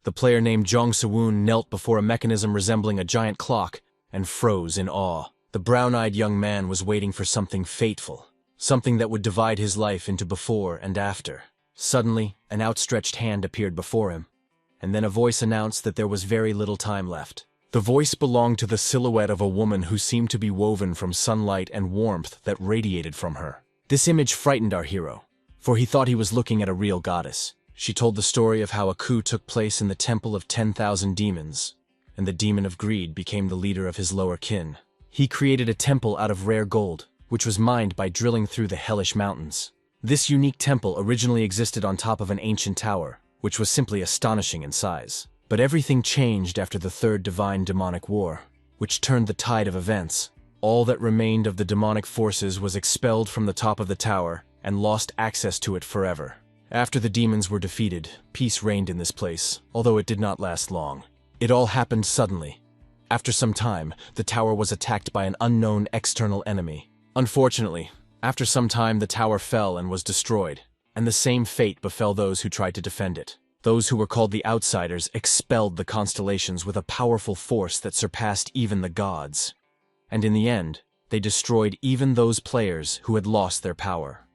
The player named Jong Se-woon knelt before a mechanism resembling a giant clock and froze in awe. The brown-eyed young man was waiting for something fateful, something that would divide his life into before and after. Suddenly, an outstretched hand appeared before him, and then a voice announced that there was very little time left. The voice belonged to the silhouette of a woman who seemed to be woven from sunlight and warmth that radiated from her. This image frightened our hero, for he thought he was looking at a real goddess. She told the story of how a coup took place in the temple of 10,000 demons, and the demon of greed became the leader of his lower kin. He created a temple out of rare gold, which was mined by drilling through the hellish mountains. This unique temple originally existed on top of an ancient tower, which was simply astonishing in size. But everything changed after the Third Divine Demonic War, which turned the tide of events. All that remained of the demonic forces was expelled from the top of the tower and lost access to it forever. After the demons were defeated, peace reigned in this place, although it did not last long. It all happened suddenly. After some time, the tower was attacked by an unknown external enemy. Unfortunately, after some time the tower fell and was destroyed, and the same fate befell those who tried to defend it. Those who were called the Outsiders expelled the constellations with a powerful force that surpassed even the gods. And in the end, they destroyed even those players who had lost their power.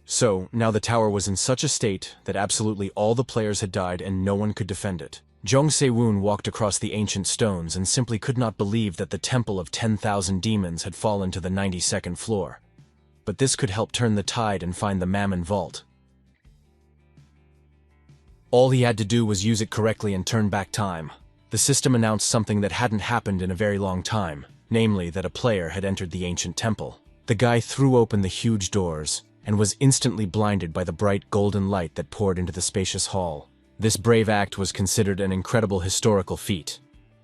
So, now the tower was in such a state that absolutely all the players had died and no one could defend it. Jong Se-woon walked across the ancient stones and simply could not believe that the temple of 10,000 demons had fallen to the 92nd floor. But this could help turn the tide and find the Mammon Vault. All he had to do was use it correctly and turn back time. The system announced something that hadn't happened in a very long time, namely that a player had entered the ancient temple. The guy threw open the huge doors and was instantly blinded by the bright golden light that poured into the spacious hall. This brave act was considered an incredible historical feat,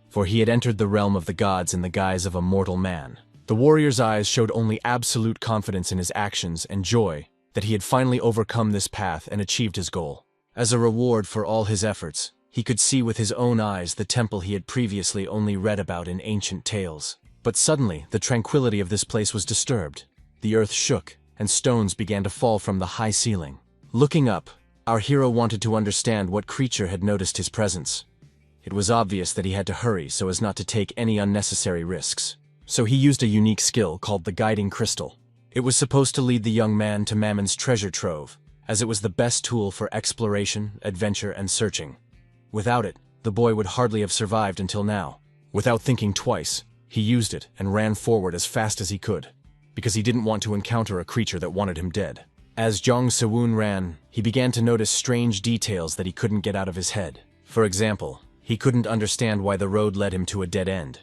for he had entered the realm of the gods in the guise of a mortal man. The warrior's eyes showed only absolute confidence in his actions and joy that he had finally overcome this path and achieved his goal. As a reward for all his efforts, he could see with his own eyes the temple he had previously only read about in ancient tales. But suddenly, the tranquility of this place was disturbed. The earth shook, and stones began to fall from the high ceiling. Looking up, our hero wanted to understand what creature had noticed his presence. It was obvious that he had to hurry so as not to take any unnecessary risks. So he used a unique skill called the Guiding Crystal. It was supposed to lead the young man to Mammon's treasure trove, as it was the best tool for exploration, adventure, and searching. Without it, the boy would hardly have survived until now. Without thinking twice, he used it and ran forward as fast as he could, because he didn't want to encounter a creature that wanted him dead. As Jong Se-woon ran, he began to notice strange details that he couldn't get out of his head. For example, he couldn't understand why the road led him to a dead end.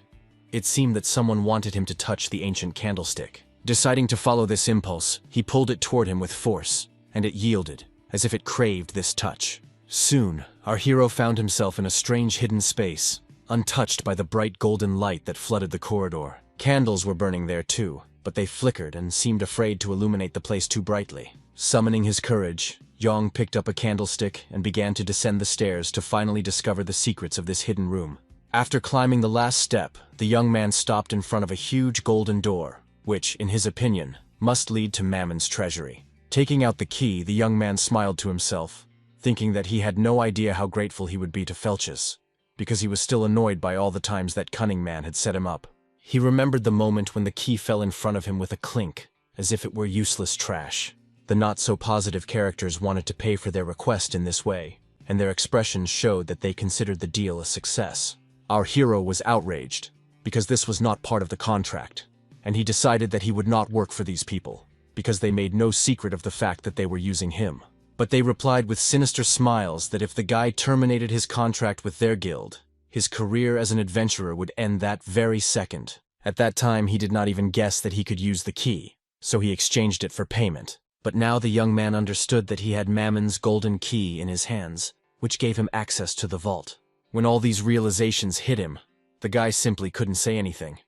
It seemed that someone wanted him to touch the ancient candlestick. Deciding to follow this impulse, he pulled it toward him with force, and it yielded, as if it craved this touch. Soon, our hero found himself in a strange hidden space, untouched by the bright golden light that flooded the corridor. Candles were burning there too, but they flickered and seemed afraid to illuminate the place too brightly. Summoning his courage, Yong picked up a candlestick and began to descend the stairs to finally discover the secrets of this hidden room. After climbing the last step, the young man stopped in front of a huge golden door, which, in his opinion, must lead to Mammon's treasury. Taking out the key, the young man smiled to himself, thinking that he had no idea how grateful he would be to Felchus, because he was still annoyed by all the times that cunning man had set him up. He remembered the moment when the key fell in front of him with a clink, as if it were useless trash. The not-so-positive characters wanted to pay for their request in this way, and their expressions showed that they considered the deal a success. Our hero was outraged, because this was not part of the contract, and he decided that he would not work for these people, because they made no secret of the fact that they were using him. But they replied with sinister smiles that if the guy terminated his contract with their guild, his career as an adventurer would end that very second. At that time, he did not even guess that he could use the key, so he exchanged it for payment. But now the young man understood that he had Mammon's golden key in his hands, which gave him access to the vault. When all these realizations hit him, the guy simply couldn't say anything.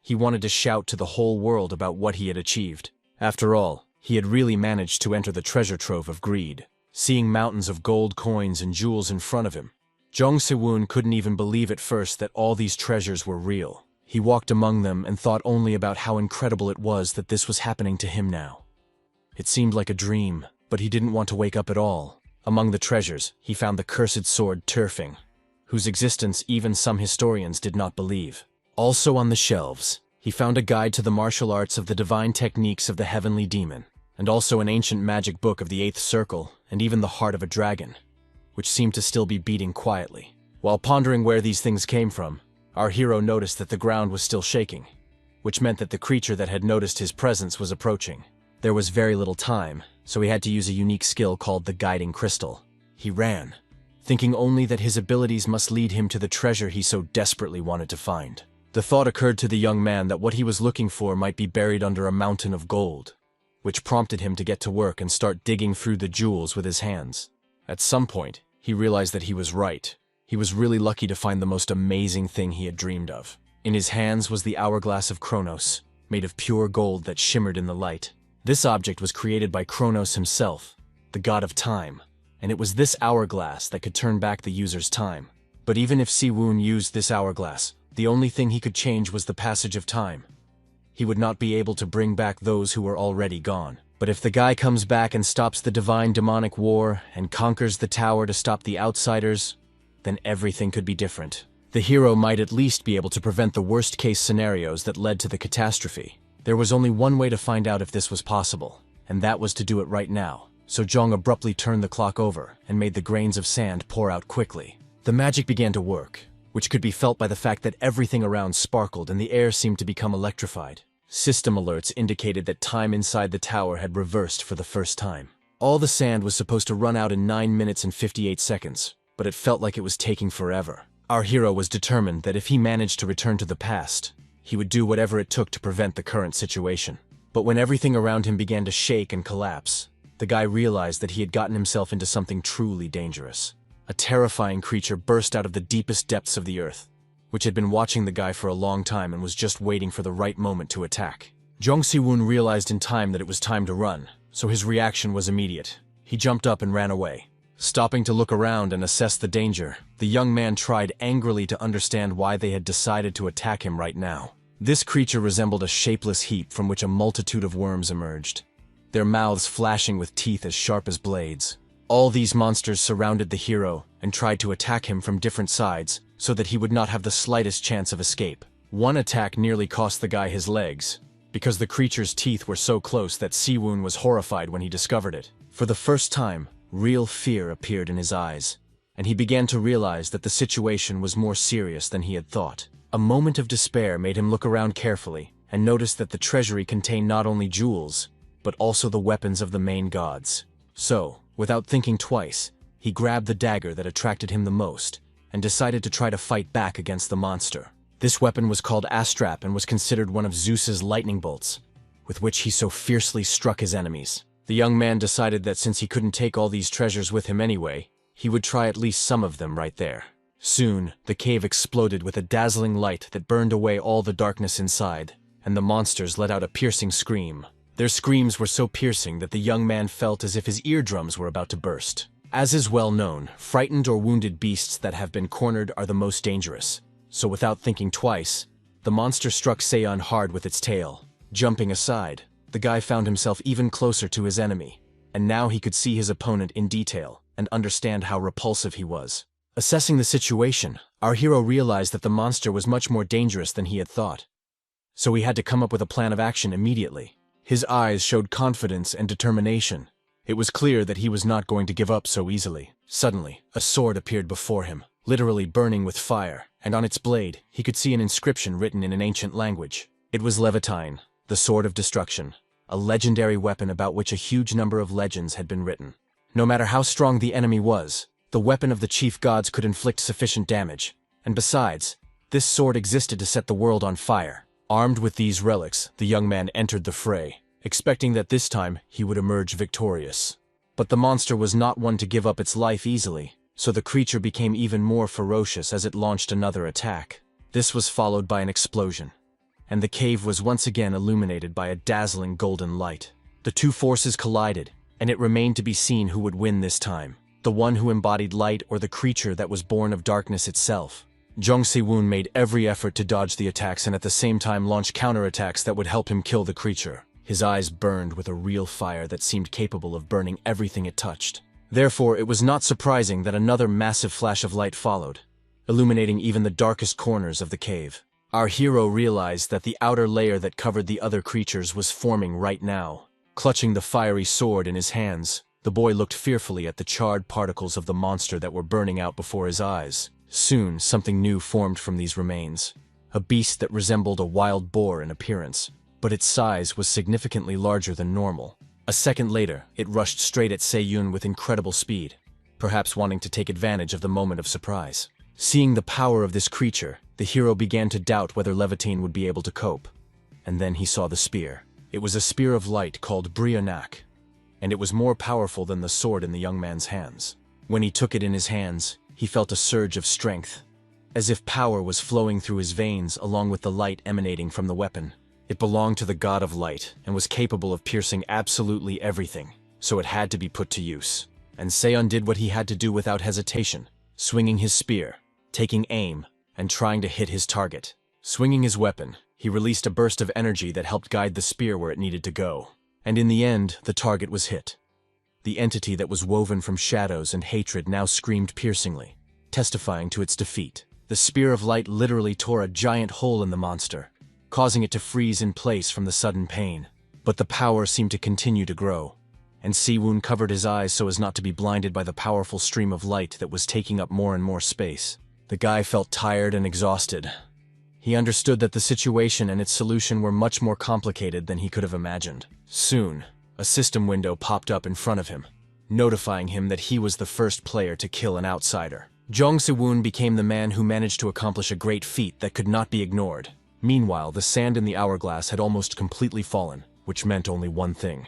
He wanted to shout to the whole world about what he had achieved. After all, he had really managed to enter the treasure trove of greed. Seeing mountains of gold coins and jewels in front of him, Jong Se-woon couldn't even believe at first that all these treasures were real. He walked among them and thought only about how incredible it was that this was happening to him now. It seemed like a dream, but he didn't want to wake up at all. Among the treasures, he found the cursed sword Turfing, whose existence even some historians did not believe. Also on the shelves, he found a guide to the martial arts of the divine techniques of the heavenly demon, and also an ancient magic book of the Eighth Circle, and even the heart of a dragon, which seemed to still be beating quietly. While pondering where these things came from, our hero noticed that the ground was still shaking, which meant that the creature that had noticed his presence was approaching. There was very little time, so he had to use a unique skill called the Guiding Crystal. He ran, thinking only that his abilities must lead him to the treasure he so desperately wanted to find. The thought occurred to the young man that what he was looking for might be buried under a mountain of gold, which prompted him to get to work and start digging through the jewels with his hands. At some point, he realized that he was right. He was really lucky to find the most amazing thing he had dreamed of. In his hands was the hourglass of Kronos, made of pure gold that shimmered in the light. This object was created by Kronos himself, the god of time, and it was this hourglass that could turn back the user's time. But even if Siwoon used this hourglass, the only thing he could change was the passage of time. He would not be able to bring back those who were already gone. But if the guy comes back and stops the divine demonic war and conquers the tower to stop the outsiders, then everything could be different. The hero might at least be able to prevent the worst-case scenarios that led to the catastrophe. There was only one way to find out if this was possible, and that was to do it right now. So Jong abruptly turned the clock over and made the grains of sand pour out quickly. The magic began to work, which could be felt by the fact that everything around sparkled and the air seemed to become electrified. System alerts indicated that time inside the tower had reversed for the first time. All the sand was supposed to run out in 9 minutes and 58 seconds, but it felt like it was taking forever. Our hero was determined that if he managed to return to the past, he would do whatever it took to prevent the current situation. But when everything around him began to shake and collapse, the guy realized that he had gotten himself into something truly dangerous. A terrifying creature burst out of the deepest depths of the earth, which had been watching the guy for a long time and was just waiting for the right moment to attack. Jong Si-woon realized in time that it was time to run, so his reaction was immediate. He jumped up and ran away. Stopping to look around and assess the danger, the young man tried angrily to understand why they had decided to attack him right now. This creature resembled a shapeless heap from which a multitude of worms emerged, their mouths flashing with teeth as sharp as blades. All these monsters surrounded the hero and tried to attack him from different sides so that he would not have the slightest chance of escape. One attack nearly cost the guy his legs, because the creature's teeth were so close that Siwoon was horrified when he discovered it. For the first time, real fear appeared in his eyes, and he began to realize that the situation was more serious than he had thought. A moment of despair made him look around carefully and notice that the treasury contained not only jewels, but also the weapons of the main gods. So, without thinking twice, he grabbed the dagger that attracted him the most and decided to try to fight back against the monster. This weapon was called Astrap and was considered one of Zeus's lightning bolts, with which he so fiercely struck his enemies. The young man decided that since he couldn't take all these treasures with him anyway, he would try at least some of them right there. Soon, the cave exploded with a dazzling light that burned away all the darkness inside, and the monsters let out a piercing scream. Their screams were so piercing that the young man felt as if his eardrums were about to burst. As is well known, frightened or wounded beasts that have been cornered are the most dangerous. So without thinking twice, the monster struck Seon hard with its tail. Jumping aside, the guy found himself even closer to his enemy, and now he could see his opponent in detail and understand how repulsive he was. Assessing the situation, our hero realized that the monster was much more dangerous than he had thought. So he had to come up with a plan of action immediately. His eyes showed confidence and determination. It was clear that he was not going to give up so easily. Suddenly, a sword appeared before him, literally burning with fire, and on its blade, he could see an inscription written in an ancient language. It was Levitine, the Sword of Destruction, a legendary weapon about which a huge number of legends had been written. No matter how strong the enemy was, the weapon of the chief gods could inflict sufficient damage, and besides, this sword existed to set the world on fire. Armed with these relics, the young man entered the fray, expecting that this time he would emerge victorious. But the monster was not one to give up its life easily, so the creature became even more ferocious as it launched another attack. This was followed by an explosion, and the cave was once again illuminated by a dazzling golden light. The two forces collided, and it remained to be seen who would win this time, the one who embodied light or the creature that was born of darkness itself. Jong Si-woon made every effort to dodge the attacks and at the same time launch counterattacks that would help him kill the creature. His eyes burned with a real fire that seemed capable of burning everything it touched. Therefore, it was not surprising that another massive flash of light followed, illuminating even the darkest corners of the cave. Our hero realized that the outer layer that covered the other creatures was forming right now. Clutching the fiery sword in his hands, the boy looked fearfully at the charred particles of the monster that were burning out before his eyes. Soon, something new formed from these remains. A beast that resembled a wild boar in appearance, but its size was significantly larger than normal. A second later, it rushed straight at Se-yun with incredible speed, perhaps wanting to take advantage of the moment of surprise. Seeing the power of this creature, the hero began to doubt whether Levitine would be able to cope. And then he saw the spear. It was a spear of light called Brionac, and it was more powerful than the sword in the young man's hands. When he took it in his hands, he felt a surge of strength, as if power was flowing through his veins along with the light emanating from the weapon. It belonged to the god of light and was capable of piercing absolutely everything, so it had to be put to use. And Se-yun did what he had to do without hesitation, swinging his spear, taking aim, and trying to hit his target. Swinging his weapon, he released a burst of energy that helped guide the spear where it needed to go. And in the end, the target was hit. The entity that was woven from shadows and hatred now screamed piercingly, testifying to its defeat. The spear of light literally tore a giant hole in the monster, causing it to freeze in place from the sudden pain. But the power seemed to continue to grow, and Si-won covered his eyes so as not to be blinded by the powerful stream of light that was taking up more and more space. The guy felt tired and exhausted. He understood that the situation and its solution were much more complicated than he could have imagined. Soon, a system window popped up in front of him, notifying him that he was the first player to kill an outsider. Jong Se-won became the man who managed to accomplish a great feat that could not be ignored. Meanwhile, the sand in the hourglass had almost completely fallen, which meant only one thing.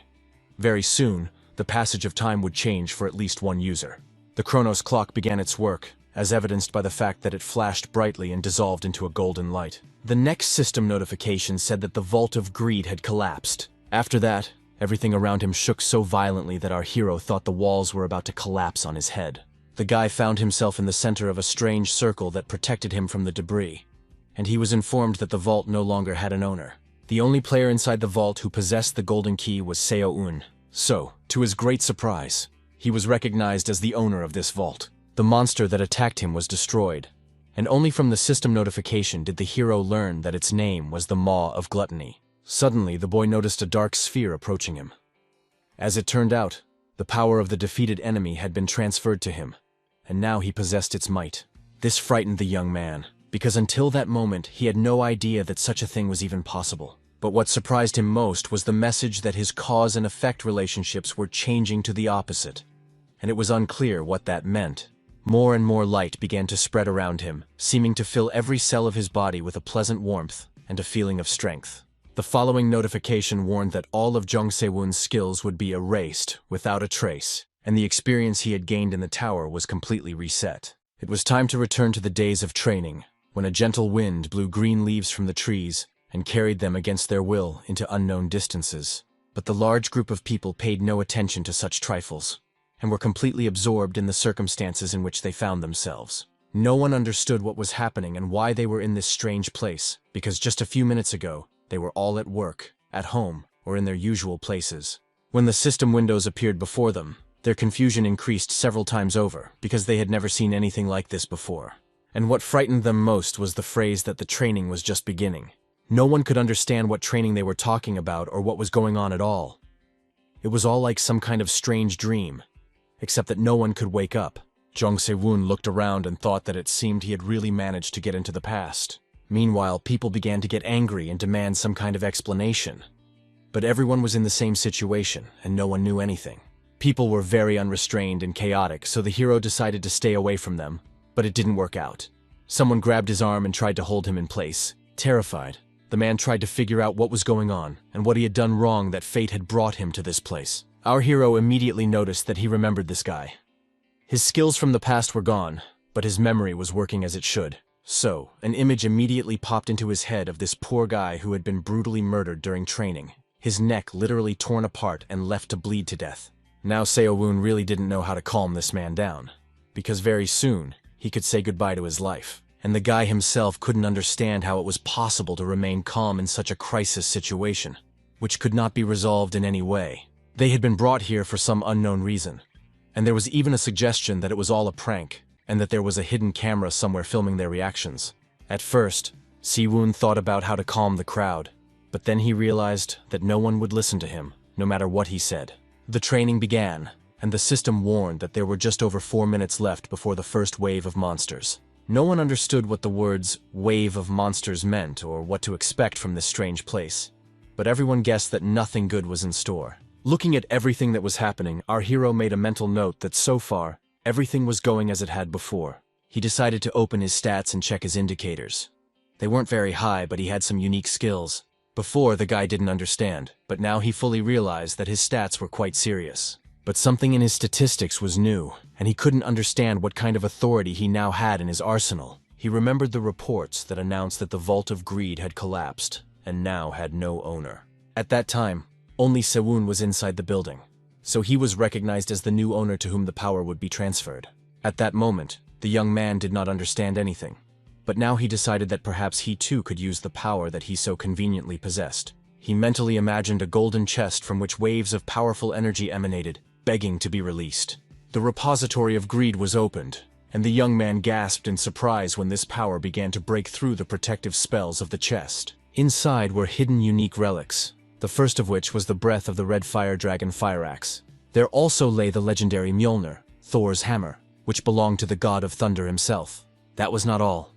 Very soon, the passage of time would change for at least one user. The Chronos clock began its work, as evidenced by the fact that it flashed brightly and dissolved into a golden light. The next system notification said that the Vault of Greed had collapsed. After that, everything around him shook so violently that our hero thought the walls were about to collapse on his head. The guy found himself in the center of a strange circle that protected him from the debris, and he was informed that the vault no longer had an owner. The only player inside the vault who possessed the golden key was Se-yun. So, to his great surprise, he was recognized as the owner of this vault. The monster that attacked him was destroyed, and only from the system notification did the hero learn that its name was the Maw of Gluttony. Suddenly, the boy noticed a dark sphere approaching him. As it turned out, the power of the defeated enemy had been transferred to him, and now he possessed its might. This frightened the young man, because until that moment he had no idea that such a thing was even possible. But what surprised him most was the message that his cause and effect relationships were changing to the opposite, and it was unclear what that meant. More and more light began to spread around him, seeming to fill every cell of his body with a pleasant warmth and a feeling of strength. The following notification warned that all of Jong Se-won's skills would be erased without a trace, and the experience he had gained in the tower was completely reset. It was time to return to the days of training, when a gentle wind blew green leaves from the trees and carried them against their will into unknown distances. But the large group of people paid no attention to such trifles, and were completely absorbed in the circumstances in which they found themselves. No one understood what was happening and why they were in this strange place, because just a few minutes ago, they were all at work, at home, or in their usual places. When the system windows appeared before them, their confusion increased several times over, because they had never seen anything like this before. And what frightened them most was the phrase that the training was just beginning. No one could understand what training they were talking about or what was going on at all. It was all like some kind of strange dream, except that no one could wake up. Jong Se-won looked around and thought that it seemed he had really managed to get into the past. Meanwhile, people began to get angry and demand some kind of explanation. But everyone was in the same situation, and no one knew anything. People were very unrestrained and chaotic, so the hero decided to stay away from them, but it didn't work out. Someone grabbed his arm and tried to hold him in place. Terrified, the man tried to figure out what was going on and what he had done wrong that fate had brought him to this place. Our hero immediately noticed that he remembered this guy. His skills from the past were gone, but his memory was working as it should. So, an image immediately popped into his head of this poor guy who had been brutally murdered during training, his neck literally torn apart and left to bleed to death. Now Se-yun really didn't know how to calm this man down, because very soon, he could say goodbye to his life. And the guy himself couldn't understand how it was possible to remain calm in such a crisis situation, which could not be resolved in any way. They had been brought here for some unknown reason, and there was even a suggestion that it was all a prank, and that there was a hidden camera somewhere filming their reactions. At first, Siwoon thought about how to calm the crowd, but then he realized that no one would listen to him, no matter what he said. The training began, and the system warned that there were just over 4 minutes left before the first wave of monsters. No one understood what the words "wave of monsters" meant or what to expect from this strange place, but everyone guessed that nothing good was in store. Looking at everything that was happening, our hero made a mental note that so far, everything was going as it had before. He decided to open his stats and check his indicators. They weren't very high, but he had some unique skills. Before, the guy didn't understand, but now he fully realized that his stats were quite serious. But something in his statistics was new, and he couldn't understand what kind of authority he now had in his arsenal. He remembered the reports that announced that the Vault of Greed had collapsed, and now had no owner. At that time, only Sewon was inside the building, so he was recognized as the new owner to whom the power would be transferred. At that moment, the young man did not understand anything, but now he decided that perhaps he too could use the power that he so conveniently possessed. He mentally imagined a golden chest from which waves of powerful energy emanated, begging to be released. The repository of greed was opened, and the young man gasped in surprise when this power began to break through the protective spells of the chest. Inside were hidden unique relics, the first of which was the breath of the red fire dragon Fire Axe. There also lay the legendary Mjolnir, Thor's hammer, which belonged to the god of thunder himself. That was not all.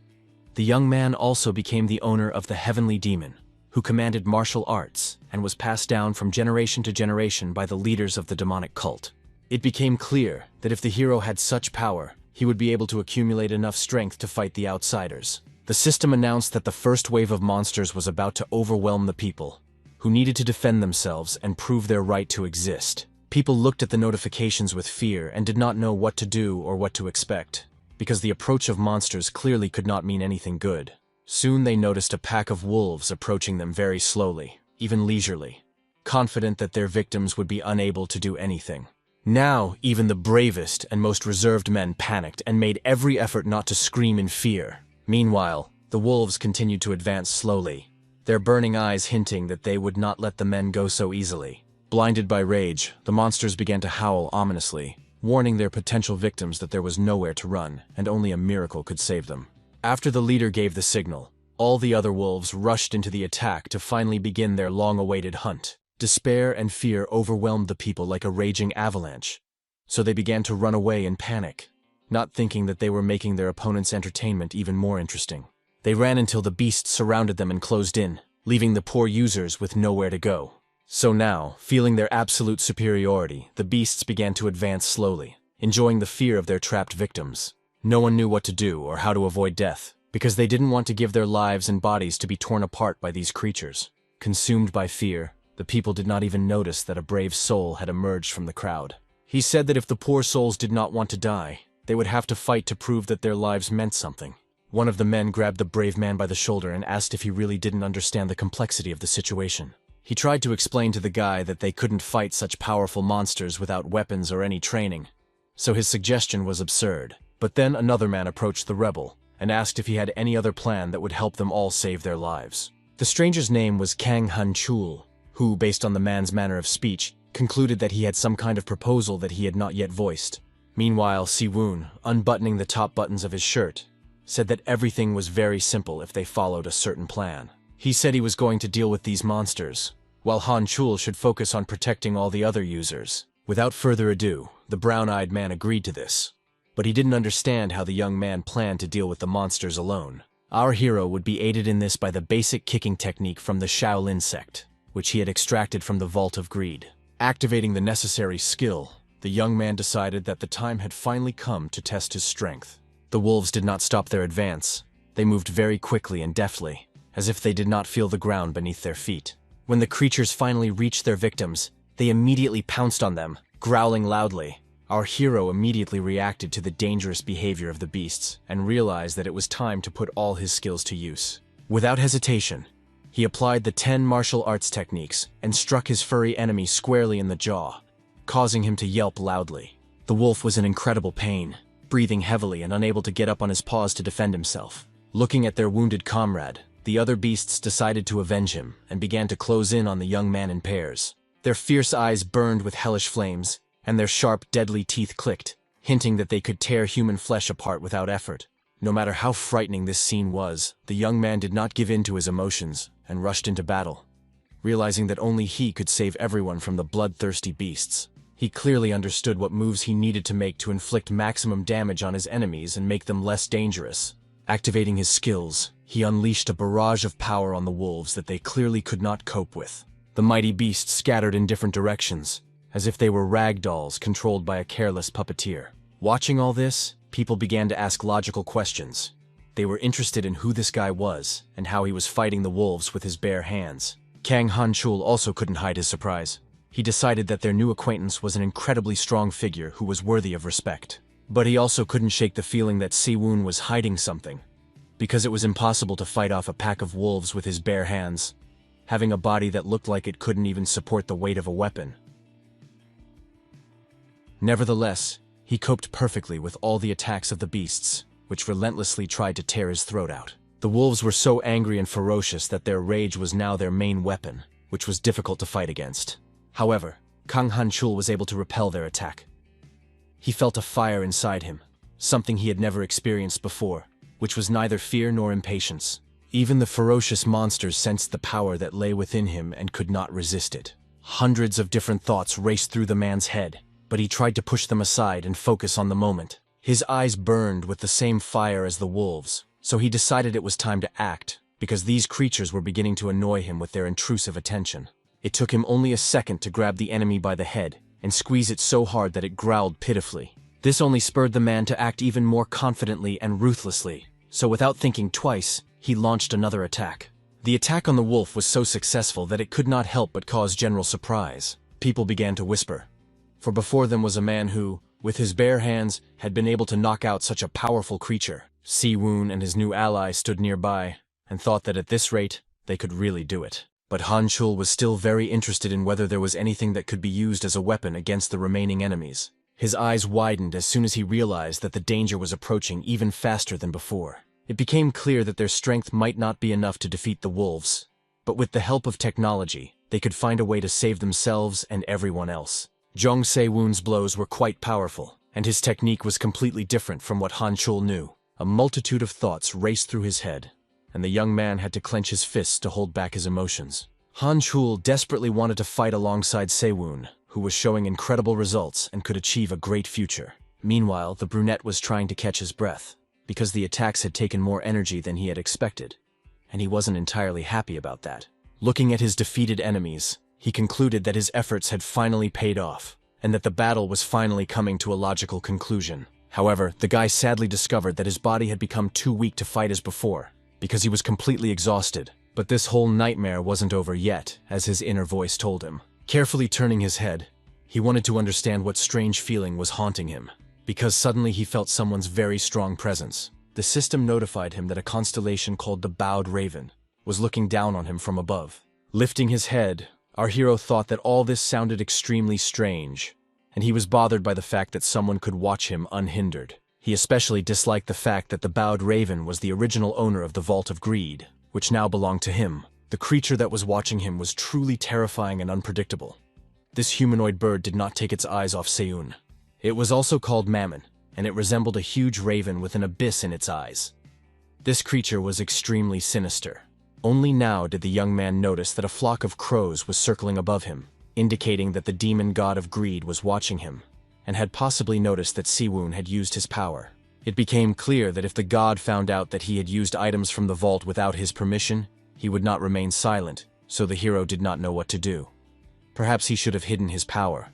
The young man also became the owner of the heavenly demon, who commanded martial arts and was passed down from generation to generation by the leaders of the demonic cult. It became clear that if the hero had such power, he would be able to accumulate enough strength to fight the outsiders. The system announced that the first wave of monsters was about to overwhelm the people, who needed to defend themselves and prove their right to exist. People looked at the notifications with fear and did not know what to do or what to expect, because the approach of monsters clearly could not mean anything good. Soon they noticed a pack of wolves approaching them very slowly, even leisurely, confident that their victims would be unable to do anything. Now, even the bravest and most reserved men panicked and made every effort not to scream in fear. Meanwhile, the wolves continued to advance slowly, their burning eyes hinting that they would not let the men go so easily. Blinded by rage, the monsters began to howl ominously, warning their potential victims that there was nowhere to run and only a miracle could save them. After the leader gave the signal, all the other wolves rushed into the attack to finally begin their long-awaited hunt. Despair and fear overwhelmed the people like a raging avalanche, so they began to run away in panic, not thinking that they were making their opponent's entertainment even more interesting. They ran until the beasts surrounded them and closed in, leaving the poor users with nowhere to go. So now, feeling their absolute superiority, the beasts began to advance slowly, enjoying the fear of their trapped victims. No one knew what to do or how to avoid death, because they didn't want to give their lives and bodies to be torn apart by these creatures. Consumed by fear, the people did not even notice that a brave soul had emerged from the crowd. He said that if the poor souls did not want to die, they would have to fight to prove that their lives meant something. One of the men grabbed the brave man by the shoulder and asked if he really didn't understand the complexity of the situation. He tried to explain to the guy that they couldn't fight such powerful monsters without weapons or any training, so his suggestion was absurd. But then another man approached the rebel and asked if he had any other plan that would help them all save their lives. The stranger's name was Kang Han Chul, who, based on the man's manner of speech, concluded that he had some kind of proposal that he had not yet voiced. Meanwhile, Siwoon, unbuttoning the top buttons of his shirt, said that everything was very simple if they followed a certain plan. He said he was going to deal with these monsters, while Han Chul should focus on protecting all the other users. Without further ado, the brown-eyed man agreed to this, but he didn't understand how the young man planned to deal with the monsters alone. Our hero would be aided in this by the basic kicking technique from the Shaolin sect, which he had extracted from the Vault of Greed. Activating the necessary skill, the young man decided that the time had finally come to test his strength. The wolves did not stop their advance. They moved very quickly and deftly, as if they did not feel the ground beneath their feet. When the creatures finally reached their victims, they immediately pounced on them, growling loudly. Our hero immediately reacted to the dangerous behavior of the beasts and realized that it was time to put all his skills to use. Without hesitation, he applied the 10 martial arts techniques and struck his furry enemy squarely in the jaw, causing him to yelp loudly. The wolf was in incredible pain, breathing heavily and unable to get up on his paws to defend himself. Looking at their wounded comrade, the other beasts decided to avenge him and began to close in on the young man in pairs. Their fierce eyes burned with hellish flames, and their sharp, deadly teeth clicked, hinting that they could tear human flesh apart without effort. No matter how frightening this scene was, the young man did not give in to his emotions and rushed into battle. Realizing that only he could save everyone from the bloodthirsty beasts, he clearly understood what moves he needed to make to inflict maximum damage on his enemies and make them less dangerous. Activating his skills, he unleashed a barrage of power on the wolves that they clearly could not cope with. The mighty beasts scattered in different directions, as if they were rag dolls controlled by a careless puppeteer. Watching all this, people began to ask logical questions. They were interested in who this guy was and how he was fighting the wolves with his bare hands. Kang Han-chul also couldn't hide his surprise. He decided that their new acquaintance was an incredibly strong figure who was worthy of respect. But he also couldn't shake the feeling that Si-woon was hiding something. Because it was impossible to fight off a pack of wolves with his bare hands, having a body that looked like it couldn't even support the weight of a weapon. Nevertheless, he coped perfectly with all the attacks of the beasts, which relentlessly tried to tear his throat out. The wolves were so angry and ferocious that their rage was now their main weapon, which was difficult to fight against. However, Kang Han-chul was able to repel their attack. He felt a fire inside him, something he had never experienced before, which was neither fear nor impatience. Even the ferocious monsters sensed the power that lay within him and could not resist it. Hundreds of different thoughts raced through the man's head, but he tried to push them aside and focus on the moment. His eyes burned with the same fire as the wolves, so he decided it was time to act, because these creatures were beginning to annoy him with their intrusive attention. It took him only a second to grab the enemy by the head and squeeze it so hard that it growled pitifully. This only spurred the man to act even more confidently and ruthlessly, so without thinking twice, he launched another attack. The attack on the wolf was so successful that it could not help but cause general surprise. People began to whisper, for before them was a man who, with his bare hands, had been able to knock out such a powerful creature. Si-woon and his new ally stood nearby and thought that at this rate, they could really do it. But Han-chul was still very interested in whether there was anything that could be used as a weapon against the remaining enemies. His eyes widened as soon as he realized that the danger was approaching even faster than before. It became clear that their strength might not be enough to defeat the wolves, but with the help of technology, they could find a way to save themselves and everyone else. Jong Se-woon's blows were quite powerful, and his technique was completely different from what Han-chul knew. A multitude of thoughts raced through his head, and the young man had to clench his fists to hold back his emotions. Han-chul desperately wanted to fight alongside Se-woon, who was showing incredible results and could achieve a great future. Meanwhile, the brunette was trying to catch his breath, because the attacks had taken more energy than he had expected, and he wasn't entirely happy about that. Looking at his defeated enemies, he concluded that his efforts had finally paid off, and that the battle was finally coming to a logical conclusion. However, the guy sadly discovered that his body had become too weak to fight as before, because he was completely exhausted. But this whole nightmare wasn't over yet, as his inner voice told him. Carefully turning his head, he wanted to understand what strange feeling was haunting him, because suddenly he felt someone's very strong presence. The system notified him that a constellation called the Bowed Raven was looking down on him from above. Lifting his head, our hero thought that all this sounded extremely strange, and he was bothered by the fact that someone could watch him unhindered. He especially disliked the fact that the Bowed Raven was the original owner of the Vault of Greed, which now belonged to him. The creature that was watching him was truly terrifying and unpredictable. This humanoid bird did not take its eyes off Se-woon. It was also called Mammon, and it resembled a huge raven with an abyss in its eyes. This creature was extremely sinister. Only now did the young man notice that a flock of crows was circling above him, indicating that the demon god of greed was watching him, and had possibly noticed that Si-woon had used his power. It became clear that if the god found out that he had used items from the vault without his permission, he would not remain silent, so the hero did not know what to do. Perhaps he should have hidden his power.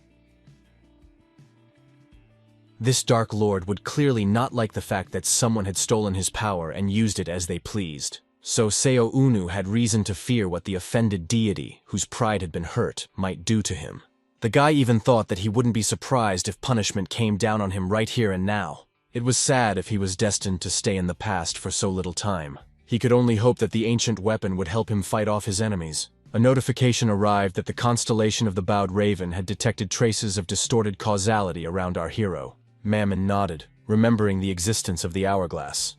This Dark Lord would clearly not like the fact that someone had stolen his power and used it as they pleased. So Seo Unu had reason to fear what the offended deity, whose pride had been hurt, might do to him. The guy even thought that he wouldn't be surprised if punishment came down on him right here and now. It was sad if he was destined to stay in the past for so little time. He could only hope that the ancient weapon would help him fight off his enemies. A notification arrived that the constellation of the Bowed Raven had detected traces of distorted causality around our hero. Mammon nodded, remembering the existence of the hourglass.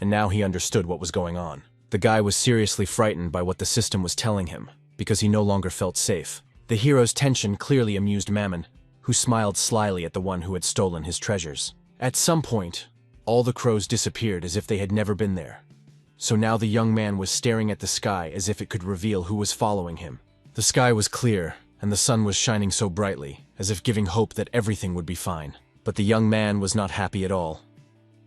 And now he understood what was going on. The guy was seriously frightened by what the system was telling him, because he no longer felt safe. The hero's tension clearly amused Mammon, who smiled slyly at the one who had stolen his treasures. At some point, all the crows disappeared as if they had never been there. So now the young man was staring at the sky as if it could reveal who was following him. The sky was clear, and the sun was shining so brightly, as if giving hope that everything would be fine. But the young man was not happy at all.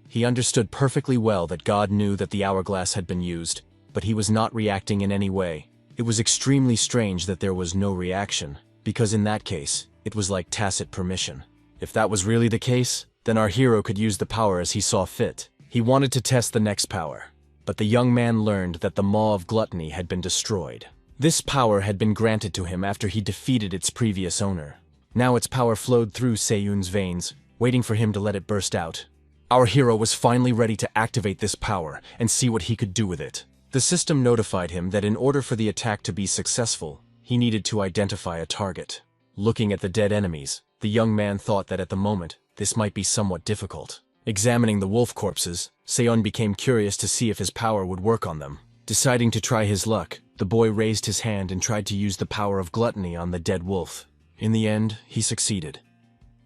He understood perfectly well that God knew that the hourglass had been used, but he was not reacting in any way. It was extremely strange that there was no reaction, because in that case, it was like tacit permission. If that was really the case, then our hero could use the power as he saw fit. He wanted to test the next power, but the young man learned that the Maw of Gluttony had been destroyed. This power had been granted to him after he defeated its previous owner. Now its power flowed through Seiyun's veins, waiting for him to let it burst out. Our hero was finally ready to activate this power and see what he could do with it. The system notified him that in order for the attack to be successful, he needed to identify a target. Looking at the dead enemies, the young man thought that at the moment, this might be somewhat difficult. Examining the wolf corpses, Seiyun became curious to see if his power would work on them. Deciding to try his luck, the boy raised his hand and tried to use the power of gluttony on the dead wolf. In the end, he succeeded.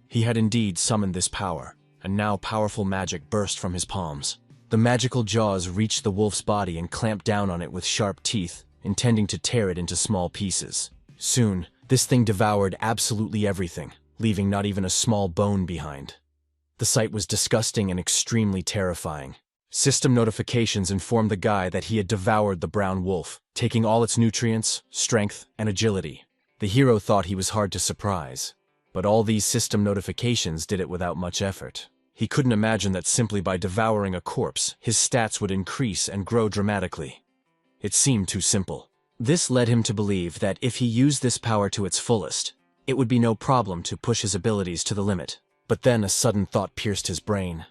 He had indeed summoned this power, and now powerful magic burst from his palms. The magical jaws reached the wolf's body and clamped down on it with sharp teeth, intending to tear it into small pieces. Soon, this thing devoured absolutely everything, leaving not even a small bone behind. The sight was disgusting and extremely terrifying. System notifications informed the guy that he had devoured the brown wolf, taking all its nutrients, strength, and agility. The hero thought he was hard to surprise, but all these system notifications did it without much effort. He couldn't imagine that simply by devouring a corpse, his stats would increase and grow dramatically. It seemed too simple. This led him to believe that if he used this power to its fullest, it would be no problem to push his abilities to the limit. But then a sudden thought pierced his brain.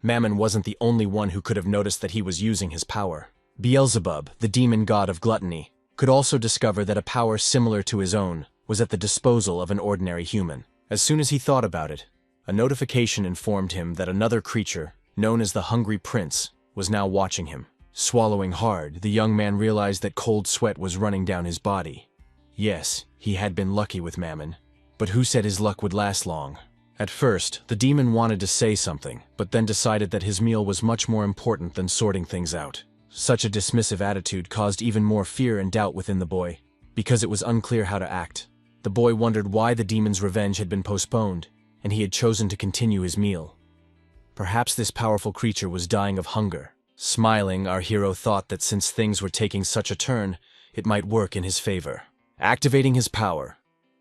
Mammon wasn't the only one who could have noticed that he was using his power. Beelzebub, the demon god of gluttony, could also discover that a power similar to his own was at the disposal of an ordinary human. As soon as he thought about it, a notification informed him that another creature, known as the Hungry Prince, was now watching him. Swallowing hard, the young man realized that cold sweat was running down his body. Yes, he had been lucky with Mammon, but who said his luck would last long? At first, the demon wanted to say something, but then decided that his meal was much more important than sorting things out. Such a dismissive attitude caused even more fear and doubt within the boy, because it was unclear how to act. The boy wondered why the demon's revenge had been postponed, and he had chosen to continue his meal. Perhaps this powerful creature was dying of hunger. Smiling, our hero thought that since things were taking such a turn, it might work in his favor. Activating his power,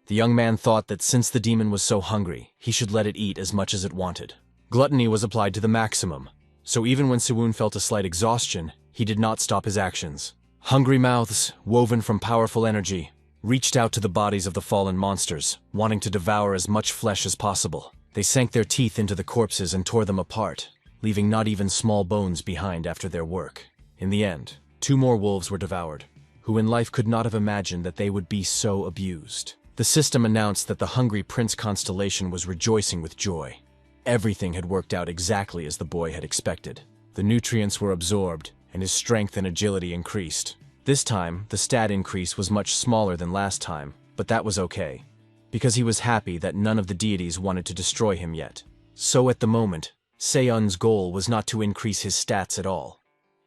the young man thought that since the demon was so hungry, he should let it eat as much as it wanted. Gluttony was applied to the maximum, so even when Siwoon felt a slight exhaustion, he did not stop his actions. Hungry mouths, woven from powerful energy, reached out to the bodies of the fallen monsters, wanting to devour as much flesh as possible. They sank their teeth into the corpses and tore them apart, leaving not even small bones behind after their work. In the end, 2 more wolves were devoured, who in life could not have imagined that they would be so abused. The system announced that the Hungry Prince constellation was rejoicing with joy. Everything had worked out exactly as the boy had expected. The nutrients were absorbed, and his strength and agility increased. This time, the stat increase was much smaller than last time, but that was okay, because he was happy that none of the deities wanted to destroy him yet. So at the moment, Seiyun's goal was not to increase his stats at all.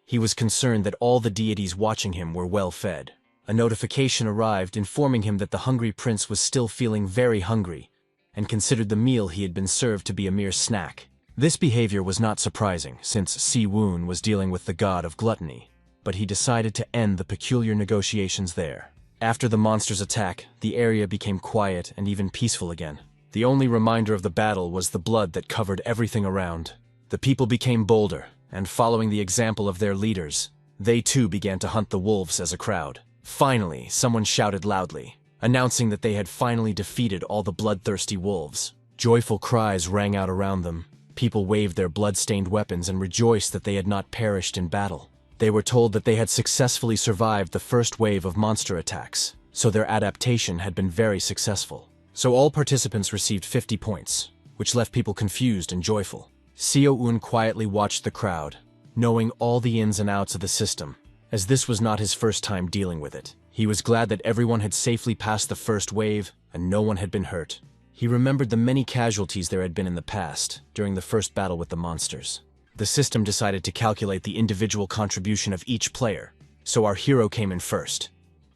He was concerned that all the deities watching him were well fed. A notification arrived informing him that the Hungry Prince was still feeling very hungry, and considered the meal he had been served to be a mere snack. This behavior was not surprising, since Siwoon was dealing with the god of gluttony, but he decided to end the peculiar negotiations there. After the monster's attack, the area became quiet and even peaceful again. The only reminder of the battle was the blood that covered everything around. The people became bolder, and following the example of their leaders, they too began to hunt the wolves as a crowd. Finally, someone shouted loudly, announcing that they had finally defeated all the bloodthirsty wolves. Joyful cries rang out around them. People waved their blood-stained weapons and rejoiced that they had not perished in battle. They were told that they had successfully survived the first wave of monster attacks, so their adaptation had been very successful. So all participants received 50 points, which left people confused and joyful. Seo-un quietly watched the crowd, knowing all the ins and outs of the system. As this was not his first time dealing with it, he was glad that everyone had safely passed the first wave and no one had been hurt. He remembered the many casualties there had been in the past, during the first battle with the monsters. The system decided to calculate the individual contribution of each player, so our hero came in first,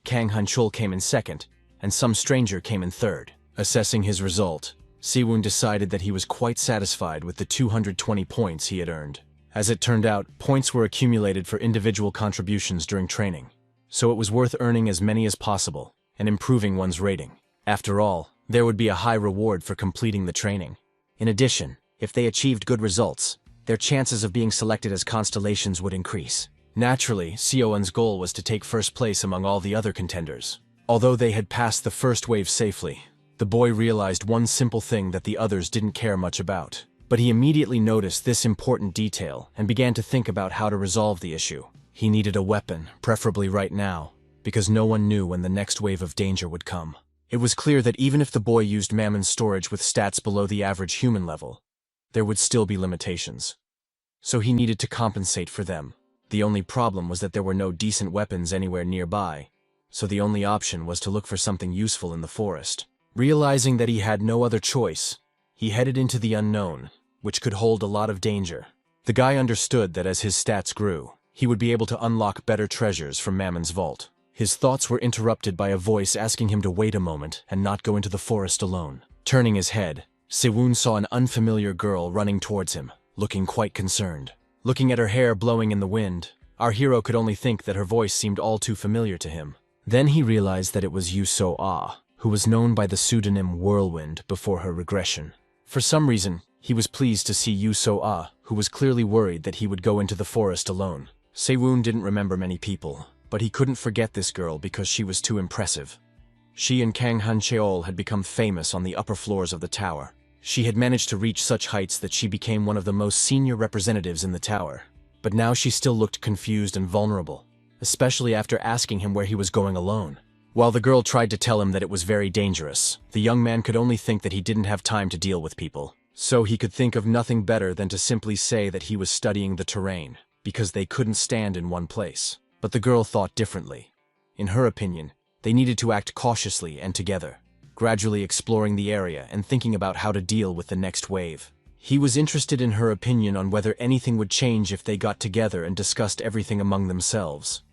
Kang Han-chul came in second, and some stranger came in third. Assessing his result, Siwon decided that he was quite satisfied with the 220 points he had earned. As it turned out, points were accumulated for individual contributions during training, so it was worth earning as many as possible and improving one's rating. After all, there would be a high reward for completing the training. In addition, if they achieved good results, their chances of being selected as constellations would increase. Naturally, Siwon's goal was to take first place among all the other contenders. Although they had passed the first wave safely, the boy realized one simple thing that the others didn't care much about. But he immediately noticed this important detail and began to think about how to resolve the issue. He needed a weapon, preferably right now, because no one knew when the next wave of danger would come. It was clear that even if the boy used Mammon's storage with stats below the average human level, there would still be limitations. So he needed to compensate for them. The only problem was that there were no decent weapons anywhere nearby, so the only option was to look for something useful in the forest. Realizing that he had no other choice, he headed into the unknown, which could hold a lot of danger. The guy understood that as his stats grew, he would be able to unlock better treasures from Mammon's vault. His thoughts were interrupted by a voice asking him to wait a moment and not go into the forest alone. Turning his head, Siwon saw an unfamiliar girl running towards him, looking quite concerned. Looking at her hair blowing in the wind, our hero could only think that her voice seemed all too familiar to him. Then he realized that it was Yuso-ah, who was known by the pseudonym Whirlwind before her regression. For some reason, he was pleased to see Yuso-ah, who was clearly worried that he would go into the forest alone. Siwon didn't remember many people, but he couldn't forget this girl because she was too impressive. She and Kang Han-cheol had become famous on the upper floors of the tower. She had managed to reach such heights that she became one of the most senior representatives in the tower. But now she still looked confused and vulnerable, especially after asking him where he was going alone. While the girl tried to tell him that it was very dangerous, the young man could only think that he didn't have time to deal with people. So he could think of nothing better than to simply say that he was studying the terrain, because they couldn't stand in one place. But the girl thought differently. In her opinion, they needed to act cautiously and together, gradually exploring the area and thinking about how to deal with the next wave. He was interested in her opinion on whether anything would change if they got together and discussed everything among themselves.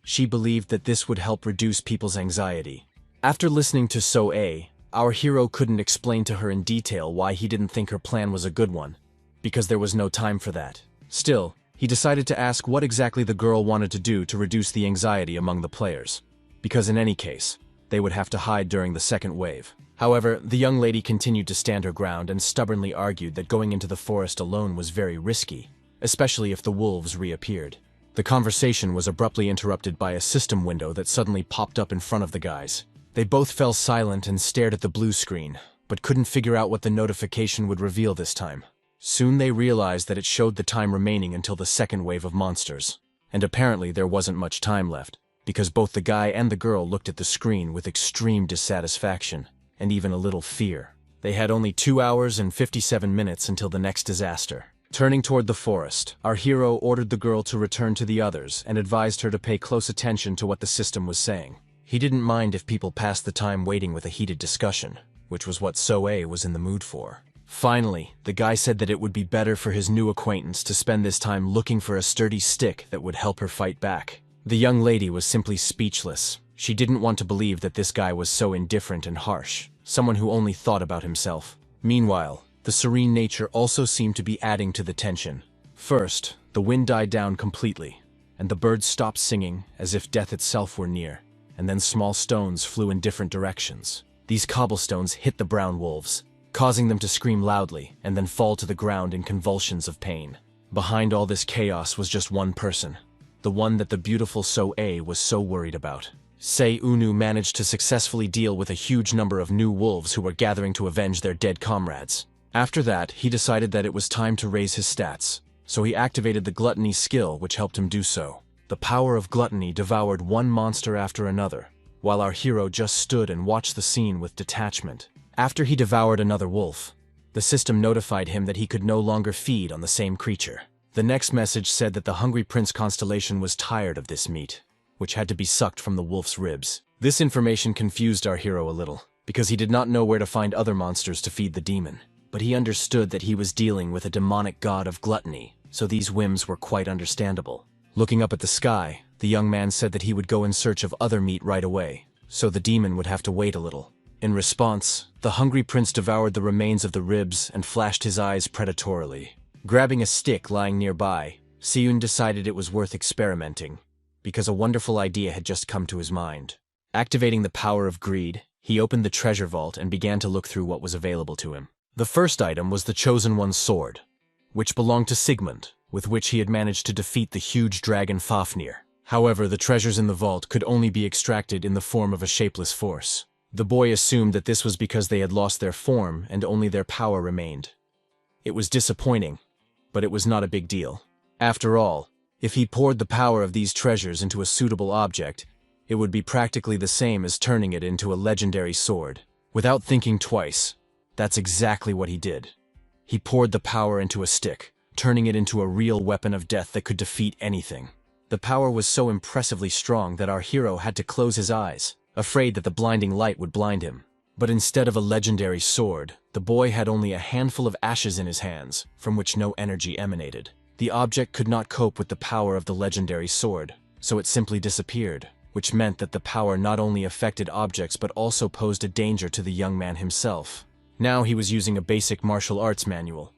She believed that this would help reduce people's anxiety. After listening to So-A, our hero couldn't explain to her in detail why he didn't think her plan was a good one, because there was no time for that. Still, he decided to ask what exactly the girl wanted to do to reduce the anxiety among the players, because in any case, they would have to hide during the second wave. However, the young lady continued to stand her ground and stubbornly argued that going into the forest alone was very risky, especially if the wolves reappeared. The conversation was abruptly interrupted by a system window that suddenly popped up in front of the guys. They both fell silent and stared at the blue screen, but couldn't figure out what the notification would reveal this time. Soon they realized that it showed the time remaining until the second wave of monsters. And apparently there wasn't much time left, because both the guy and the girl looked at the screen with extreme dissatisfaction, and even a little fear. They had only 2 hours and 57 minutes until the next disaster. Turning toward the forest, our hero ordered the girl to return to the others and advised her to pay close attention to what the system was saying. He didn't mind if people passed the time waiting with a heated discussion, which was what So-A was in the mood for. Finally, the guy said that it would be better for his new acquaintance to spend this time looking for a sturdy stick that would help her fight back. The young lady was simply speechless. She didn't want to believe that this guy was so indifferent and harsh, someone who only thought about himself. Meanwhile, the serene nature also seemed to be adding to the tension. First, the wind died down completely, and the birds stopped singing as if death itself were near, and then small stones flew in different directions. These cobblestones hit the brown wolves, causing them to scream loudly and then fall to the ground in convulsions of pain. Behind all this chaos was just one person, the one that the beautiful So-A was so worried about. Se-Unu managed to successfully deal with a huge number of new wolves who were gathering to avenge their dead comrades. After that, he decided that it was time to raise his stats, so he activated the gluttony skill, which helped him do so. The power of gluttony devoured one monster after another, while our hero just stood and watched the scene with detachment. After he devoured another wolf, the system notified him that he could no longer feed on the same creature. The next message said that the Hungry Prince constellation was tired of this meat, which had to be sucked from the wolf's ribs. This information confused our hero a little. because he did not know where to find other monsters to feed the demon. But he understood that he was dealing with a demonic god of gluttony, so these whims were quite understandable. Looking up at the sky, the young man said that he would go in search of other meat right away, so the demon would have to wait a little. In response, the hungry prince devoured the remains of the ribs and flashed his eyes predatorily. Grabbing a stick lying nearby, Seyun decided it was worth experimenting, because a wonderful idea had just come to his mind. Activating the power of greed, he opened the treasure vault and began to look through what was available to him. The first item was the Chosen One's sword, which belonged to Sigmund, with which he had managed to defeat the huge dragon Fafnir. However, the treasures in the vault could only be extracted in the form of a shapeless force. The boy assumed that this was because they had lost their form and only their power remained. It was disappointing, but it was not a big deal. After all, if he poured the power of these treasures into a suitable object, it would be practically the same as turning it into a legendary sword. Without thinking twice, that's exactly what he did. He poured the power into a stick, turning it into a real weapon of death that could defeat anything. The power was so impressively strong that our hero had to close his eyes, afraid that the blinding light would blind him. But instead of a legendary sword, the boy had only a handful of ashes in his hands, from which no energy emanated. The object could not cope with the power of the legendary sword, so it simply disappeared, which meant that the power not only affected objects but also posed a danger to the young man himself. Now he was using a basic martial arts manual,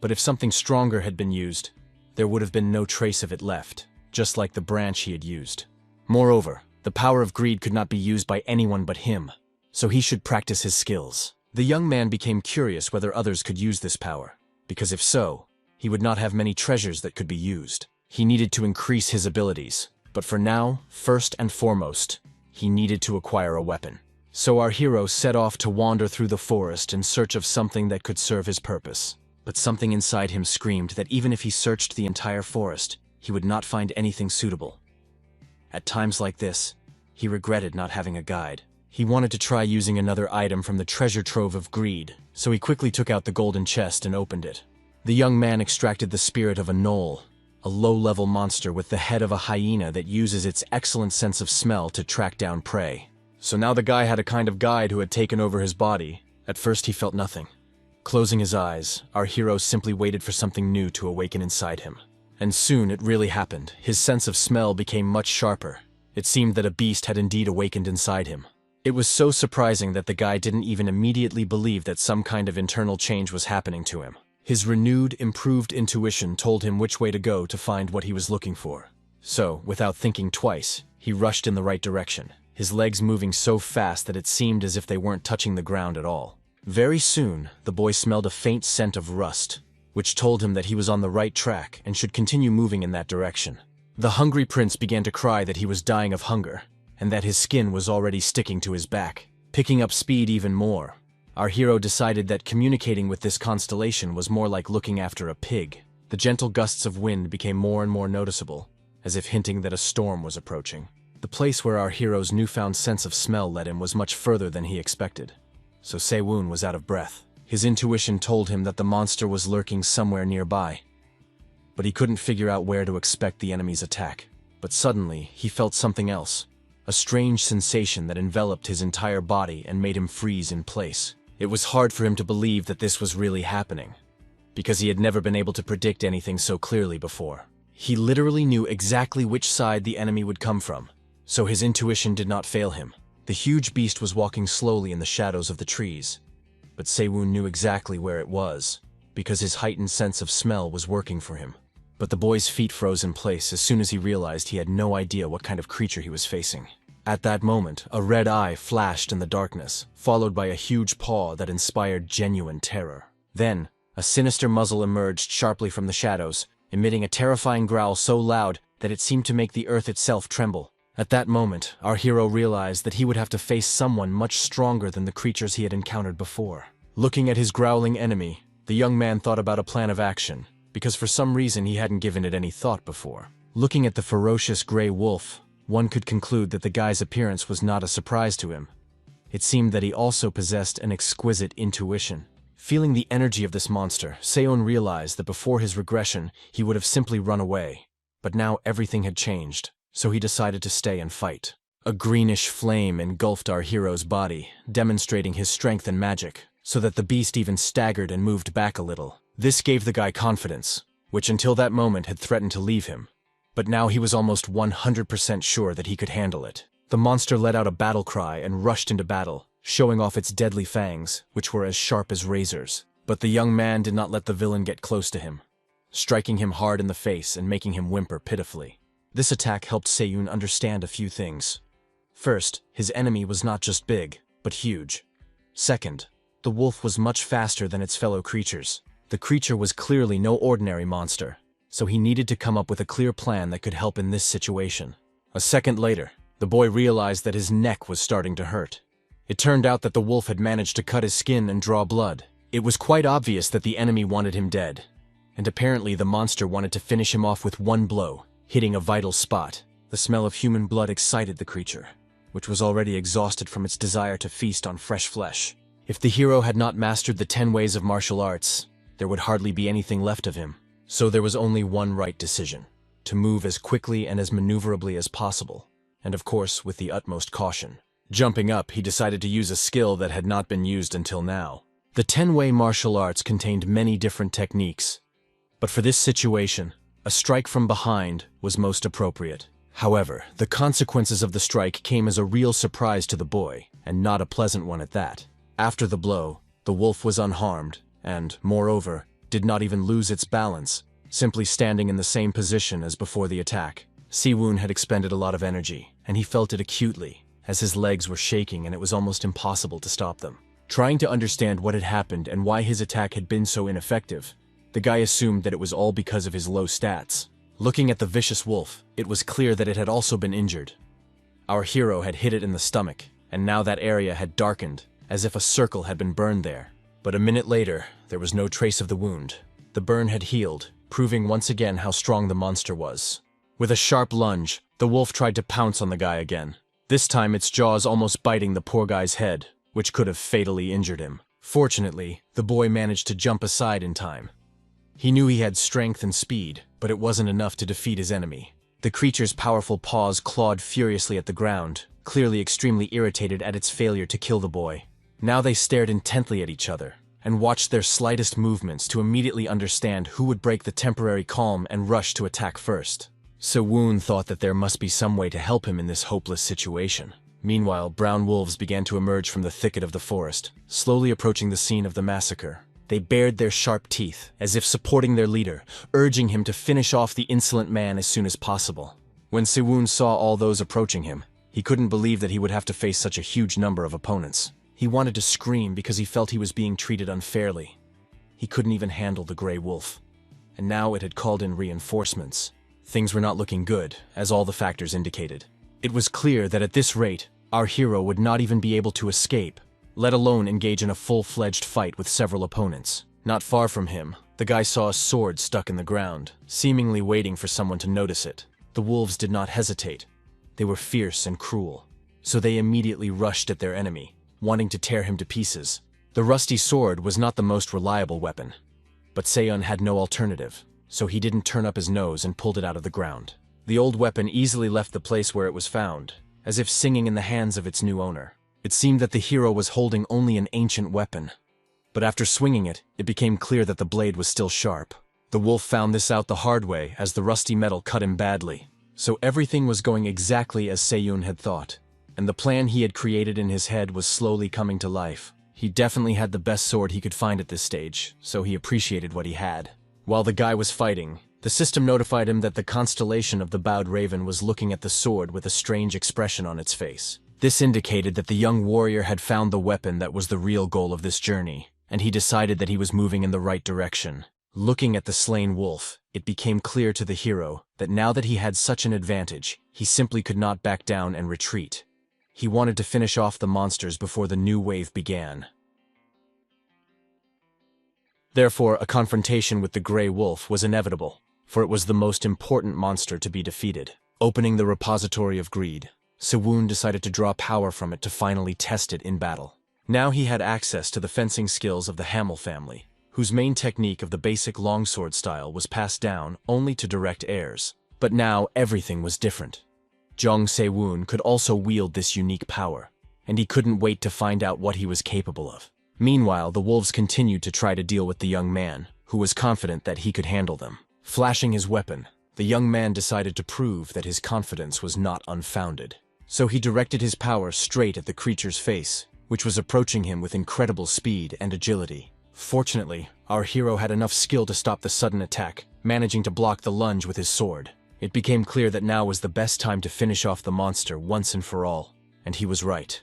but if something stronger had been used, there would have been no trace of it left, just like the branch he had used. Moreover, the power of greed could not be used by anyone but him, so he should practice his skills. The young man became curious whether others could use this power, because if so, he would not have many treasures that could be used. He needed to increase his abilities, but for now, first and foremost, he needed to acquire a weapon. So our hero set off to wander through the forest in search of something that could serve his purpose. But something inside him screamed that even if he searched the entire forest, he would not find anything suitable. At times like this, he regretted not having a guide. He wanted to try using another item from the treasure trove of greed, so he quickly took out the golden chest and opened it. The young man extracted the spirit of a gnoll, a low-level monster with the head of a hyena that uses its excellent sense of smell to track down prey. So now the guy had a kind of guide who had taken over his body. At first he felt nothing. Closing his eyes, our hero simply waited for something new to awaken inside him. And soon it really happened. His sense of smell became much sharper. It seemed that a beast had indeed awakened inside him. It was so surprising that the guy didn't even immediately believe that some kind of internal change was happening to him. His renewed, improved intuition told him which way to go to find what he was looking for. So, without thinking twice, he rushed in the right direction, his legs moving so fast that it seemed as if they weren't touching the ground at all. Very soon, the boy smelled a faint scent of rust, which told him that he was on the right track and should continue moving in that direction. The hungry prince began to cry that he was dying of hunger, and that his skin was already sticking to his back. Picking up speed even more, our hero decided that communicating with this constellation was more like looking after a pig. The gentle gusts of wind became more and more noticeable, as if hinting that a storm was approaching. The place where our hero's newfound sense of smell led him was much further than he expected. So Seyun was out of breath. His intuition told him that the monster was lurking somewhere nearby, but he couldn't figure out where to expect the enemy's attack. But suddenly, he felt something else, a strange sensation that enveloped his entire body and made him freeze in place. It was hard for him to believe that this was really happening, because he had never been able to predict anything so clearly before. He literally knew exactly which side the enemy would come from, so his intuition did not fail him. The huge beast was walking slowly in the shadows of the trees, but Seyun knew exactly where it was, because his heightened sense of smell was working for him. But the boy's feet froze in place as soon as he realized he had no idea what kind of creature he was facing. At that moment, a red eye flashed in the darkness, followed by a huge paw that inspired genuine terror. Then, a sinister muzzle emerged sharply from the shadows, emitting a terrifying growl so loud that it seemed to make the earth itself tremble. At that moment, our hero realized that he would have to face someone much stronger than the creatures he had encountered before. Looking at his growling enemy, the young man thought about a plan of action, because for some reason he hadn't given it any thought before. Looking at the ferocious gray wolf, one could conclude that the guy's appearance was not a surprise to him. It seemed that he also possessed an exquisite intuition. Feeling the energy of this monster, Seyun realized that before his regression, he would have simply run away. But now everything had changed, so he decided to stay and fight. A greenish flame engulfed our hero's body, demonstrating his strength and magic, so that the beast even staggered and moved back a little. This gave the guy confidence, which until that moment had threatened to leave him. But now he was almost 100% sure that he could handle it. The monster let out a battle cry and rushed into battle, showing off its deadly fangs, which were as sharp as razors. But the young man did not let the villain get close to him, striking him hard in the face and making him whimper pitifully. This attack helped Seyun understand a few things. First, his enemy was not just big, but huge. Second, the wolf was much faster than its fellow creatures. The creature was clearly no ordinary monster, so he needed to come up with a clear plan that could help in this situation. A second later, the boy realized that his neck was starting to hurt. It turned out that the wolf had managed to cut his skin and draw blood. It was quite obvious that the enemy wanted him dead, and apparently the monster wanted to finish him off with one blow, hitting a vital spot. The smell of human blood excited the creature, which was already exhausted from its desire to feast on fresh flesh. If the hero had not mastered the 10 ways of martial arts, there would hardly be anything left of him. So there was only one right decision: to move as quickly and as maneuverably as possible, and of course with the utmost caution. Jumping up, he decided to use a skill that had not been used until now. The 10-way martial arts contained many different techniques, but for this situation, a strike from behind was most appropriate. However, the consequences of the strike came as a real surprise to the boy, and not a pleasant one at that. After the blow, the wolf was unharmed, and, moreover, did not even lose its balance, simply standing in the same position as before the attack. Siwoon had expended a lot of energy, and he felt it acutely, as his legs were shaking and it was almost impossible to stop them. Trying to understand what had happened and why his attack had been so ineffective, the guy assumed that it was all because of his low stats. Looking at the vicious wolf, it was clear that it had also been injured. Our hero had hit it in the stomach, and now that area had darkened, as if a circle had been burned there. But a minute later, there was no trace of the wound. The burn had healed, proving once again how strong the monster was. With a sharp lunge, the wolf tried to pounce on the guy again, this time its jaws almost biting the poor guy's head, which could have fatally injured him. Fortunately, the boy managed to jump aside in time. He knew he had strength and speed, but it wasn't enough to defeat his enemy. The creature's powerful paws clawed furiously at the ground, clearly extremely irritated at its failure to kill the boy. Now they stared intently at each other, and watched their slightest movements to immediately understand who would break the temporary calm and rush to attack first. Siwoon thought that there must be some way to help him in this hopeless situation. Meanwhile, brown wolves began to emerge from the thicket of the forest, slowly approaching the scene of the massacre. They bared their sharp teeth, as if supporting their leader, urging him to finish off the insolent man as soon as possible. When Siwoon saw all those approaching him, he couldn't believe that he would have to face such a huge number of opponents. He wanted to scream because he felt he was being treated unfairly. He couldn't even handle the gray wolf. And now it had called in reinforcements. Things were not looking good, as all the factors indicated. It was clear that at this rate, our hero would not even be able to escape, let alone engage in a full-fledged fight with several opponents. Not far from him, the guy saw a sword stuck in the ground, seemingly waiting for someone to notice it. The wolves did not hesitate. They were fierce and cruel, so they immediately rushed at their enemy, wanting to tear him to pieces. The rusty sword was not the most reliable weapon, but Seyun had no alternative, so he didn't turn up his nose and pulled it out of the ground. The old weapon easily left the place where it was found, as if singing in the hands of its new owner. It seemed that the hero was holding only an ancient weapon, but after swinging it, it became clear that the blade was still sharp. The wolf found this out the hard way as the rusty metal cut him badly. So everything was going exactly as Seyun had thought, and the plan he had created in his head was slowly coming to life. He definitely had the best sword he could find at this stage, so he appreciated what he had. While the guy was fighting, the system notified him that the constellation of the bowed raven was looking at the sword with a strange expression on its face. This indicated that the young warrior had found the weapon that was the real goal of this journey, and he decided that he was moving in the right direction. Looking at the slain wolf, it became clear to the hero that now that he had such an advantage, he simply could not back down and retreat. He wanted to finish off the monsters before the new wave began. Therefore, a confrontation with the gray wolf was inevitable, for it was the most important monster to be defeated. Opening the repository of greed, Siwoon decided to draw power from it to finally test it in battle. Now he had access to the fencing skills of the Hamel family, whose main technique of the basic longsword style was passed down only to direct heirs. But now everything was different. Jong Se-woon could also wield this unique power, and he couldn't wait to find out what he was capable of. Meanwhile, the wolves continued to try to deal with the young man, who was confident that he could handle them. Flashing his weapon, the young man decided to prove that his confidence was not unfounded. So he directed his power straight at the creature's face, which was approaching him with incredible speed and agility. Fortunately, our hero had enough skill to stop the sudden attack, managing to block the lunge with his sword. It became clear that now was the best time to finish off the monster once and for all, and he was right.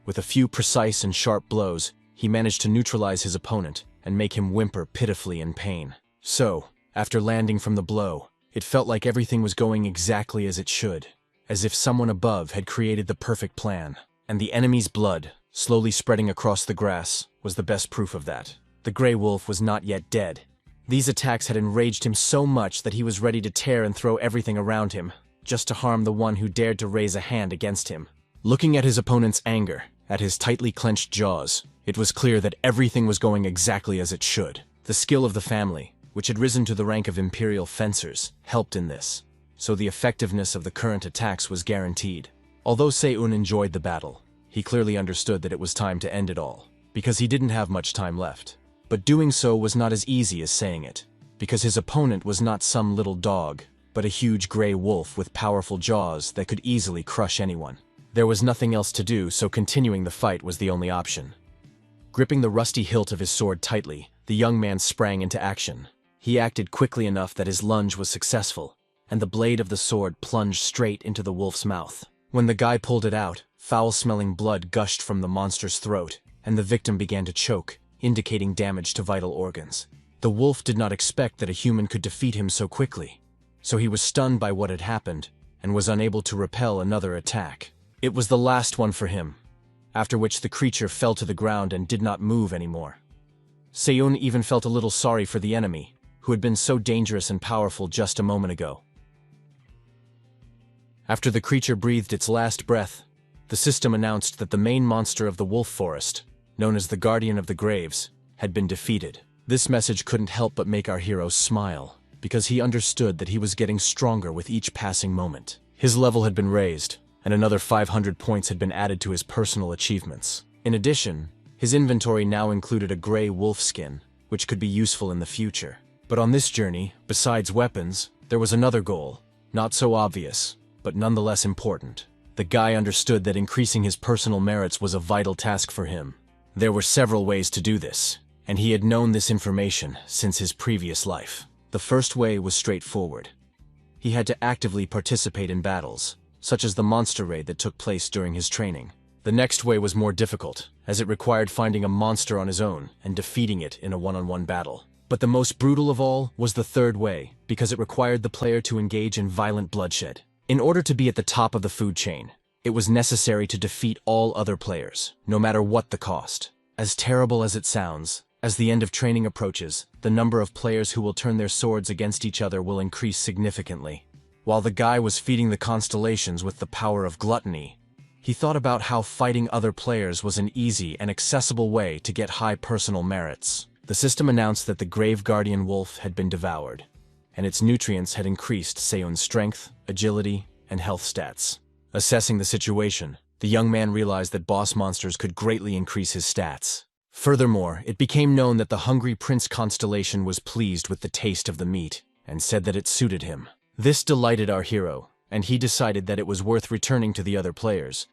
With a few precise and sharp blows, he managed to neutralize his opponent and make him whimper pitifully in pain. So, after landing from the blow, it felt like everything was going exactly as it should, as if someone above had created the perfect plan. And the enemy's blood, slowly spreading across the grass, was the best proof of that. The gray wolf was not yet dead. These attacks had enraged him so much that he was ready to tear and throw everything around him, just to harm the one who dared to raise a hand against him. Looking at his opponent's anger, at his tightly clenched jaws, it was clear that everything was going exactly as it should. The skill of the family, which had risen to the rank of imperial fencers, helped in this, so the effectiveness of the current attacks was guaranteed. Although Se-un enjoyed the battle, he clearly understood that it was time to end it all, because he didn't have much time left. But doing so was not as easy as saying it, because his opponent was not some little dog, but a huge gray wolf with powerful jaws that could easily crush anyone. There was nothing else to do, so continuing the fight was the only option. Gripping the rusty hilt of his sword tightly, the young man sprang into action. He acted quickly enough that his lunge was successful, and the blade of the sword plunged straight into the wolf's mouth. When the guy pulled it out, foul-smelling blood gushed from the monster's throat, and the victim began to choke, indicating damage to vital organs. The wolf did not expect that a human could defeat him so quickly, so he was stunned by what had happened, and was unable to repel another attack. It was the last one for him, after which the creature fell to the ground and did not move anymore. Se-un even felt a little sorry for the enemy, who had been so dangerous and powerful just a moment ago. After the creature breathed its last breath, the system announced that the main monster of the wolf forest, known as the Guardian of the Graves, had been defeated. This message couldn't help but make our hero smile, because he understood that he was getting stronger with each passing moment. His level had been raised, and another 500 points had been added to his personal achievements. In addition, his inventory now included a gray wolf skin, which could be useful in the future. But on this journey, besides weapons, there was another goal, not so obvious, but nonetheless important. The guy understood that increasing his personal merits was a vital task for him. There were several ways to do this, and he had known this information since his previous life. The first way was straightforward. He had to actively participate in battles, such as the monster raid that took place during his training. The next way was more difficult, as it required finding a monster on his own and defeating it in a one-on-one battle. But the most brutal of all was the third way, because it required the player to engage in violent bloodshed. In order to be at the top of the food chain, it was necessary to defeat all other players, no matter what the cost. As terrible as it sounds, as the end of training approaches, the number of players who will turn their swords against each other will increase significantly. While the guy was feeding the constellations with the power of gluttony, he thought about how fighting other players was an easy and accessible way to get high personal merits. The system announced that the Grave Guardian Wolf had been devoured, and its nutrients had increased Se-un's strength, agility, and health stats. Assessing the situation, the young man realized that boss monsters could greatly increase his stats. Furthermore, it became known that the Hungry Prince constellation was pleased with the taste of the meat, and said that it suited him. This delighted our hero, and he decided that it was worth returning to the other players.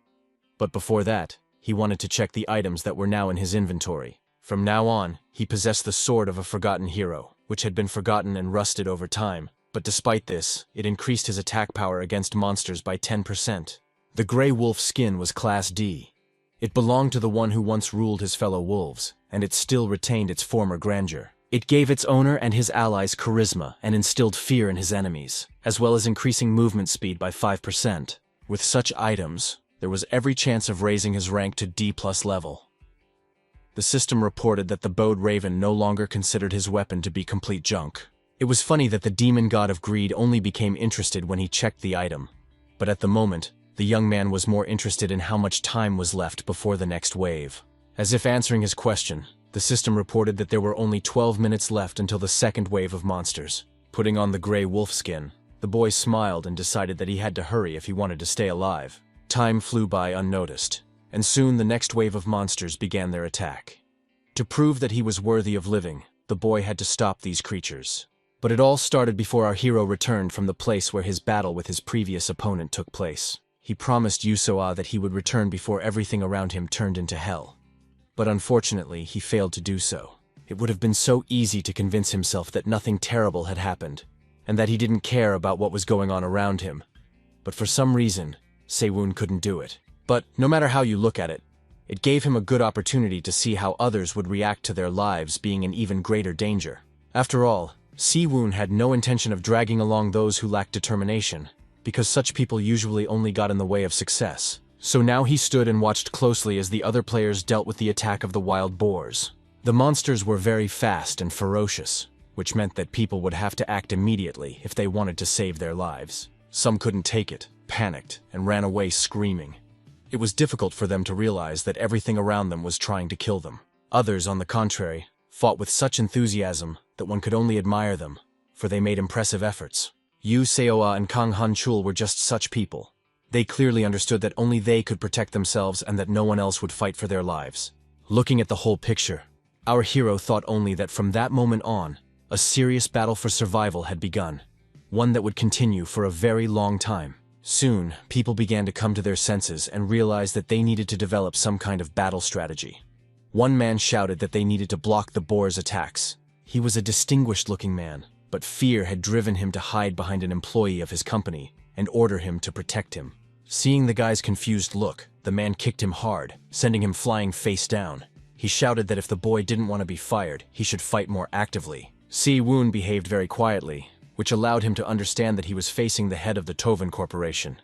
But before that, he wanted to check the items that were now in his inventory. From now on, he possessed the sword of a forgotten hero, which had been forgotten and rusted over time, but despite this, it increased his attack power against monsters by 10%. The Grey Wolf skin was Class D. It belonged to the one who once ruled his fellow wolves, and it still retained its former grandeur. It gave its owner and his allies charisma and instilled fear in his enemies, as well as increasing movement speed by 5%. With such items, there was every chance of raising his rank to D+ level. The system reported that the bowed raven no longer considered his weapon to be complete junk. It was funny that the demon god of greed only became interested when he checked the item. But at the moment, the young man was more interested in how much time was left before the next wave. As if answering his question, the system reported that there were only 12 minutes left until the second wave of monsters. Putting on the gray wolf skin, The boy smiled and decided that he had to hurry if he wanted to stay alive. Time flew by unnoticed, and soon the next wave of monsters began their attack. To prove that he was worthy of living, the boy had to stop these creatures. But it all started before our hero returned from the place where his battle with his previous opponent took place. He promised Yusoa that he would return before everything around him turned into hell. But unfortunately, he failed to do so. It would have been so easy to convince himself that nothing terrible had happened, and that he didn't care about what was going on around him. But for some reason, Sewon couldn't do it. But no matter how you look at it, it gave him a good opportunity to see how others would react to their lives being in even greater danger. After all, Sewon had no intention of dragging along those who lacked determination, because such people usually only got in the way of success. So now he stood and watched closely as the other players dealt with the attack of the wild boars. The monsters were very fast and ferocious, which meant that people would have to act immediately if they wanted to save their lives. Some couldn't take it, panicked, and ran away screaming. It was difficult for them to realize that everything around them was trying to kill them. Others, on the contrary, fought with such enthusiasm that one could only admire them, for they made impressive efforts. Yu Seoa and Kang Han-chul were just such people. They clearly understood that only they could protect themselves and that no one else would fight for their lives. Looking at the whole picture, our hero thought only that from that moment on, a serious battle for survival had begun, one that would continue for a very long time. Soon, people began to come to their senses and realize that they needed to develop some kind of battle strategy. One man shouted that they needed to block the boar's attacks. He was a distinguished-looking man, but fear had driven him to hide behind an employee of his company and order him to protect him. Seeing the guy's confused look, the man kicked him hard, sending him flying face down. He shouted that if the boy didn't want to be fired, he should fight more actively. Si-woon behaved very quietly, which allowed him to understand that he was facing the head of the Tovan Corporation,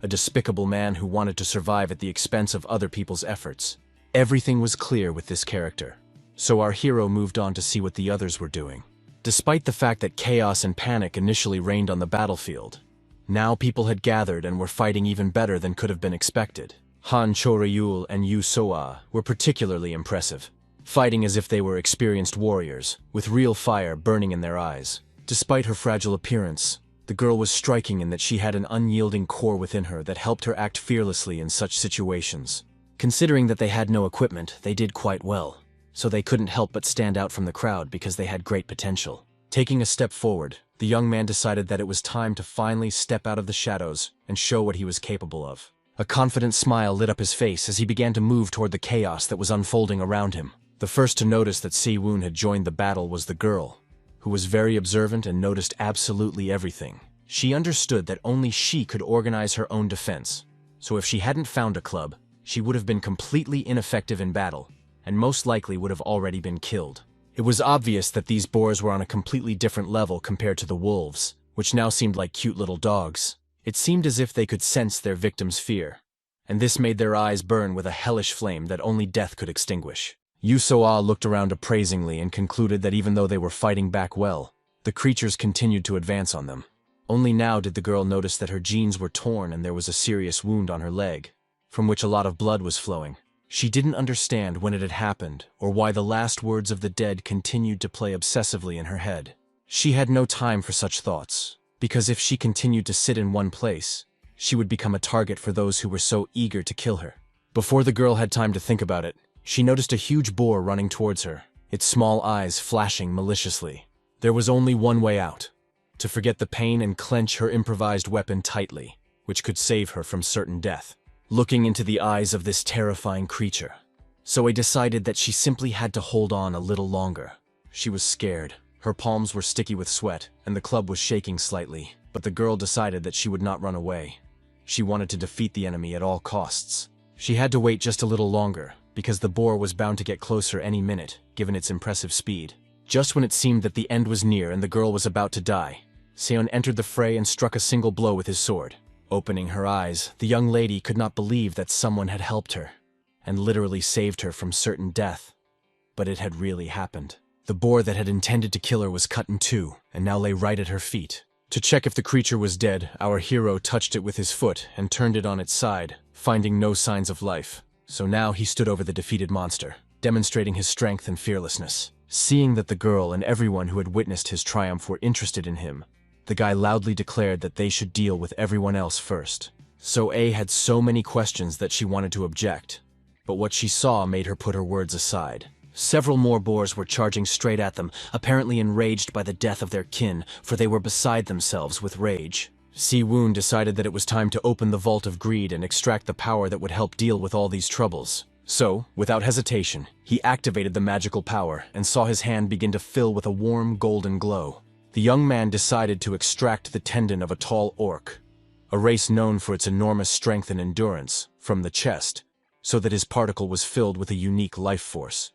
a despicable man who wanted to survive at the expense of other people's efforts. Everything was clear with this character, so our hero moved on to see what the others were doing. Despite the fact that chaos and panic initially reigned on the battlefield, now people had gathered and were fighting even better than could have been expected. Han Choryul and Yu Soa were particularly impressive, fighting as if they were experienced warriors, with real fire burning in their eyes. Despite her fragile appearance, the girl was striking in that she had an unyielding core within her that helped her act fearlessly in such situations. Considering that they had no equipment, they did quite well, so they couldn't help but stand out from the crowd because they had great potential. Taking a step forward, the young man decided that it was time to finally step out of the shadows and show what he was capable of. A confident smile lit up his face as he began to move toward the chaos that was unfolding around him. The first to notice that Si-woon had joined the battle was the girl, who was very observant and noticed absolutely everything. She understood that only she could organize her own defense, so if she hadn't found a club, she would have been completely ineffective in battle, and most likely would have already been killed. It was obvious that these boars were on a completely different level compared to the wolves, which now seemed like cute little dogs. It seemed as if they could sense their victim's fear, and this made their eyes burn with a hellish flame that only death could extinguish. Yu Soa looked around appraisingly and concluded that even though they were fighting back well, the creatures continued to advance on them. Only now did the girl notice that her jeans were torn and there was a serious wound on her leg, from which a lot of blood was flowing. She didn't understand when it had happened or why the last words of the dead continued to play obsessively in her head. She had no time for such thoughts, because if she continued to sit in one place, she would become a target for those who were so eager to kill her. Before the girl had time to think about it, she noticed a huge boar running towards her, its small eyes flashing maliciously. There was only one way out: to forget the pain and clench her improvised weapon tightly, which could save her from certain death. Looking into the eyes of this terrifying creature, Zoe decided that she simply had to hold on a little longer. She was scared. Her palms were sticky with sweat, and the club was shaking slightly, but the girl decided that she would not run away. She wanted to defeat the enemy at all costs. She had to wait just a little longer, because the boar was bound to get closer any minute, given its impressive speed. Just when it seemed that the end was near and the girl was about to die, Seon entered the fray and struck a single blow with his sword. Opening her eyes, the young lady could not believe that someone had helped her, and literally saved her from certain death. But it had really happened. The boar that had intended to kill her was cut in two, and now lay right at her feet. To check if the creature was dead, our hero touched it with his foot and turned it on its side, finding no signs of life. So now he stood over the defeated monster, demonstrating his strength and fearlessness. Seeing that the girl and everyone who had witnessed his triumph were interested in him, The guy loudly declared that they should deal with everyone else first. So-A had so many questions that she wanted to object, but what she saw made her put her words aside. Several more boars were charging straight at them, apparently enraged by the death of their kin, for they were beside themselves with rage. Si-woon decided that it was time to open the Vault of Greed and extract the power that would help deal with all these troubles. So, without hesitation, he activated the magical power and saw his hand begin to fill with a warm golden glow. The young man decided to extract the tendon of a tall orc, a race known for its enormous strength and endurance, from the chest, so that his particle was filled with a unique life force.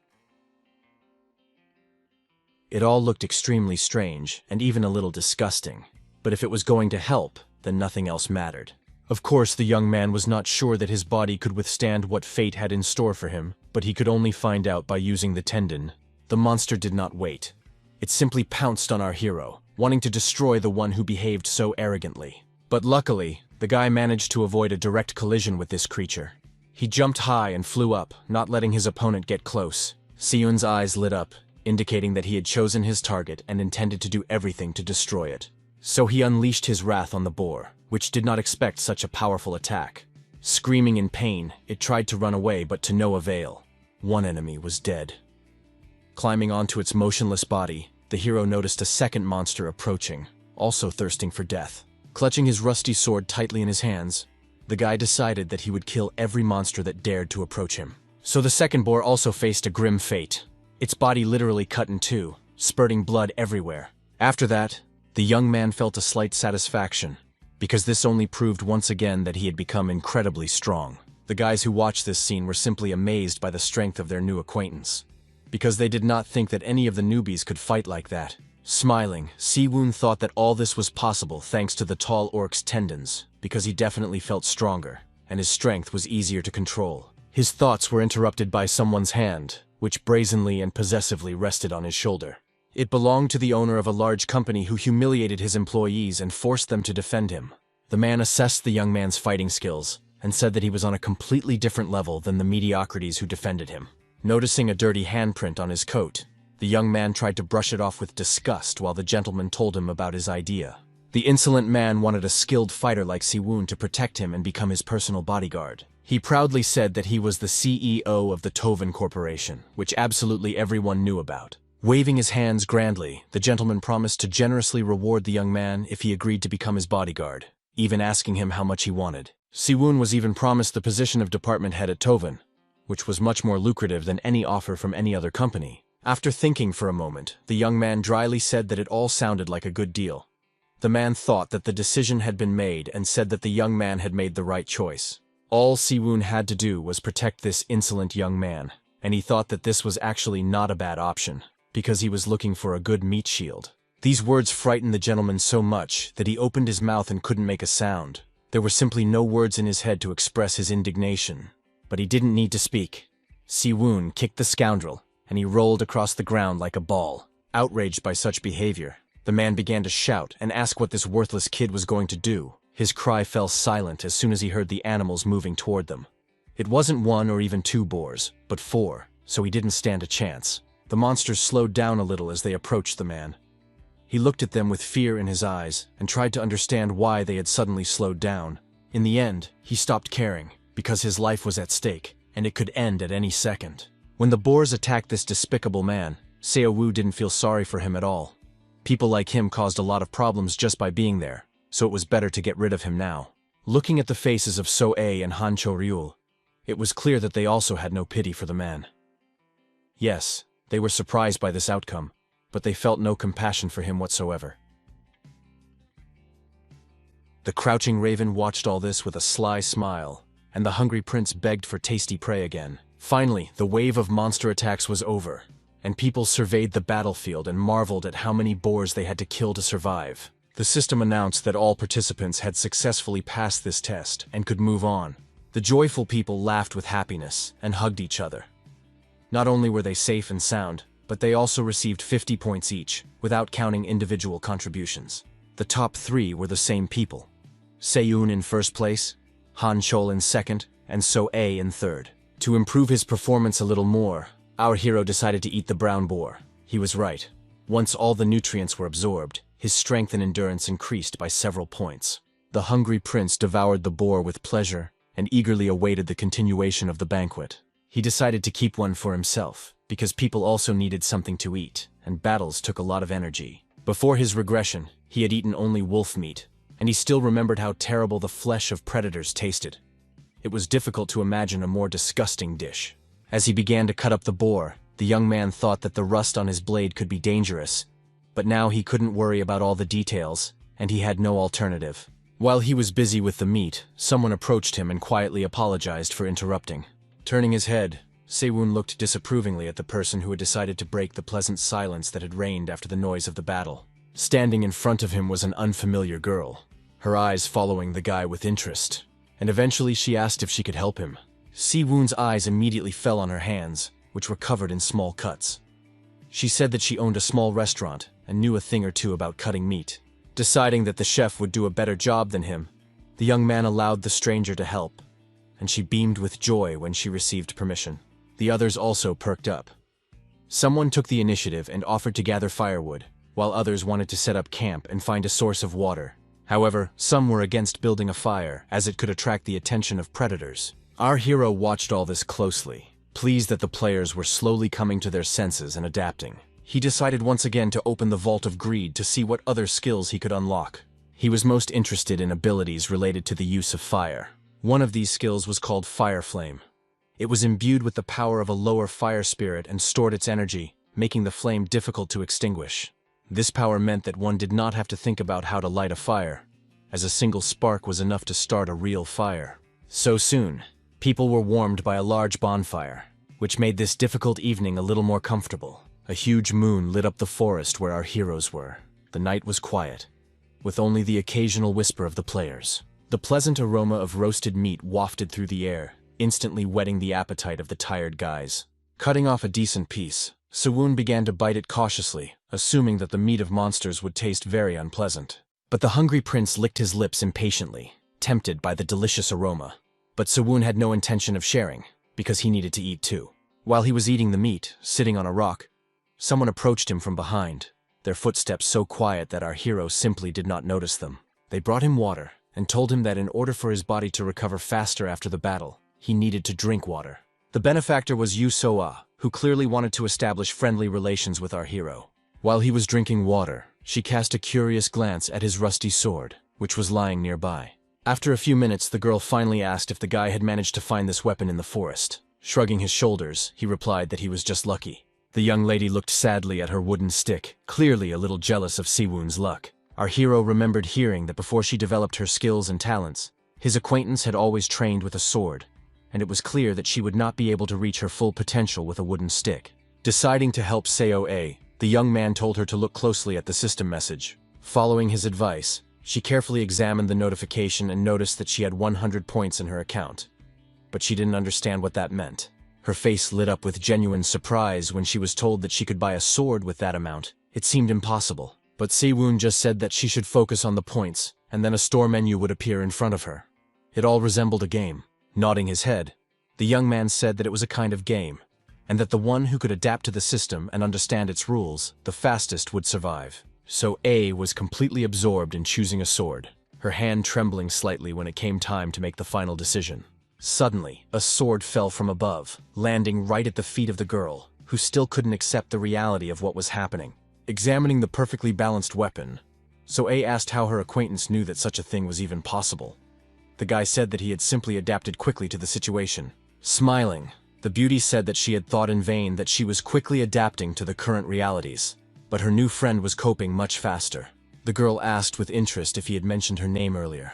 It all looked extremely strange and even a little disgusting, but if it was going to help, then nothing else mattered. Of course, the young man was not sure that his body could withstand what fate had in store for him, but he could only find out by using the tendon. The monster did not wait. It simply pounced on our hero, wanting to destroy the one who behaved so arrogantly. But luckily, the guy managed to avoid a direct collision with this creature. He jumped high and flew up, not letting his opponent get close. Siyun's eyes lit up, indicating that he had chosen his target and intended to do everything to destroy it. So he unleashed his wrath on the boar, which did not expect such a powerful attack. Screaming in pain, it tried to run away, but to no avail. One enemy was dead. Climbing onto its motionless body, the hero noticed a second monster approaching, also thirsting for death. Clutching his rusty sword tightly in his hands, the guy decided that he would kill every monster that dared to approach him. So the second boar also faced a grim fate. Its body literally cut in two, spurting blood everywhere. After that, the young man felt a slight satisfaction, because this only proved once again that he had become incredibly strong. The guys who watched this scene were simply amazed by the strength of their new acquaintance, because they did not think that any of the newbies could fight like that. Smiling, Si-woon thought that all this was possible thanks to the tall orc's tendons, because he definitely felt stronger, and his strength was easier to control. His thoughts were interrupted by someone's hand, which brazenly and possessively rested on his shoulder. It belonged to the owner of a large company who humiliated his employees and forced them to defend him. The man assessed the young man's fighting skills and said that he was on a completely different level than the mediocrities who defended him. Noticing a dirty handprint on his coat, the young man tried to brush it off with disgust while the gentleman told him about his idea. The insolent man wanted a skilled fighter like Si-woon to protect him and become his personal bodyguard. He proudly said that he was the CEO of the Toven Corporation, which absolutely everyone knew about. Waving his hands grandly, the gentleman promised to generously reward the young man if he agreed to become his bodyguard, even asking him how much he wanted. Si-woon was even promised the position of department head at Toven, which was much more lucrative than any offer from any other company. After thinking for a moment, the young man dryly said that it all sounded like a good deal. The man thought that the decision had been made and said that the young man had made the right choice. All Si-woon had to do was protect this insolent young man, and he thought that this was actually not a bad option, because he was looking for a good meat shield. These words frightened the gentleman so much that he opened his mouth and couldn't make a sound. There were simply no words in his head to express his indignation. But he didn't need to speak. Si-woon kicked the scoundrel, and he rolled across the ground like a ball. Outraged by such behavior, the man began to shout and ask what this worthless kid was going to do. His cry fell silent as soon as he heard the animals moving toward them. It wasn't one or even two boars, but four, so he didn't stand a chance. The monsters slowed down a little as they approached the man. He looked at them with fear in his eyes and tried to understand why they had suddenly slowed down. In the end, he stopped caring, because his life was at stake, and it could end at any second. When the boars attacked this despicable man, Seo-woo didn't feel sorry for him at all. People like him caused a lot of problems just by being there, so it was better to get rid of him now. Looking at the faces of So-A and Han Cho-ryul, it was clear that they also had no pity for the man. Yes, they were surprised by this outcome, but they felt no compassion for him whatsoever. The crouching raven watched all this with a sly smile, and the hungry prince begged for tasty prey again. Finally, the wave of monster attacks was over, and people surveyed the battlefield and marveled at how many boars they had to kill to survive. The system announced that all participants had successfully passed this test and could move on. The joyful people laughed with happiness and hugged each other. Not only were they safe and sound, but they also received 50 points each, without counting individual contributions. The top three were the same people. Seyun in first place, Han Chol in second, and So-A in third. To improve his performance a little more, our hero decided to eat the brown boar. He was right. Once all the nutrients were absorbed, His strength and endurance increased by several points. The hungry prince devoured the boar with pleasure and eagerly awaited the continuation of the banquet. He decided to keep one for himself, because people also needed something to eat, and battles took a lot of energy. Before his regression, he had eaten only wolf meat, and he still remembered how terrible the flesh of predators tasted. It was difficult to imagine a more disgusting dish. As he began to cut up the boar, the young man thought that the rust on his blade could be dangerous, but now he couldn't worry about all the details, and he had no alternative. While he was busy with the meat, someone approached him and quietly apologized for interrupting. Turning his head, Sewon looked disapprovingly at the person who had decided to break the pleasant silence that had reigned after the noise of the battle. Standing in front of him was an unfamiliar girl, her eyes following the guy with interest, and eventually she asked if she could help him. Sewon's eyes immediately fell on her hands, which were covered in small cuts. She said that she owned a small restaurant and knew a thing or two about cutting meat. Deciding that the chef would do a better job than him, the young man allowed the stranger to help, and she beamed with joy when she received permission. The others also perked up. Someone took the initiative and offered to gather firewood, while others wanted to set up camp and find a source of water. However, some were against building a fire, as it could attract the attention of predators. Our hero watched all this closely, pleased that the players were slowly coming to their senses and adapting. He decided once again to open the Vault of Greed to see what other skills he could unlock. He was most interested in abilities related to the use of fire. One of these skills was called Fire Flame. It was imbued with the power of a lower fire spirit and stored its energy, making the flame difficult to extinguish. This power meant that one did not have to think about how to light a fire, as a single spark was enough to start a real fire. So soon, people were warmed by a large bonfire, which made this difficult evening a little more comfortable. A huge moon lit up the forest where our heroes were. The night was quiet, with only the occasional whisper of the players. The pleasant aroma of roasted meat wafted through the air, instantly whetting the appetite of the tired guys. Cutting off a decent piece, Sewon began to bite it cautiously, assuming that the meat of monsters would taste very unpleasant. But the hungry prince licked his lips impatiently, tempted by the delicious aroma. But Sewon had no intention of sharing, because he needed to eat too. While he was eating the meat, sitting on a rock, someone approached him from behind, their footsteps so quiet that our hero simply did not notice them. They brought him water, and told him that in order for his body to recover faster after the battle, he needed to drink water. The benefactor was Yu Soa, who clearly wanted to establish friendly relations with our hero. While he was drinking water, she cast a curious glance at his rusty sword, which was lying nearby. After a few minutes, the girl finally asked if the guy had managed to find this weapon in the forest. Shrugging his shoulders, he replied that he was just lucky. The young lady looked sadly at her wooden stick, clearly a little jealous of Sewon's luck. Our hero remembered hearing that before she developed her skills and talents, his acquaintance had always trained with a sword, and it was clear that she would not be able to reach her full potential with a wooden stick. Deciding to help Seo-A, the young man told her to look closely at the system message. Following his advice, she carefully examined the notification and noticed that she had 100 points in her account. But she didn't understand what that meant. Her face lit up with genuine surprise when she was told that she could buy a sword with that amount. It seemed impossible. But Sewon just said that she should focus on the points, and then a store menu would appear in front of her. It all resembled a game. Nodding his head, the young man said that it was a kind of game, and that the one who could adapt to the system and understand its rules the fastest would survive. So A was completely absorbed in choosing a sword, her hand trembling slightly when it came time to make the final decision. Suddenly, a sword fell from above, landing right at the feet of the girl, who still couldn't accept the reality of what was happening. Examining the perfectly balanced weapon, So A asked how her acquaintance knew that such a thing was even possible. The guy said that he had simply adapted quickly to the situation. Smiling, the beauty said that she had thought in vain that she was quickly adapting to the current realities, but her new friend was coping much faster. The girl asked with interest if he had mentioned her name earlier.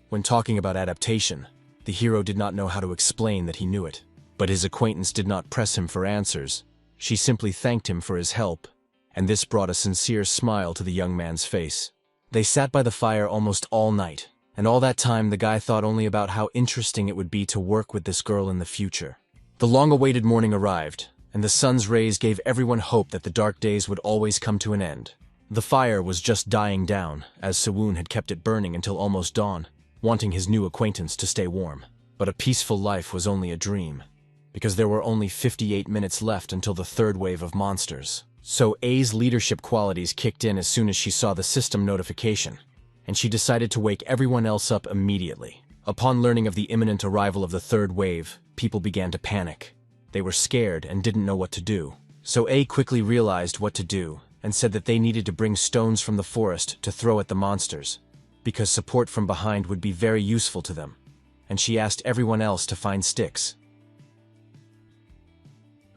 When talking about adaptation, the hero did not know how to explain that he knew it, but his acquaintance did not press him for answers. She simply thanked him for his help, and this brought a sincere smile to the young man's face. They sat by the fire almost all night, and all that time the guy thought only about how interesting it would be to work with this girl in the future. The long-awaited morning arrived, and the sun's rays gave everyone hope that the dark days would always come to an end. The fire was just dying down, as Sewon had kept it burning until almost dawn, wanting his new acquaintance to stay warm. But a peaceful life was only a dream, because there were only 58 minutes left until the third wave of monsters. So A's leadership qualities kicked in as soon as she saw the system notification, and she decided to wake everyone else up immediately. Upon learning of the imminent arrival of the third wave, people began to panic. They were scared and didn't know what to do. So A quickly realized what to do and said that they needed to bring stones from the forest to throw at the monsters, because support from behind would be very useful to them, and she asked everyone else to find sticks.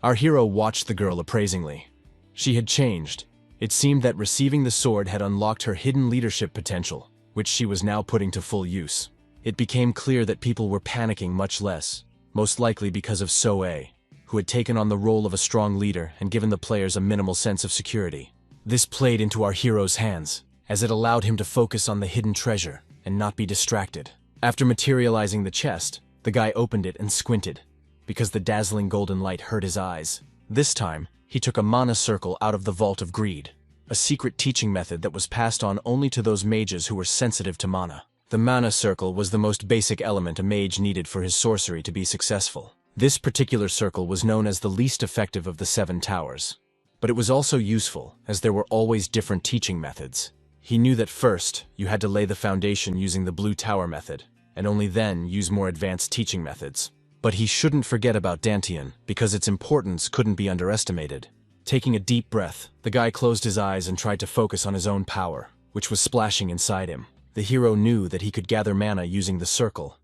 Our hero watched the girl appraisingly. She had changed. It seemed that receiving the sword had unlocked her hidden leadership potential, which she was now putting to full use. It became clear that people were panicking much less, most likely because of So-A, who had taken on the role of a strong leader and given the players a minimal sense of security. This played into our hero's hands, as it allowed him to focus on the hidden treasure and not be distracted. After materializing the chest, the guy opened it and squinted, because the dazzling golden light hurt his eyes. This time, he took a mana circle out of the Vault of Greed, a secret teaching method that was passed on only to those mages who were sensitive to mana. The mana circle was the most basic element a mage needed for his sorcery to be successful. This particular circle was known as the least effective of the 7 towers. But it was also useful, as there were always different teaching methods. He knew that first, you had to lay the foundation using the blue tower method, and only then use more advanced teaching methods. But he shouldn't forget about Dantian, because its importance couldn't be underestimated. Taking a deep breath, the guy closed his eyes and tried to focus on his own power, which was splashing inside him. The hero knew that he could gather mana using the circle,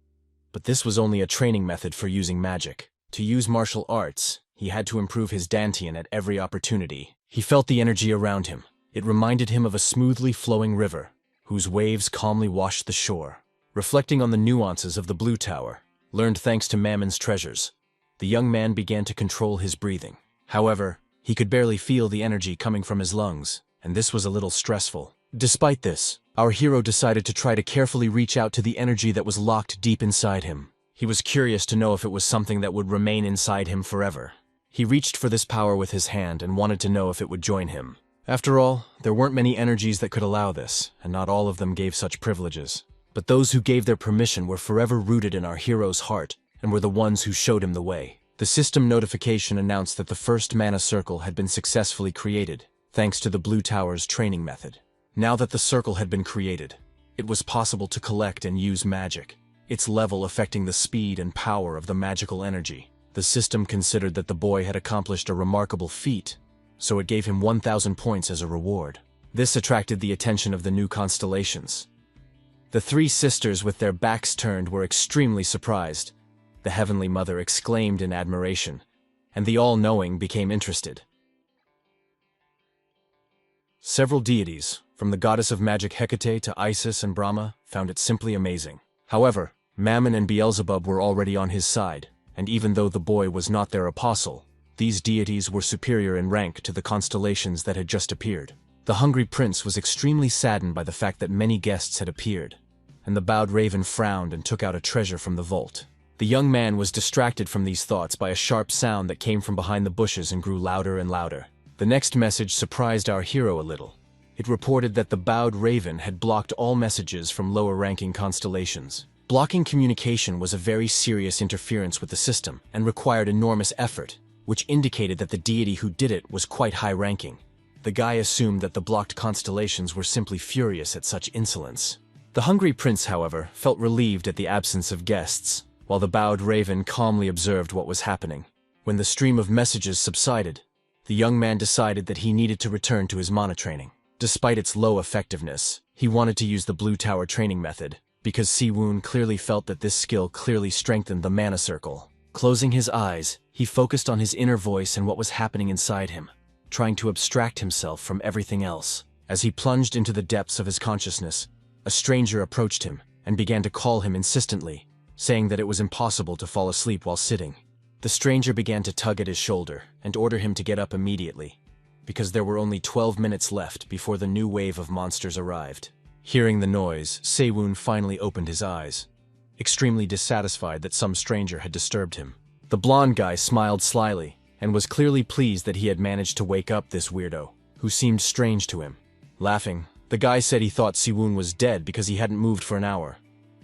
but this was only a training method for using magic. To use martial arts, he had to improve his Dantian at every opportunity. He felt the energy around him. It reminded him of a smoothly flowing river, whose waves calmly washed the shore. Reflecting on the nuances of the blue tower, learned thanks to Mammon's treasures, the young man began to control his breathing. However, he could barely feel the energy coming from his lungs, and this was a little stressful. Despite this, our hero decided to try to carefully reach out to the energy that was locked deep inside him. He was curious to know if it was something that would remain inside him forever. He reached for this power with his hand and wanted to know if it would join him. After all, there weren't many energies that could allow this, and not all of them gave such privileges. But those who gave their permission were forever rooted in our hero's heart, and were the ones who showed him the way. The system notification announced that the first mana circle had been successfully created, thanks to the blue tower's training method. Now that the circle had been created, it was possible to collect and use magic, its level affecting the speed and power of the magical energy. The system considered that the boy had accomplished a remarkable feat, so it gave him 1,000 points as a reward. This attracted the attention of the new constellations. The 3 sisters with their backs turned were extremely surprised. The Heavenly Mother exclaimed in admiration, and the All-Knowing became interested. Several deities, from the goddess of magic Hecate to Isis and Brahma, found it simply amazing. However, Mammon and Beelzebub were already on his side, and even though the boy was not their apostle, these deities were superior in rank to the constellations that had just appeared. The hungry prince was extremely saddened by the fact that many guests had appeared, and the bowed raven frowned and took out a treasure from the vault. The young man was distracted from these thoughts by a sharp sound that came from behind the bushes and grew louder and louder. The next message surprised our hero a little. It reported that the bowed raven had blocked all messages from lower-ranking constellations. Blocking communication was a very serious interference with the system and required enormous effort, which indicated that the deity who did it was quite high-ranking. The guy assumed that the blocked constellations were simply furious at such insolence. The hungry prince, however, felt relieved at the absence of guests, while the bowed raven calmly observed what was happening. When the stream of messages subsided, the young man decided that he needed to return to his mana training. Despite its low effectiveness, he wanted to use the blue tower training method, because Siwoon clearly felt that this skill clearly strengthened the mana circle. Closing his eyes, he focused on his inner voice and what was happening inside him, trying to abstract himself from everything else. As he plunged into the depths of his consciousness, a stranger approached him and began to call him insistently, saying that it was impossible to fall asleep while sitting. The stranger began to tug at his shoulder and order him to get up immediately, because there were only 12 minutes left before the new wave of monsters arrived. Hearing the noise, Siwoon finally opened his eyes, extremely dissatisfied that some stranger had disturbed him. The blonde guy smiled slyly and was clearly pleased that he had managed to wake up this weirdo, who seemed strange to him. Laughing, the guy said he thought Siwoon was dead because he hadn't moved for an hour.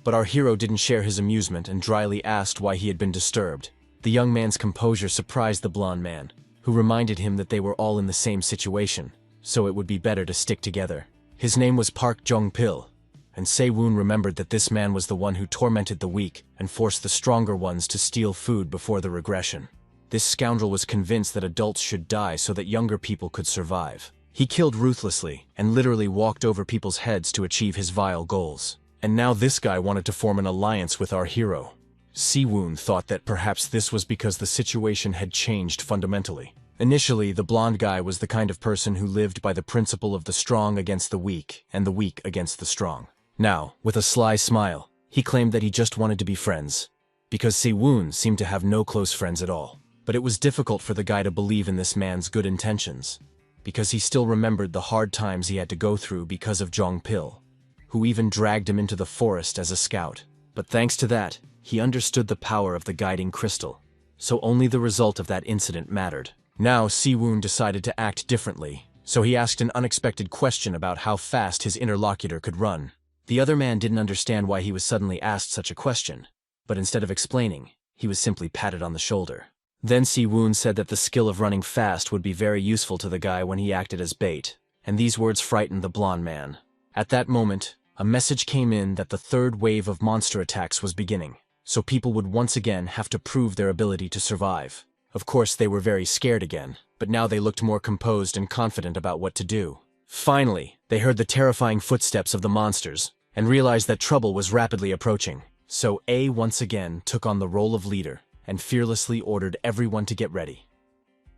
But our hero didn't share his amusement and dryly asked why he had been disturbed. The young man's composure surprised the blonde man, who reminded him that they were all in the same situation, so it would be better to stick together. His name was Park Jong-pil, and Se-woon remembered that this man was the one who tormented the weak and forced the stronger ones to steal food before the regression. This scoundrel was convinced that adults should die so that younger people could survive. He killed ruthlessly and literally walked over people's heads to achieve his vile goals. And now this guy wanted to form an alliance with our hero. Se-woon thought that perhaps this was because the situation had changed fundamentally. Initially, the blonde guy was the kind of person who lived by the principle of the strong against the weak and the weak against the strong. Now, with a sly smile, he claimed that he just wanted to be friends, because Se-woon seemed to have no close friends at all. But it was difficult for the guy to believe in this man's good intentions, because he still remembered the hard times he had to go through because of Jong-pil, who even dragged him into the forest as a scout. But thanks to that, he understood the power of the guiding crystal, so only the result of that incident mattered. Now Se-woon decided to act differently, so he asked an unexpected question about how fast his interlocutor could run. The other man didn't understand why he was suddenly asked such a question, but instead of explaining, he was simply patted on the shoulder. Then Se-woon said that the skill of running fast would be very useful to the guy when he acted as bait, and these words frightened the blonde man. At that moment, a message came in that the third wave of monster attacks was beginning, so people would once again have to prove their ability to survive. Of course, they were very scared again, but now they looked more composed and confident about what to do. Finally, they heard the terrifying footsteps of the monsters and realized that trouble was rapidly approaching. So A once again took on the role of leader and fearlessly ordered everyone to get ready.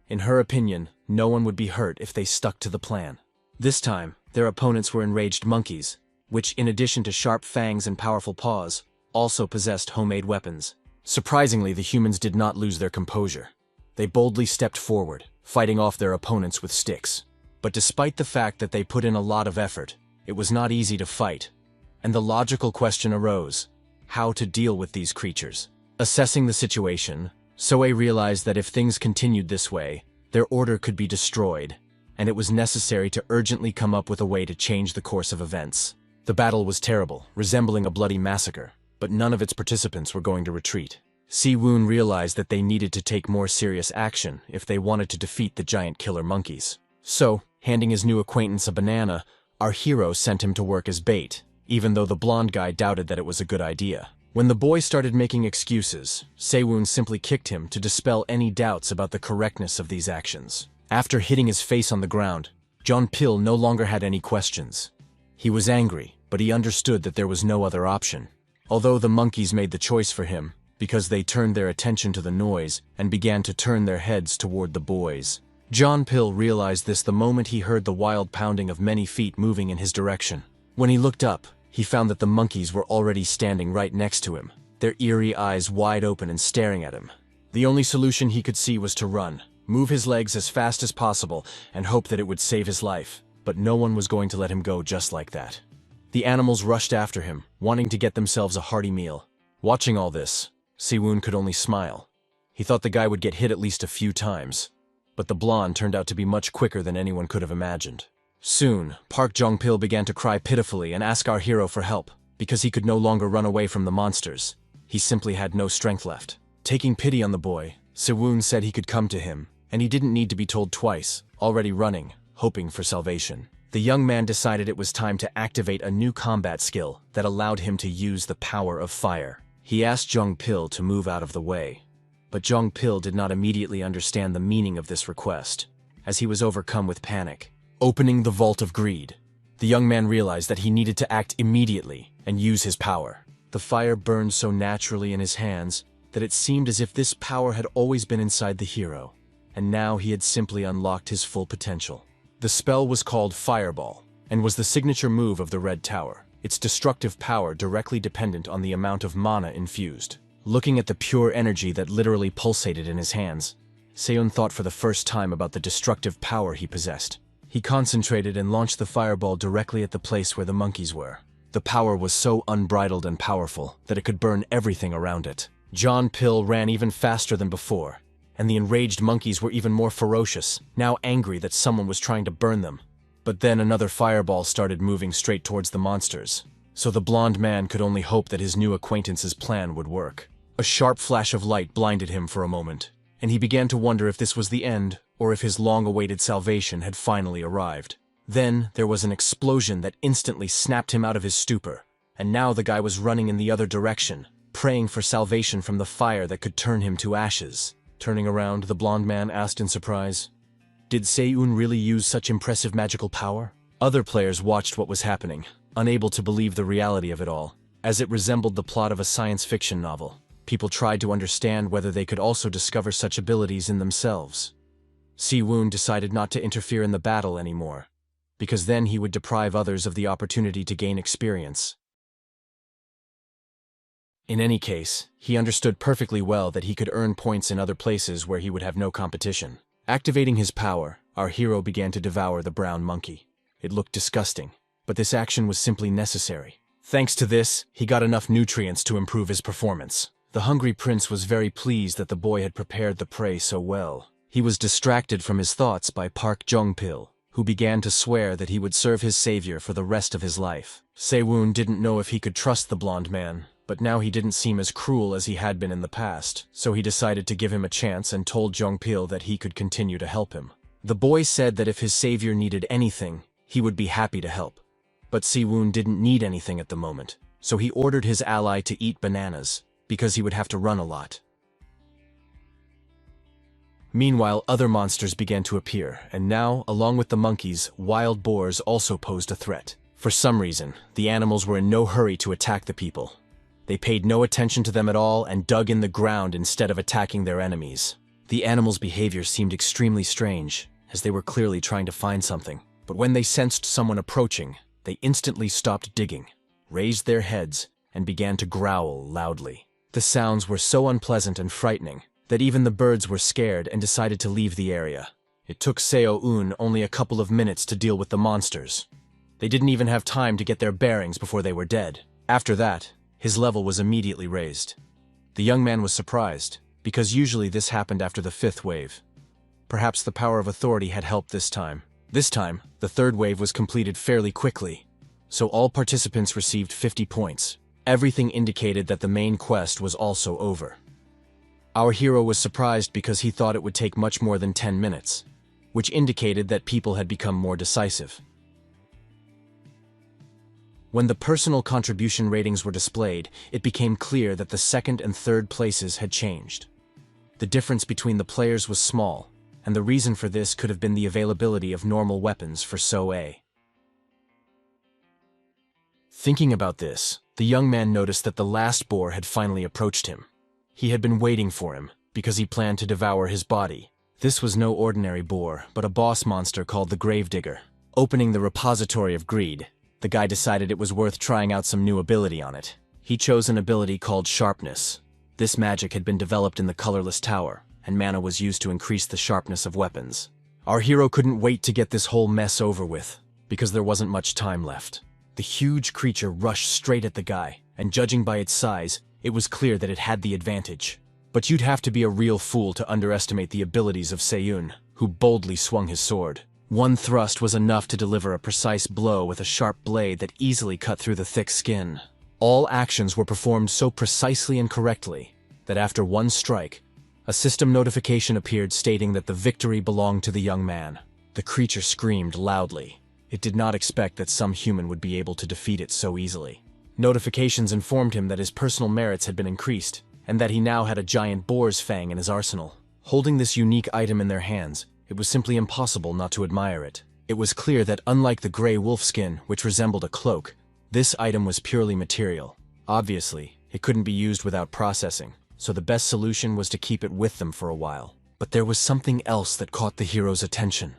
In her opinion, no one would be hurt if they stuck to the plan. This time, their opponents were enraged monkeys, which, in addition to sharp fangs and powerful paws, also possessed homemade weapons. Surprisingly, the humans did not lose their composure. They boldly stepped forward, fighting off their opponents with sticks. But despite the fact that they put in a lot of effort, it was not easy to fight, and the logical question arose: how to deal with these creatures? Assessing the situation, Soe realized that if things continued this way, their order could be destroyed, and it was necessary to urgently come up with a way to change the course of events. The battle was terrible, resembling a bloody massacre, but none of its participants were going to retreat. Se-woon realized that they needed to take more serious action if they wanted to defeat the giant killer monkeys. So, handing his new acquaintance a banana, our hero sent him to work as bait, even though the blonde guy doubted that it was a good idea. When the boy started making excuses, Se-woon simply kicked him to dispel any doubts about the correctness of these actions. After hitting his face on the ground, Jong-pil no longer had any questions. He was angry, but he understood that there was no other option. Although the monkeys made the choice for him, because they turned their attention to the noise and began to turn their heads toward the boys. Jong-pil realized this the moment he heard the wild pounding of many feet moving in his direction. When he looked up, he found that the monkeys were already standing right next to him, their eerie eyes wide open and staring at him. The only solution he could see was to run, move his legs as fast as possible, and hope that it would save his life. But no one was going to let him go just like that. The animals rushed after him, wanting to get themselves a hearty meal. Watching all this, Se-woon could only smile. He thought the guy would get hit at least a few times, but the blonde turned out to be much quicker than anyone could have imagined. Soon, Park Jong-pil began to cry pitifully and ask our hero for help, because he could no longer run away from the monsters. He simply had no strength left. Taking pity on the boy, Se-woon said he could come to him, and he didn't need to be told twice, already running, hoping for salvation. The young man decided it was time to activate a new combat skill that allowed him to use the power of fire. He asked Jong-pil to move out of the way, but Jong-pil did not immediately understand the meaning of this request, as he was overcome with panic. Opening the Vault of Greed, the young man realized that he needed to act immediately and use his power. The fire burned so naturally in his hands that it seemed as if this power had always been inside the hero, and now he had simply unlocked his full potential. The spell was called Fireball, and was the signature move of the Red Tower, its destructive power directly dependent on the amount of mana infused. Looking at the pure energy that literally pulsated in his hands, Se-woon thought for the first time about the destructive power he possessed. He concentrated and launched the fireball directly at the place where the monkeys were. The power was so unbridled and powerful that it could burn everything around it. Jong-pil ran even faster than before, and the enraged monkeys were even more ferocious, now angry that someone was trying to burn them. But then another fireball started moving straight towards the monsters, so the blonde man could only hope that his new acquaintance's plan would work. A sharp flash of light blinded him for a moment, and he began to wonder if this was the end or if his long-awaited salvation had finally arrived. Then there was an explosion that instantly snapped him out of his stupor, and now the guy was running in the other direction, praying for salvation from the fire that could turn him to ashes. Turning around, the blonde man asked in surprise, "Did Seyun really use such impressive magical power?" Other players watched what was happening, unable to believe the reality of it all, as it resembled the plot of a science fiction novel. People tried to understand whether they could also discover such abilities in themselves. Seyun decided not to interfere in the battle anymore, because then he would deprive others of the opportunity to gain experience. In any case, he understood perfectly well that he could earn points in other places where he would have no competition. Activating his power, our hero began to devour the brown monkey. It looked disgusting, but this action was simply necessary. Thanks to this, he got enough nutrients to improve his performance. The hungry prince was very pleased that the boy had prepared the prey so well. He was distracted from his thoughts by Park Jong-pil, who began to swear that he would serve his savior for the rest of his life. Seyun didn't know if he could trust the blonde man, but now he didn't seem as cruel as he had been in the past, so he decided to give him a chance and told Jong-pil that he could continue to help him. The boy said that if his savior needed anything, he would be happy to help. But Seyun didn't need anything at the moment, so he ordered his ally to eat bananas, because he would have to run a lot. Meanwhile, other monsters began to appear, and now, along with the monkeys, wild boars also posed a threat. For some reason, the animals were in no hurry to attack the people. They paid no attention to them at all and dug in the ground instead of attacking their enemies. The animals' behavior seemed extremely strange, as they were clearly trying to find something. But when they sensed someone approaching, they instantly stopped digging, raised their heads, and began to growl loudly. The sounds were so unpleasant and frightening that even the birds were scared and decided to leave the area. It took Seo-un only a couple of minutes to deal with the monsters. They didn't even have time to get their bearings before they were dead. After that, his level was immediately raised. The young man was surprised, because usually this happened after the 5th wave. Perhaps the power of authority had helped this time. This time, the 3rd wave was completed fairly quickly, so all participants received 50 points. Everything indicated that the main quest was also over. Our hero was surprised because he thought it would take much more than 10 minutes, which indicated that people had become more decisive. When the personal contribution ratings were displayed, it became clear that the 2nd and 3rd places had changed. The difference between the players was small, and the reason for this could have been the availability of normal weapons for So-A. Thinking about this, the young man noticed that the last boar had finally approached him. He had been waiting for him, because he planned to devour his body. This was no ordinary boar, but a boss monster called the Gravedigger. Opening the repository of greed, the guy decided it was worth trying out some new ability on it. He chose an ability called Sharpness. This magic had been developed in the Colorless Tower, and mana was used to increase the sharpness of weapons. Our hero couldn't wait to get this whole mess over with, because there wasn't much time left. The huge creature rushed straight at the guy, and judging by its size, it was clear that it had the advantage. But you'd have to be a real fool to underestimate the abilities of Seyun, who boldly swung his sword. One thrust was enough to deliver a precise blow with a sharp blade that easily cut through the thick skin. All actions were performed so precisely and correctly that after one strike, a system notification appeared stating that the victory belonged to the young man. The creature screamed loudly. It did not expect that some human would be able to defeat it so easily. Notifications informed him that his personal merits had been increased, and that he now had a giant boar's fang in his arsenal. Holding this unique item in their hands, it was simply impossible not to admire it. It was clear that unlike the gray wolf skin, which resembled a cloak, this item was purely material. Obviously, it couldn't be used without processing, so the best solution was to keep it with them for a while. But there was something else that caught the hero's attention.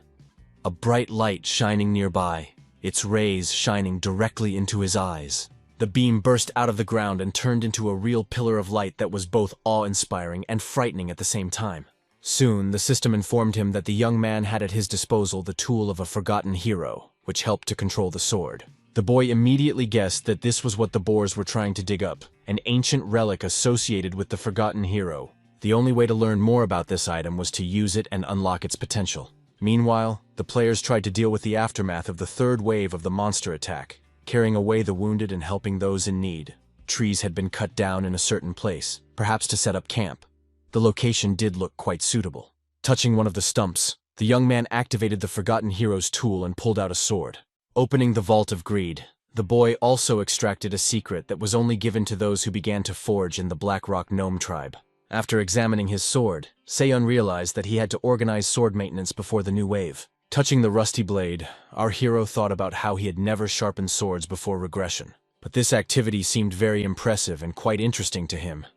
A bright light shining nearby, its rays shining directly into his eyes. The beam burst out of the ground and turned into a real pillar of light that was both awe-inspiring and frightening at the same time. Soon, the system informed him that the young man had at his disposal the tool of a forgotten hero, which helped to control the sword. The boy immediately guessed that this was what the boars were trying to dig up, an ancient relic associated with the forgotten hero. The only way to learn more about this item was to use it and unlock its potential. Meanwhile, the players tried to deal with the aftermath of the 3rd wave of the monster attack, carrying away the wounded and helping those in need. Trees had been cut down in a certain place, perhaps to set up camp. The location did look quite suitable. Touching one of the stumps, The young man activated the forgotten hero's tool and pulled out a sword. Opening the Vault of Greed, the boy also extracted a secret that was only given to those who began to forge in the Blackrock Gnome tribe. After examining his sword, Seon realized that he had to organize sword maintenance before the new wave. Touching the rusty blade, our hero thought about how he had never sharpened swords before regression. But this activity seemed very impressive and quite interesting to him.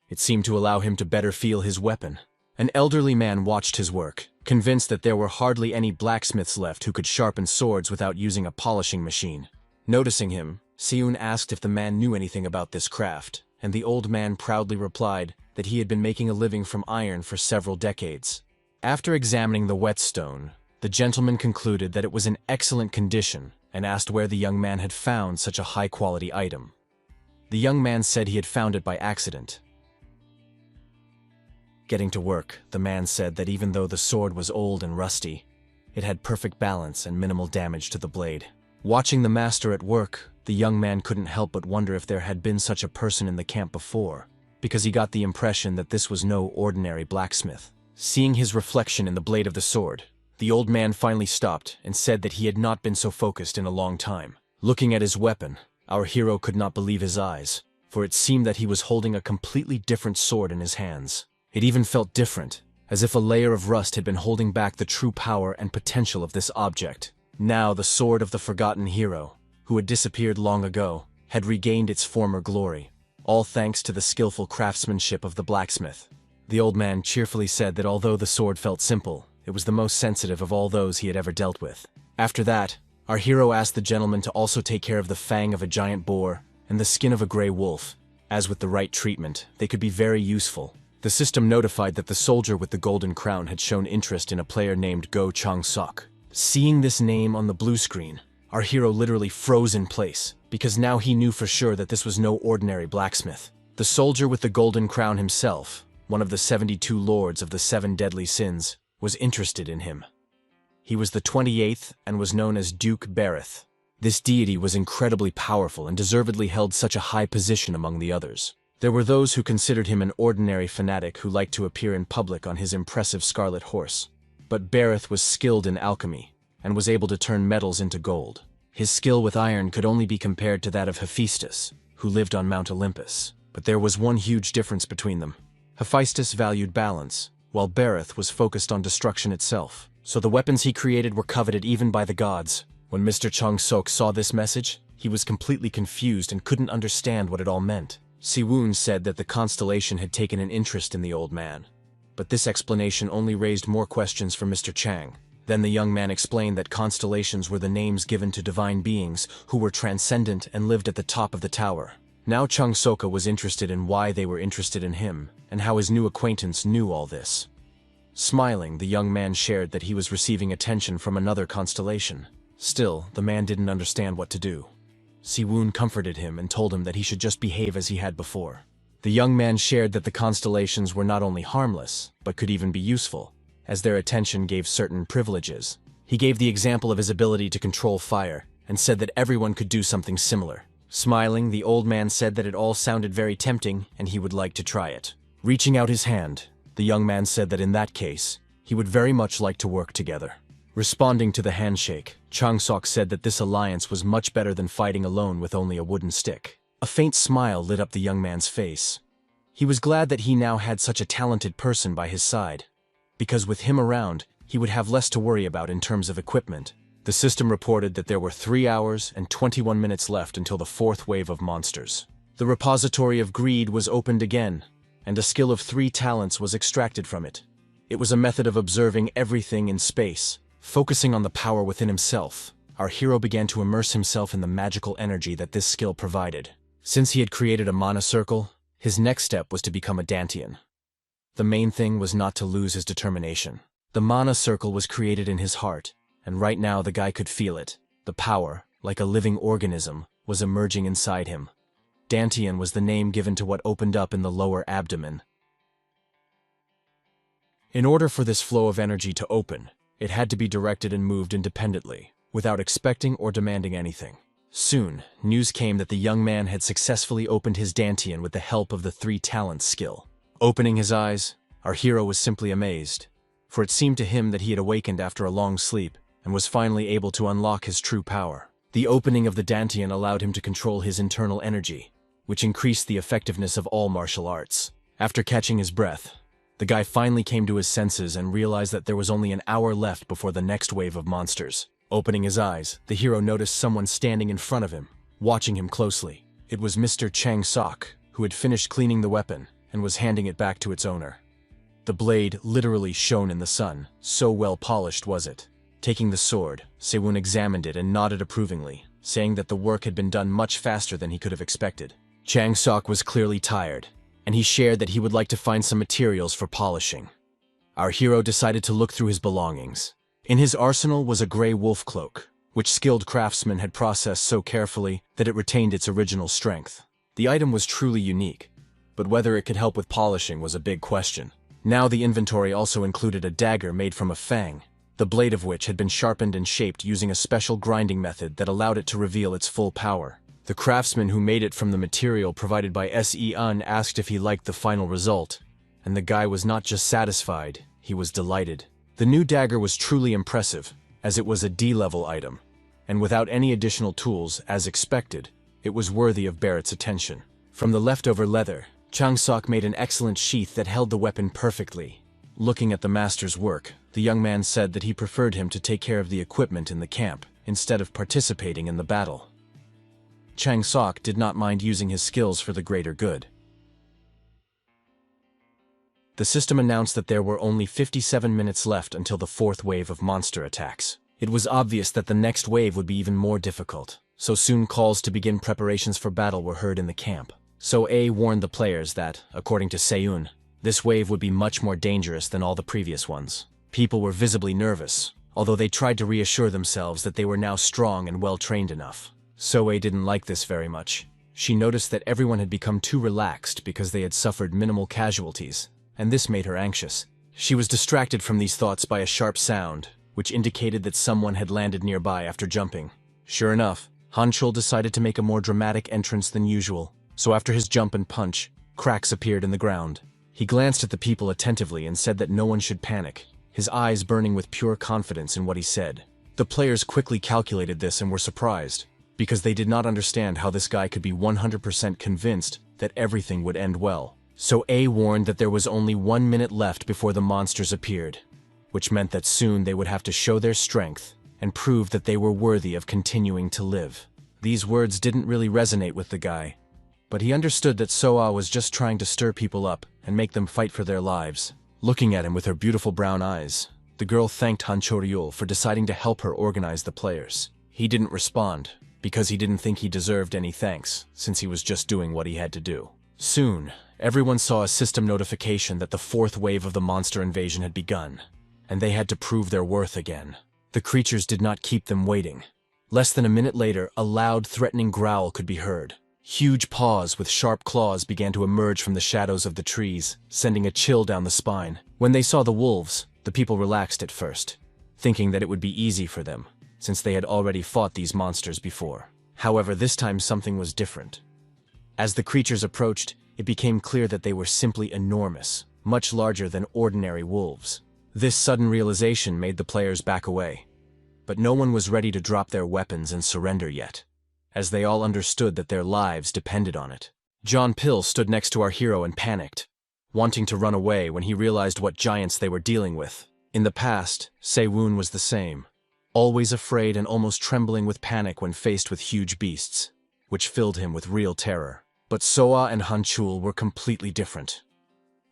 It seemed to allow him to better feel his weapon. An elderly man watched his work, convinced that there were hardly any blacksmiths left who could sharpen swords without using a polishing machine. Noticing him, Seon asked if the man knew anything about this craft, and the old man proudly replied that he had been making a living from iron for several decades. After examining the whetstone, the gentleman concluded that it was in excellent condition and asked where the young man had found such a high-quality item. The young man said he had found it by accident. Getting to work, the man said that even though the sword was old and rusty, it had perfect balance and minimal damage to the blade. Watching the master at work, the young man couldn't help but wonder if there had been such a person in the camp before, because he got the impression that this was no ordinary blacksmith. Seeing his reflection in the blade of the sword, the old man finally stopped and said that he had not been so focused in a long time. Looking at his weapon, our hero could not believe his eyes, for it seemed that he was holding a completely different sword in his hands. It even felt different, as if a layer of rust had been holding back the true power and potential of this object. Now the sword of the forgotten hero, who had disappeared long ago, had regained its former glory, all thanks to the skillful craftsmanship of the blacksmith. The old man cheerfully said that although the sword felt simple, it was the most sensitive of all those he had ever dealt with. After that, our hero asked the gentleman to also take care of the fang of a giant boar and the skin of a gray wolf, as with the right treatment, they could be very useful. The system notified that the soldier with the golden crown had shown interest in a player named Go Chang-sok. Seeing this name on the blue screen, our hero literally froze in place, because now he knew for sure that this was no ordinary blacksmith. The soldier with the golden crown himself, one of the 72 lords of the 7 deadly sins, was interested in him. He was the 28th and was known as Duke Bereth. This deity was incredibly powerful and deservedly held such a high position among the others. There were those who considered him an ordinary fanatic who liked to appear in public on his impressive scarlet horse. But Bereth was skilled in alchemy, and was able to turn metals into gold. His skill with iron could only be compared to that of Hephaestus, who lived on Mount Olympus. But there was one huge difference between them. Hephaestus valued balance, while Bereth was focused on destruction itself. So the weapons he created were coveted even by the gods. When Mr. Chang-sok saw this message, he was completely confused and couldn't understand what it all meant. Siwoon said that the constellation had taken an interest in the old man. But this explanation only raised more questions for Mr. Chang. Then the young man explained that constellations were the names given to divine beings who were transcendent and lived at the top of the tower. Now Chang-soka was interested in why they were interested in him, and how his new acquaintance knew all this. Smiling, the young man shared that he was receiving attention from another constellation. Still, the man didn't understand what to do. Siwoon comforted him and told him that he should just behave as he had before. The young man shared that the constellations were not only harmless, but could even be useful, as their attention gave certain privileges. He gave the example of his ability to control fire, and said that everyone could do something similar. Smiling, the old man said that it all sounded very tempting and he would like to try it. Reaching out his hand, the young man said that in that case, he would very much like to work together. Responding to the handshake, Chang-sok said that this alliance was much better than fighting alone with only a wooden stick. A faint smile lit up the young man's face. He was glad that he now had such a talented person by his side, because with him around, he would have less to worry about in terms of equipment. The system reported that there were 3 hours and 21 minutes left until the 4th wave of monsters. The repository of greed was opened again, and a skill of 3 talents was extracted from it. It was a method of observing everything in space. Focusing on the power within himself, our hero began to immerse himself in the magical energy that this skill provided. Since he had created a mana circle, his next step was to become a Dantian. The main thing was not to lose his determination. The mana circle was created in his heart, and right now the guy could feel it. The power, like a living organism, was emerging inside him. Dantian was the name given to what opened up in the lower abdomen. In order for this flow of energy to open, it had to be directed and moved independently, without expecting or demanding anything. Soon, news came that the young man had successfully opened his Dantian with the help of the 3 talents skill. Opening his eyes, our hero was simply amazed. for it seemed to him that he had awakened after a long sleep and was finally able to unlock his true power. The opening of the dantian allowed him to control his internal energy, which increased the effectiveness of all martial arts. After catching his breath, the guy finally came to his senses and realized that there was only an hour left before the next wave of monsters. Opening his eyes, the hero noticed someone standing in front of him, watching him closely. It was Mr. Chang Sok, who had finished cleaning the weapon and was handing it back to its owner. The blade literally shone in the sun, so well polished was it. Taking the sword, Sewon examined it and nodded approvingly, saying that the work had been done much faster than he could have expected. Chang Sok was clearly tired, and he shared that he would like to find some materials for polishing. Our hero decided to look through his belongings. In his arsenal was a gray wolf cloak, which skilled craftsmen had processed so carefully that it retained its original strength. The item was truly unique, but whether it could help with polishing was a big question. Now the inventory also included a dagger made from a fang, the blade of which had been sharpened and shaped using a special grinding method that allowed it to reveal its full power. The craftsman who made it from the material provided by Se-un asked if he liked the final result, and the guy was not just satisfied, he was delighted. The new dagger was truly impressive, as it was a D-level item, and without any additional tools, as expected, it was worthy of Barrett's attention. From the leftover leather, Chang Sok made an excellent sheath that held the weapon perfectly. Looking at the master's work, the young man said that he preferred him to take care of the equipment in the camp, instead of participating in the battle. Chang Sok did not mind using his skills for the greater good. The system announced that there were only 57 minutes left until the fourth wave of monster attacks. It was obvious that the next wave would be even more difficult, so soon calls to begin preparations for battle were heard in the camp. So A warned the players that, according to Seyun, this wave would be much more dangerous than all the previous ones. People were visibly nervous, although they tried to reassure themselves that they were now strong and well-trained enough. Soe didn't like this very much. She noticed that everyone had become too relaxed because they had suffered minimal casualties, and this made her anxious. She was distracted from these thoughts by a sharp sound, which indicated that someone had landed nearby after jumping. Sure enough, Hanchul decided to make a more dramatic entrance than usual, so after his jump and punch, cracks appeared in the ground. He glanced at the people attentively and said that no one should panic, his eyes burning with pure confidence in what he said. The players quickly calculated this and were surprised, because they did not understand how this guy could be 100% convinced that everything would end well. So A warned that there was only 1 minute left before the monsters appeared, which meant that soon they would have to show their strength and prove that they were worthy of continuing to live. These words didn't really resonate with the guy, but he understood that Soa was just trying to stir people up and make them fight for their lives. Looking at him with her beautiful brown eyes, the girl thanked Han Choryul for deciding to help her organize the players. He didn't respond, because he didn't think he deserved any thanks, since he was just doing what he had to do. Soon, everyone saw a system notification that the fourth wave of the monster invasion had begun, and they had to prove their worth again. The creatures did not keep them waiting. Less than a minute later, a loud, threatening growl could be heard. Huge paws with sharp claws began to emerge from the shadows of the trees, sending a chill down the spine. When they saw the wolves, the people relaxed at first, thinking that it would be easy for them, since they had already fought these monsters before. However, this time something was different. As the creatures approached, it became clear that they were simply enormous, much larger than ordinary wolves. This sudden realization made the players back away, but no one was ready to drop their weapons and surrender yet, as they all understood that their lives depended on it. John Pill stood next to our hero and panicked, wanting to run away when he realized what giants they were dealing with. In the past, Sewon was the same, always afraid and almost trembling with panic when faced with huge beasts, which filled him with real terror. But Soa and Hanchul were completely different.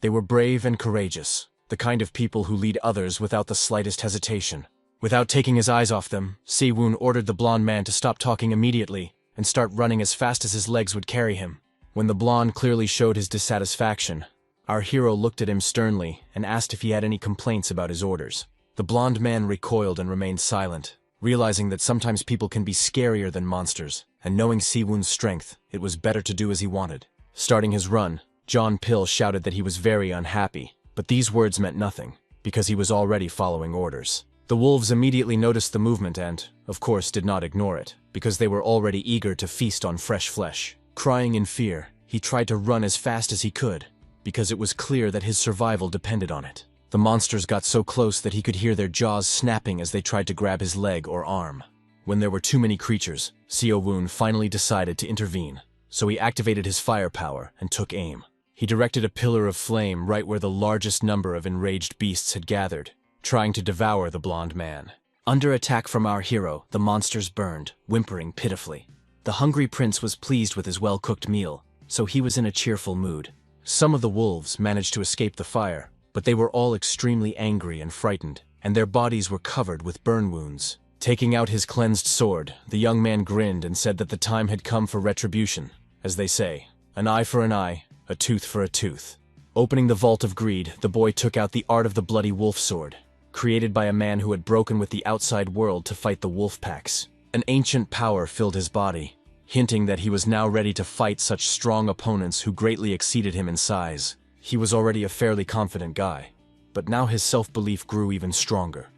They were brave and courageous, the kind of people who lead others without the slightest hesitation. Without taking his eyes off them, Sewon ordered the blonde man to stop talking immediately and start running as fast as his legs would carry him. When the blonde clearly showed his dissatisfaction, our hero looked at him sternly and asked if he had any complaints about his orders. The blonde man recoiled and remained silent, realizing that sometimes people can be scarier than monsters, and knowing Sewon's strength, it was better to do as he wanted. Starting his run, John Pill shouted that he was very unhappy, but these words meant nothing, because he was already following orders. The wolves immediately noticed the movement and, of course, did not ignore it, because they were already eager to feast on fresh flesh. Crying in fear, he tried to run as fast as he could, because it was clear that his survival depended on it. The monsters got so close that he could hear their jaws snapping as they tried to grab his leg or arm. When there were too many creatures, Seo-woon finally decided to intervene, so he activated his firepower and took aim. He directed a pillar of flame right where the largest number of enraged beasts had gathered, trying to devour the blonde man. Under attack from our hero, the monsters burned, whimpering pitifully. The hungry prince was pleased with his well-cooked meal, so he was in a cheerful mood. Some of the wolves managed to escape the fire, but they were all extremely angry and frightened, and their bodies were covered with burn wounds. Taking out his cleansed sword, the young man grinned and said that the time had come for retribution. As they say, an eye for an eye, a tooth for a tooth. Opening the vault of greed, the boy took out the art of the bloody wolf sword, created by a man who had broken with the outside world to fight the wolf packs. An ancient power filled his body, hinting that he was now ready to fight such strong opponents who greatly exceeded him in size. He was already a fairly confident guy, but now his self-belief grew even stronger,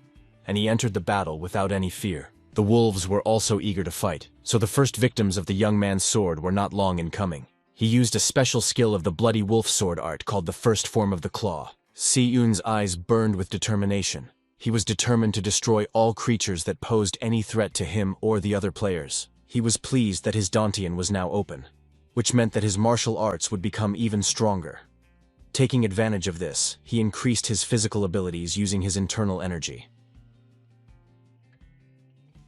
and he entered the battle without any fear. The wolves were also eager to fight, so the first victims of the young man's sword were not long in coming. He used a special skill of the bloody wolf sword art called the first form of the claw. Si-yoon's eyes burned with determination. He was determined to destroy all creatures that posed any threat to him or the other players. He was pleased that his Dantian was now open, which meant that his martial arts would become even stronger. Taking advantage of this, he increased his physical abilities using his internal energy.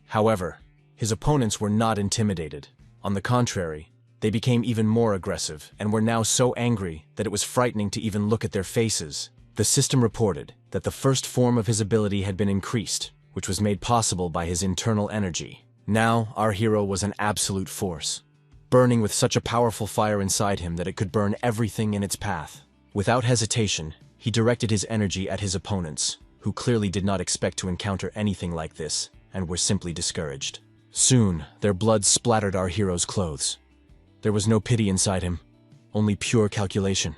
However, his opponents were not intimidated. On the contrary, they became even more aggressive and were now so angry that it was frightening to even look at their faces. The system reported that the first form of his ability had been increased, which was made possible by his internal energy. Now, our hero was an absolute force, burning with such a powerful fire inside him that it could burn everything in its path. Without hesitation, he directed his energy at his opponents, who clearly did not expect to encounter anything like this and were simply discouraged. Soon, their blood splattered our hero's clothes. There was no pity inside him, only pure calculation.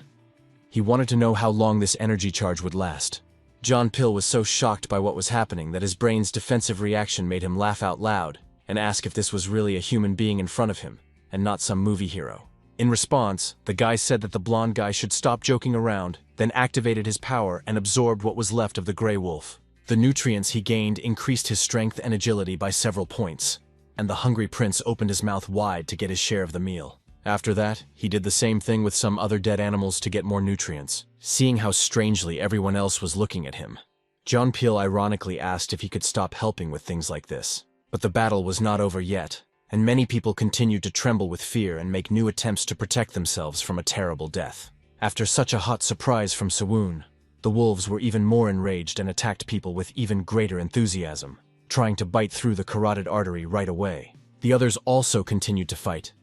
He wanted to know how long this energy charge would last. John Pill was so shocked by what was happening that his brain's defensive reaction made him laugh out loud and ask if this was really a human being in front of him, and not some movie hero. In response, the guy said that the blonde guy should stop joking around, then activated his power and absorbed what was left of the gray wolf. The nutrients he gained increased his strength and agility by several points, and the hungry prince opened his mouth wide to get his share of the meal. After that, he did the same thing with some other dead animals to get more nutrients. Seeing how strangely everyone else was looking at him, John Peel ironically asked if he could stop helping with things like this. But the battle was not over yet, and many people continued to tremble with fear and make new attempts to protect themselves from a terrible death. After such a hot surprise from Sewon, the wolves were even more enraged and attacked people with even greater enthusiasm, trying to bite through the carotid artery right away. The others also continued to fight.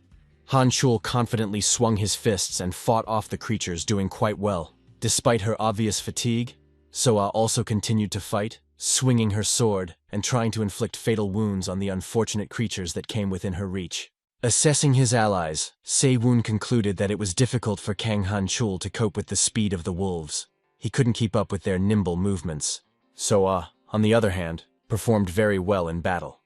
Han Chul confidently swung his fists and fought off the creatures, doing quite well. Despite her obvious fatigue, Soa also continued to fight, swinging her sword and trying to inflict fatal wounds on the unfortunate creatures that came within her reach. Assessing his allies, Sewon concluded that it was difficult for Kang Han Chul to cope with the speed of the wolves. He couldn't keep up with their nimble movements. Soa, on the other hand, performed very well in battle.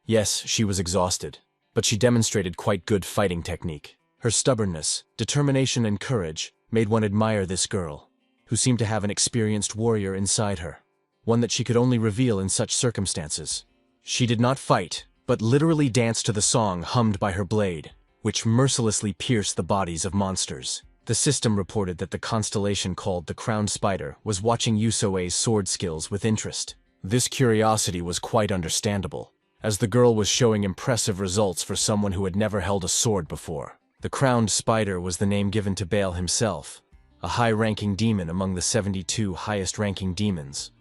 Yes, she was exhausted, but she demonstrated quite good fighting technique. Her stubbornness, determination, and courage made one admire this girl, who seemed to have an experienced warrior inside her, one that she could only reveal in such circumstances. She did not fight, but literally danced to the song hummed by her blade, which mercilessly pierced the bodies of monsters. The system reported that the constellation called the Crowned Spider was watching Yusoe's sword skills with interest. This curiosity was quite understandable, as the girl was showing impressive results for someone who had never held a sword before. The Crowned Spider was the name given to Baal himself, a high-ranking demon among the 72 highest-ranking demons,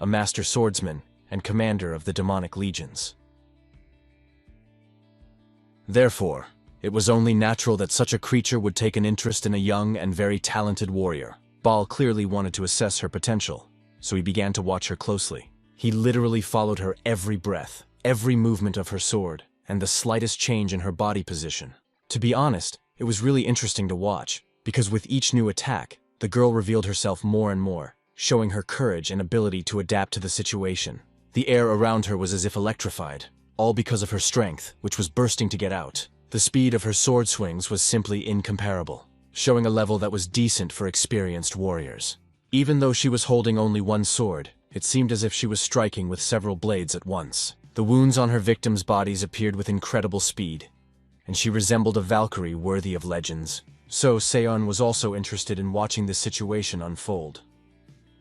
a master swordsman and commander of the demonic legions. Therefore, it was only natural that such a creature would take an interest in a young and very talented warrior. Baal clearly wanted to assess her potential, so he began to watch her closely. He literally followed her every breath, every movement of her sword, and the slightest change in her body position. To be honest, it was really interesting to watch, because with each new attack, the girl revealed herself more and more, showing her courage and ability to adapt to the situation. The air around her was as if electrified, all because of her strength, which was bursting to get out. The speed of her sword swings was simply incomparable, showing a level that was decent for experienced warriors. Even though she was holding only one sword, it seemed as if she was striking with several blades at once. The wounds on her victims' bodies appeared with incredible speed, and she resembled a Valkyrie worthy of legends. So Seon was also interested in watching this situation unfold.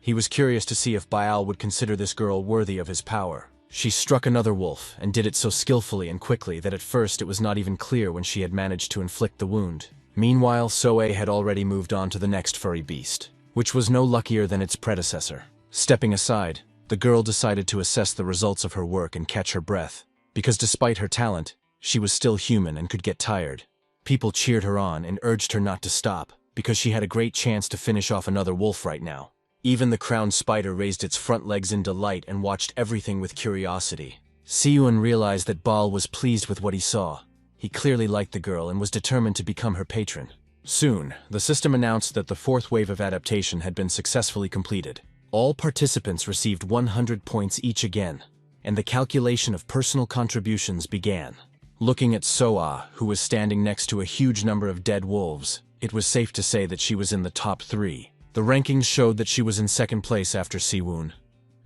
He was curious to see if Baal would consider this girl worthy of his power. She struck another wolf, and did it so skillfully and quickly that at first it was not even clear when she had managed to inflict the wound. Meanwhile, Soe had already moved on to the next furry beast, which was no luckier than its predecessor. Stepping aside, the girl decided to assess the results of her work and catch her breath, because despite her talent, she was still human and could get tired. People cheered her on and urged her not to stop, because she had a great chance to finish off another wolf right now. Even the crowned spider raised its front legs in delight and watched everything with curiosity. Siyun realized that Baal was pleased with what he saw. He clearly liked the girl and was determined to become her patron. Soon, the system announced that the fourth wave of adaptation had been successfully completed. All participants received 100 points each again, and the calculation of personal contributions began. Looking at Soa, who was standing next to a huge number of dead wolves, it was safe to say that she was in the top 3. The rankings showed that she was in second place after Siwoon,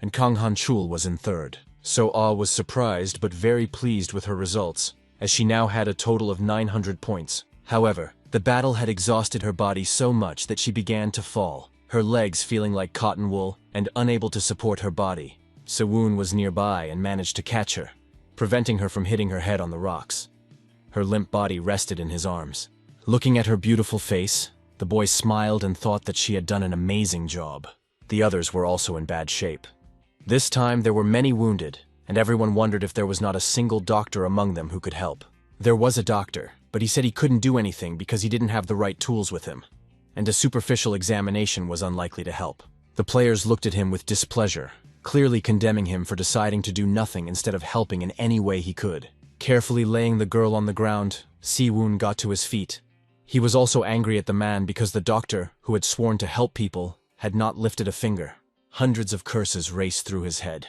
and Kang Han-chul was in third. Soa was surprised but very pleased with her results, as she now had a total of 900 points. However, the battle had exhausted her body so much that she began to fall, her legs feeling like cotton wool and unable to support her body. Siwoon was nearby and managed to catch her, preventing her from hitting her head on the rocks. Her limp body rested in his arms. Looking at her beautiful face, the boy smiled and thought that she had done an amazing job. The others were also in bad shape. This time there were many wounded, and everyone wondered if there was not a single doctor among them who could help. There was a doctor, but he said he couldn't do anything because he didn't have the right tools with him, and a superficial examination was unlikely to help. The players looked at him with displeasure, clearly condemning him for deciding to do nothing instead of helping in any way he could. Carefully laying the girl on the ground, Siwoon got to his feet. He was also angry at the man because the doctor, who had sworn to help people, had not lifted a finger. Hundreds of curses raced through his head.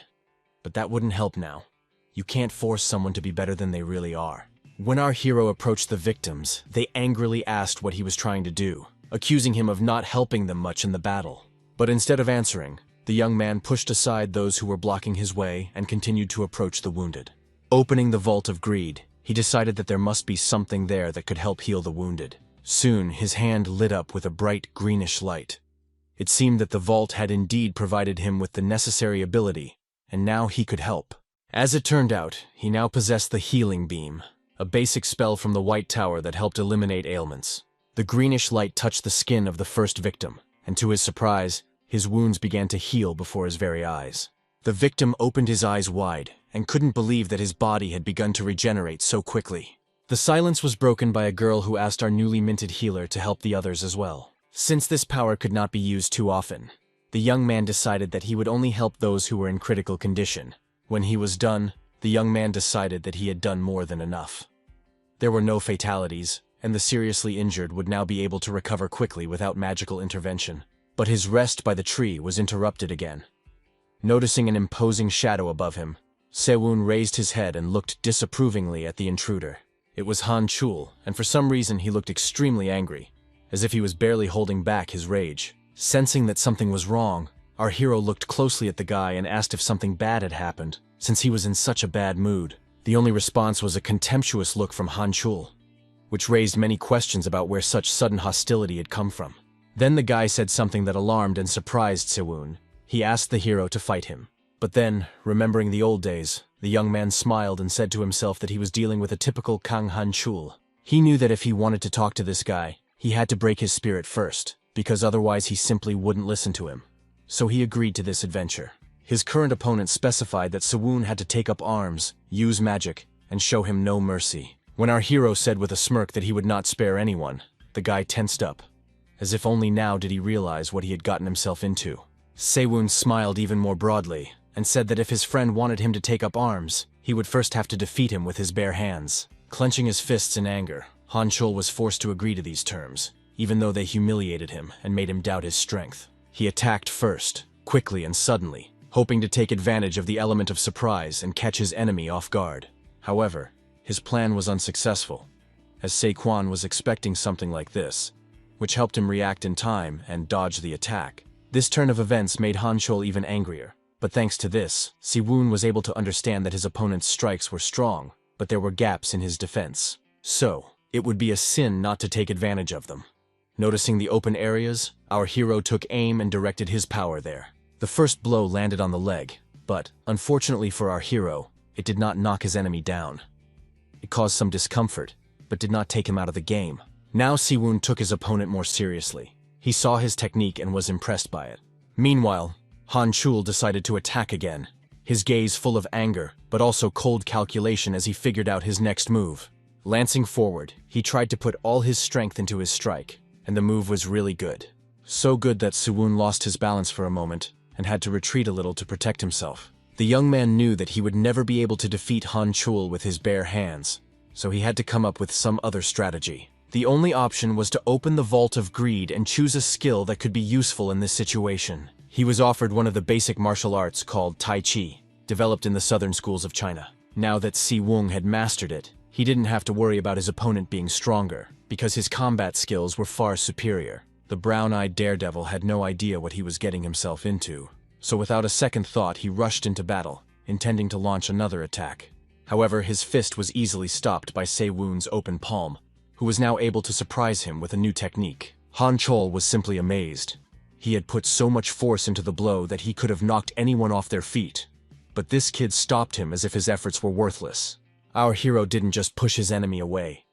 But that wouldn't help now. You can't force someone to be better than they really are. When our hero approached the victims, they angrily asked what he was trying to do, accusing him of not helping them much in the battle. But instead of answering, the young man pushed aside those who were blocking his way and continued to approach the wounded. Opening the Vault of Greed, he decided that there must be something there that could help heal the wounded. Soon, his hand lit up with a bright greenish light. It seemed that the vault had indeed provided him with the necessary ability, and now he could help. As it turned out, he now possessed the Healing Beam, a basic spell from the White Tower that helped eliminate ailments. The greenish light touched the skin of the first victim, and to his surprise, his wounds began to heal before his very eyes. The victim opened his eyes wide, and couldn't believe that his body had begun to regenerate so quickly. The silence was broken by a girl who asked our newly minted healer to help the others as well. Since this power could not be used too often, the young man decided that he would only help those who were in critical condition. When he was done, the young man decided that he had done more than enough. There were no fatalities, and the seriously injured would now be able to recover quickly without magical intervention. But his rest by the tree was interrupted again. Noticing an imposing shadow above him, Sewon raised his head and looked disapprovingly at the intruder. It was Han-chul, and for some reason he looked extremely angry, as if he was barely holding back his rage. Sensing that something was wrong, our hero looked closely at the guy and asked if something bad had happened, since he was in such a bad mood. The only response was a contemptuous look from Han-chul, which raised many questions about where such sudden hostility had come from. Then the guy said something that alarmed and surprised Sewon. He asked the hero to fight him. But then, remembering the old days, the young man smiled and said to himself that he was dealing with a typical Kang Han-chul. He knew that if he wanted to talk to this guy, he had to break his spirit first, because otherwise he simply wouldn't listen to him. So he agreed to this adventure. His current opponent specified that Sewon had to take up arms, use magic, and show him no mercy. When our hero said with a smirk that he would not spare anyone, the guy tensed up, as if only now did he realize what he had gotten himself into. Sewon smiled even more broadly, and said that if his friend wanted him to take up arms, he would first have to defeat him with his bare hands. Clenching his fists in anger, Han-chul was forced to agree to these terms, even though they humiliated him and made him doubt his strength. He attacked first, quickly and suddenly, hoping to take advantage of the element of surprise and catch his enemy off guard. However, his plan was unsuccessful, as Saekwon was expecting something like this, which helped him react in time and dodge the attack. This turn of events made Han Chol even angrier. But thanks to this, Siwoon was able to understand that his opponent's strikes were strong, but there were gaps in his defense. So, it would be a sin not to take advantage of them. Noticing the open areas, our hero took aim and directed his power there. The first blow landed on the leg, but, unfortunately for our hero, it did not knock his enemy down. It caused some discomfort, but did not take him out of the game. Now Siwoon took his opponent more seriously. He saw his technique and was impressed by it. Meanwhile, Han Chul decided to attack again, his gaze full of anger, but also cold calculation as he figured out his next move. Lancing forward, he tried to put all his strength into his strike, and the move was really good. So good that Siwoon lost his balance for a moment and had to retreat a little to protect himself. The young man knew that he would never be able to defeat Han Chul with his bare hands, so he had to come up with some other strategy. The only option was to open the Vault of Greed and choose a skill that could be useful in this situation. He was offered one of the basic martial arts called Tai Chi, developed in the southern schools of China. Now that Siwoon had mastered it, he didn't have to worry about his opponent being stronger, because his combat skills were far superior. The brown-eyed daredevil had no idea what he was getting himself into, so without a second thought he rushed into battle, intending to launch another attack. However, his fist was easily stopped by Siwoon's open palm, who was now able to surprise him with a new technique. Han Chol was simply amazed. He had put so much force into the blow that he could have knocked anyone off their feet. But this kid stopped him as if his efforts were worthless. Our hero didn't just push his enemy away.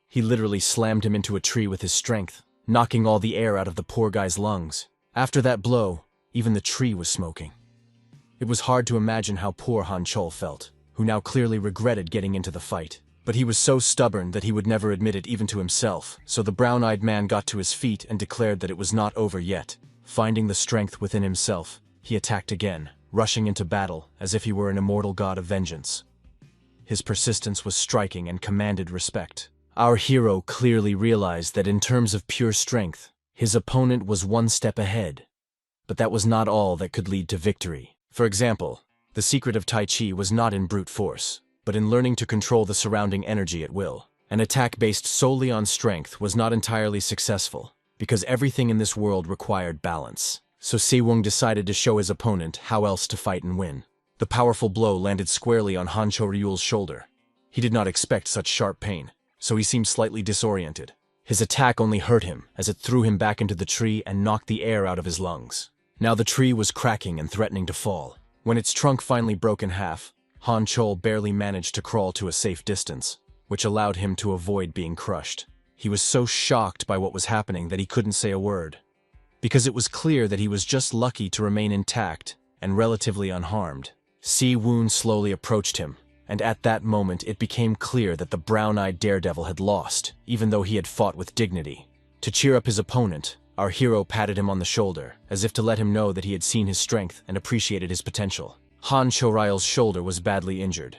He literally slammed him into a tree with his strength, knocking all the air out of the poor guy's lungs. After that blow, even the tree was smoking. It was hard to imagine how poor Han Chol felt, who now clearly regretted getting into the fight. But he was so stubborn that he would never admit it even to himself, so the brown-eyed man got to his feet and declared that it was not over yet. Finding the strength within himself, he attacked again, rushing into battle as if he were an immortal god of vengeance. His persistence was striking and commanded respect. Our hero clearly realized that in terms of pure strength, his opponent was one step ahead. But that was not all that could lead to victory. For example, the secret of Tai Chi was not in brute force, but in learning to control the surrounding energy at will. An attack based solely on strength was not entirely successful, because everything in this world required balance. So Siwoon decided to show his opponent how else to fight and win. The powerful blow landed squarely on Han Choryul's shoulder. He did not expect such sharp pain, so he seemed slightly disoriented. His attack only hurt him, as it threw him back into the tree and knocked the air out of his lungs. Now the tree was cracking and threatening to fall. When its trunk finally broke in half, Han Chol barely managed to crawl to a safe distance, which allowed him to avoid being crushed. He was so shocked by what was happening that he couldn't say a word, because it was clear that he was just lucky to remain intact and relatively unharmed. Siwoon slowly approached him, and at that moment it became clear that the brown-eyed daredevil had lost, even though he had fought with dignity. To cheer up his opponent, our hero patted him on the shoulder, as if to let him know that he had seen his strength and appreciated his potential. Han Choryul's shoulder was badly injured,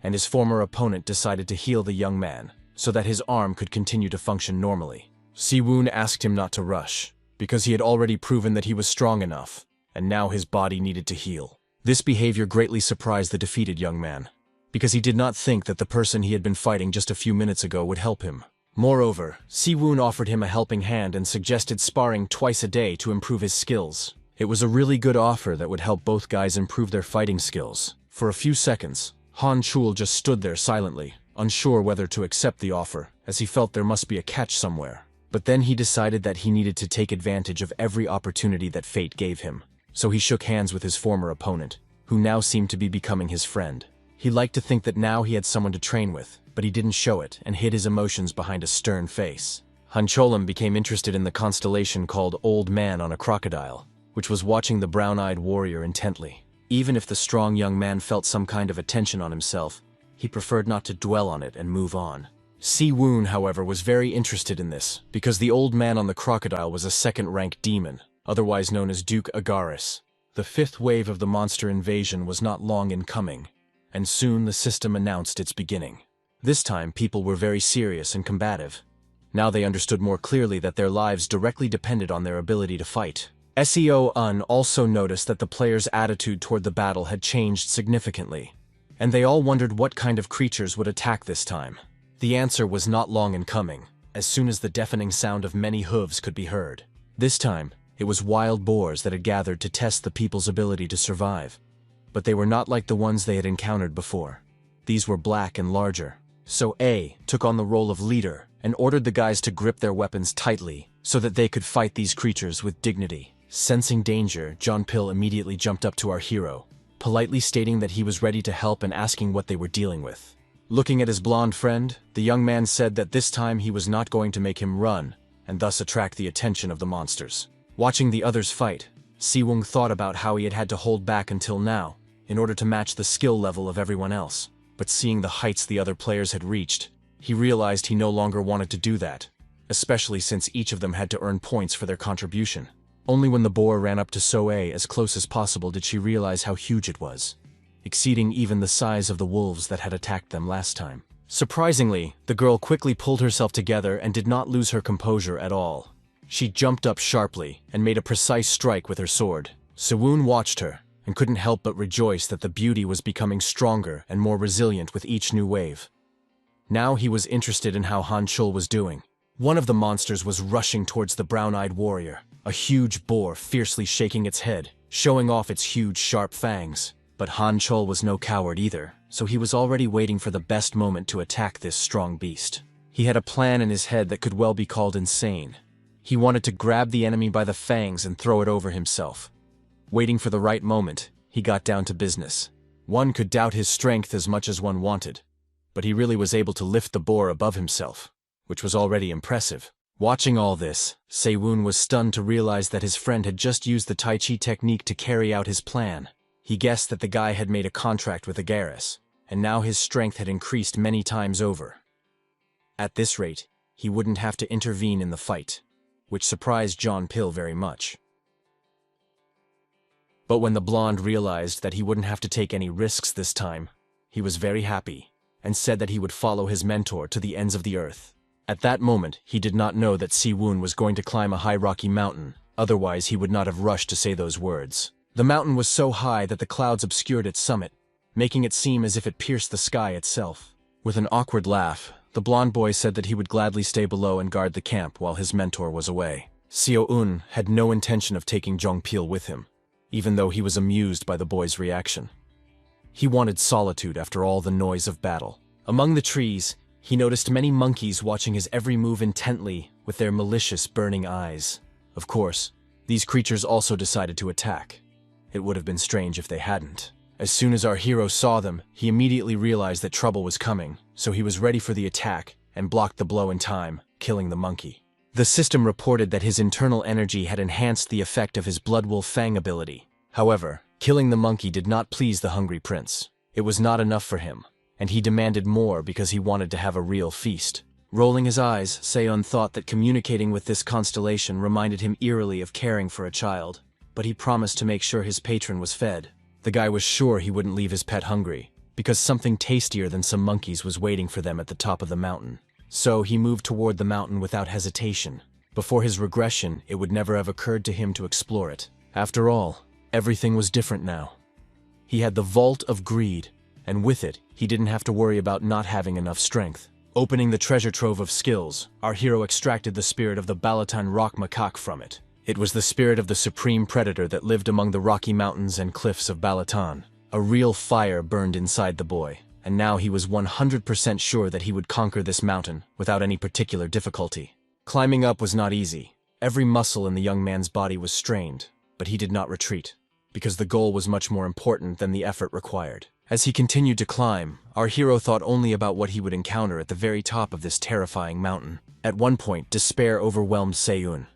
and his former opponent decided to heal the young man, so that his arm could continue to function normally. Siwoon asked him not to rush, because he had already proven that he was strong enough, and now his body needed to heal. This behavior greatly surprised the defeated young man, because he did not think that the person he had been fighting just a few minutes ago would help him. Moreover, Siwoon offered him a helping hand and suggested sparring twice a day to improve his skills. It was a really good offer that would help both guys improve their fighting skills. For a few seconds, Han Chul just stood there silently, unsure whether to accept the offer, as he felt there must be a catch somewhere. But then he decided that he needed to take advantage of every opportunity that fate gave him. So he shook hands with his former opponent, who now seemed to be becoming his friend. He liked to think that now he had someone to train with, but he didn't show it and hid his emotions behind a stern face. Han Cholam became interested in the constellation called Old Man on a Crocodile, which was watching the brown-eyed warrior intently. Even if the strong young man felt some kind of attention on himself, he preferred not to dwell on it and move on. Siwoon, however, was very interested in this, because the old man on the crocodile was a second-rank demon, otherwise known as Duke Agaris. The fifth wave of the monster invasion was not long in coming, and soon the system announced its beginning. This time, people were very serious and combative. Now they understood more clearly that their lives directly depended on their ability to fight. SEO-UN also noticed that the players' attitude toward the battle had changed significantly, and they all wondered what kind of creatures would attack this time. The answer was not long in coming, as soon as the deafening sound of many hooves could be heard. This time, It was wild boars that had gathered to test the people's ability to survive. But they were not like the ones they had encountered before. These were black and larger. So A took on the role of leader and ordered the guys to grip their weapons tightly so that they could fight these creatures with dignity. Sensing danger, John Pill immediately jumped up to our hero, politely stating that he was ready to help and asking what they were dealing with. Looking at his blonde friend, the young man said that this time he was not going to make him run and thus attract the attention of the monsters. Watching the others fight, Siwung thought about how he had had to hold back until now in order to match the skill level of everyone else. But seeing the heights the other players had reached, he realized he no longer wanted to do that, especially since each of them had to earn points for their contribution. Only when the boar ran up to Soe as close as possible did she realize how huge it was, exceeding even the size of the wolves that had attacked them last time. Surprisingly, the girl quickly pulled herself together and did not lose her composure at all. She jumped up sharply and made a precise strike with her sword. Siwun watched her and couldn't help but rejoice that the beauty was becoming stronger and more resilient with each new wave. Now he was interested in how Han Chul was doing. One of the monsters was rushing towards the brown-eyed warrior, a huge boar fiercely shaking its head, showing off its huge sharp fangs. But Han Chul was no coward either, so he was already waiting for the best moment to attack this strong beast. He had a plan in his head that could well be called insane. He wanted to grab the enemy by the fangs and throw it over himself. Waiting for the right moment, he got down to business. One could doubt his strength as much as one wanted, but he really was able to lift the boar above himself, which was already impressive. Watching all this, Sewun was stunned to realize that his friend had just used the Tai Chi technique to carry out his plan. He guessed that the guy had made a contract with Agaris, and now his strength had increased many times over. At this rate, he wouldn't have to intervene in the fight, which surprised John Pill very much. But when the blonde realized that he wouldn't have to take any risks this time, he was very happy, and said that he would follow his mentor to the ends of the earth. At that moment, he did not know that Siwun was going to climb a high rocky mountain, otherwise he would not have rushed to say those words. The mountain was so high that the clouds obscured its summit, making it seem as if it pierced the sky itself. With an awkward laugh, the blonde boy said that he would gladly stay below and guard the camp while his mentor was away. Seo-un had no intention of taking Jong-pil with him, even though he was amused by the boy's reaction. He wanted solitude after all the noise of battle. Among the trees, he noticed many monkeys watching his every move intently with their malicious, burning eyes. Of course, these creatures also decided to attack. It would have been strange if they hadn't. As soon as our hero saw them, he immediately realized that trouble was coming, so he was ready for the attack and blocked the blow in time, killing the monkey. The system reported that his internal energy had enhanced the effect of his Bloodwolf Fang ability. However, killing the monkey did not please the hungry prince. It was not enough for him, and he demanded more because he wanted to have a real feast. Rolling his eyes, Seon thought that communicating with this constellation reminded him eerily of caring for a child, but he promised to make sure his patron was fed. The guy was sure he wouldn't leave his pet hungry, because something tastier than some monkeys was waiting for them at the top of the mountain. So he moved toward the mountain without hesitation. Before his regression, it would never have occurred to him to explore it. After all, everything was different now. He had the Vault of Greed, and with it, he didn't have to worry about not having enough strength. Opening the treasure trove of skills, our hero extracted the spirit of the Balatan rock macaque from it. It was the spirit of the supreme predator that lived among the rocky mountains and cliffs of Balatan. A real fire burned inside the boy, and now he was 100% sure that he would conquer this mountain without any particular difficulty. Climbing up was not easy. Every muscle in the young man's body was strained, but he did not retreat, because the goal was much more important than the effort required. As he continued to climb, our hero thought only about what he would encounter at the very top of this terrifying mountain. At one point, despair overwhelmed Seyun.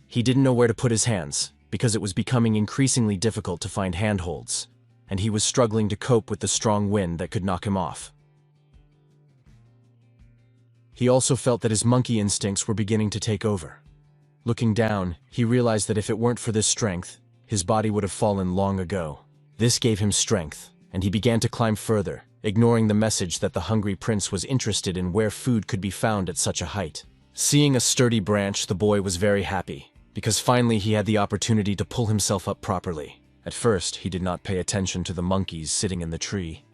He didn't know where to put his hands, because it was becoming increasingly difficult to find handholds, and he was struggling to cope with the strong wind that could knock him off. He also felt that his monkey instincts were beginning to take over. Looking down, he realized that if it weren't for this strength, his body would have fallen long ago. This gave him strength, and he began to climb further, ignoring the message that the hungry prince was interested in where food could be found at such a height. Seeing a sturdy branch, the boy was very happy, because finally he had the opportunity to pull himself up properly. At first, he did not pay attention to the monkeys sitting in the tree.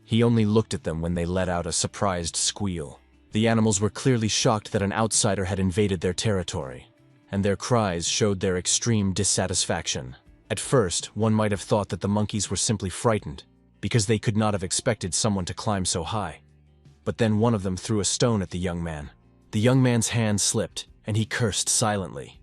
He only looked at them when they let out a surprised squeal. The animals were clearly shocked that an outsider had invaded their territory, and their cries showed their extreme dissatisfaction. At first, one might have thought that the monkeys were simply frightened, because they could not have expected someone to climb so high. But then one of them threw a stone at the young man. The young man's hand slipped, and he cursed silently.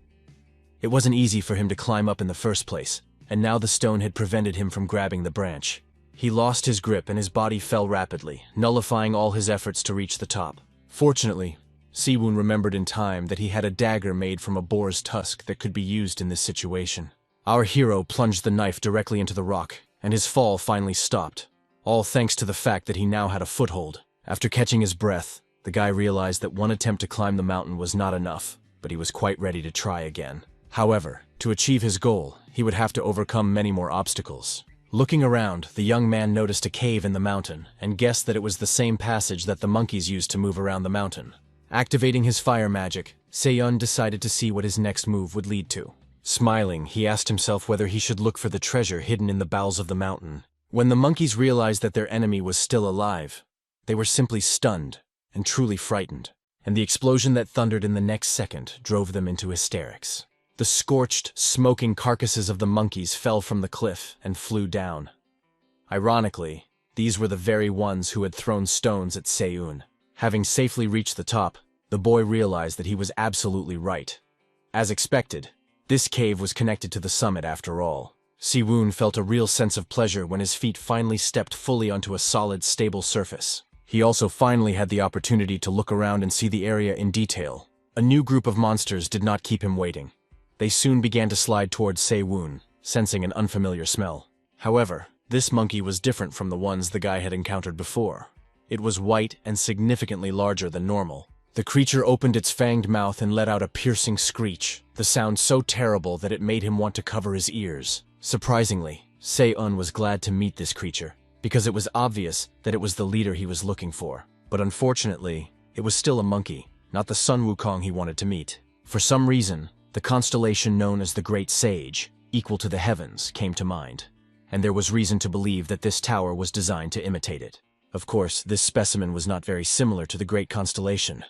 It wasn't easy for him to climb up in the first place, and now the stone had prevented him from grabbing the branch. He lost his grip and his body fell rapidly, nullifying all his efforts to reach the top. Fortunately, Siwoon remembered in time that he had a dagger made from a boar's tusk that could be used in this situation. Our hero plunged the knife directly into the rock, and his fall finally stopped, all thanks to the fact that he now had a foothold. After catching his breath, the guy realized that one attempt to climb the mountain was not enough, but he was quite ready to try again. However, to achieve his goal, he would have to overcome many more obstacles. Looking around, the young man noticed a cave in the mountain and guessed that it was the same passage that the monkeys used to move around the mountain. Activating his fire magic, Seiyun decided to see what his next move would lead to. Smiling, he asked himself whether he should look for the treasure hidden in the bowels of the mountain. When the monkeys realized that their enemy was still alive, they were simply stunned and truly frightened, and the explosion that thundered in the next second drove them into hysterics. The scorched, smoking carcasses of the monkeys fell from the cliff and flew down. Ironically, these were the very ones who had thrown stones at Seiyun. Having safely reached the top, the boy realized that he was absolutely right. As expected, this cave was connected to the summit after all. Siwoon felt a real sense of pleasure when his feet finally stepped fully onto a solid, stable surface. He also finally had the opportunity to look around and see the area in detail. A new group of monsters did not keep him waiting. They soon began to slide towards Siwoon, sensing an unfamiliar smell. However, this monkey was different from the ones the guy had encountered before. It was white and significantly larger than normal. The creature opened its fanged mouth and let out a piercing screech, the sound so terrible that it made him want to cover his ears. Surprisingly, Seiyun was glad to meet this creature, because it was obvious that it was the leader he was looking for. But unfortunately, it was still a monkey, not the Sun Wukong he wanted to meet. For some reason, the constellation known as the Great Sage, equal to the heavens, came to mind, and there was reason to believe that this tower was designed to imitate it. Of course, this specimen was not very similar to the Great Constellation,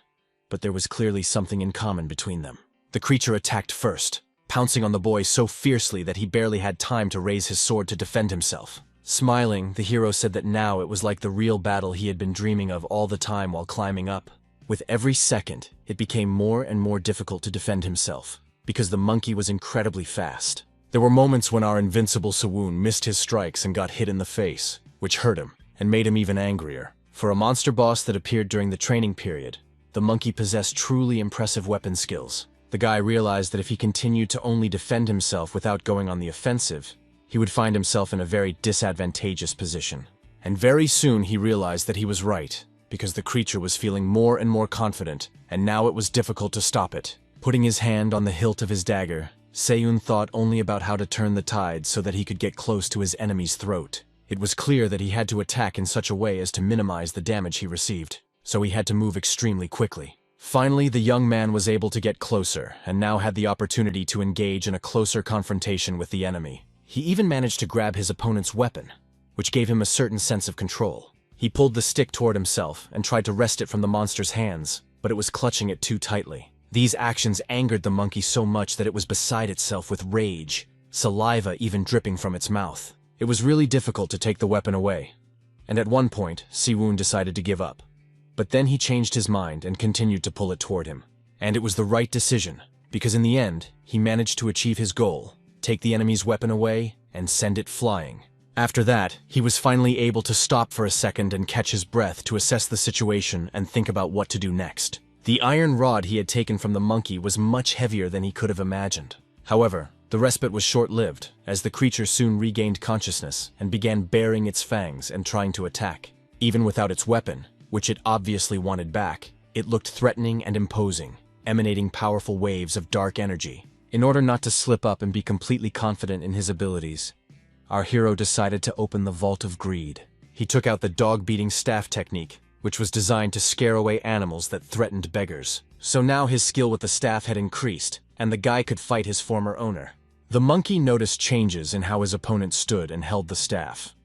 but there was clearly something in common between them. The creature attacked first, pouncing on the boy so fiercely that he barely had time to raise his sword to defend himself. Smiling, the hero said that now it was like the real battle he had been dreaming of all the time while climbing up. With every second, it became more and more difficult to defend himself, because the monkey was incredibly fast. There were moments when our invincible Siwoon missed his strikes and got hit in the face, which hurt him and made him even angrier. For a monster boss that appeared during the training period, the monkey possessed truly impressive weapon skills. The guy realized that if he continued to only defend himself without going on the offensive, he would find himself in a very disadvantageous position. And very soon he realized that he was right, because the creature was feeling more and more confident, and now it was difficult to stop it. Putting his hand on the hilt of his dagger, Seiyun thought only about how to turn the tide so that he could get close to his enemy's throat. It was clear that he had to attack in such a way as to minimize the damage he received, so he had to move extremely quickly. Finally, the young man was able to get closer, and now had the opportunity to engage in a closer confrontation with the enemy. He even managed to grab his opponent's weapon, which gave him a certain sense of control. He pulled the stick toward himself and tried to wrest it from the monster's hands, but it was clutching it too tightly. These actions angered the monkey so much that it was beside itself with rage, saliva even dripping from its mouth. It was really difficult to take the weapon away, and at one point, Siwoon decided to give up. But then he changed his mind and continued to pull it toward him. And it was the right decision, because in the end, he managed to achieve his goal, take the enemy's weapon away, and send it flying. After that, he was finally able to stop for a second and catch his breath to assess the situation and think about what to do next. The iron rod he had taken from the monkey was much heavier than he could have imagined. However, the respite was short-lived, as the creature soon regained consciousness and began baring its fangs and trying to attack. Even without its weapon, which it obviously wanted back, it looked threatening and imposing, emanating powerful waves of dark energy. In order not to slip up and be completely confident in his abilities, our hero decided to open the Vault of Greed. He took out the dog-beating staff technique, which was designed to scare away animals that threatened beggars. So now his skill with the staff had increased, and the guy could fight his former owner. The monkey noticed changes in how his opponent stood and held the staff.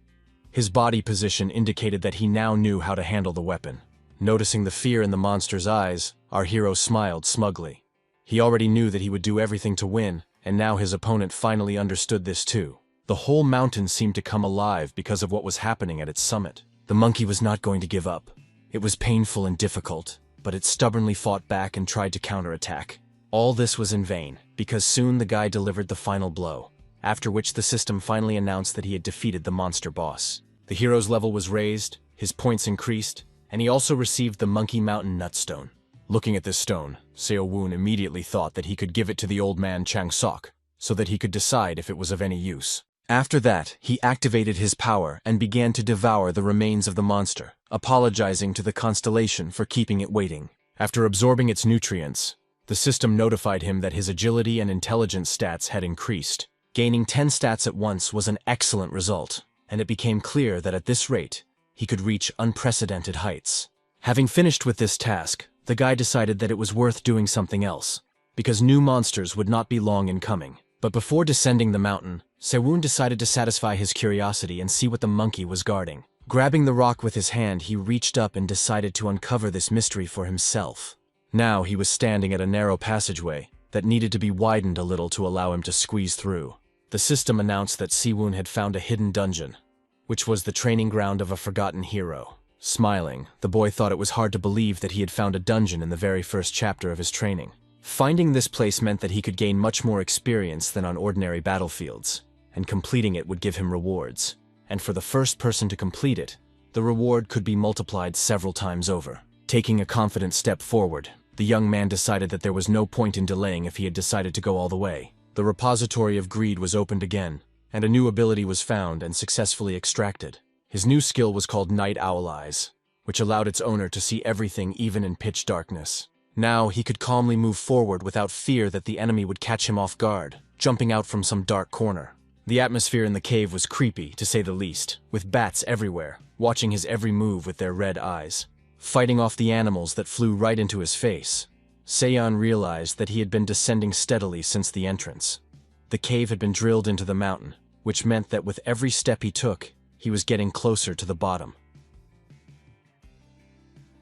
His body position indicated that he now knew how to handle the weapon. Noticing the fear in the monster's eyes, our hero smiled smugly. He already knew that he would do everything to win, and now his opponent finally understood this too. The whole mountain seemed to come alive because of what was happening at its summit. The monkey was not going to give up. It was painful and difficult, but it stubbornly fought back and tried to counterattack. All this was in vain, because soon the guy delivered the final blow, after which the system finally announced that he had defeated the monster boss. The hero's level was raised, his points increased, and he also received the Monkey Mountain Nutstone. Looking at this stone, Seo-woon immediately thought that he could give it to the old man Chang-sok, so that he could decide if it was of any use. After that, he activated his power and began to devour the remains of the monster, apologizing to the constellation for keeping it waiting. After absorbing its nutrients, the system notified him that his agility and intelligence stats had increased. Gaining 10 stats at once was an excellent result, and it became clear that at this rate, he could reach unprecedented heights. Having finished with this task, the guy decided that it was worth doing something else, because new monsters would not be long in coming. But before descending the mountain, Seo-woon decided to satisfy his curiosity and see what the monkey was guarding. Grabbing the rock with his hand, he reached up and decided to uncover this mystery for himself. Now he was standing at a narrow passageway that needed to be widened a little to allow him to squeeze through. The system announced that Seo-woon had found a hidden dungeon, which was the training ground of a forgotten hero. Smiling, the boy thought it was hard to believe that he had found a dungeon in the very first chapter of his training. Finding this place meant that he could gain much more experience than on ordinary battlefields, and completing it would give him rewards. And for the first person to complete it, the reward could be multiplied several times over. Taking a confident step forward, the young man decided that there was no point in delaying if he had decided to go all the way. The repository of greed was opened again, and a new ability was found and successfully extracted. His new skill was called Night Owl Eyes, which allowed its owner to see everything even in pitch darkness. Now he could calmly move forward without fear that the enemy would catch him off guard, jumping out from some dark corner. The atmosphere in the cave was creepy, to say the least, with bats everywhere, watching his every move with their red eyes, fighting off the animals that flew right into his face. Seon realized that he had been descending steadily since the entrance. The cave had been drilled into the mountain, which meant that with every step he took, he was getting closer to the bottom.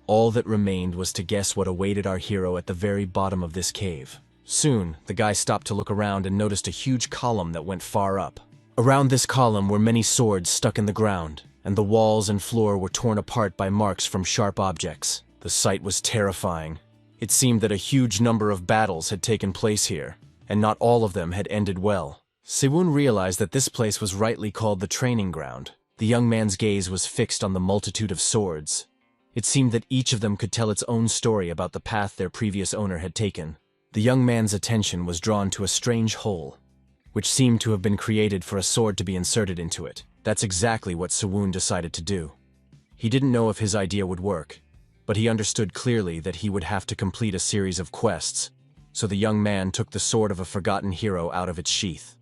All that remained was to guess what awaited our hero at the very bottom of this cave. Soon, the guy stopped to look around and noticed a huge column that went far up. Around this column were many swords stuck in the ground, and the walls and floor were torn apart by marks from sharp objects. The sight was terrifying. It seemed that a huge number of battles had taken place here, and not all of them had ended well. Seo-woon realized that this place was rightly called the training ground. The young man's gaze was fixed on the multitude of swords. It seemed that each of them could tell its own story about the path their previous owner had taken. The young man's attention was drawn to a strange hole, which seemed to have been created for a sword to be inserted into it. That's exactly what Seo-woon decided to do. He didn't know if his idea would work, but he understood clearly that he would have to complete a series of quests, so the young man took the sword of a forgotten hero out of its sheath.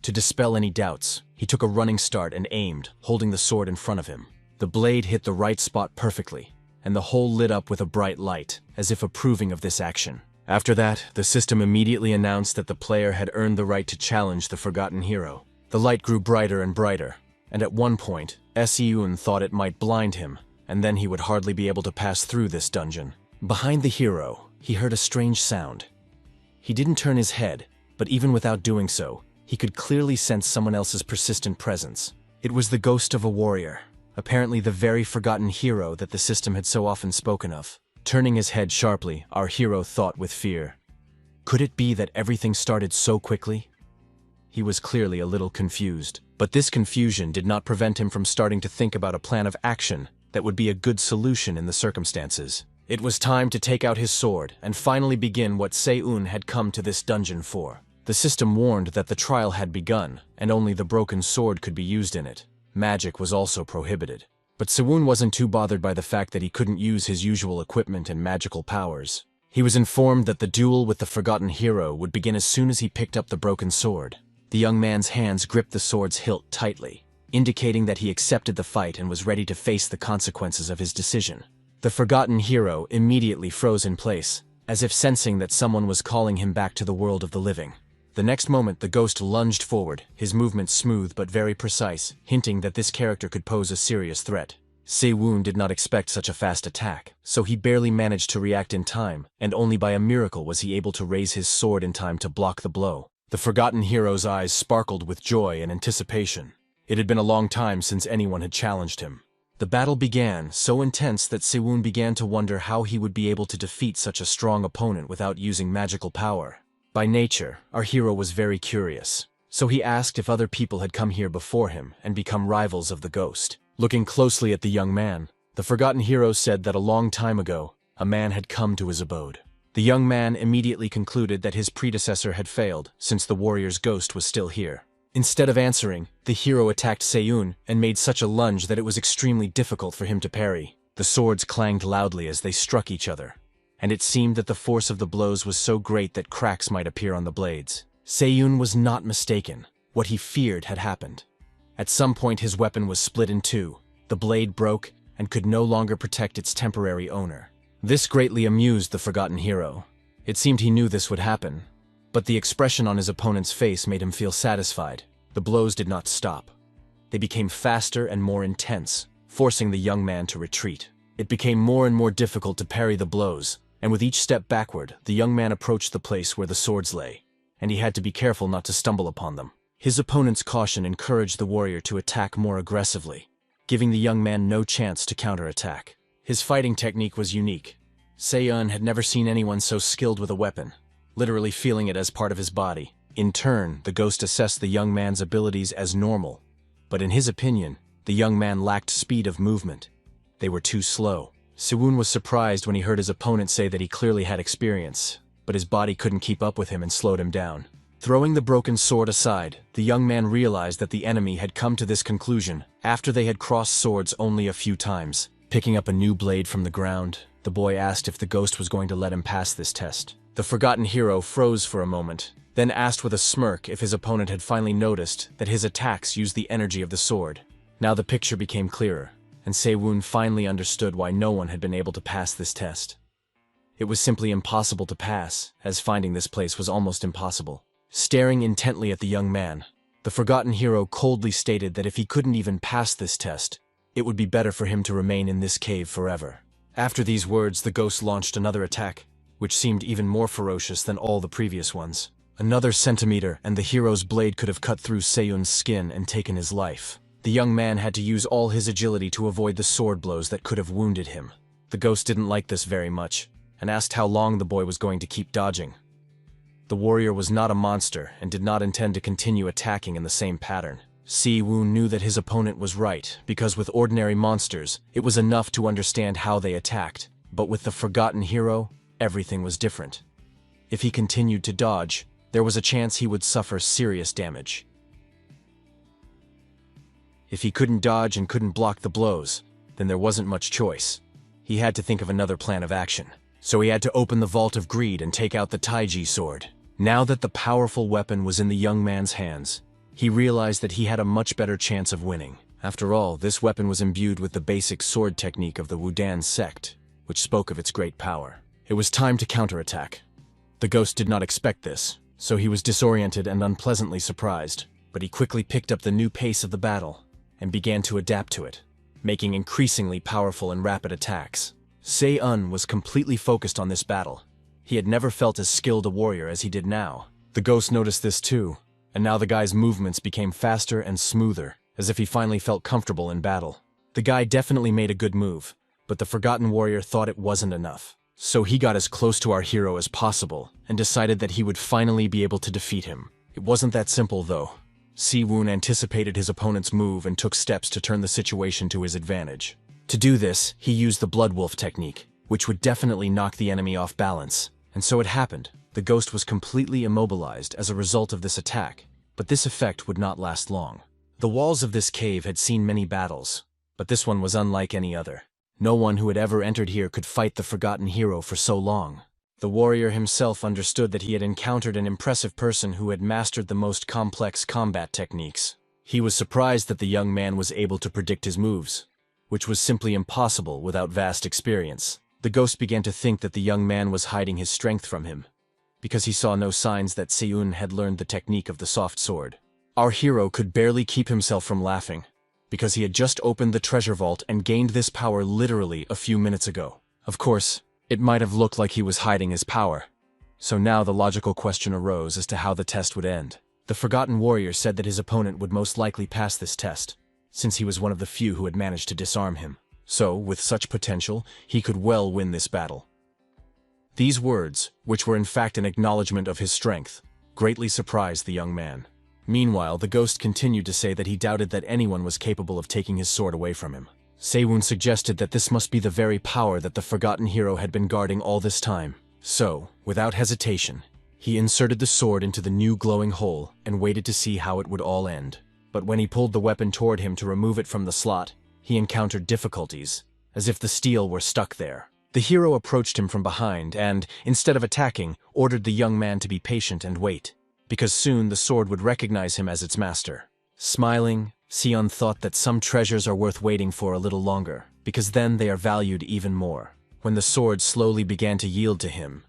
To dispel any doubts, he took a running start and aimed, holding the sword in front of him. The blade hit the right spot perfectly, and the hole lit up with a bright light, as if approving of this action. After that, the system immediately announced that the player had earned the right to challenge the forgotten hero. The light grew brighter and brighter, and at one point, Seo-woon thought it might blind him, and then he would hardly be able to pass through this dungeon. Behind the hero, he heard a strange sound. He didn't turn his head, but even without doing so, he could clearly sense someone else's persistent presence. It was the ghost of a warrior, apparently the very forgotten hero that the system had so often spoken of. Turning his head sharply, our hero thought with fear. Could it be that everything started so quickly? He was clearly a little confused, but this confusion did not prevent him from starting to think about a plan of action that would be a good solution in the circumstances. It was time to take out his sword and finally begin what Seo-woon had come to this dungeon for. The system warned that the trial had begun, and only the broken sword could be used in it. Magic was also prohibited. But Seo-woon wasn't too bothered by the fact that he couldn't use his usual equipment and magical powers. He was informed that the duel with the forgotten hero would begin as soon as he picked up the broken sword. The young man's hands gripped the sword's hilt tightly, indicating that he accepted the fight and was ready to face the consequences of his decision. The forgotten hero immediately froze in place, as if sensing that someone was calling him back to the world of the living. The next moment, the ghost lunged forward, his movements smooth but very precise, hinting that this character could pose a serious threat. Seiwon did not expect such a fast attack, so he barely managed to react in time, and only by a miracle was he able to raise his sword in time to block the blow. The forgotten hero's eyes sparkled with joy and anticipation. It had been a long time since anyone had challenged him. The battle began, so intense that Seiwon began to wonder how he would be able to defeat such a strong opponent without using magical power. By nature, our hero was very curious, so he asked if other people had come here before him and become rivals of the ghost. Looking closely at the young man, the forgotten hero said that a long time ago, a man had come to his abode. The young man immediately concluded that his predecessor had failed, since the warrior's ghost was still here. Instead of answering, the hero attacked Seiwon and made such a lunge that it was extremely difficult for him to parry. The swords clanged loudly as they struck each other, and it seemed that the force of the blows was so great that cracks might appear on the blades. Seiwon was not mistaken. What he feared had happened. At some point his weapon was split in two, the blade broke, and could no longer protect its temporary owner. This greatly amused the forgotten hero. It seemed he knew this would happen, but the expression on his opponent's face made him feel satisfied. The blows did not stop. They became faster and more intense, forcing the young man to retreat. It became more and more difficult to parry the blows, and with each step backward, the young man approached the place where the swords lay, and he had to be careful not to stumble upon them. His opponent's caution encouraged the warrior to attack more aggressively, giving the young man no chance to counterattack. His fighting technique was unique. Seiwon had never seen anyone so skilled with a weapon, literally feeling it as part of his body. In turn, the ghost assessed the young man's abilities as normal, but in his opinion, the young man lacked speed of movement. They were too slow. Seiwon was surprised when he heard his opponent say that he clearly had experience, but his body couldn't keep up with him and slowed him down. Throwing the broken sword aside, the young man realized that the enemy had come to this conclusion after they had crossed swords only a few times. Picking up a new blade from the ground, the boy asked if the ghost was going to let him pass this test. The forgotten hero froze for a moment, then asked with a smirk if his opponent had finally noticed that his attacks used the energy of the sword. Now the picture became clearer, and Seiwon finally understood why no one had been able to pass this test. It was simply impossible to pass, as finding this place was almost impossible. Staring intently at the young man, the forgotten hero coldly stated that if he couldn't even pass this test, it would be better for him to remain in this cave forever. After these words, the ghost launched another attack, which seemed even more ferocious than all the previous ones. Another centimeter, and the hero's blade could have cut through Seiwon's skin and taken his life. The young man had to use all his agility to avoid the sword blows that could have wounded him. The ghost didn't like this very much, and asked how long the boy was going to keep dodging. The warrior was not a monster and did not intend to continue attacking in the same pattern. Seiwon knew that his opponent was right, because with ordinary monsters, it was enough to understand how they attacked. But with the forgotten hero, everything was different. If he continued to dodge, there was a chance he would suffer serious damage. If he couldn't dodge and couldn't block the blows, then there wasn't much choice. He had to think of another plan of action. So he had to open the Vault of Greed and take out the Taiji sword. Now that the powerful weapon was in the young man's hands, he realized that he had a much better chance of winning. After all, this weapon was imbued with the basic sword technique of the Wudan sect, which spoke of its great power. It was time to counterattack. The ghost did not expect this, so he was disoriented and unpleasantly surprised, but he quickly picked up the new pace of the battle and began to adapt to it, making increasingly powerful and rapid attacks. Seiwon was completely focused on this battle. He had never felt as skilled a warrior as he did now. The ghost noticed this too, and now the guy's movements became faster and smoother, as if he finally felt comfortable in battle. The guy definitely made a good move, but the forgotten warrior thought it wasn't enough. So he got as close to our hero as possible, and decided that he would finally be able to defeat him. It wasn't that simple though. Seiwon anticipated his opponent's move and took steps to turn the situation to his advantage. To do this, he used the Blood Wolf technique, which would definitely knock the enemy off balance. And so it happened. The ghost was completely immobilized as a result of this attack, but this effect would not last long. The walls of this cave had seen many battles, but this one was unlike any other. No one who had ever entered here could fight the forgotten hero for so long. The warrior himself understood that he had encountered an impressive person who had mastered the most complex combat techniques. He was surprised that the young man was able to predict his moves, which was simply impossible without vast experience. The ghost began to think that the young man was hiding his strength from him, because he saw no signs that Seiwon had learned the technique of the soft sword. Our hero could barely keep himself from laughing. because he had just opened the treasure vault and gained this power literally a few minutes ago. Of course, it might have looked like he was hiding his power. So now the logical question arose as to how the test would end. The Forgotten Warrior said that his opponent would most likely pass this test, since he was one of the few who had managed to disarm him. So, with such potential, he could well win this battle. These words, which were in fact an acknowledgement of his strength, greatly surprised the young man. Meanwhile, the ghost continued to say that he doubted that anyone was capable of taking his sword away from him. Sewun suggested that this must be the very power that the forgotten hero had been guarding all this time. So, without hesitation, he inserted the sword into the new glowing hole and waited to see how it would all end. But when he pulled the weapon toward him to remove it from the slot, he encountered difficulties, as if the steel were stuck there. The hero approached him from behind and, instead of attacking, ordered the young man to be patient and wait, because soon the sword would recognize him as its master. Smiling, Sion thought that some treasures are worth waiting for a little longer, because then they are valued even more. When the sword slowly began to yield to him,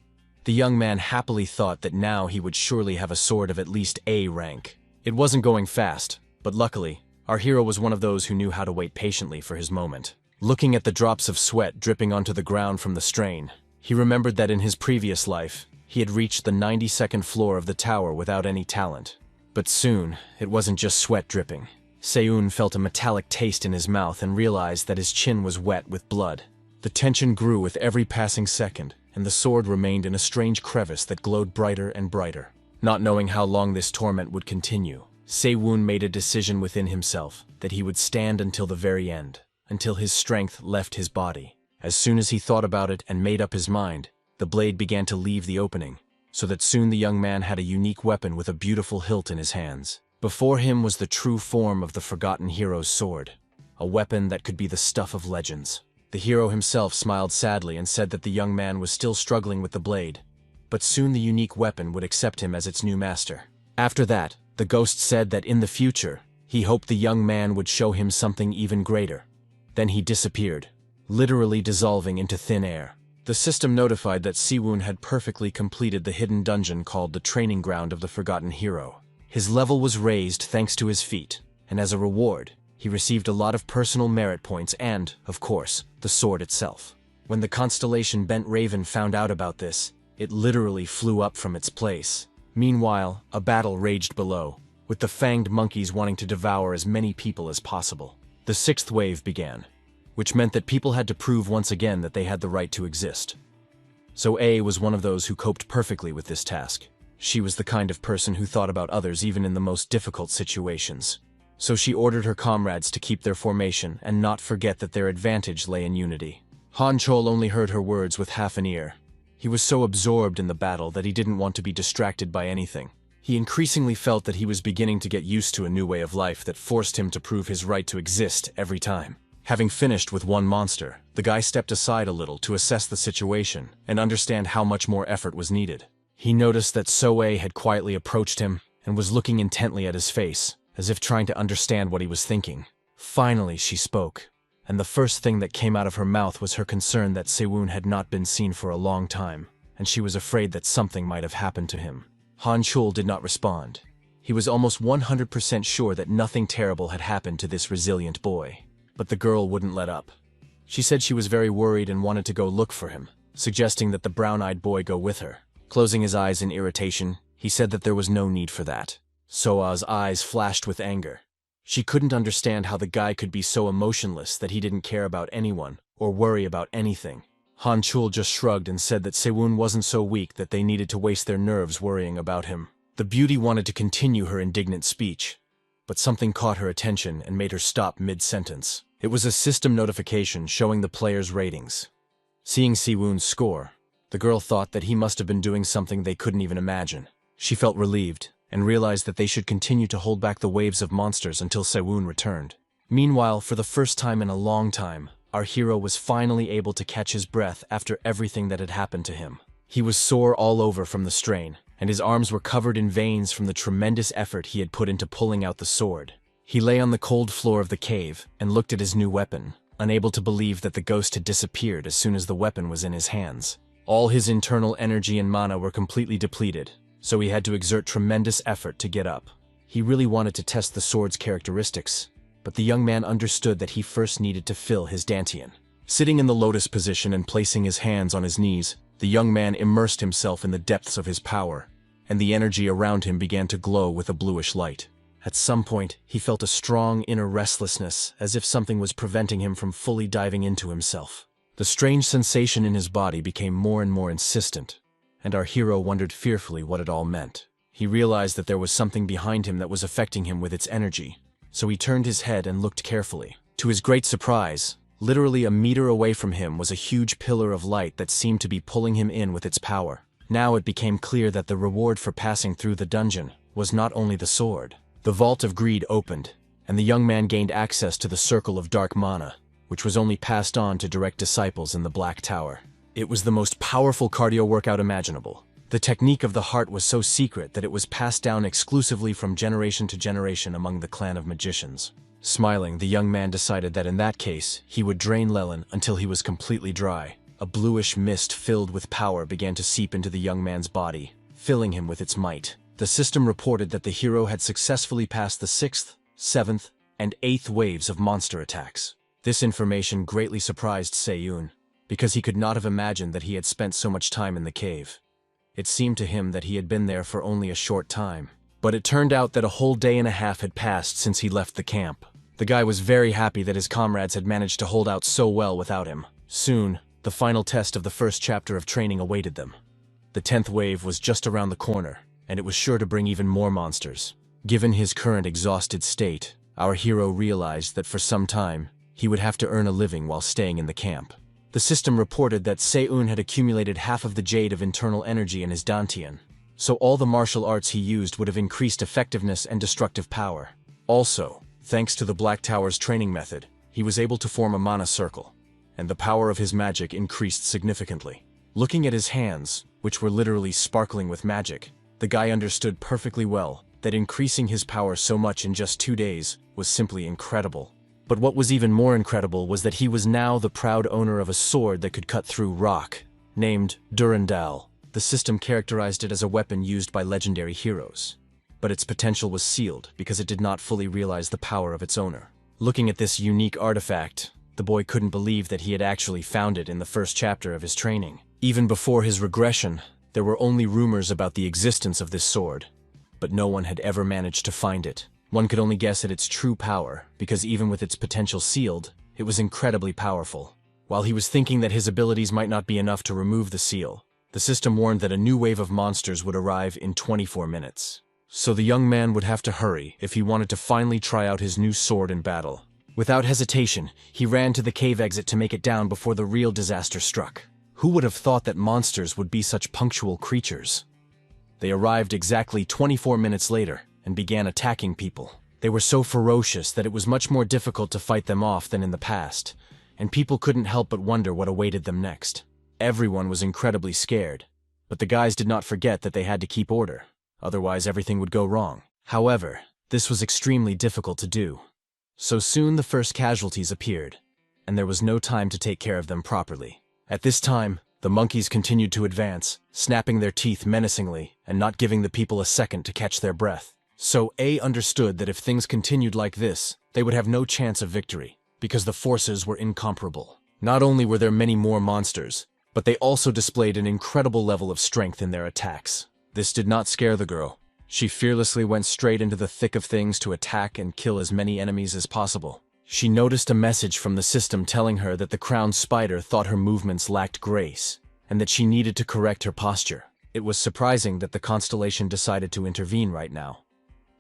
the young man happily thought that now he would surely have a sword of at least A rank. It wasn't going fast, but luckily, our hero was one of those who knew how to wait patiently for his moment. Looking at the drops of sweat dripping onto the ground from the strain, he remembered that in his previous life, he had reached the 92nd floor of the tower without any talent. But soon, it wasn't just sweat dripping. Sewun felt a metallic taste in his mouth and realized that his chin was wet with blood. The tension grew with every passing second, and the sword remained in a strange crevice that glowed brighter and brighter. Not knowing how long this torment would continue, Sewun made a decision within himself that he would stand until the very end, until his strength left his body. As soon as he thought about it and made up his mind, the blade began to leave the opening, so that soon the young man had a unique weapon with a beautiful hilt in his hands. Before him was the true form of the forgotten hero's sword, a weapon that could be the stuff of legends. The hero himself smiled sadly and said that the young man was still struggling with the blade, but soon the unique weapon would accept him as its new master. After that, the ghost said that in the future, he hoped the young man would show him something even greater. Then he disappeared, literally dissolving into thin air. The system notified that Sewun had perfectly completed the hidden dungeon called the Training Ground of the Forgotten Hero. His level was raised thanks to his feat, and as a reward, he received a lot of personal merit points and, of course, the sword itself. When the constellation Bent Raven found out about this, it literally flew up from its place. Meanwhile, a battle raged below, with the fanged monkeys wanting to devour as many people as possible. The sixth wave began, which meant that people had to prove once again that they had the right to exist. So A was one of those who coped perfectly with this task. She was the kind of person who thought about others even in the most difficult situations. So she ordered her comrades to keep their formation and not forget that their advantage lay in unity. Han Chol only heard her words with half an ear. He was so absorbed in the battle that he didn't want to be distracted by anything. He increasingly felt that he was beginning to get used to a new way of life that forced him to prove his right to exist every time. Having finished with one monster, the guy stepped aside a little to assess the situation and understand how much more effort was needed. He noticed that Soe had quietly approached him and was looking intently at his face, as if trying to understand what he was thinking. Finally, she spoke, and the first thing that came out of her mouth was her concern that Sewun had not been seen for a long time, and she was afraid that something might have happened to him. Han Chul did not respond. He was almost 100% sure that nothing terrible had happened to this resilient boy. But the girl wouldn't let up. She said she was very worried and wanted to go look for him, suggesting that the brown-eyed boy go with her. Closing his eyes in irritation, he said that there was no need for that. Soa's eyes flashed with anger. She couldn't understand how the guy could be so emotionless that he didn't care about anyone or worry about anything. Han Chul just shrugged and said that Sewun wasn't so weak that they needed to waste their nerves worrying about him. The beauty wanted to continue her indignant speech, but something caught her attention and made her stop mid-sentence. It was a system notification showing the players' ratings. Seeing Sewun's score, the girl thought that he must have been doing something they couldn't even imagine. She felt relieved and realized that they should continue to hold back the waves of monsters until Sewun returned. Meanwhile, for the first time in a long time, our hero was finally able to catch his breath after everything that had happened to him. He was sore all over from the strain, and his arms were covered in veins from the tremendous effort he had put into pulling out the sword. He lay on the cold floor of the cave and looked at his new weapon, unable to believe that the ghost had disappeared as soon as the weapon was in his hands. All his internal energy and mana were completely depleted, so he had to exert tremendous effort to get up. He really wanted to test the sword's characteristics, but the young man understood that he first needed to fill his dantian. Sitting in the lotus position and placing his hands on his knees, the young man immersed himself in the depths of his power, and the energy around him began to glow with a bluish light. At some point, he felt a strong inner restlessness, as if something was preventing him from fully diving into himself. The strange sensation in his body became more and more insistent, and our hero wondered fearfully what it all meant. He realized that there was something behind him that was affecting him with its energy, so he turned his head and looked carefully. To his great surprise, literally a meter away from him was a huge pillar of light that seemed to be pulling him in with its power. Now it became clear that the reward for passing through the dungeon was not only the sword. The Vault of Greed opened, and the young man gained access to the Circle of Dark Mana, which was only passed on to direct disciples in the Black Tower. It was the most powerful cardio workout imaginable. The technique of the heart was so secret that it was passed down exclusively from generation to generation among the clan of magicians. Smiling, the young man decided that in that case, he would drain Lelin until he was completely dry. A bluish mist filled with power began to seep into the young man's body, filling him with its might. The system reported that the hero had successfully passed the 6th, 7th, and 8th waves of monster attacks. This information greatly surprised Seiyun, because he could not have imagined that he had spent so much time in the cave. It seemed to him that he had been there for only a short time. But it turned out that a whole day and a half had passed since he left the camp. The guy was very happy that his comrades had managed to hold out so well without him. Soon, the final test of the first chapter of training awaited them. The 10th wave was just around the corner, and it was sure to bring even more monsters. Given his current exhausted state, our hero realized that for some time, he would have to earn a living while staying in the camp. The system reported that Seiyun had accumulated half of the jade of internal energy in his dantian, so all the martial arts he used would have increased effectiveness and destructive power. Also, thanks to the Black Tower's training method, he was able to form a mana circle, and the power of his magic increased significantly. Looking at his hands, which were literally sparkling with magic, the guy understood perfectly well that increasing his power so much in just 2 days was simply incredible. But what was even more incredible was that he was now the proud owner of a sword that could cut through rock, named Durandal. The system characterized it as a weapon used by legendary heroes, but its potential was sealed because it did not fully realize the power of its owner. Looking at this unique artifact, the boy couldn't believe that he had actually found it in the first chapter of his training. Even before his regression, there were only rumors about the existence of this sword, but no one had ever managed to find it. One could only guess at its true power, because even with its potential sealed, it was incredibly powerful. While he was thinking that his abilities might not be enough to remove the seal, the system warned that a new wave of monsters would arrive in 24 minutes. So the young man would have to hurry if he wanted to finally try out his new sword in battle. Without hesitation, he ran to the cave exit to make it down before the real disaster struck. Who would have thought that monsters would be such punctual creatures? They arrived exactly 24 minutes later and began attacking people. They were so ferocious that it was much more difficult to fight them off than in the past, and people couldn't help but wonder what awaited them next. Everyone was incredibly scared, but the guys did not forget that they had to keep order, otherwise everything would go wrong. However, this was extremely difficult to do. So soon the first casualties appeared, and there was no time to take care of them properly. At this time, the monkeys continued to advance, snapping their teeth menacingly and not giving the people a second to catch their breath. So A understood that if things continued like this, they would have no chance of victory, because the forces were incomparable. Not only were there many more monsters, but they also displayed an incredible level of strength in their attacks. This did not scare the girl. She fearlessly went straight into the thick of things to attack and kill as many enemies as possible. She noticed a message from the system telling her that the crowned spider thought her movements lacked grace, and that she needed to correct her posture. It was surprising that the constellation decided to intervene right now.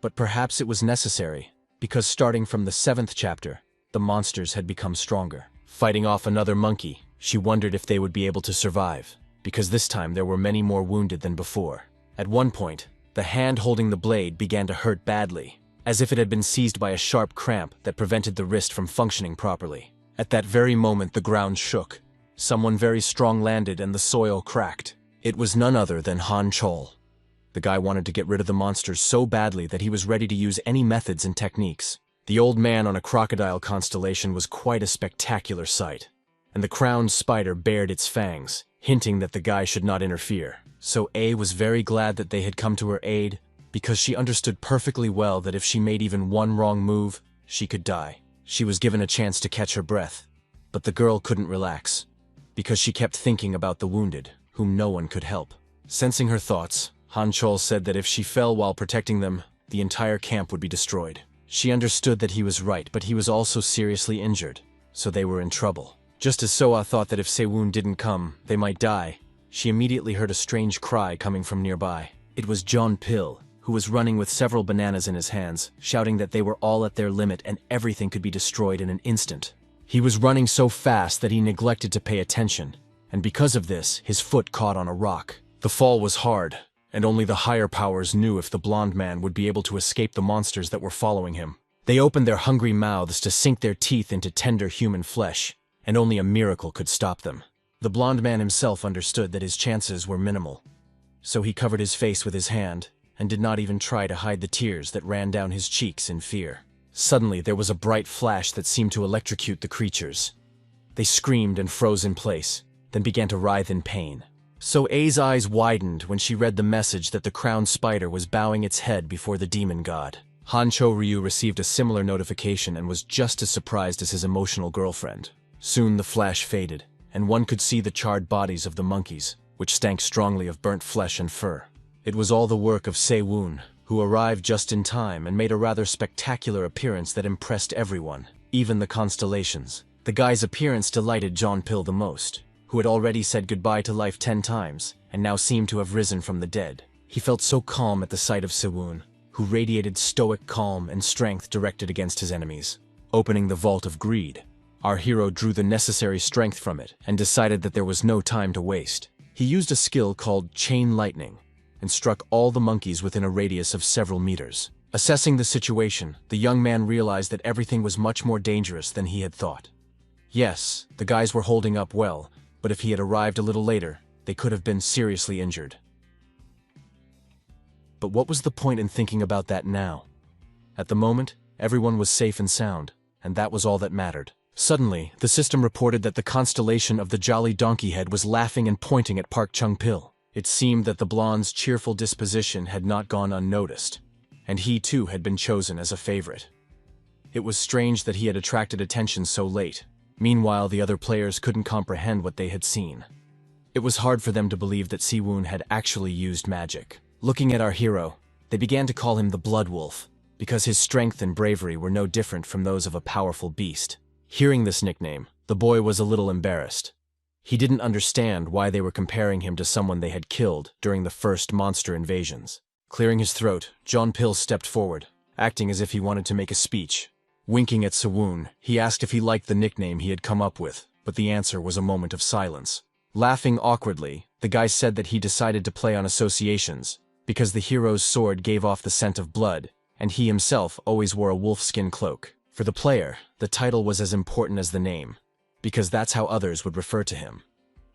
But perhaps it was necessary, because starting from the 7th chapter, the monsters had become stronger. Fighting off another monkey, she wondered if they would be able to survive, because this time there were many more wounded than before. At one point, the hand holding the blade began to hurt badly, as if it had been seized by a sharp cramp that prevented the wrist from functioning properly. At that very moment the ground shook. Someone very strong landed and the soil cracked. It was none other than Han Chol. The guy wanted to get rid of the monsters so badly that he was ready to use any methods and techniques. The old man on a crocodile constellation was quite a spectacular sight, and the crowned spider bared its fangs, hinting that the guy should not interfere. So A was very glad that they had come to her aid, because she understood perfectly well that if she made even one wrong move, she could die. She was given a chance to catch her breath, but the girl couldn't relax, because she kept thinking about the wounded, whom no one could help. Sensing her thoughts, Han Chol said that if she fell while protecting them, the entire camp would be destroyed. She understood that he was right, but he was also seriously injured, so they were in trouble. Just as Soa thought that if Sewon didn't come, they might die, she immediately heard a strange cry coming from nearby. It was John Pill, who was running with several bananas in his hands, shouting that they were all at their limit and everything could be destroyed in an instant. He was running so fast that he neglected to pay attention, and because of this, his foot caught on a rock. The fall was hard, and only the higher powers knew if the blonde man would be able to escape the monsters that were following him. They opened their hungry mouths to sink their teeth into tender human flesh, and only a miracle could stop them. The blonde man himself understood that his chances were minimal, so he covered his face with his hand and did not even try to hide the tears that ran down his cheeks in fear. Suddenly, there was a bright flash that seemed to electrocute the creatures. They screamed and froze in place, then began to writhe in pain. So A's eyes widened when she read the message that the crowned spider was bowing its head before the demon god. Hancho Ryu received a similar notification and was just as surprised as his emotional girlfriend. Soon the flash faded, and one could see the charred bodies of the monkeys, which stank strongly of burnt flesh and fur. It was all the work of Sewon, who arrived just in time and made a rather spectacular appearance that impressed everyone, even the constellations. The guy's appearance delighted John Pill the most, who had already said goodbye to life 10 times, and now seemed to have risen from the dead. He felt so calm at the sight of Sewon, who radiated stoic calm and strength directed against his enemies. Opening the Vault of Greed, our hero drew the necessary strength from it and decided that there was no time to waste. He used a skill called Chain Lightning and struck all the monkeys within a radius of several meters. Assessing the situation, the young man realized that everything was much more dangerous than he had thought. Yes, the guys were holding up well, but if he had arrived a little later, they could have been seriously injured. But what was the point in thinking about that now? At the moment, everyone was safe and sound, and that was all that mattered. Suddenly, the system reported that the constellation of the Jolly Donkey Head was laughing and pointing at Park Chung-pil. It seemed that the blonde's cheerful disposition had not gone unnoticed, and he too had been chosen as a favorite. It was strange that he had attracted attention so late. Meanwhile, the other players couldn't comprehend what they had seen. It was hard for them to believe that Sewon had actually used magic. Looking at our hero, they began to call him the Blood Wolf, because his strength and bravery were no different from those of a powerful beast. Hearing this nickname, the boy was a little embarrassed. He didn't understand why they were comparing him to someone they had killed during the first monster invasions. Clearing his throat, John Pill stepped forward, acting as if he wanted to make a speech. Winking at Sewon, he asked if he liked the nickname he had come up with, but the answer was a moment of silence. Laughing awkwardly, the guy said that he decided to play on associations, because the hero's sword gave off the scent of blood, and he himself always wore a wolfskin cloak. For the player, the title was as important as the name, because that's how others would refer to him.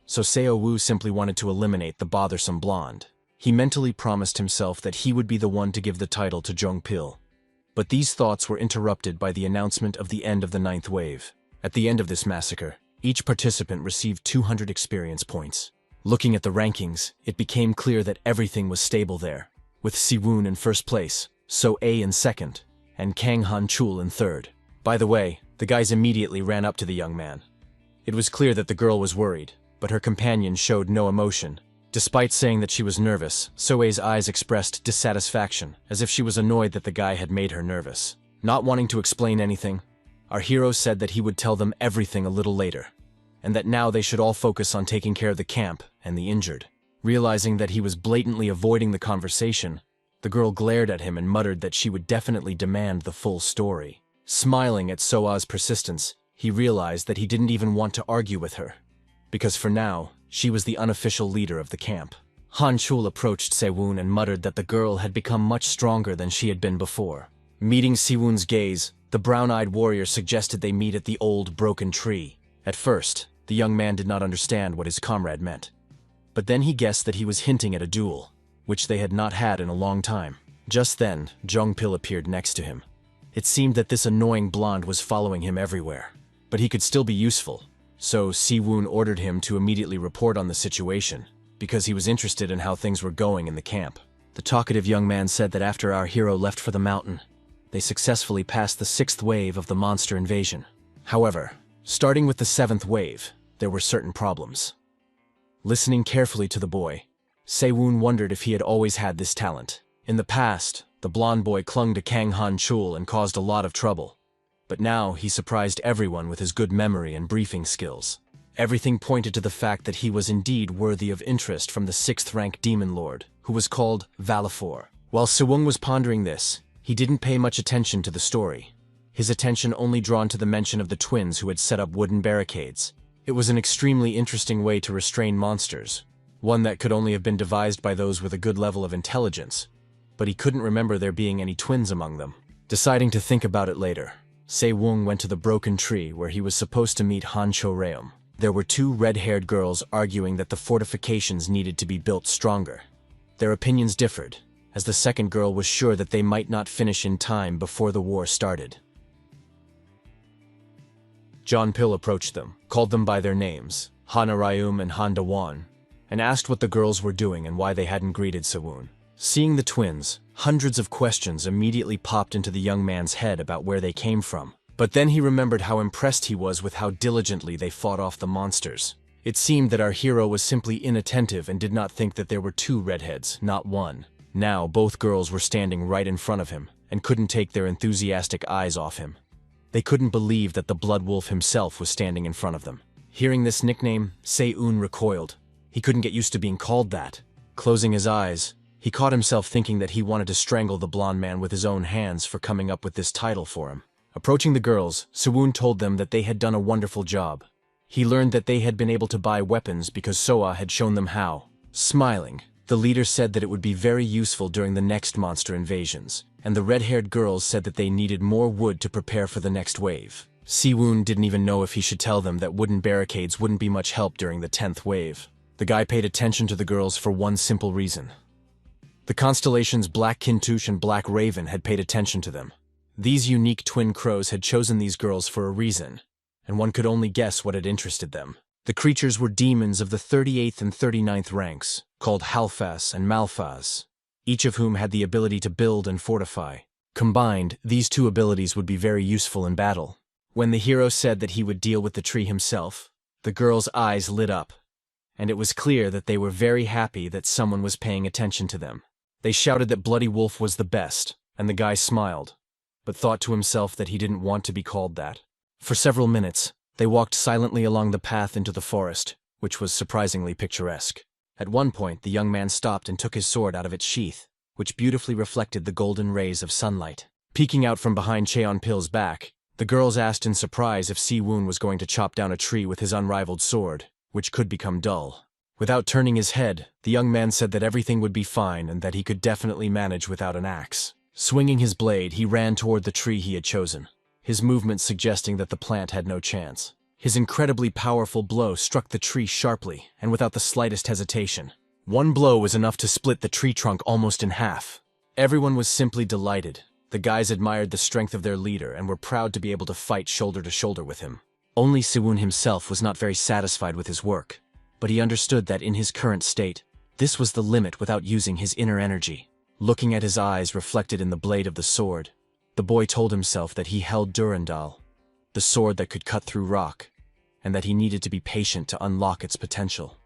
So Seo Woo simply wanted to eliminate the bothersome blonde. He mentally promised himself that he would be the one to give the title to Jong Pil. But these thoughts were interrupted by the announcement of the end of the 9th wave. At the end of this massacre, each participant received 200 experience points. Looking at the rankings, it became clear that everything was stable there, with Siwoon in first place, So A in second, and Kang Han Chul in third. By the way, the guys immediately ran up to the young man. It was clear that the girl was worried, but her companion showed no emotion. Despite saying that she was nervous, Soe's eyes expressed dissatisfaction, as if she was annoyed that the guy had made her nervous. Not wanting to explain anything, our hero said that he would tell them everything a little later, and that now they should all focus on taking care of the camp and the injured. Realizing that he was blatantly avoiding the conversation, the girl glared at him and muttered that she would definitely demand the full story. Smiling at Soa's persistence, he realized that he didn't even want to argue with her, because for now, she was the unofficial leader of the camp. Han Chul approached Sewon and muttered that the girl had become much stronger than she had been before. Meeting Siwon's gaze, the brown-eyed warrior suggested they meet at the old broken tree. At first, the young man did not understand what his comrade meant. But then he guessed that he was hinting at a duel, which they had not had in a long time. Just then, Jong Pil appeared next to him. It seemed that this annoying blonde was following him everywhere, but he could still be useful. So Siwoon ordered him to immediately report on the situation, because he was interested in how things were going in the camp. The talkative young man said that after our hero left for the mountain, they successfully passed the 6th wave of the monster invasion. However, starting with the 7th wave, there were certain problems. Listening carefully to the boy, Se-woon wondered if he had always had this talent. In the past, the blonde boy clung to Kang Han-chul and caused a lot of trouble. But now he surprised everyone with his good memory and briefing skills. Everything pointed to the fact that he was indeed worthy of interest from the 6th-rank demon lord, who was called Valifor. While Se-woon was pondering this, he didn't pay much attention to the story. His attention only drawn to the mention of the twins who had set up wooden barricades. It was an extremely interesting way to restrain monsters, one that could only have been devised by those with a good level of intelligence, but he couldn't remember there being any twins among them. Deciding to think about it later, Se-woon went to the broken tree where he was supposed to meet Han Cho-reum. There were 2 red-haired girls arguing that the fortifications needed to be built stronger. Their opinions differed, as the second girl was sure that they might not finish in time before the war started. John Pil approached them, called them by their names, Han-reum and Han Da-won, and asked what the girls were doing and why they hadn't greeted Se-woon. Seeing the twins, hundreds of questions immediately popped into the young man's head about where they came from. But then he remembered how impressed he was with how diligently they fought off the monsters. It seemed that our hero was simply inattentive and did not think that there were 2 redheads, not 1. Now both girls were standing right in front of him and couldn't take their enthusiastic eyes off him. They couldn't believe that the Blood Wolf himself was standing in front of them. Hearing this nickname, Se-woon recoiled. He couldn't get used to being called that. Closing his eyes, he caught himself thinking that he wanted to strangle the blonde man with his own hands for coming up with this title for him. Approaching the girls, Se-woon told them that they had done a wonderful job. He learned that they had been able to buy weapons because Soa had shown them how. Smiling, the leader said that it would be very useful during the next monster invasions, and the red-haired girls said that they needed more wood to prepare for the next wave. Se-woon didn't even know if he should tell them that wooden barricades wouldn't be much help during the 10th wave. The guy paid attention to the girls for one simple reason. The constellations Black Kintush and Black Raven had paid attention to them. These unique twin crows had chosen these girls for a reason, and one could only guess what had interested them. The creatures were demons of the 38th and 39th ranks, called Halfas and Malfas, each of whom had the ability to build and fortify. Combined, these 2 abilities would be very useful in battle. When the hero said that he would deal with the tree himself, the girls' eyes lit up, and it was clear that they were very happy that someone was paying attention to them. They shouted that Bloody Wolf was the best, and the guy smiled, but thought to himself that he didn't want to be called that. For several minutes, they walked silently along the path into the forest, which was surprisingly picturesque. At one point, the young man stopped and took his sword out of its sheath, which beautifully reflected the golden rays of sunlight. Peeking out from behind Cheon-pil's back, the girls asked in surprise if Se-woon was going to chop down a tree with his unrivaled sword, which could become dull. Without turning his head, the young man said that everything would be fine and that he could definitely manage without an axe. Swinging his blade, he ran toward the tree he had chosen, his movements suggesting that the plant had no chance. His incredibly powerful blow struck the tree sharply and without the slightest hesitation. One blow was enough to split the tree trunk almost in half. Everyone was simply delighted. The guys admired the strength of their leader and were proud to be able to fight shoulder to shoulder with him. Only Se-woon himself was not very satisfied with his work, but he understood that in his current state, this was the limit without using his inner energy. Looking at his eyes reflected in the blade of the sword, the boy told himself that he held Durandal, the sword that could cut through rock, and that he needed to be patient to unlock its potential.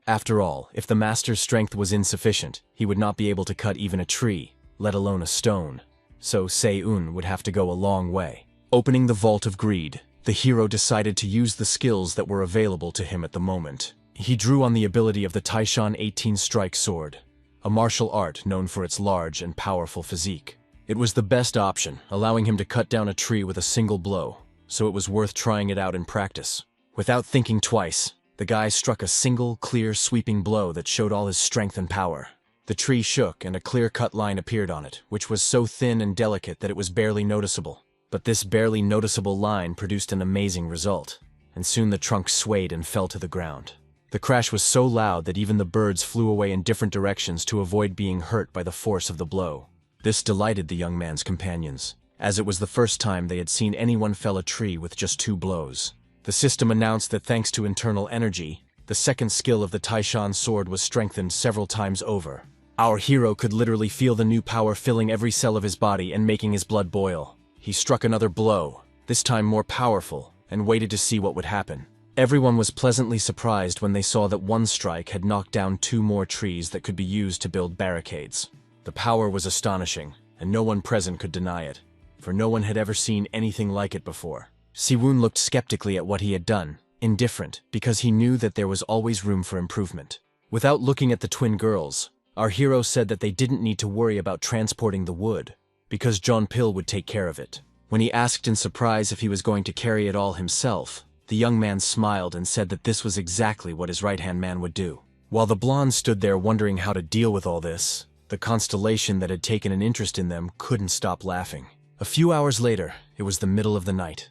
After all, if the master's strength was insufficient, he would not be able to cut even a tree, let alone a stone. So Se-woon would have to go a long way. Opening the Vault of Greed, the hero decided to use the skills that were available to him at the moment. He drew on the ability of the Taishan 18 Strike Sword, a martial art known for its large and powerful physique. It was the best option, allowing him to cut down a tree with a single blow, so it was worth trying it out in practice. Without thinking twice, the guy struck a single, clear, sweeping blow that showed all his strength and power. The tree shook and a clear-cut line appeared on it, which was so thin and delicate that it was barely noticeable. But this barely noticeable line produced an amazing result, and soon the trunk swayed and fell to the ground. The crash was so loud that even the birds flew away in different directions to avoid being hurt by the force of the blow. This delighted the young man's companions, as it was the first time they had seen anyone fell a tree with just 2 blows. The system announced that thanks to internal energy, the second skill of the Taishan sword was strengthened several times over. Our hero could literally feel the new power filling every cell of his body and making his blood boil. He struck another blow, this time more powerful, and waited to see what would happen. Everyone was pleasantly surprised when they saw that one strike had knocked down 2 more trees that could be used to build barricades. The power was astonishing, and no one present could deny it, for no one had ever seen anything like it before. Siwon looked skeptically at what he had done, indifferent, because he knew that there was always room for improvement. Without looking at the twin girls, our hero said that they didn't need to worry about transporting the wood, because John Pil would take care of it. When he asked in surprise if he was going to carry it all himself, the young man smiled and said that this was exactly what his right-hand man would do. While the blonde stood there wondering how to deal with all this, the constellation that had taken an interest in them couldn't stop laughing. A few hours later, it was the middle of the night.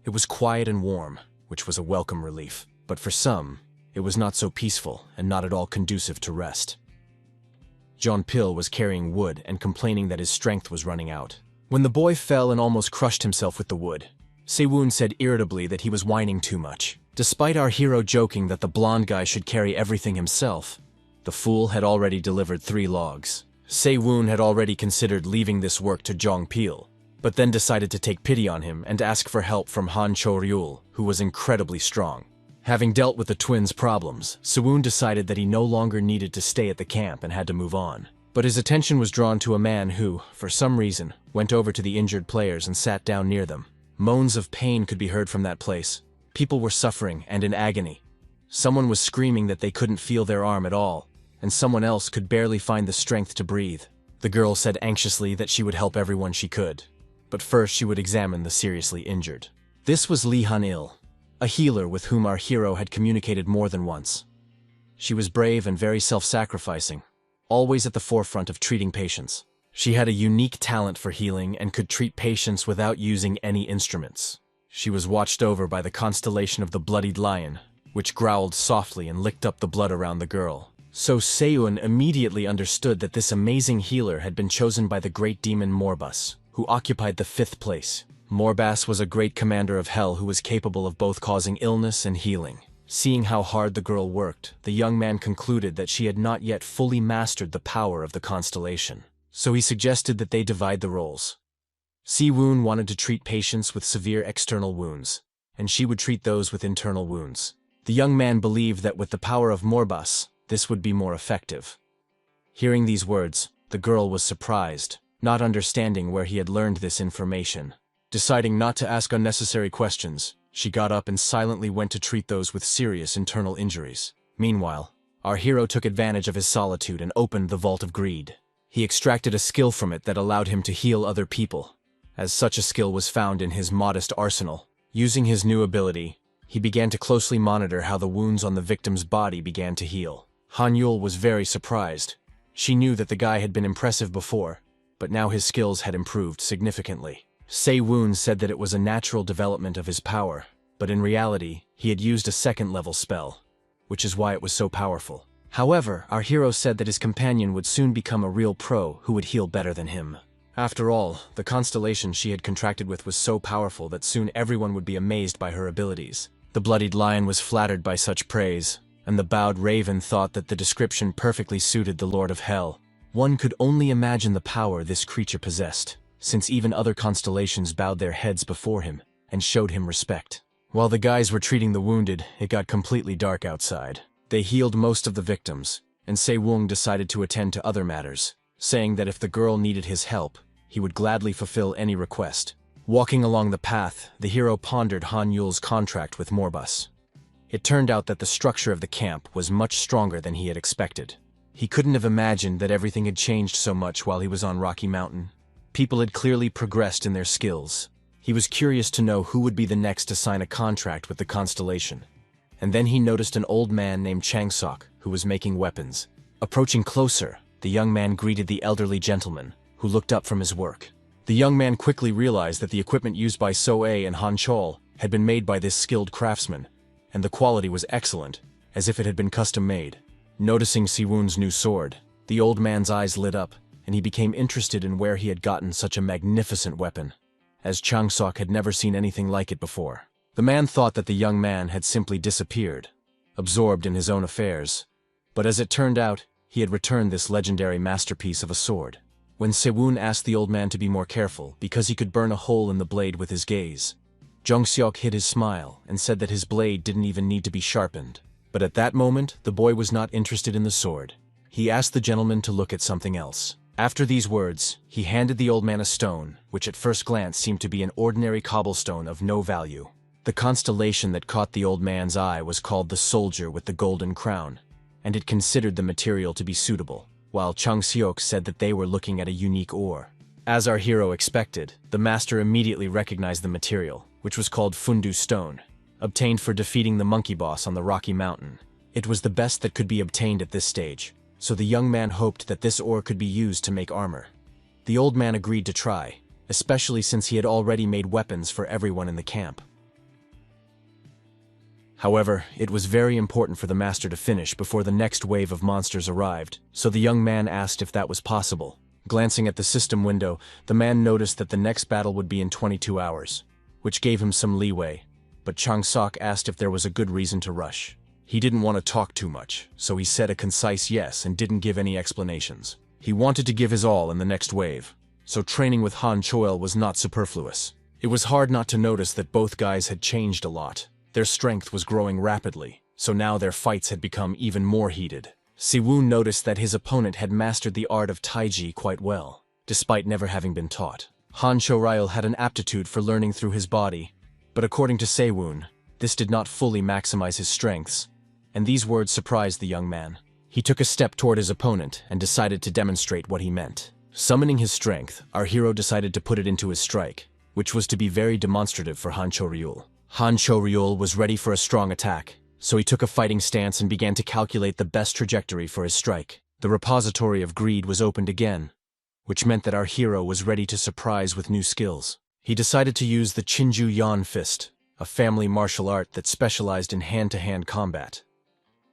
It was quiet and warm, which was a welcome relief, but for some, it was not so peaceful and not at all conducive to rest. John Pil was carrying wood and complaining that his strength was running out. When the boy fell and almost crushed himself with the wood, Siwon said irritably that he was whining too much. Despite our hero joking that the blonde guy should carry everything himself, the fool had already delivered 3 logs. Siwon had already considered leaving this work to Jong Pil, but then decided to take pity on him and ask for help from Han Cho-ryul, who was incredibly strong. Having dealt with the twins' problems, Siwon decided that he no longer needed to stay at the camp and had to move on. But his attention was drawn to a man who, for some reason, went over to the injured players and sat down near them. Moans of pain could be heard from that place. People were suffering and in agony. Someone was screaming that they couldn't feel their arm at all, and someone else could barely find the strength to breathe. The girl said anxiously that she would help everyone she could, but first she would examine the seriously injured. This was Lee Han-il, a healer with whom our hero had communicated more than once. She was brave and very self-sacrificing, always at the forefront of treating patients. She had a unique talent for healing and could treat patients without using any instruments. She was watched over by the constellation of the bloodied lion, which growled softly and licked up the blood around the girl. So Seun immediately understood that this amazing healer had been chosen by the great demon Morbas, who occupied the 5th place. Morbas was a great commander of hell who was capable of both causing illness and healing. Seeing how hard the girl worked, the young man concluded that she had not yet fully mastered the power of the constellation. So he suggested that they divide the roles. Siwon wanted to treat patients with severe external wounds, and she would treat those with internal wounds. The young man believed that with the power of Morbas, this would be more effective. Hearing these words, the girl was surprised, not understanding where he had learned this information. Deciding not to ask unnecessary questions, she got up and silently went to treat those with serious internal injuries. Meanwhile, our hero took advantage of his solitude and opened the Vault of Greed. He extracted a skill from it that allowed him to heal other people, as such a skill was found in his modest arsenal. Using his new ability, he began to closely monitor how the wounds on the victim's body began to heal. Han-yul was very surprised. She knew that the guy had been impressive before, but now his skills had improved significantly. Se-woon said that it was a natural development of his power, but in reality, he had used a 2nd-level spell, which is why it was so powerful. However, our hero said that his companion would soon become a real pro who would heal better than him. After all, the constellation she had contracted with was so powerful that soon everyone would be amazed by her abilities. The bloodied lion was flattered by such praise, and the bowed raven thought that the description perfectly suited the Lord of Hell. One could only imagine the power this creature possessed, since even other constellations bowed their heads before him and showed him respect. While the guys were treating the wounded, it got completely dark outside. They healed most of the victims, and Se-woong decided to attend to other matters, saying that if the girl needed his help, he would gladly fulfill any request. Walking along the path, the hero pondered Han-yul's contract with Morbas. It turned out that the structure of the camp was much stronger than he had expected. He couldn't have imagined that everything had changed so much while he was on Rocky Mountain. People had clearly progressed in their skills. He was curious to know who would be the next to sign a contract with the constellation. And then he noticed an old man named Changsok, who was making weapons. Approaching closer, the young man greeted the elderly gentleman, who looked up from his work. The young man quickly realized that the equipment used by So-ae and Han Chol had been made by this skilled craftsman, and the quality was excellent, as if it had been custom-made. Noticing Siwoon's new sword, the old man's eyes lit up, and he became interested in where he had gotten such a magnificent weapon, as Changsok had never seen anything like it before. The man thought that the young man had simply disappeared, absorbed in his own affairs. But as it turned out, he had returned this legendary masterpiece of a sword. When Sewon asked the old man to be more careful because he could burn a hole in the blade with his gaze, Jungseok hid his smile and said that his blade didn't even need to be sharpened. But at that moment, the boy was not interested in the sword. He asked the gentleman to look at something else. After these words, he handed the old man a stone, which at first glance seemed to be an ordinary cobblestone of no value. The constellation that caught the old man's eye was called the soldier with the golden crown, and it considered the material to be suitable, while Chung Seok said that they were looking at a unique ore. As our hero expected, the master immediately recognized the material, which was called Fundu stone, obtained for defeating the monkey boss on the Rocky Mountain. It was the best that could be obtained at this stage, so the young man hoped that this ore could be used to make armor. The old man agreed to try, especially since he had already made weapons for everyone in the camp. However, it was very important for the master to finish before the next wave of monsters arrived, so the young man asked if that was possible. Glancing at the system window, the man noticed that the next battle would be in 22 hours, which gave him some leeway, but Chung Sok asked if there was a good reason to rush. He didn't want to talk too much, so he said a concise yes and didn't give any explanations. He wanted to give his all in the next wave, so training with Han Choil was not superfluous. It was hard not to notice that both guys had changed a lot. Their strength was growing rapidly, so now their fights had become even more heated. Siwoon noticed that his opponent had mastered the art of Taiji quite well, despite never having been taught. Han Choil had an aptitude for learning through his body, but according to Sewon, this did not fully maximize his strengths, and these words surprised the young man. He took a step toward his opponent and decided to demonstrate what he meant. Summoning his strength, our hero decided to put it into his strike, which was to be very demonstrative for Han Choryul. Han Choryul was ready for a strong attack, so he took a fighting stance and began to calculate the best trajectory for his strike. The repository of greed was opened again, which meant that our hero was ready to surprise with new skills. He decided to use the Chinju Yan Fist, a family martial art that specialized in hand-to-hand combat.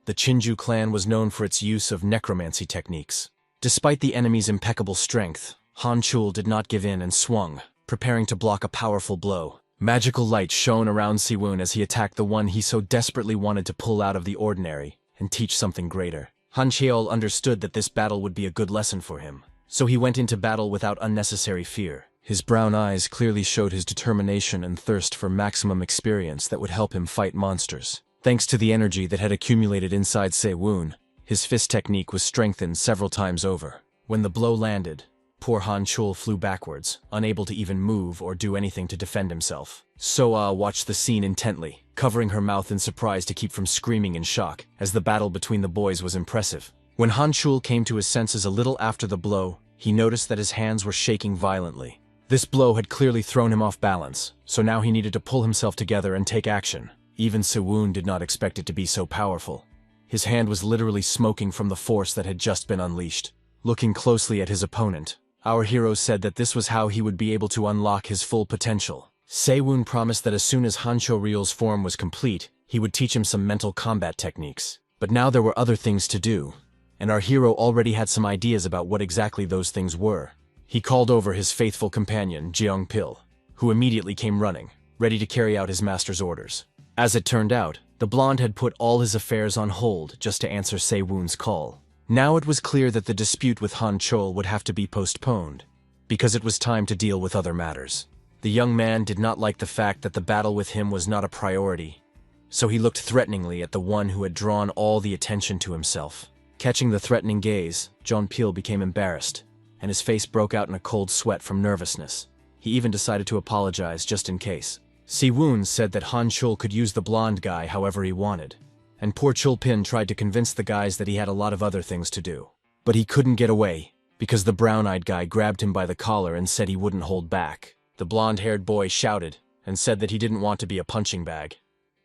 The Chinju clan was known for its use of necromancy techniques. Despite the enemy's impeccable strength, Han Chul did not give in and swung, preparing to block a powerful blow. Magical light shone around Siwoon as he attacked the one he so desperately wanted to pull out of the ordinary and teach something greater. Han Cheol understood that this battle would be a good lesson for him, so he went into battle without unnecessary fear. His brown eyes clearly showed his determination and thirst for maximum experience that would help him fight monsters. Thanks to the energy that had accumulated inside Sewon, his fist technique was strengthened several times over. When the blow landed, poor Han Chul flew backwards, unable to even move or do anything to defend himself. So-ah watched the scene intently, covering her mouth in surprise to keep from screaming in shock, as the battle between the boys was impressive. When Han Chul came to his senses a little after the blow, he noticed that his hands were shaking violently. This blow had clearly thrown him off balance, so now he needed to pull himself together and take action. Even Sewon did not expect it to be so powerful. His hand was literally smoking from the force that had just been unleashed. Looking closely at his opponent, our hero said that this was how he would be able to unlock his full potential. Sewon promised that as soon as Han Choryul's form was complete, he would teach him some mental combat techniques. But now there were other things to do, and our hero already had some ideas about what exactly those things were. He called over his faithful companion, Jeong Pil, who immediately came running, ready to carry out his master's orders. As it turned out, the blonde had put all his affairs on hold just to answer Sewon's call. Now it was clear that the dispute with Han Chol would have to be postponed, because it was time to deal with other matters. The young man did not like the fact that the battle with him was not a priority, so he looked threateningly at the one who had drawn all the attention to himself. Catching the threatening gaze, Jeong Pil became embarrassed, and his face broke out in a cold sweat from nervousness. He even decided to apologize just in case. Siwoon said that Han Chul could use the blonde guy however he wanted, and poor Chul Pin tried to convince the guys that he had a lot of other things to do. But he couldn't get away, because the brown-eyed guy grabbed him by the collar and said he wouldn't hold back. The blonde-haired boy shouted and said that he didn't want to be a punching bag.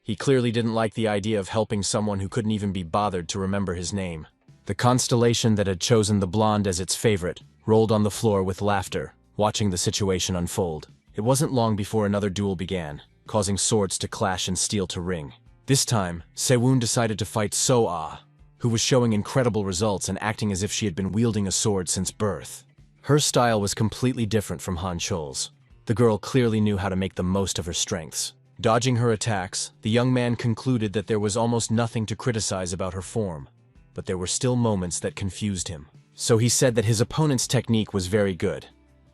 He clearly didn't like the idea of helping someone who couldn't even be bothered to remember his name. The constellation that had chosen the blonde as its favorite rolled on the floor with laughter, watching the situation unfold. It wasn't long before another duel began, causing swords to clash and steel to ring. This time, Sewon decided to fight So-ah, who was showing incredible results and acting as if she had been wielding a sword since birth. Her style was completely different from Han Chol's. The girl clearly knew how to make the most of her strengths. Dodging her attacks, the young man concluded that there was almost nothing to criticize about her form. but there were still moments that confused him. So he said that his opponent's technique was very good,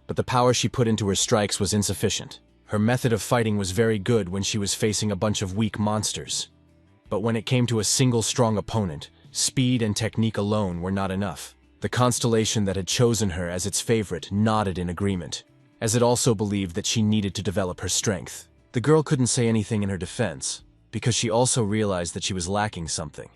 but the power she put into her strikes was insufficient. Her method of fighting was very good when she was facing a bunch of weak monsters, but when it came to a single strong opponent, speed and technique alone were not enough. The constellation that had chosen her as its favorite nodded in agreement, as it also believed that she needed to develop her strength. The girl couldn't say anything in her defense, because she also realized that she was lacking something,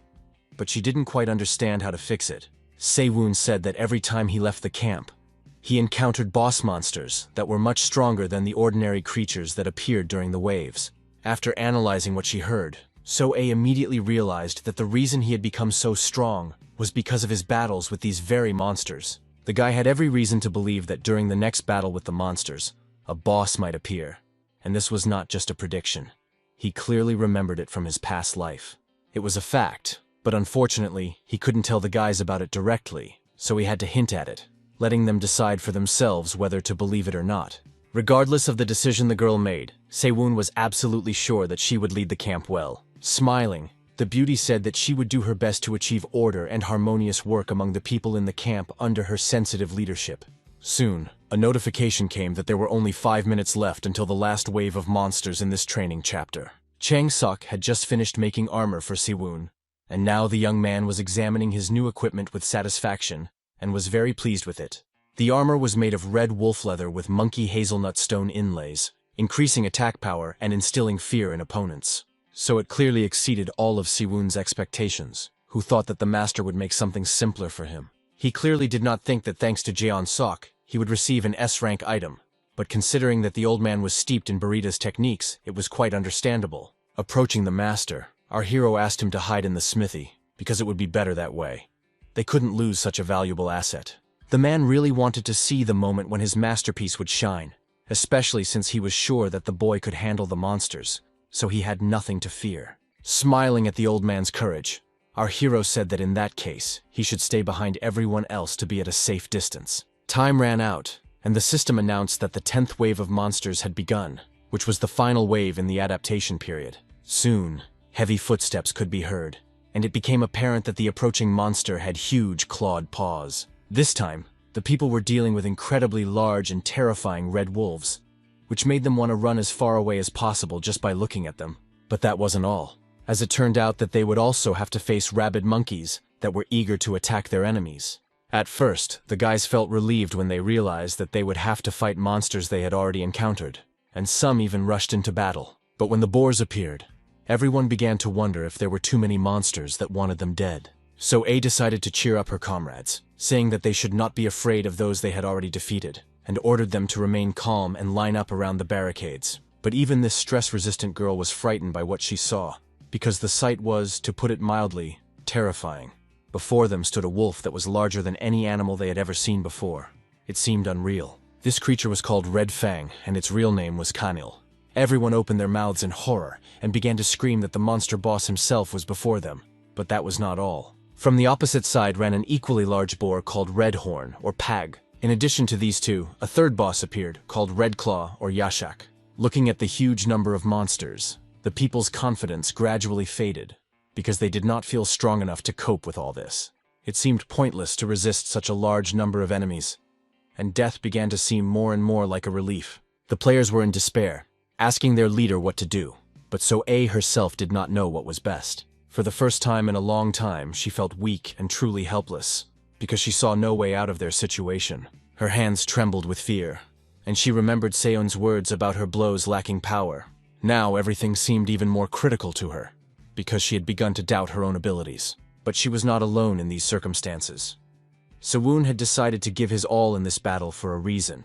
but she didn't quite understand how to fix it. Seiwon said that every time he left the camp, he encountered boss monsters that were much stronger than the ordinary creatures that appeared during the waves. After analyzing what she heard, So-A immediately realized that the reason he had become so strong was because of his battles with these very monsters. The guy had every reason to believe that during the next battle with the monsters, a boss might appear, and this was not just a prediction. He clearly remembered it from his past life. It was a fact, but unfortunately, he couldn't tell the guys about it directly, so he had to hint at it, letting them decide for themselves whether to believe it or not. Regardless of the decision the girl made, Seiwon was absolutely sure that she would lead the camp well. Smiling, the beauty said that she would do her best to achieve order and harmonious work among the people in the camp under her sensitive leadership. Soon, a notification came that there were only 5 minutes left until the last wave of monsters in this training chapter. Chang Sok had just finished making armor for Seiwon, and now the young man was examining his new equipment with satisfaction and was very pleased with it. The armor was made of red wolf leather with monkey hazelnut stone inlays, increasing attack power and instilling fear in opponents. So it clearly exceeded all of Seiwon's expectations, who thought that the master would make something simpler for him. He clearly did not think that thanks to Jeon Sok, he would receive an S-rank item, but considering that the old man was steeped in Burita's techniques, it was quite understandable. Approaching the master, our hero asked him to hide in the smithy, because it would be better that way. They couldn't lose such a valuable asset. The man really wanted to see the moment when his masterpiece would shine, especially since he was sure that the boy could handle the monsters, so he had nothing to fear. Smiling at the old man's courage, our hero said that in that case, he should stay behind everyone else to be at a safe distance. Time ran out, and the system announced that the 10th wave of monsters had begun, which was the final wave in the adaptation period. Soon, heavy footsteps could be heard, and it became apparent that the approaching monster had huge clawed paws. This time, the people were dealing with incredibly large and terrifying red wolves, which made them want to run as far away as possible just by looking at them. But that wasn't all, as it turned out that they would also have to face rabid monkeys that were eager to attack their enemies. At first, the guys felt relieved when they realized that they would have to fight monsters they had already encountered, and some even rushed into battle. But when the boars appeared, everyone began to wonder if there were too many monsters that wanted them dead. So A decided to cheer up her comrades, saying that they should not be afraid of those they had already defeated, and ordered them to remain calm and line up around the barricades. But even this stress-resistant girl was frightened by what she saw, because the sight was, to put it mildly, terrifying. Before them stood a wolf that was larger than any animal they had ever seen before. It seemed unreal. This creature was called Red Fang, and its real name was Kanil. Everyone opened their mouths in horror and began to scream that the monster boss himself was before them. But that was not all. From the opposite side ran an equally large boar called Red Horn, or Pag. In addition to these two, a third boss appeared, called Red Claw, or Yashak. Looking at the huge number of monsters, the people's confidence gradually faded, because they did not feel strong enough to cope with all this. It seemed pointless to resist such a large number of enemies, and death began to seem more and more like a relief. The players were in despair, asking their leader what to do, but So-A herself did not know what was best. For the first time in a long time, she felt weak and truly helpless, because she saw no way out of their situation. Her hands trembled with fear, and she remembered Seon's words about her blows lacking power. Now everything seemed even more critical to her, because she had begun to doubt her own abilities. But she was not alone in these circumstances. Seiwon had decided to give his all in this battle for a reason.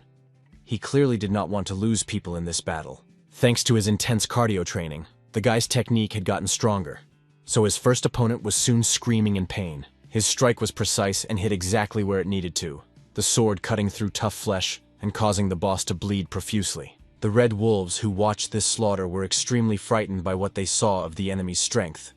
He clearly did not want to lose people in this battle. Thanks to his intense cardio training, the guy's technique had gotten stronger, so his first opponent was soon screaming in pain. His strike was precise and hit exactly where it needed to, the sword cutting through tough flesh and causing the boss to bleed profusely. The red wolves who watched this slaughter were extremely frightened by what they saw of the enemy's strength,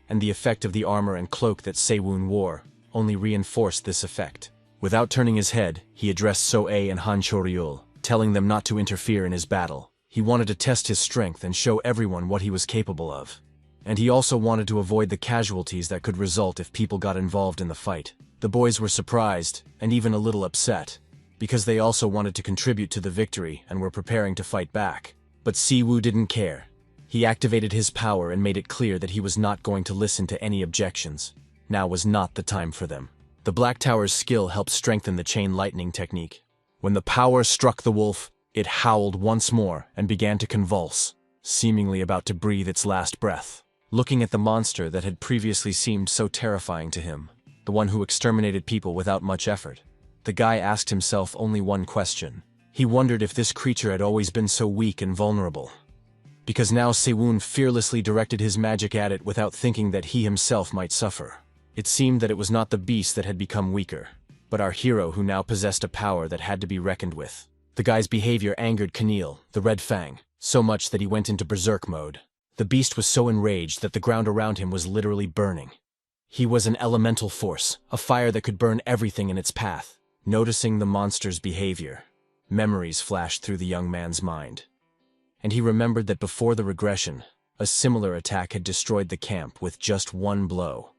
and the effect of the armor and cloak that Seiwon wore only reinforced this effect. Without turning his head, he addressed So-A and Han Choryul, telling them not to interfere in his battle. He wanted to test his strength and show everyone what he was capable of. And he also wanted to avoid the casualties that could result if people got involved in the fight. The boys were surprised, and even a little upset, because they also wanted to contribute to the victory and were preparing to fight back. But Siwoo didn't care. He activated his power and made it clear that he was not going to listen to any objections. Now was not the time for them. The Black Tower's skill helped strengthen the chain lightning technique. When the power struck the wolf, it howled once more and began to convulse, seemingly about to breathe its last breath. Looking at the monster that had previously seemed so terrifying to him, the one who exterminated people without much effort, the guy asked himself only one question. He wondered if this creature had always been so weak and vulnerable. Because now Sewon fearlessly directed his magic at it without thinking that he himself might suffer. It seemed that it was not the beast that had become weaker, but our hero who now possessed a power that had to be reckoned with. The guy's behavior angered Keneal, the Red Fang, so much that he went into berserk mode. The beast was so enraged that the ground around him was literally burning. He was an elemental force, a fire that could burn everything in its path. Noticing the monster's behavior, memories flashed through the young man's mind. And he remembered that before the regression, a similar attack had destroyed the camp with just one blow.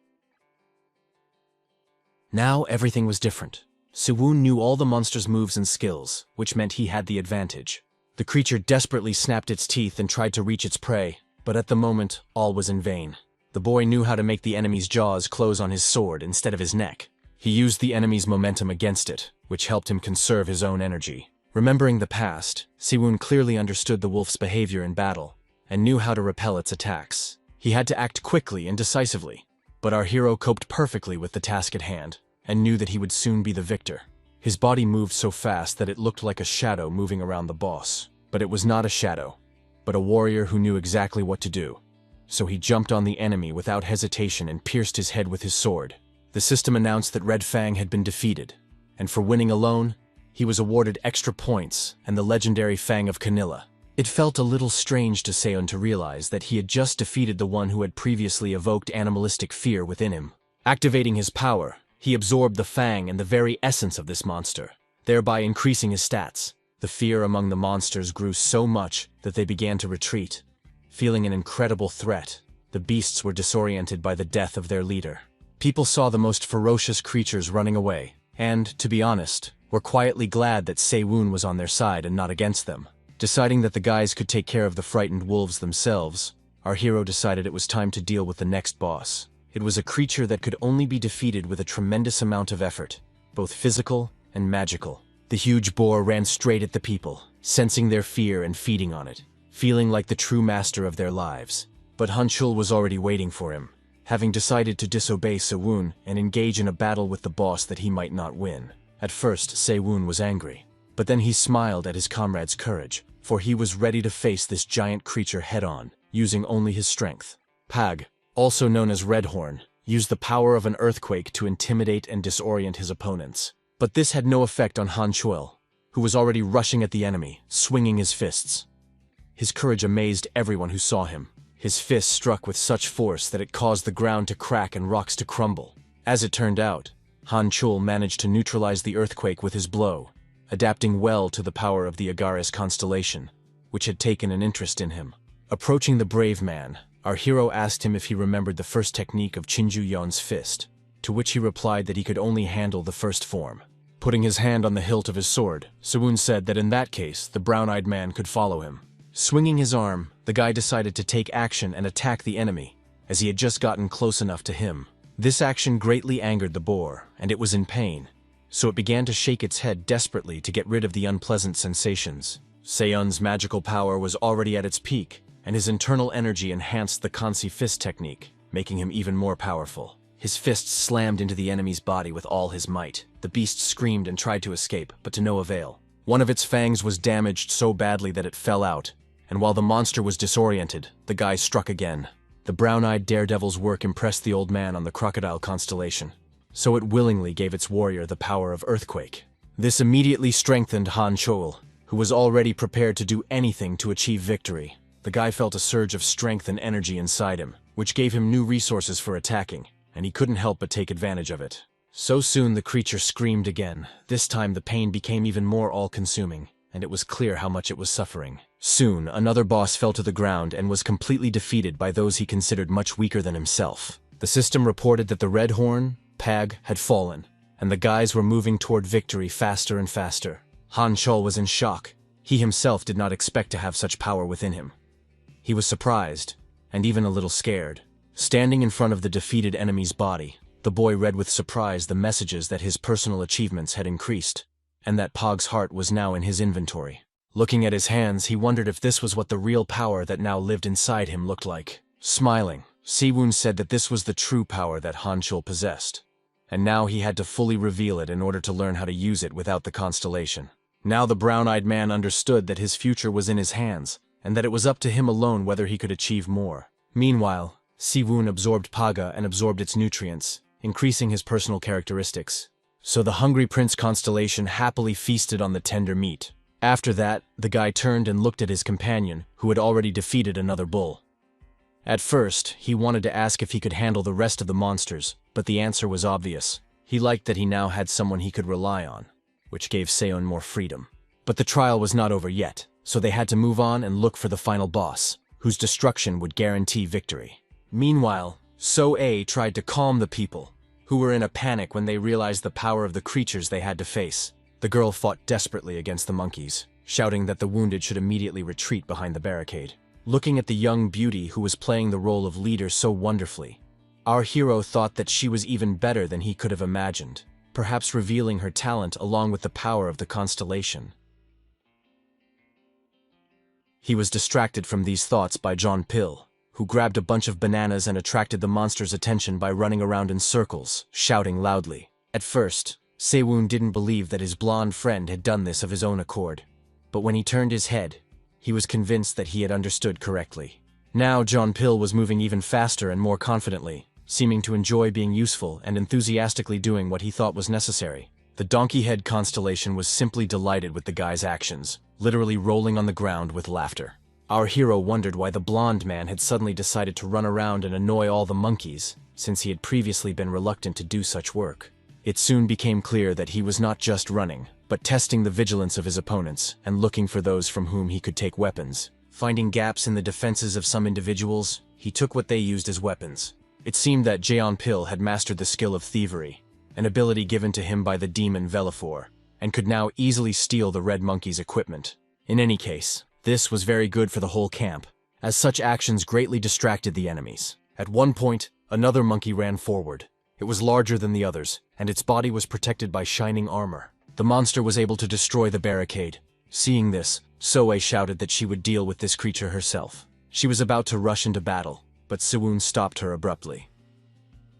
Now everything was different. Sewon knew all the monster's moves and skills, which meant he had the advantage. The creature desperately snapped its teeth and tried to reach its prey, but at the moment, all was in vain. The boy knew how to make the enemy's jaws close on his sword instead of his neck. He used the enemy's momentum against it, which helped him conserve his own energy. Remembering the past, Sewon clearly understood the wolf's behavior in battle, and knew how to repel its attacks. He had to act quickly and decisively, but our hero coped perfectly with the task at hand, and knew that he would soon be the victor. His body moved so fast that it looked like a shadow moving around the boss. But it was not a shadow, but a warrior who knew exactly what to do. So he jumped on the enemy without hesitation and pierced his head with his sword. The system announced that Red Fang had been defeated, and for winning alone, he was awarded extra points and the legendary Fang of Kanilla. It felt a little strange to Seon to realize that he had just defeated the one who had previously evoked animalistic fear within him. Activating his power, he absorbed the Fang and the very essence of this monster, thereby increasing his stats. The fear among the monsters grew so much that they began to retreat. Feeling an incredible threat, the beasts were disoriented by the death of their leader. People saw the most ferocious creatures running away, and, to be honest, were quietly glad that Sewon was on their side and not against them. Deciding that the guys could take care of the frightened wolves themselves, our hero decided it was time to deal with the next boss. It was a creature that could only be defeated with a tremendous amount of effort, both physical and magical. The huge boar ran straight at the people, sensing their fear and feeding on it, feeling like the true master of their lives. But Hanchul was already waiting for him, having decided to disobey Sewon and engage in a battle with the boss that he might not win. At first, Sewon was angry, but then he smiled at his comrade's courage, for he was ready to face this giant creature head-on, using only his strength. Pag, also known as Redhorn, used the power of an earthquake to intimidate and disorient his opponents. But this had no effect on Hanchul, who was already rushing at the enemy, swinging his fists. His courage amazed everyone who saw him. His fist struck with such force that it caused the ground to crack and rocks to crumble. As it turned out, Hanchul managed to neutralize the earthquake with his blow, adapting well to the power of the Agares constellation, which had taken an interest in him. Approaching the brave man, our hero asked him if he remembered the first technique of Chinju Yon's fist, to which he replied that he could only handle the first form. Putting his hand on the hilt of his sword, Sewon said that in that case, the brown-eyed man could follow him. Swinging his arm, the guy decided to take action and attack the enemy, as he had just gotten close enough to him. This action greatly angered the boar, and it was in pain, so it began to shake its head desperately to get rid of the unpleasant sensations. Seon's magical power was already at its peak, and his internal energy enhanced the Kansi fist technique, making him even more powerful. His fists slammed into the enemy's body with all his might. The beast screamed and tried to escape, but to no avail. One of its fangs was damaged so badly that it fell out, and while the monster was disoriented, the guy struck again. The brown-eyed daredevil's work impressed the old man on the crocodile constellation, so it willingly gave its warrior the power of earthquake. This immediately strengthened Han Chol, who was already prepared to do anything to achieve victory. The guy felt a surge of strength and energy inside him, which gave him new resources for attacking, and he couldn't help but take advantage of it. So soon the creature screamed again. This time the pain became even more all-consuming, and it was clear how much it was suffering. Soon, another boss fell to the ground and was completely defeated by those he considered much weaker than himself. The system reported that the Red Horn, Pag, had fallen, and the guys were moving toward victory faster and faster. Han Chol was in shock. He himself did not expect to have such power within him. He was surprised, and even a little scared. Standing in front of the defeated enemy's body, the boy read with surprise the messages that his personal achievements had increased, and that Pog's heart was now in his inventory. Looking at his hands, he wondered if this was what the real power that now lived inside him looked like. Smiling, Siwon said that this was the true power that Han Chol possessed, and now he had to fully reveal it in order to learn how to use it without the constellation. Now the brown-eyed man understood that his future was in his hands, and that it was up to him alone whether he could achieve more. Meanwhile, Siwon absorbed Paga and absorbed its nutrients, increasing his personal characteristics. So the Hungry Prince constellation happily feasted on the tender meat. After that, the guy turned and looked at his companion, who had already defeated another bull. At first, he wanted to ask if he could handle the rest of the monsters, but the answer was obvious. He liked that he now had someone he could rely on, which gave Seon more freedom. But the trial was not over yet, so they had to move on and look for the final boss, whose destruction would guarantee victory. Meanwhile, So-A tried to calm the people, who were in a panic when they realized the power of the creatures they had to face. The girl fought desperately against the monkeys, shouting that the wounded should immediately retreat behind the barricade. Looking at the young beauty who was playing the role of leader so wonderfully, our hero thought that she was even better than he could have imagined, perhaps revealing her talent along with the power of the constellation. He was distracted from these thoughts by John Pill, who grabbed a bunch of bananas and attracted the monster's attention by running around in circles, shouting loudly. At first, Sewon didn't believe that his blonde friend had done this of his own accord, but when he turned his head, he was convinced that he had understood correctly. Now John Pill was moving even faster and more confidently, seeming to enjoy being useful and enthusiastically doing what he thought was necessary. The donkey head constellation was simply delighted with the guy's actions, literally rolling on the ground with laughter. Our hero wondered why the blonde man had suddenly decided to run around and annoy all the monkeys, since he had previously been reluctant to do such work. It soon became clear that he was not just running, but testing the vigilance of his opponents and looking for those from whom he could take weapons. Finding gaps in the defenses of some individuals, he took what they used as weapons. It seemed that Jeon Pil had mastered the skill of thievery, an ability given to him by the demon Velafor, and could now easily steal the Red Monkey's equipment. In any case, this was very good for the whole camp, as such actions greatly distracted the enemies. At one point, another monkey ran forward. It was larger than the others, and its body was protected by shining armor. The monster was able to destroy the barricade. Seeing this, Soe shouted that she would deal with this creature herself. She was about to rush into battle, but Sewon stopped her abruptly.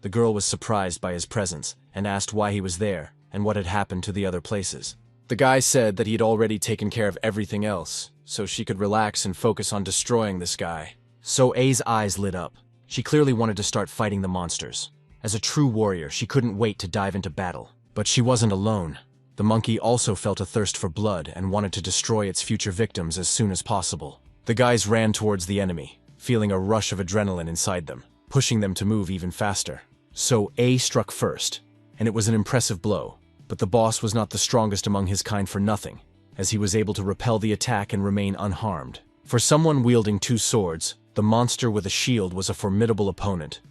The girl was surprised by his presence and asked why he was there and what had happened to the other places. The guy said that he had already taken care of everything else, so she could relax and focus on destroying this guy. Soe's eyes lit up. She clearly wanted to start fighting the monsters. As a true warrior, she couldn't wait to dive into battle. But she wasn't alone. The monkey also felt a thirst for blood and wanted to destroy its future victims as soon as possible. The guys ran towards the enemy, feeling a rush of adrenaline inside them, pushing them to move even faster. So A struck first, and it was an impressive blow. But the boss was not the strongest among his kind for nothing, as he was able to repel the attack and remain unharmed. For someone wielding two swords, the monster with a shield was a formidable opponent.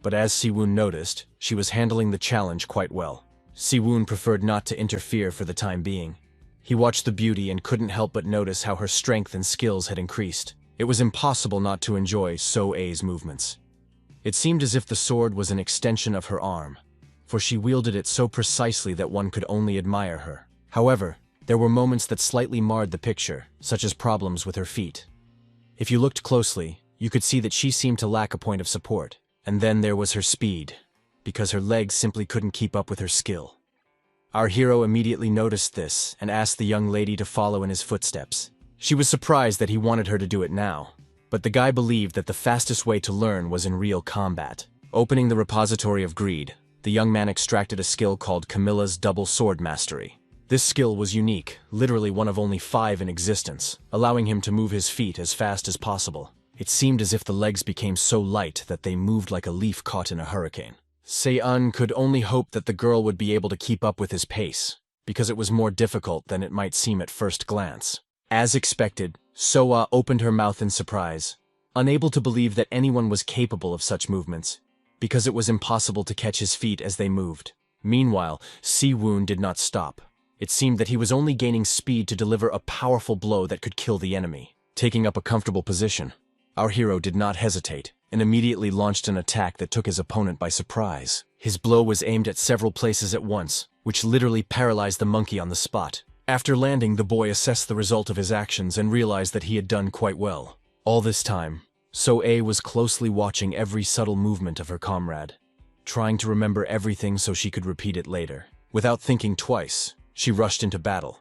But as Siwon noticed, she was handling the challenge quite well. Siwon preferred not to interfere for the time being. He watched the beauty and couldn't help but notice how her strength and skills had increased. It was impossible not to enjoy So-A's movements. It seemed as if the sword was an extension of her arm, for she wielded it so precisely that one could only admire her. However, there were moments that slightly marred the picture, such as problems with her feet. If you looked closely, you could see that she seemed to lack a point of support. And then there was her speed, because her legs simply couldn't keep up with her skill. Our hero immediately noticed this and asked the young lady to follow in his footsteps. She was surprised that he wanted her to do it now, but the guy believed that the fastest way to learn was in real combat. Opening the repository of greed, the young man extracted a skill called Camilla's Double Sword Mastery. This skill was unique, literally one of only 5 in existence, allowing him to move his feet as fast as possible. It seemed as if the legs became so light that they moved like a leaf caught in a hurricane. Seon could only hope that the girl would be able to keep up with his pace. because it was more difficult than it might seem at first glance. As expected, Soa opened her mouth in surprise, unable to believe that anyone was capable of such movements, because it was impossible to catch his feet as they moved. Meanwhile, Si-woon did not stop. It seemed that he was only gaining speed to deliver a powerful blow that could kill the enemy. Taking up a comfortable position, our hero did not hesitate, and immediately launched an attack that took his opponent by surprise. His blow was aimed at several places at once, which literally paralyzed the monkey on the spot. After landing, the boy assessed the result of his actions and realized that he had done quite well. All this time, So-A was closely watching every subtle movement of her comrade, trying to remember everything so she could repeat it later. Without thinking twice, she rushed into battle.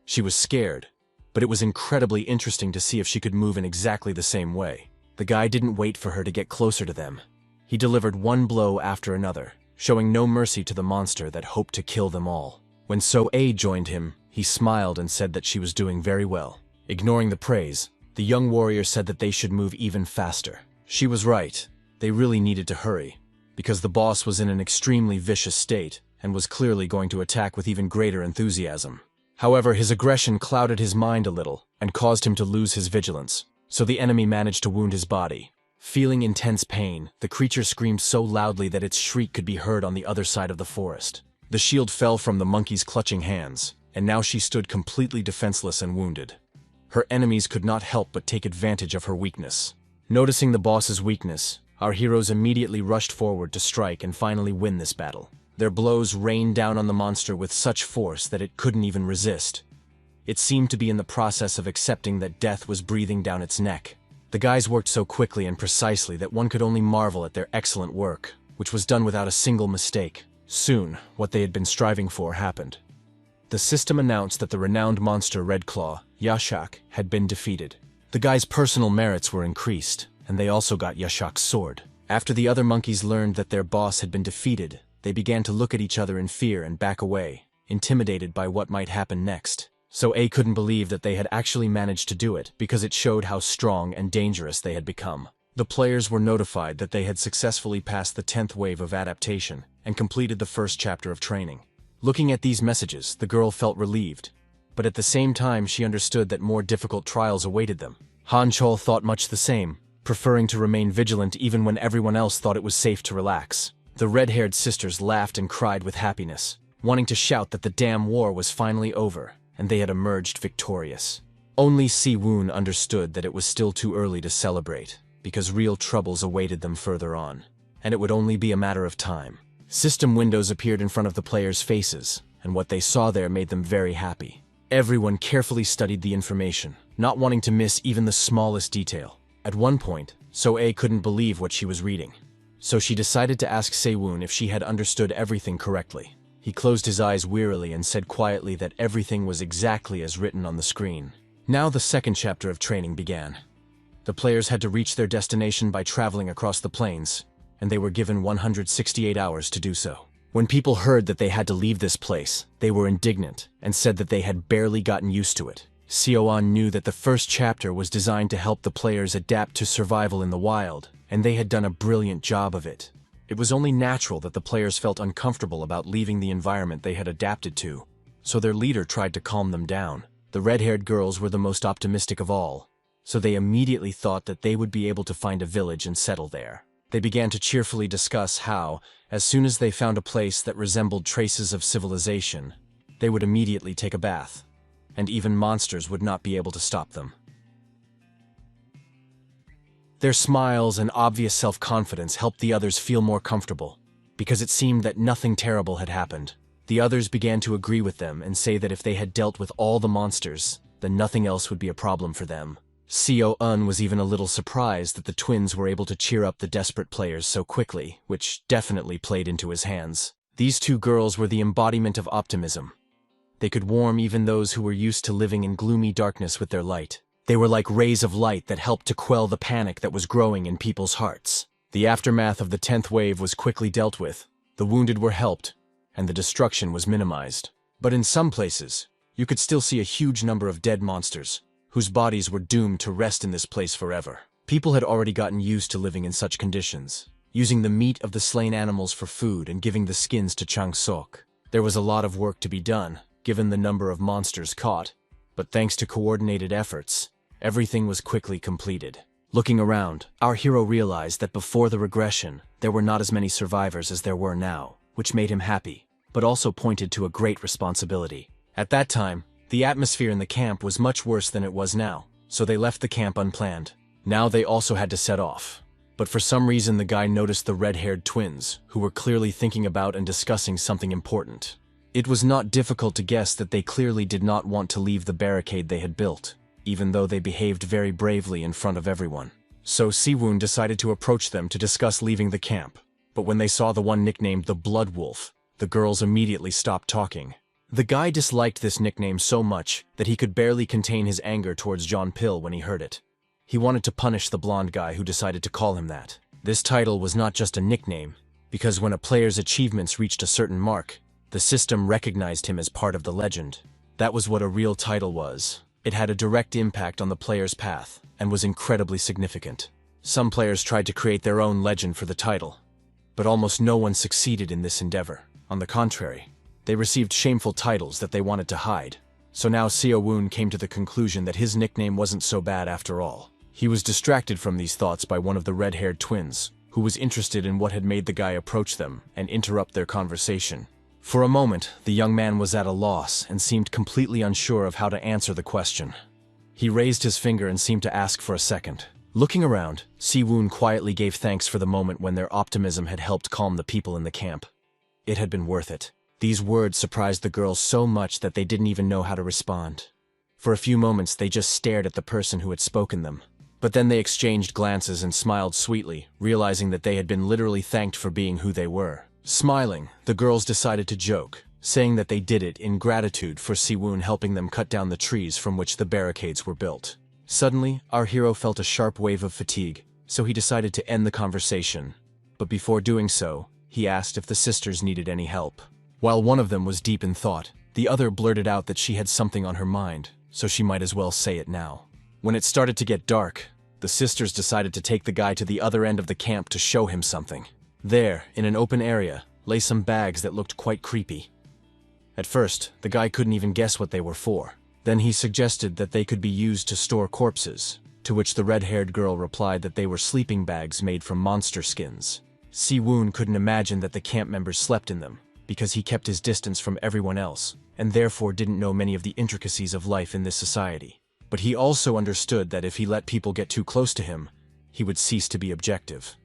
She was scared, but it was incredibly interesting to see if she could move in exactly the same way. The guy didn't wait for her to get closer to them. He delivered one blow after another, showing no mercy to the monster that hoped to kill them all. When So-A joined him, he smiled and said that she was doing very well. Ignoring the praise, the young warrior said that they should move even faster. She was right. They really needed to hurry, because the boss was in an extremely vicious state and was clearly going to attack with even greater enthusiasm. However, his aggression clouded his mind a little and caused him to lose his vigilance, so the enemy managed to wound his body. Feeling intense pain, the creature screamed so loudly that its shriek could be heard on the other side of the forest. The shield fell from the monkey's clutching hands, and now she stood completely defenseless and wounded. Her enemies could not help but take advantage of her weakness. Noticing the boss's weakness, our heroes immediately rushed forward to strike and finally win this battle. Their blows rained down on the monster with such force that it couldn't even resist. It seemed to be in the process of accepting that death was breathing down its neck. The guys worked so quickly and precisely that one could only marvel at their excellent work, which was done without a single mistake. Soon, what they had been striving for happened. The system announced that the renowned monster Red Claw, Yashak, had been defeated. The guys' personal merits were increased, and they also got Yashak's sword. After the other monkeys learned that their boss had been defeated, they began to look at each other in fear and back away, intimidated by what might happen next. So-A couldn't believe that they had actually managed to do it because it showed how strong and dangerous they had become. The players were notified that they had successfully passed the 10th wave of adaptation and completed the first chapter of training. Looking at these messages, the girl felt relieved, but at the same time she understood that more difficult trials awaited them. Han Chol thought much the same, preferring to remain vigilant even when everyone else thought it was safe to relax. The red-haired sisters laughed and cried with happiness, wanting to shout that the damn war was finally over, and they had emerged victorious. Only Si-woon understood that it was still too early to celebrate, because real troubles awaited them further on, and it would only be a matter of time. System windows appeared in front of the players' faces, and what they saw there made them very happy. Everyone carefully studied the information, not wanting to miss even the smallest detail. At one point, So-A couldn't believe what she was reading, so she decided to ask Se-woon if she had understood everything correctly. He closed his eyes wearily and said quietly that everything was exactly as written on the screen. Now the second chapter of training began. The players had to reach their destination by traveling across the plains, and they were given 168 hours to do so. When people heard that they had to leave this place, they were indignant and said that they had barely gotten used to it. Seoan knew that the first chapter was designed to help the players adapt to survival in the wild, and they had done a brilliant job of it. It was only natural that the players felt uncomfortable about leaving the environment they had adapted to, so their leader tried to calm them down. The red-haired girls were the most optimistic of all, so they immediately thought that they would be able to find a village and settle there. They began to cheerfully discuss how, as soon as they found a place that resembled traces of civilization, they would immediately take a bath, and even monsters would not be able to stop them. Their smiles and obvious self-confidence helped the others feel more comfortable, because it seemed that nothing terrible had happened. The others began to agree with them and say that if they had dealt with all the monsters, then nothing else would be a problem for them. Seo-eun was even a little surprised that the twins were able to cheer up the desperate players so quickly, which definitely played into his hands. These two girls were the embodiment of optimism. They could warm even those who were used to living in gloomy darkness with their light. They were like rays of light that helped to quell the panic that was growing in people's hearts. The aftermath of the 10th wave was quickly dealt with, the wounded were helped, and the destruction was minimized. But in some places, you could still see a huge number of dead monsters, whose bodies were doomed to rest in this place forever. People had already gotten used to living in such conditions, using the meat of the slain animals for food and giving the skins to Changsok. There was a lot of work to be done, given the number of monsters caught, but thanks to coordinated efforts, everything was quickly completed. Looking around, our hero realized that before the regression, there were not as many survivors as there were now, which made him happy, but also pointed to a great responsibility. At that time, the atmosphere in the camp was much worse than it was now, so they left the camp unplanned. Now they also had to set off. But for some reason the guy noticed the red-haired twins, who were clearly thinking about and discussing something important. It was not difficult to guess that they clearly did not want to leave the barricade they had built, even though they behaved very bravely in front of everyone. So Siwoon decided to approach them to discuss leaving the camp. But when they saw the one nicknamed the Blood Wolf, the girls immediately stopped talking. The guy disliked this nickname so much that he could barely contain his anger towards John Pill when he heard it. He wanted to punish the blonde guy who decided to call him that. This title was not just a nickname, because when a player's achievements reached a certain mark, the system recognized him as part of the legend. That was what a real title was. It had a direct impact on the player's path, and was incredibly significant. Some players tried to create their own legend for the title, but almost no one succeeded in this endeavor. On the contrary, they received shameful titles that they wanted to hide. So now Siwoon came to the conclusion that his nickname wasn't so bad after all. He was distracted from these thoughts by one of the red-haired twins, who was interested in what had made the guy approach them and interrupt their conversation. For a moment, the young man was at a loss and seemed completely unsure of how to answer the question. He raised his finger and seemed to ask for a second. Looking around, Siwoon quietly gave thanks for the moment when their optimism had helped calm the people in the camp. It had been worth it. These words surprised the girls so much that they didn't even know how to respond. For a few moments, they just stared at the person who had spoken them. But then they exchanged glances and smiled sweetly, realizing that they had been literally thanked for being who they were. Smiling, the girls decided to joke, saying that they did it in gratitude for Siwoon helping them cut down the trees from which the barricades were built. Suddenly, our hero felt a sharp wave of fatigue, so he decided to end the conversation. But before doing so, he asked if the sisters needed any help. While one of them was deep in thought, the other blurted out that she had something on her mind, so she might as well say it now. When it started to get dark, the sisters decided to take the guy to the other end of the camp to show him something. There, in an open area, lay some bags that looked quite creepy. At first, the guy couldn't even guess what they were for. Then he suggested that they could be used to store corpses, to which the red-haired girl replied that they were sleeping bags made from monster skins. Siwoon couldn't imagine that the camp members slept in them, because he kept his distance from everyone else, and therefore didn't know many of the intricacies of life in this society. But he also understood that if he let people get too close to him, he would cease to be objective.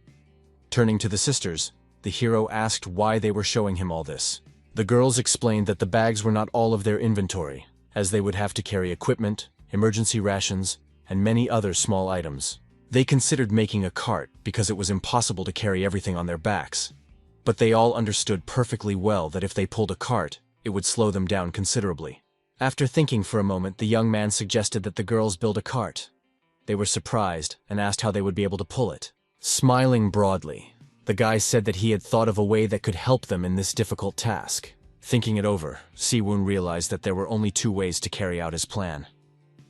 Turning to the sisters, the hero asked why they were showing him all this. The girls explained that the bags were not all of their inventory, as they would have to carry equipment, emergency rations, and many other small items. They considered making a cart because it was impossible to carry everything on their backs. But they all understood perfectly well that if they pulled a cart, it would slow them down considerably. After thinking for a moment, the young man suggested that the girls build a cart. They were surprised and asked how they would be able to pull it. Smiling broadly, the guy said that he had thought of a way that could help them in this difficult task. Thinking it over, Siwoon realized that there were only two ways to carry out his plan.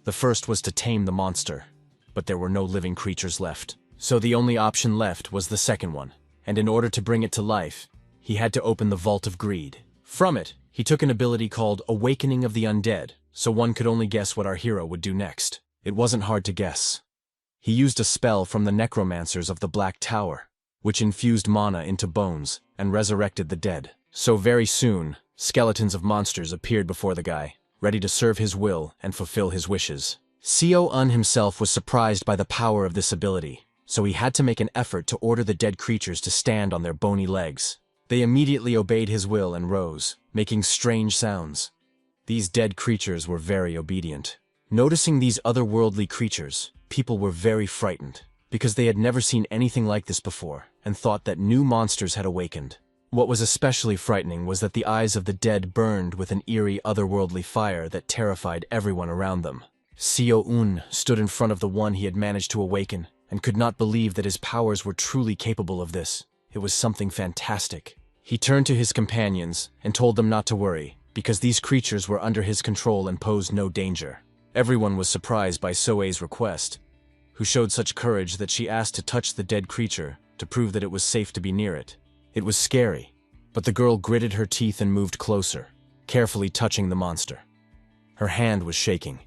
The first was to tame the monster, but there were no living creatures left. So the only option left was the second one, and in order to bring it to life, he had to open the Vault of Greed. From it, he took an ability called Awakening of the Undead, so one could only guess what our hero would do next. It wasn't hard to guess. He used a spell from the necromancers of the Black Tower, which infused mana into bones and resurrected the dead. So very soon, skeletons of monsters appeared before the guy, ready to serve his will and fulfill his wishes. Siwoon himself was surprised by the power of this ability, so he had to make an effort to order the dead creatures to stand on their bony legs. They immediately obeyed his will and rose, making strange sounds. These dead creatures were very obedient. Noticing these otherworldly creatures, people were very frightened, because they had never seen anything like this before, and thought that new monsters had awakened. What was especially frightening was that the eyes of the dead burned with an eerie otherworldly fire that terrified everyone around them. Siwoon stood in front of the one he had managed to awaken, and could not believe that his powers were truly capable of this. It was something fantastic. He turned to his companions and told them not to worry, because these creatures were under his control and posed no danger. Everyone was surprised by Soei's request, who showed such courage that she asked to touch the dead creature to prove that it was safe to be near it. It was scary, but the girl gritted her teeth and moved closer. carefully touching the monster. Her hand was shaking,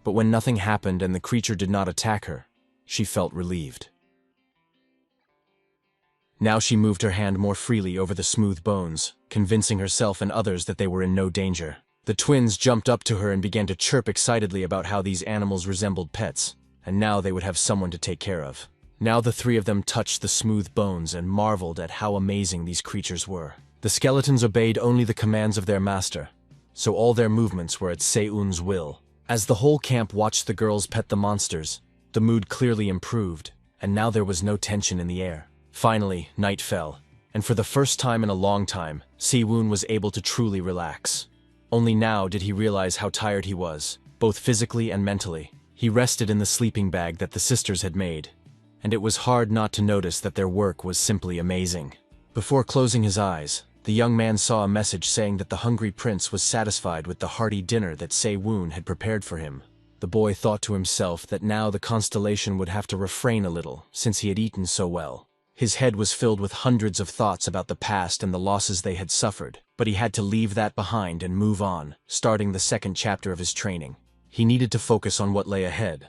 but when nothing happened and the creature did not attack her, she felt relieved. Now she moved her hand more freely over the smooth bones, convincing herself and others that they were in no danger. The twins jumped up to her and began to chirp excitedly about how these animals resembled pets, and now they would have someone to take care of. Now the three of them touched the smooth bones and marveled at how amazing these creatures were. The skeletons obeyed only the commands of their master, so all their movements were at Se-eun's will. As the whole camp watched the girls pet the monsters, the mood clearly improved, and now there was no tension in the air. Finally, night fell, and for the first time in a long time, Se-eun was able to truly relax. Only now did he realize how tired he was, both physically and mentally. He rested in the sleeping bag that the sisters had made, and it was hard not to notice that their work was simply amazing. Before closing his eyes, the young man saw a message saying that the hungry prince was satisfied with the hearty dinner that Se-eun had prepared for him. The boy thought to himself that now the constellation would have to refrain a little, since he had eaten so well. His head was filled with hundreds of thoughts about the past and the losses they had suffered, but he had to leave that behind and move on, starting the second chapter of his training. He needed to focus on what lay ahead.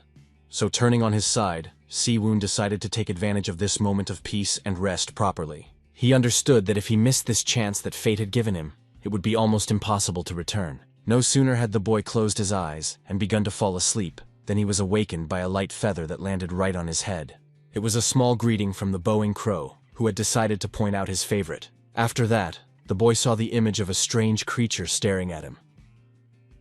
So turning on his side, Se-eun decided to take advantage of this moment of peace and rest properly. He understood that if he missed this chance that fate had given him, it would be almost impossible to return. No sooner had the boy closed his eyes and begun to fall asleep than he was awakened by a light feather that landed right on his head. It was a small greeting from the bowing crow, who had decided to point out his favorite. After that, the boy saw the image of a strange creature staring at him.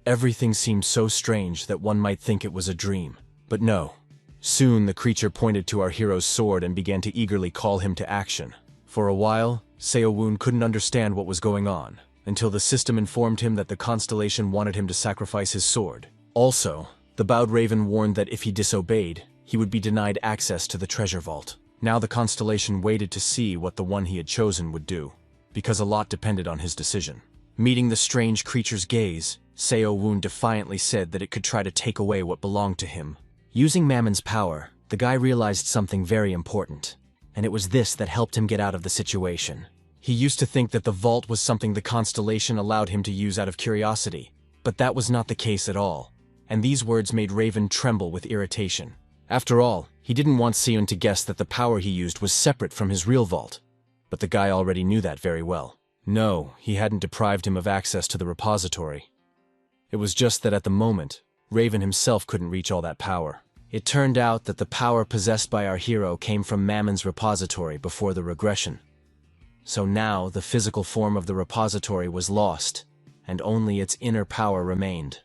Everything seemed so strange that one might think it was a dream. But no. Soon the creature pointed to our hero's sword and began to eagerly call him to action. For a while, Se-eun couldn't understand what was going on, until the system informed him that the constellation wanted him to sacrifice his sword. Also, the bowed raven warned that if he disobeyed, he would be denied access to the treasure vault. Now the constellation waited to see what the one he had chosen would do, because a lot depended on his decision. Meeting the strange creature's gaze, Se-eun defiantly said that it could try to take away what belonged to him. Using Mammon's power, the guy realized something very important, and it was this that helped him get out of the situation. He used to think that the vault was something the constellation allowed him to use out of curiosity, but that was not the case at all, and these words made Raven tremble with irritation. After all, he didn't want Se-eun to guess that the power he used was separate from his real vault, but the guy already knew that very well. No, he hadn't deprived him of access to the repository. It was just that at the moment, Raven himself couldn't reach all that power. It turned out that the power possessed by our hero came from Mammon's repository before the regression. So now the physical form of the repository was lost, and only its inner power remained.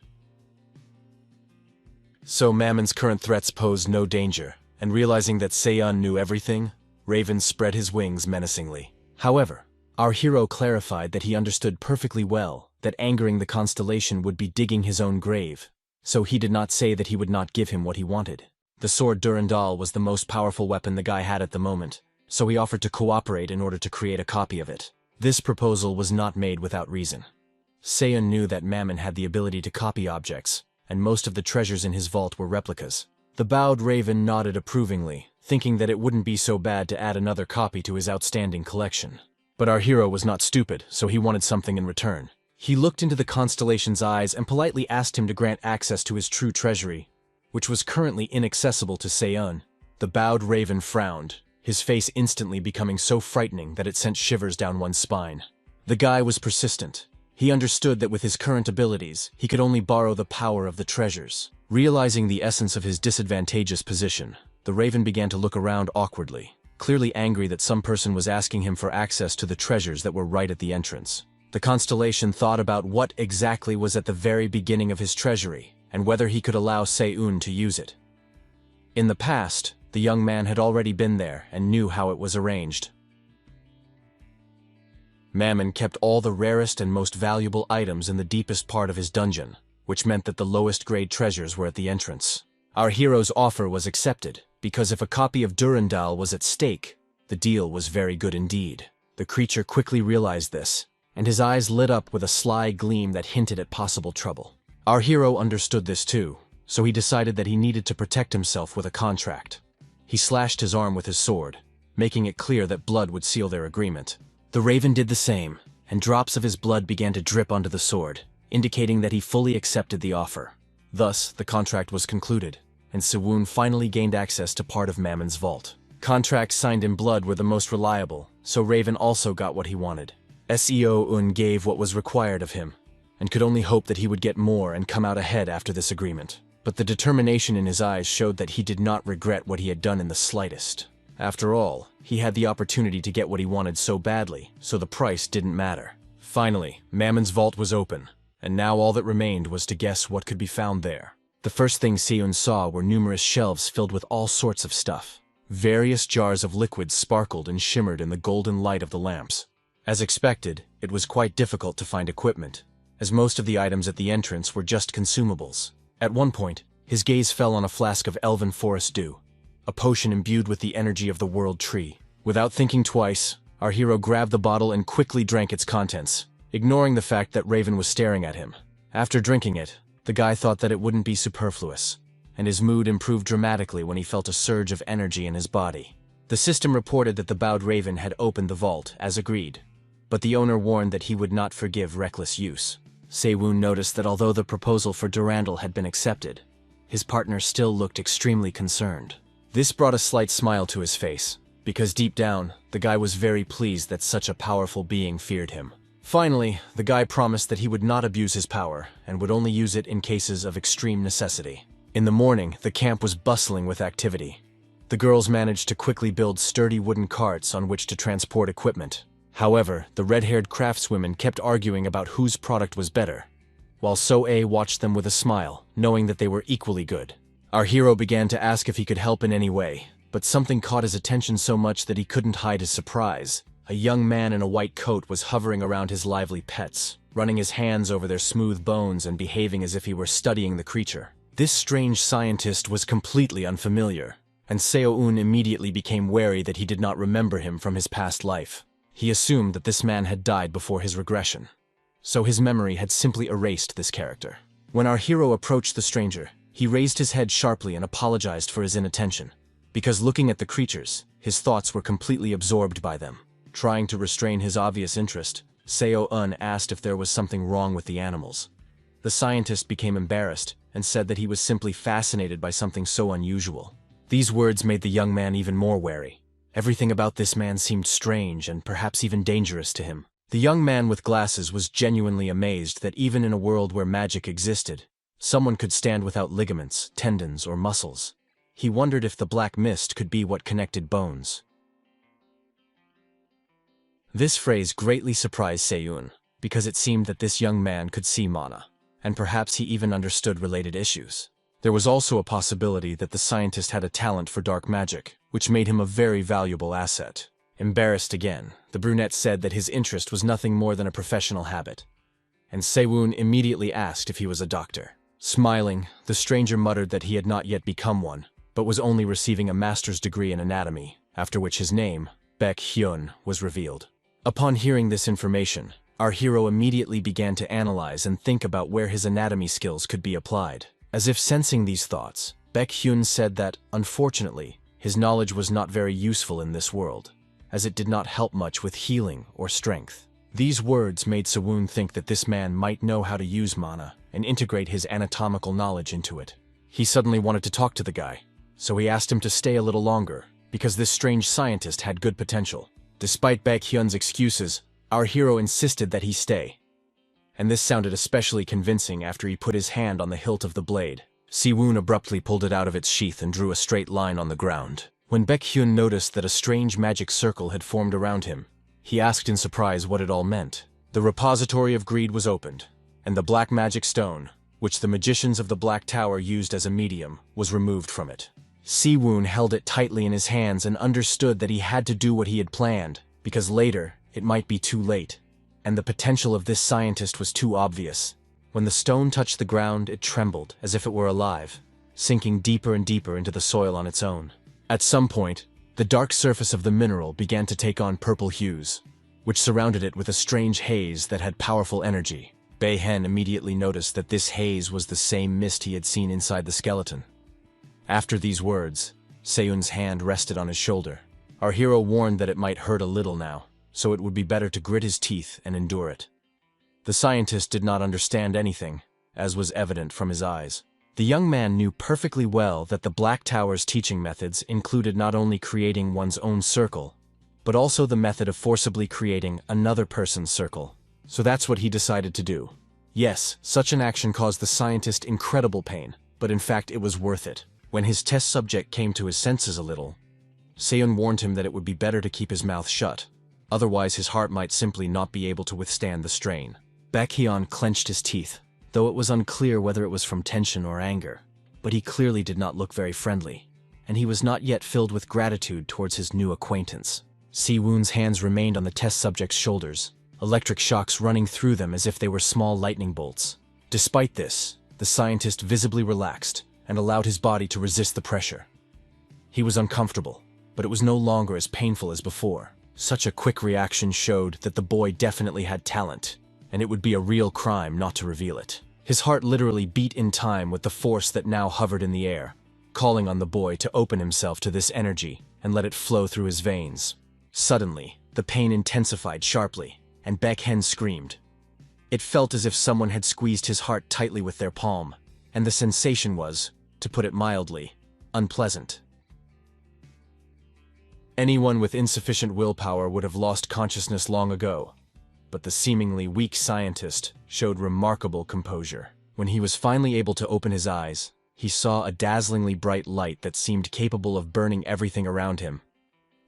So Mammon's current threats posed no danger, and realizing that Se-eun knew everything, Raven spread his wings menacingly. However, our hero clarified that he understood perfectly well that angering the constellation would be digging his own grave, so he did not say that he would not give him what he wanted. The sword Durandal was the most powerful weapon the guy had at the moment, so he offered to cooperate in order to create a copy of it. This proposal was not made without reason. Se-eun knew that Mammon had the ability to copy objects, and most of the treasures in his vault were replicas. The bowed raven nodded approvingly, thinking that it wouldn't be so bad to add another copy to his outstanding collection. But our hero was not stupid, so he wanted something in return. He looked into the constellation's eyes and politely asked him to grant access to his true treasury, which was currently inaccessible to Se-eun. The bowed raven frowned, his face instantly becoming so frightening that it sent shivers down one's spine. The guy was persistent. He understood that with his current abilities, he could only borrow the power of the treasures. Realizing the essence of his disadvantageous position, the raven began to look around awkwardly, clearly angry that some person was asking him for access to the treasures that were right at the entrance. The constellation thought about what exactly was at the very beginning of his treasury, and whether he could allow Se-eun to use it. In the past, the young man had already been there and knew how it was arranged. Mammon kept all the rarest and most valuable items in the deepest part of his dungeon, which meant that the lowest grade treasures were at the entrance. Our hero's offer was accepted, because if a copy of Durandal was at stake, the deal was very good indeed. The creature quickly realized this, and his eyes lit up with a sly gleam that hinted at possible trouble. Our hero understood this too, so he decided that he needed to protect himself with a contract. He slashed his arm with his sword, making it clear that blood would seal their agreement. The raven did the same, and drops of his blood began to drip onto the sword, indicating that he fully accepted the offer. Thus, the contract was concluded, and Sewon finally gained access to part of Mammon's vault. Contracts signed in blood were the most reliable, so Raven also got what he wanted. Seo-un gave what was required of him, and could only hope that he would get more and come out ahead after this agreement. But the determination in his eyes showed that he did not regret what he had done in the slightest. After all, he had the opportunity to get what he wanted so badly, so the price didn't matter. Finally, Mammon's vault was open, and now all that remained was to guess what could be found there. The first thing Seo-un saw were numerous shelves filled with all sorts of stuff. Various jars of liquids sparkled and shimmered in the golden light of the lamps. As expected, it was quite difficult to find equipment, as most of the items at the entrance were just consumables. At one point, his gaze fell on a flask of elven forest dew, a potion imbued with the energy of the world tree. Without thinking twice, our hero grabbed the bottle and quickly drank its contents, ignoring the fact that Raven was staring at him. After drinking it, the guy thought that it wouldn't be superfluous, and his mood improved dramatically when he felt a surge of energy in his body. The system reported that the bowed Raven had opened the vault, as agreed, but the owner warned that he would not forgive reckless use. Sewon noticed that although the proposal for Durandal had been accepted, his partner still looked extremely concerned. This brought a slight smile to his face, because deep down, the guy was very pleased that such a powerful being feared him. Finally, the guy promised that he would not abuse his power, and would only use it in cases of extreme necessity. In the morning, the camp was bustling with activity. The girls managed to quickly build sturdy wooden carts on which to transport equipment. However, the red-haired craftswomen kept arguing about whose product was better, while So-A watched them with a smile, knowing that they were equally good. Our hero began to ask if he could help in any way, but something caught his attention so much that he couldn't hide his surprise. A young man in a white coat was hovering around his lively pets, running his hands over their smooth bones and behaving as if he were studying the creature. This strange scientist was completely unfamiliar, and Seo-un immediately became wary that he did not remember him from his past life. He assumed that this man had died before his regression, so his memory had simply erased this character. When our hero approached the stranger, he raised his head sharply and apologized for his inattention, because looking at the creatures, his thoughts were completely absorbed by them. Trying to restrain his obvious interest, Seo-un asked if there was something wrong with the animals. The scientist became embarrassed and said that he was simply fascinated by something so unusual. These words made the young man even more wary. Everything about this man seemed strange and perhaps even dangerous to him. The young man with glasses was genuinely amazed that even in a world where magic existed, someone could stand without ligaments, tendons, or muscles. He wondered if the black mist could be what connected bones. This phrase greatly surprised Seo-un, because it seemed that this young man could see mana, and perhaps he even understood related issues. There was also a possibility that the scientist had a talent for dark magic, which made him a very valuable asset. Embarrassed again, the brunette said that his interest was nothing more than a professional habit, and Seo-un immediately asked if he was a doctor. Smiling, the stranger muttered that he had not yet become one, but was only receiving a master's degree in anatomy, after which his name, Baek-hyun, was revealed. Upon hearing this information, our hero immediately began to analyze and think about where his anatomy skills could be applied. As if sensing these thoughts, Baek-hyun said that, unfortunately, his knowledge was not very useful in this world, as it did not help much with healing or strength. These words made Seo-un think that this man might know how to use mana and integrate his anatomical knowledge into it. He suddenly wanted to talk to the guy, so he asked him to stay a little longer, because this strange scientist had good potential. Despite Baek-hyun's excuses, our hero insisted that he stay, and this sounded especially convincing after he put his hand on the hilt of the blade. Seo-un abruptly pulled it out of its sheath and drew a straight line on the ground. When Baek-hyun noticed that a strange magic circle had formed around him, he asked in surprise what it all meant. The repository of greed was opened, and the black magic stone, which the magicians of the Black Tower used as a medium, was removed from it. Seo-un held it tightly in his hands and understood that he had to do what he had planned, because later it might be too late, and the potential of this scientist was too obvious. When the stone touched the ground, it trembled as if it were alive, sinking deeper and deeper into the soil on its own. At some point, the dark surface of the mineral began to take on purple hues, which surrounded it with a strange haze that had powerful energy. Bae-hen immediately noticed that this haze was the same mist he had seen inside the skeleton. After these words, Seo-un's hand rested on his shoulder. Our hero warned that it might hurt a little now, so it would be better to grit his teeth and endure it. The scientist did not understand anything, as was evident from his eyes. The young man knew perfectly well that the Black Tower's teaching methods included not only creating one's own circle, but also the method of forcibly creating another person's circle. So that's what he decided to do. Yes, such an action caused the scientist incredible pain, but in fact it was worth it. When his test subject came to his senses a little, Seon warned him that it would be better to keep his mouth shut, otherwise his heart might simply not be able to withstand the strain. Baekhyun clenched his teeth, though it was unclear whether it was from tension or anger, but he clearly did not look very friendly, and he was not yet filled with gratitude towards his new acquaintance. Si-woon's hands remained on the test subject's shoulders, electric shocks running through them as if they were small lightning bolts. Despite this, the scientist visibly relaxed and allowed his body to resist the pressure. He was uncomfortable, but it was no longer as painful as before. Such a quick reaction showed that the boy definitely had talent, and it would be a real crime not to reveal it. His heart literally beat in time with the force that now hovered in the air, calling on the boy to open himself to this energy and let it flow through his veins. Suddenly, the pain intensified sharply, and Baekhyun screamed. It felt as if someone had squeezed his heart tightly with their palm, and the sensation was, to put it mildly, unpleasant. Anyone with insufficient willpower would have lost consciousness long ago, but the seemingly weak scientist showed remarkable composure. When he was finally able to open his eyes, he saw a dazzlingly bright light that seemed capable of burning everything around him.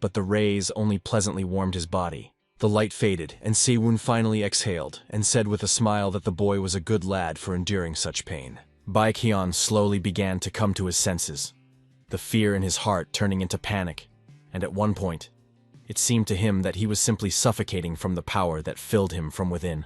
But the rays only pleasantly warmed his body. The light faded, and Si-woon finally exhaled and said with a smile that the boy was a good lad for enduring such pain. Baekhyun slowly began to come to his senses, the fear in his heart turning into panic, and at one point, it seemed to him that he was simply suffocating from the power that filled him from within.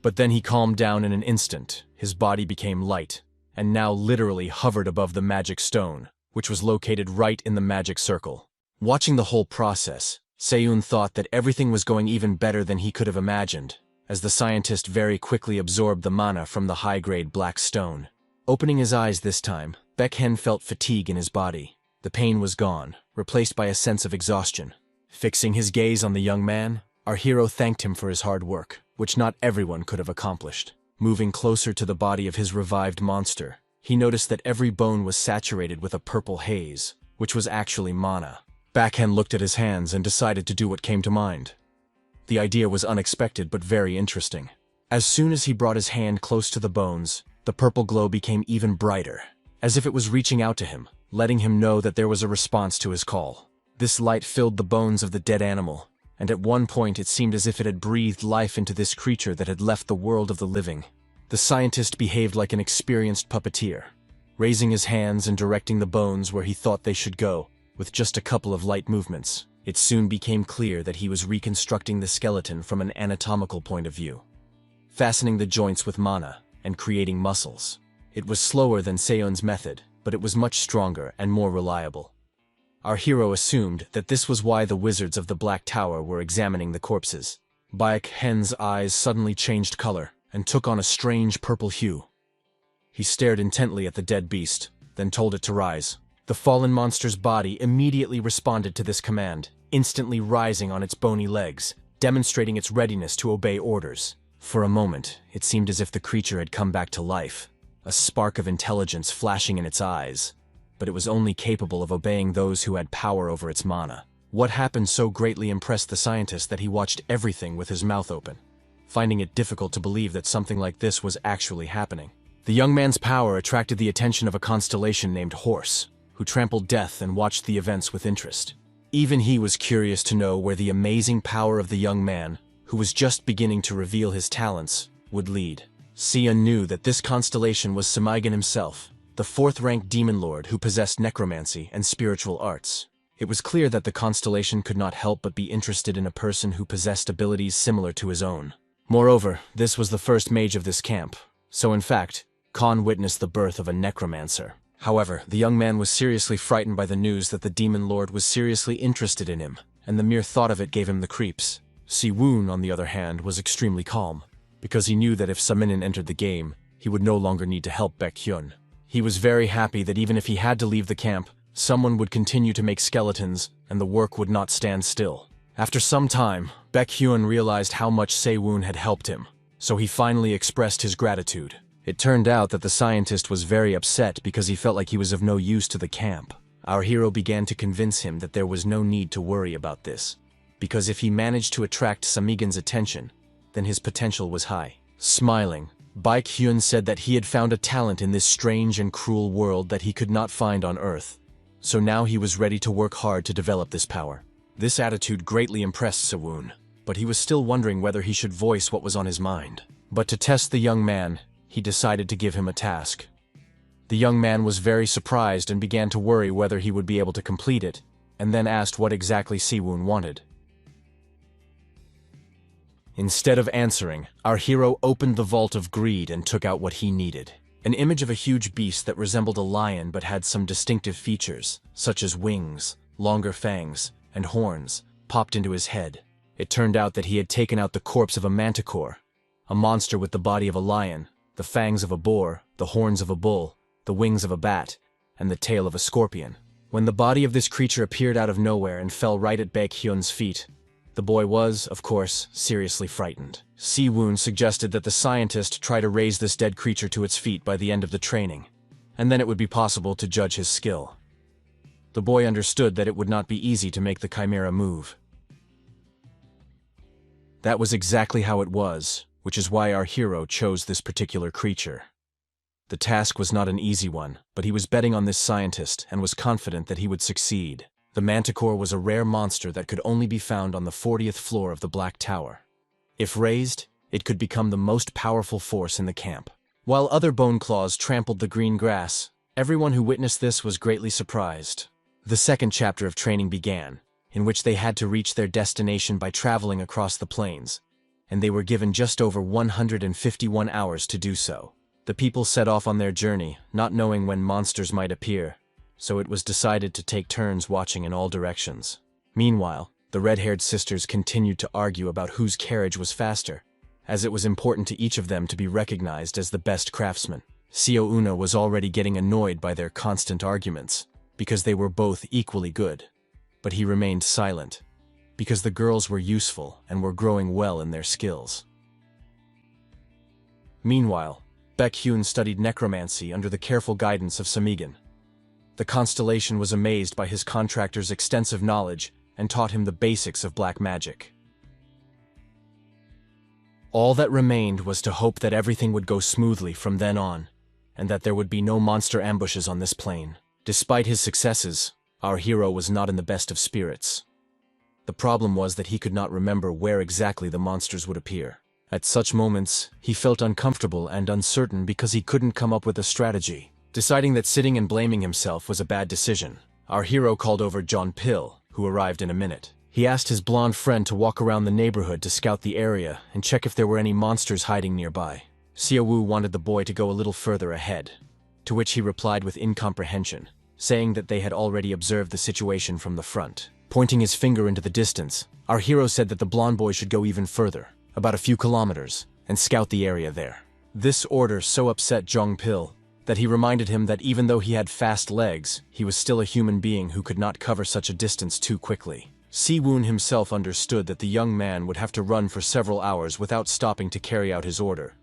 But then he calmed down in an instant, his body became light, and now literally hovered above the magic stone, which was located right in the magic circle. Watching the whole process, Seon thought that everything was going even better than he could have imagined, as the scientist very quickly absorbed the mana from the high-grade black stone. Opening his eyes this time, Baekhyun felt fatigue in his body. The pain was gone, replaced by a sense of exhaustion. Fixing his gaze on the young man, our hero thanked him for his hard work, which not everyone could have accomplished. Moving closer to the body of his revived monster, he noticed that every bone was saturated with a purple haze, which was actually mana. Baekhyun looked at his hands and decided to do what came to mind. The idea was unexpected but very interesting. As soon as he brought his hand close to the bones, the purple glow became even brighter, as if it was reaching out to him, letting him know that there was a response to his call. This light filled the bones of the dead animal, and at one point it seemed as if it had breathed life into this creature that had left the world of the living. The scientist behaved like an experienced puppeteer, raising his hands and directing the bones where he thought they should go, with just a couple of light movements. It soon became clear that he was reconstructing the skeleton from an anatomical point of view, fastening the joints with mana and creating muscles. It was slower than Seon's method, but it was much stronger and more reliable. Our hero assumed that this was why the wizards of the Black Tower were examining the corpses. Baekhyun's eyes suddenly changed color and took on a strange purple hue. He stared intently at the dead beast, then told it to rise. The fallen monster's body immediately responded to this command, instantly rising on its bony legs, demonstrating its readiness to obey orders. For a moment, it seemed as if the creature had come back to life, a spark of intelligence flashing in its eyes, but it was only capable of obeying those who had power over its mana. What happened so greatly impressed the scientist that he watched everything with his mouth open, finding it difficult to believe that something like this was actually happening. The young man's power attracted the attention of a constellation named Horse, who trampled death and watched the events with interest. Even he was curious to know where the amazing power of the young man, who was just beginning to reveal his talents, would lead. Seon knew that this constellation was Semigan himself, the fourth-ranked demon lord who possessed necromancy and spiritual arts. It was clear that the constellation could not help but be interested in a person who possessed abilities similar to his own. Moreover, this was the first mage of this camp, so in fact, Khan witnessed the birth of a necromancer. However, the young man was seriously frightened by the news that the demon lord was seriously interested in him, and the mere thought of it gave him the creeps. Si-woon, on the other hand, was extremely calm, because he knew that if Saminin entered the game, he would no longer need to help Baekhyun. He was very happy that even if he had to leave the camp, someone would continue to make skeletons, and the work would not stand still. After some time, Baekhyun realized how much Sae-woon had helped him, so he finally expressed his gratitude. It turned out that the scientist was very upset because he felt like he was of no use to the camp. Our hero began to convince him that there was no need to worry about this, because if he managed to attract Samigan's attention, then his potential was high. Smiling, Baekhyun said that he had found a talent in this strange and cruel world that he could not find on Earth, so now he was ready to work hard to develop this power. This attitude greatly impressed Sae-woon, but he was still wondering whether he should voice what was on his mind. But to test the young man, he decided to give him a task. The young man was very surprised and began to worry whether he would be able to complete it, and then asked what exactly Sae-woon wanted. Instead of answering, our hero opened the vault of greed and took out what he needed. An image of a huge beast that resembled a lion but had some distinctive features, such as wings, longer fangs, and horns, popped into his head. It turned out that he had taken out the corpse of a manticore, a monster with the body of a lion, the fangs of a boar, the horns of a bull, the wings of a bat, and the tail of a scorpion. When the body of this creature appeared out of nowhere and fell right at Baekhyun's feet, the boy was, of course, seriously frightened. Sae-woon suggested that the scientist try to raise this dead creature to its feet by the end of the training, and then it would be possible to judge his skill. The boy understood that it would not be easy to make the chimera move. That was exactly how it was, which is why our hero chose this particular creature. The task was not an easy one, but he was betting on this scientist and was confident that he would succeed. The manticore was a rare monster that could only be found on the 40th floor of the Black Tower. If raised, it could become the most powerful force in the camp. While other bone claws trampled the green grass, everyone who witnessed this was greatly surprised. The second chapter of training began, in which they had to reach their destination by traveling across the plains, and they were given just over 151 hours to do so. The people set off on their journey, not knowing when monsters might appear, so it was decided to take turns watching in all directions. Meanwhile, the red-haired sisters continued to argue about whose carriage was faster, as it was important to each of them to be recognized as the best craftsman. Seo-una was already getting annoyed by their constant arguments, because they were both equally good. But he remained silent, because the girls were useful and were growing well in their skills. Meanwhile, Baekhyun studied necromancy under the careful guidance of Samigan. The constellation was amazed by his contractor's extensive knowledge and taught him the basics of black magic. All that remained was to hope that everything would go smoothly from then on, and that there would be no monster ambushes on this plane. Despite his successes, our hero was not in the best of spirits. The problem was that he could not remember where exactly the monsters would appear. At such moments, he felt uncomfortable and uncertain because he couldn't come up with a strategy. Deciding that sitting and blaming himself was a bad decision, our hero called over John Pill, who arrived in a minute. He asked his blonde friend to walk around the neighborhood to scout the area and check if there were any monsters hiding nearby. Seo-woo wanted the boy to go a little further ahead, to which he replied with incomprehension, saying that they had already observed the situation from the front. Pointing his finger into the distance, our hero said that the blonde boy should go even further, about a few kilometers, and scout the area there. This order so upset Jong Pil that he reminded him that even though he had fast legs, he was still a human being who could not cover such a distance too quickly. Si-woon himself understood that the young man would have to run for several hours without stopping to carry out his order,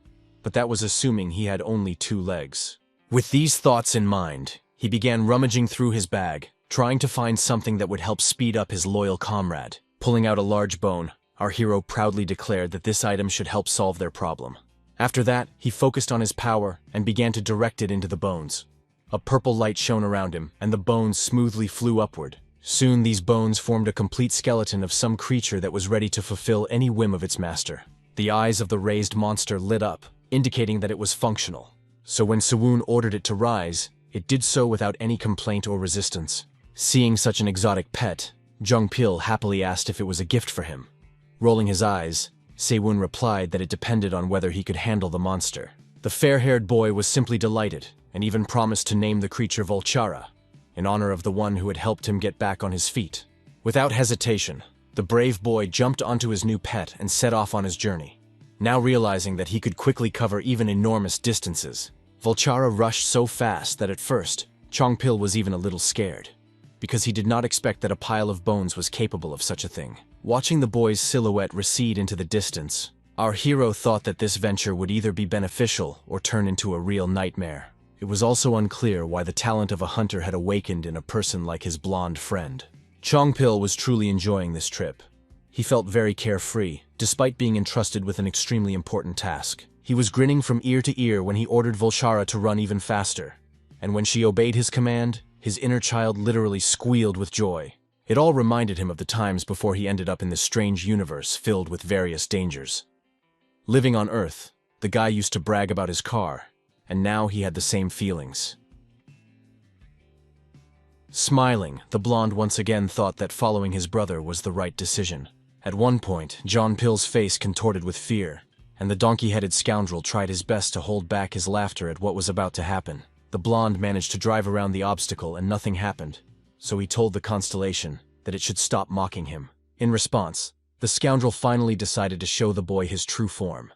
but that was assuming he had only 2 legs. With these thoughts in mind, he began rummaging through his bag, trying to find something that would help speed up his loyal comrade. Pulling out a large bone, our hero proudly declared that this item should help solve their problem. After that, he focused on his power and began to direct it into the bones. A purple light shone around him, and the bones smoothly flew upward. Soon these bones formed a complete skeleton of some creature that was ready to fulfill any whim of its master. The eyes of the raised monster lit up, indicating that it was functional. So when Sae-woon ordered it to rise, it did so without any complaint or resistance. Seeing such an exotic pet, Jung Pil happily asked if it was a gift for him. Rolling his eyes, Sae-woon replied that it depended on whether he could handle the monster. The fair-haired boy was simply delighted, and even promised to name the creature Volchara, in honor of the one who had helped him get back on his feet. Without hesitation, the brave boy jumped onto his new pet and set off on his journey. Now realizing that he could quickly cover even enormous distances, Volchara rushed so fast that at first, Chong Pil was even a little scared. because he did not expect that a pile of bones was capable of such a thing. Watching the boy's silhouette recede into the distance, our hero thought that this venture would either be beneficial or turn into a real nightmare. It was also unclear why the talent of a hunter had awakened in a person like his blonde friend. Chongpil was truly enjoying this trip. He felt very carefree, despite being entrusted with an extremely important task. He was grinning from ear to ear when he ordered Volchara to run even faster. And when she obeyed his command, his inner child literally squealed with joy. It all reminded him of the times before he ended up in this strange universe filled with various dangers. Living on Earth, the guy used to brag about his car, and now he had the same feelings. Smiling, the blonde once again thought that following his brother was the right decision. At one point, John Pill's face contorted with fear, and the donkey-headed scoundrel tried his best to hold back his laughter at what was about to happen. The blonde managed to drive around the obstacle and nothing happened, so he told the constellation that it should stop mocking him. In response, the scoundrel finally decided to show the boy his true form.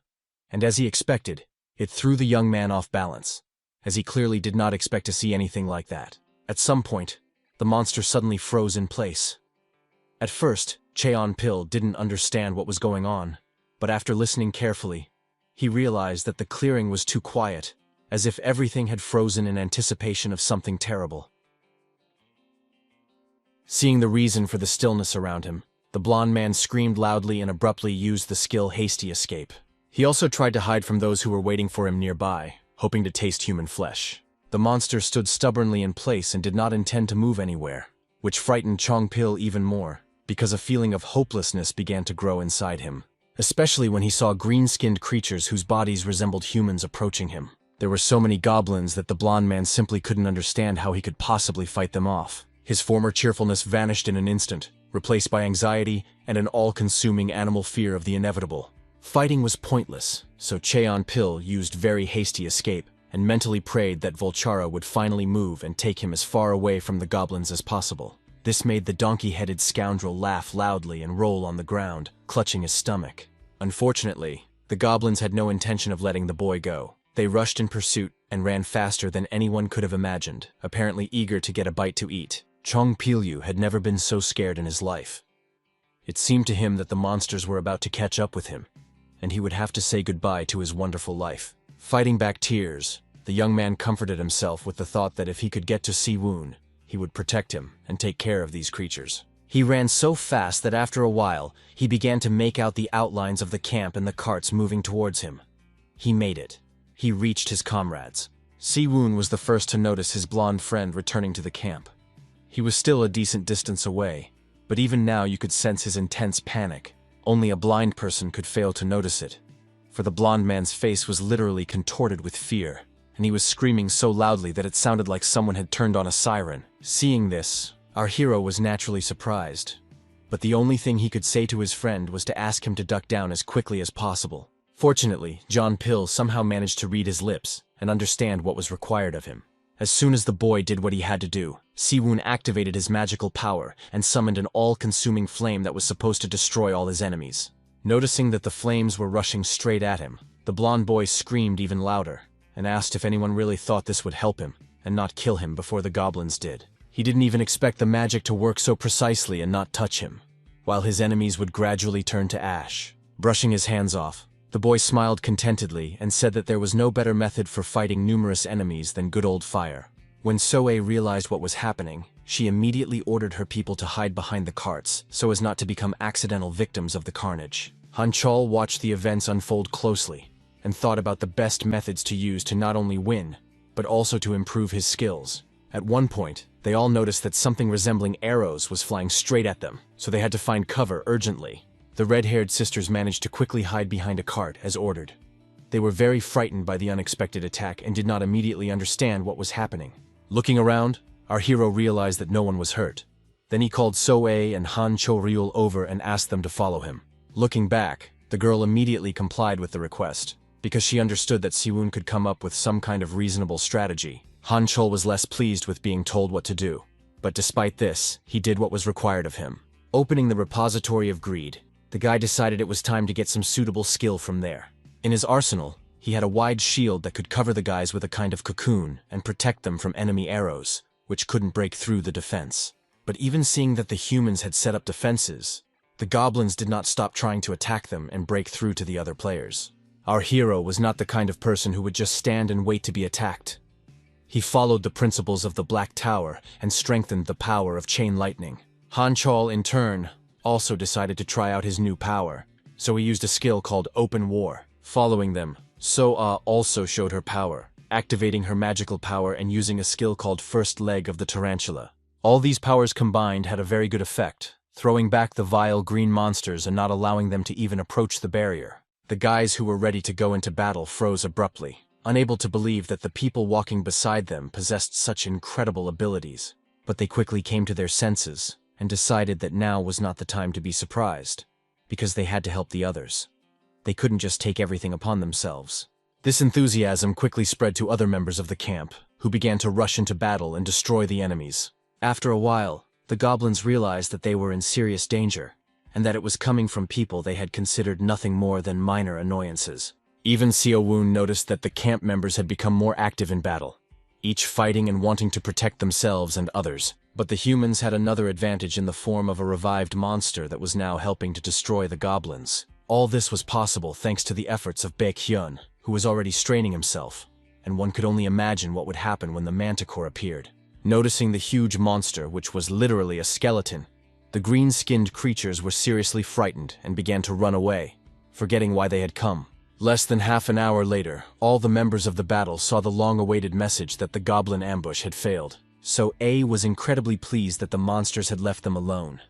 And as he expected, it threw the young man off balance, as he clearly did not expect to see anything like that. At some point, the monster suddenly froze in place. At first, Cheon Pil didn't understand what was going on, but after listening carefully, he realized that the clearing was too quiet, as if everything had frozen in anticipation of something terrible. Seeing the reason for the stillness around him, the blonde man screamed loudly and abruptly used the skill Hasty Escape. He also tried to hide from those who were waiting for him nearby, hoping to taste human flesh. The monster stood stubbornly in place and did not intend to move anywhere, which frightened Chongpil even more, because a feeling of hopelessness began to grow inside him, especially when he saw green-skinned creatures whose bodies resembled humans approaching him. There were so many goblins that the blonde man simply couldn't understand how he could possibly fight them off. His former cheerfulness vanished in an instant, replaced by anxiety and an all-consuming animal fear of the inevitable. Fighting was pointless, so Cheon Pil used very hasty escape and mentally prayed that Volchara would finally move and take him as far away from the goblins as possible. This made the donkey-headed scoundrel laugh loudly and roll on the ground, clutching his stomach. Unfortunately, the goblins had no intention of letting the boy go. They rushed in pursuit and ran faster than anyone could have imagined, apparently eager to get a bite to eat. Chong Pilyu had never been so scared in his life. It seemed to him that the monsters were about to catch up with him, and he would have to say goodbye to his wonderful life. Fighting back tears, the young man comforted himself with the thought that if he could get to Siwoon, he would protect him and take care of these creatures. He ran so fast that after a while, he began to make out the outlines of the camp and the carts moving towards him. He made it. He reached his comrades. Siwoon was the first to notice his blonde friend returning to the camp. He was still a decent distance away, but even now you could sense his intense panic. Only a blind person could fail to notice it, for the blonde man's face was literally contorted with fear, and he was screaming so loudly that it sounded like someone had turned on a siren. Seeing this, our hero was naturally surprised, but the only thing he could say to his friend was to ask him to duck down as quickly as possible. Fortunately, John Pil somehow managed to read his lips and understand what was required of him. As soon as the boy did what he had to do, Siwoon activated his magical power and summoned an all-consuming flame that was supposed to destroy all his enemies. Noticing that the flames were rushing straight at him, the blonde boy screamed even louder and asked if anyone really thought this would help him and not kill him before the goblins did. He didn't even expect the magic to work so precisely and not touch him, while his enemies would gradually turn to ash. Brushing his hands off, the boy smiled contentedly and said that there was no better method for fighting numerous enemies than good old fire. When Soe realized what was happening, she immediately ordered her people to hide behind the carts so as not to become accidental victims of the carnage. Han Chol watched the events unfold closely and thought about the best methods to use to not only win, but also to improve his skills. At one point, they all noticed that something resembling arrows was flying straight at them, so they had to find cover urgently. The red-haired sisters managed to quickly hide behind a cart as ordered. They were very frightened by the unexpected attack and did not immediately understand what was happening. Looking around, our hero realized that no one was hurt. Then he called Soe and Han Cho-ryul over and asked them to follow him. Looking back, the girl immediately complied with the request, because she understood that Siwoon could come up with some kind of reasonable strategy. Han Chol was less pleased with being told what to do, but despite this, he did what was required of him. Opening the repository of greed, the guy decided it was time to get some suitable skill from there. In his arsenal, he had a wide shield that could cover the guys with a kind of cocoon and protect them from enemy arrows, which couldn't break through the defense. But even seeing that the humans had set up defenses, the goblins did not stop trying to attack them and break through to the other players. Our hero was not the kind of person who would just stand and wait to be attacked. He followed the principles of the Black Tower and strengthened the power of chain lightning. Hanchal, in turn, also decided to try out his new power, so he used a skill called Open War. Following them, So-Ah also showed her power, activating her magical power and using a skill called First Leg of the Tarantula. All these powers combined had a very good effect, throwing back the vile green monsters and not allowing them to even approach the barrier. The guys who were ready to go into battle froze abruptly, unable to believe that the people walking beside them possessed such incredible abilities. But they quickly came to their senses and decided that now was not the time to be surprised, because they had to help the others. They couldn't just take everything upon themselves. This enthusiasm quickly spread to other members of the camp, who began to rush into battle and destroy the enemies. After a while, the goblins realized that they were in serious danger, and that it was coming from people they had considered nothing more than minor annoyances. Even Xiaowun noticed that the camp members had become more active in battle, each fighting and wanting to protect themselves and others. But the humans had another advantage in the form of a revived monster that was now helping to destroy the goblins. All this was possible thanks to the efforts of Baekhyun, who was already straining himself, and one could only imagine what would happen when the manticore appeared. Noticing the huge monster, which was literally a skeleton, the green-skinned creatures were seriously frightened and began to run away, forgetting why they had come. Less than half an hour later, all the members of the battle saw the long-awaited message that the goblin ambush had failed. So A was incredibly pleased that the monsters had left them alone.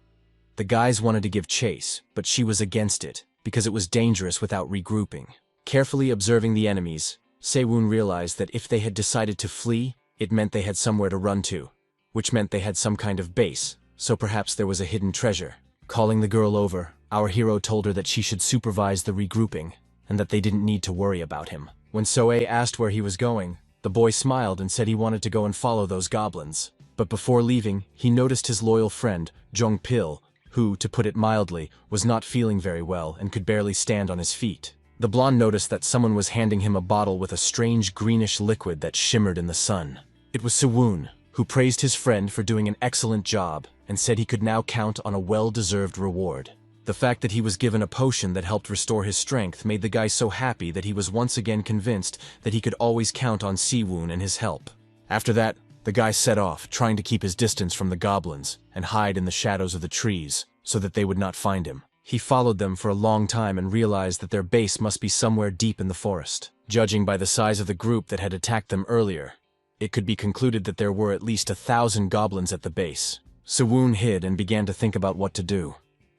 The guys wanted to give chase, but she was against it, because it was dangerous without regrouping. Carefully observing the enemies, Sewun realized that if they had decided to flee, it meant they had somewhere to run to, which meant they had some kind of base, so perhaps there was a hidden treasure. Calling the girl over, our hero told her that she should supervise the regrouping, and that they didn't need to worry about him. When Soe asked where he was going, the boy smiled and said he wanted to go and follow those goblins. But before leaving, he noticed his loyal friend, Jong Pil, who, to put it mildly, was not feeling very well and could barely stand on his feet. The blonde noticed that someone was handing him a bottle with a strange greenish liquid that shimmered in the sun. It was Sewun, who praised his friend for doing an excellent job and said he could now count on a well-deserved reward. The fact that he was given a potion that helped restore his strength made the guy so happy that he was once again convinced that he could always count on Sewun and his help. After that, the guy set off, trying to keep his distance from the goblins and hide in the shadows of the trees so that they would not find him. He followed them for a long time and realized that their base must be somewhere deep in the forest. Judging by the size of the group that had attacked them earlier, it could be concluded that there were at least 1,000 goblins at the base. Sewun hid and began to think about what to do.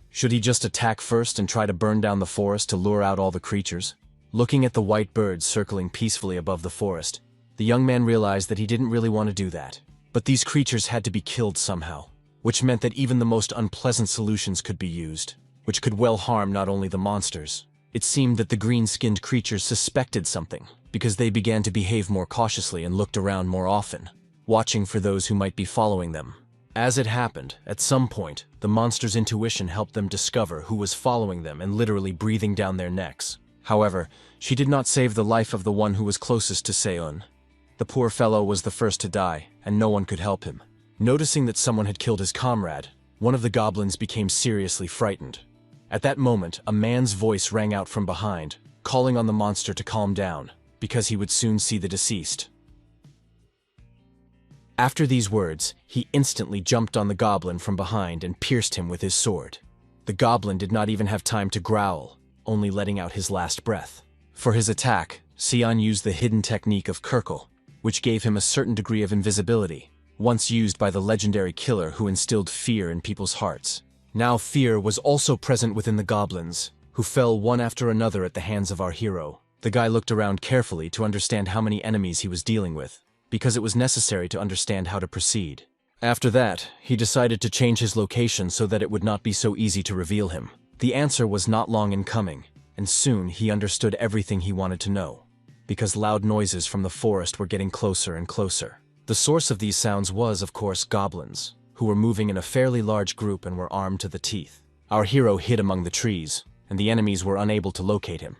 Should he just attack first and try to burn down the forest to lure out all the creatures? Looking at the white birds circling peacefully above the forest, the young man realized that he didn't really want to do that. But these creatures had to be killed somehow, which meant that even the most unpleasant solutions could be used, which could well harm not only the monsters. It seemed that the green-skinned creatures suspected something, because they began to behave more cautiously and looked around more often, watching for those who might be following them. As it happened, at some point, the monster's intuition helped them discover who was following them and literally breathing down their necks. However, she did not save the life of the one who was closest to Seon. The poor fellow was the first to die, and no one could help him. Noticing that someone had killed his comrade, one of the goblins became seriously frightened. At that moment, a man's voice rang out from behind, calling on the monster to calm down, because he would soon see the deceased. After these words, he instantly jumped on the goblin from behind and pierced him with his sword. The goblin did not even have time to growl, only letting out his last breath. For his attack, Sion used the hidden technique of Kirkle, which gave him a certain degree of invisibility, once used by the legendary killer who instilled fear in people's hearts. Now fear was also present within the goblins, who fell one after another at the hands of our hero. The guy looked around carefully to understand how many enemies he was dealing with, because it was necessary to understand how to proceed. After that, he decided to change his location so that it would not be so easy to reveal him. The answer was not long in coming, and soon he understood everything he wanted to know, because loud noises from the forest were getting closer and closer. The source of these sounds was, of course, goblins, who were moving in a fairly large group and were armed to the teeth. Our hero hid among the trees, and the enemies were unable to locate him.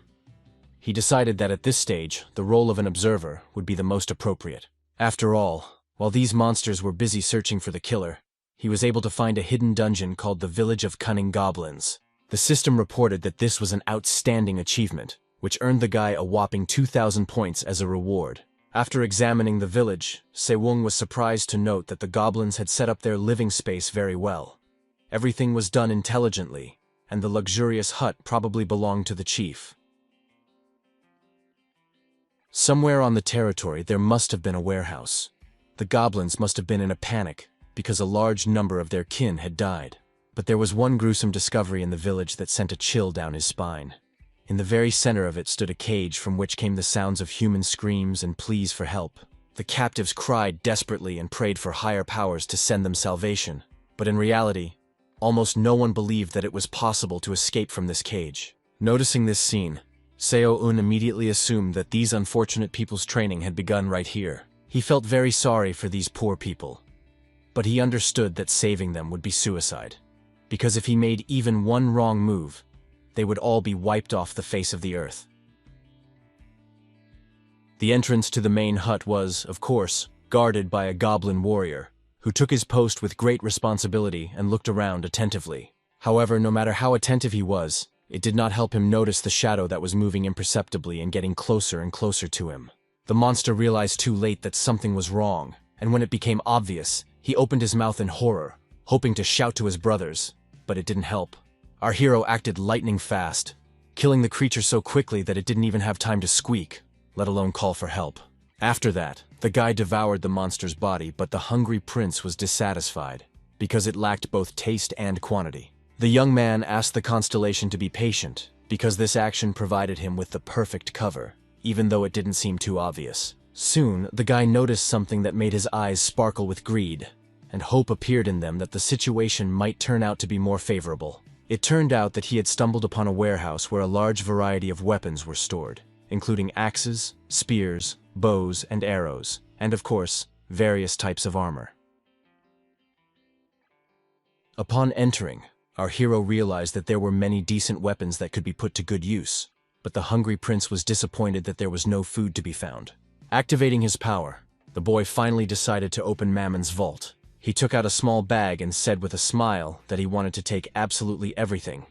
He decided that at this stage, the role of an observer would be the most appropriate. After all, while these monsters were busy searching for the killer, he was able to find a hidden dungeon called the Village of Cunning Goblins. The system reported that this was an outstanding achievement, which earned the guy a whopping 2,000 points as a reward. After examining the village, Sewung was surprised to note that the goblins had set up their living space very well. Everything was done intelligently, and the luxurious hut probably belonged to the chief. Somewhere on the territory there must have been a warehouse. The goblins must have been in a panic, because a large number of their kin had died. But there was one gruesome discovery in the village that sent a chill down his spine. In the very center of it stood a cage from which came the sounds of human screams and pleas for help. The captives cried desperately and prayed for higher powers to send them salvation. But in reality, almost no one believed that it was possible to escape from this cage. Noticing this scene, Seo-un immediately assumed that these unfortunate people's training had begun right here. He felt very sorry for these poor people. But he understood that saving them would be suicide. Because if he made even one wrong move, they would all be wiped off the face of the earth. The entrance to the main hut was, of course, guarded by a goblin warrior, who took his post with great responsibility and looked around attentively. However, no matter how attentive he was, it did not help him notice the shadow that was moving imperceptibly and getting closer and closer to him. The monster realized too late that something was wrong, and when it became obvious, he opened his mouth in horror, hoping to shout to his brothers, but it didn't help. Our hero acted lightning fast, killing the creature so quickly that it didn't even have time to squeak, let alone call for help. After that, the guy devoured the monster's body, but the hungry prince was dissatisfied, because it lacked both taste and quantity. The young man asked the constellation to be patient, because this action provided him with the perfect cover, even though it didn't seem too obvious. Soon, the guy noticed something that made his eyes sparkle with greed, and hope appeared in them that the situation might turn out to be more favorable. It turned out that he had stumbled upon a warehouse where a large variety of weapons were stored, including axes, spears, bows, and arrows, and of course, various types of armor. Upon entering, our hero realized that there were many decent weapons that could be put to good use, but the hungry prince was disappointed that there was no food to be found. Activating his power, the boy finally decided to open Mammon's vault. He took out a small bag and said with a smile that he wanted to take absolutely everything.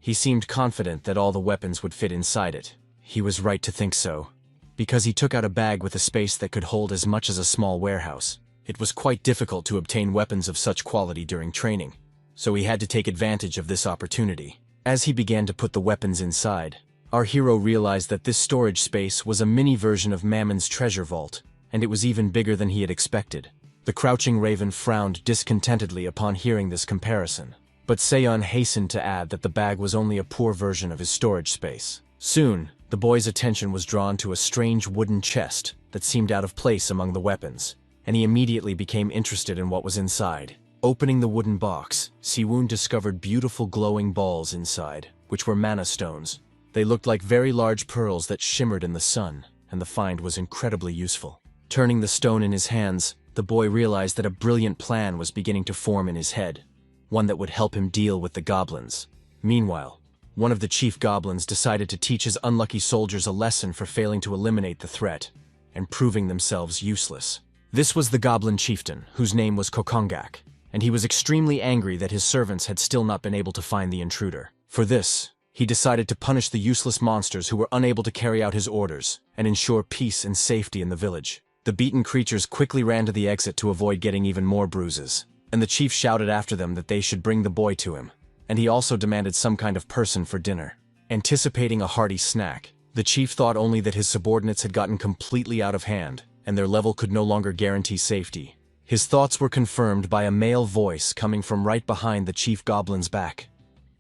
He seemed confident that all the weapons would fit inside it. He was right to think so, because he took out a bag with a space that could hold as much as a small warehouse. It was quite difficult to obtain weapons of such quality during training, so he had to take advantage of this opportunity. As he began to put the weapons inside, our hero realized that this storage space was a mini version of Mammon's treasure vault, and it was even bigger than he had expected. The crouching raven frowned discontentedly upon hearing this comparison, but Seon hastened to add that the bag was only a poor version of his storage space. Soon, the boy's attention was drawn to a strange wooden chest that seemed out of place among the weapons, and he immediately became interested in what was inside. Opening the wooden box, Siwoon discovered beautiful glowing balls inside, which were mana stones. They looked like very large pearls that shimmered in the sun, and the find was incredibly useful. Turning the stone in his hands, the boy realized that a brilliant plan was beginning to form in his head, one that would help him deal with the goblins. Meanwhile, one of the chief goblins decided to teach his unlucky soldiers a lesson for failing to eliminate the threat, and proving themselves useless. This was the goblin chieftain, whose name was Kokongak, and he was extremely angry that his servants had still not been able to find the intruder. For this, he decided to punish the useless monsters who were unable to carry out his orders and ensure peace and safety in the village. The beaten creatures quickly ran to the exit to avoid getting even more bruises, and the chief shouted after them that they should bring the boy to him, and he also demanded some kind of person for dinner. Anticipating a hearty snack, the chief thought only that his subordinates had gotten completely out of hand, and their level could no longer guarantee safety. His thoughts were confirmed by a male voice coming from right behind the chief goblin's back.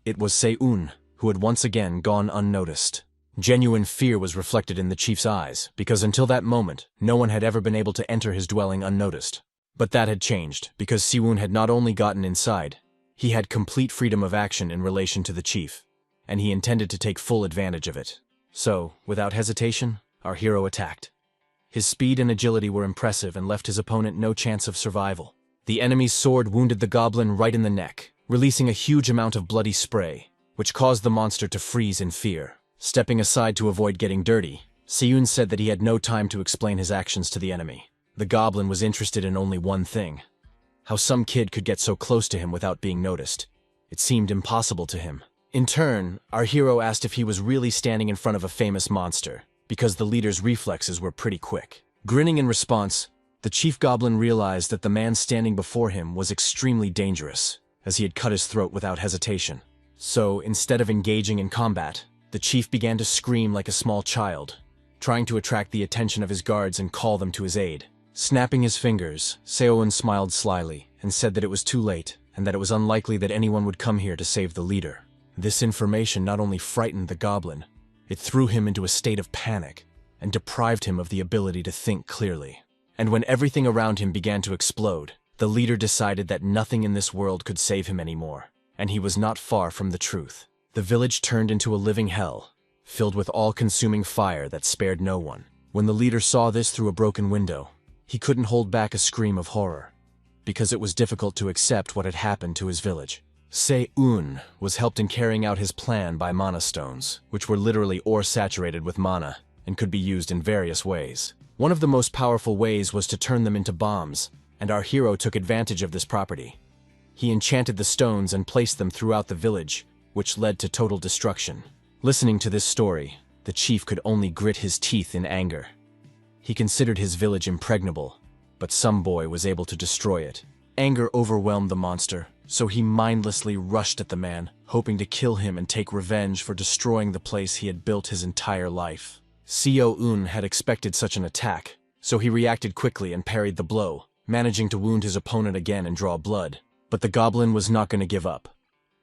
It was Se-un, who had once again gone unnoticed. Genuine fear was reflected in the chief's eyes, because until that moment, no one had ever been able to enter his dwelling unnoticed. But that had changed, because Siwoon had not only gotten inside, he had complete freedom of action in relation to the chief, and he intended to take full advantage of it. So, without hesitation, our hero attacked. His speed and agility were impressive and left his opponent no chance of survival. The enemy's sword wounded the goblin right in the neck, releasing a huge amount of bloody spray, which caused the monster to freeze in fear. Stepping aside to avoid getting dirty, Siwoon said that he had no time to explain his actions to the enemy. The goblin was interested in only one thing: how some kid could get so close to him without being noticed. It seemed impossible to him. In turn, our hero asked if he was really standing in front of a famous monster, because the leader's reflexes were pretty quick. Grinning in response, the chief goblin realized that the man standing before him was extremely dangerous, as he had cut his throat without hesitation. So, instead of engaging in combat, the chief began to scream like a small child, trying to attract the attention of his guards and call them to his aid. Snapping his fingers, Seoun smiled slyly and said that it was too late and that it was unlikely that anyone would come here to save the leader. This information not only frightened the goblin, it threw him into a state of panic and deprived him of the ability to think clearly. And when everything around him began to explode, the leader decided that nothing in this world could save him anymore, and he was not far from the truth. The village turned into a living hell, filled with all-consuming fire that spared no one. When the leader saw this through a broken window, he couldn't hold back a scream of horror, because it was difficult to accept what had happened to his village. Se-un was helped in carrying out his plan by mana stones, which were literally ore saturated with mana and could be used in various ways. One of the most powerful ways was to turn them into bombs, and our hero took advantage of this property. He enchanted the stones and placed them throughout the village, which led to total destruction. Listening to this story, the chief could only grit his teeth in anger. He considered his village impregnable, but some boy was able to destroy it. Anger overwhelmed the monster, so he mindlessly rushed at the man, hoping to kill him and take revenge for destroying the place he had built his entire life. Seo-un had expected such an attack, so he reacted quickly and parried the blow, managing to wound his opponent again and draw blood. But the goblin was not going to give up.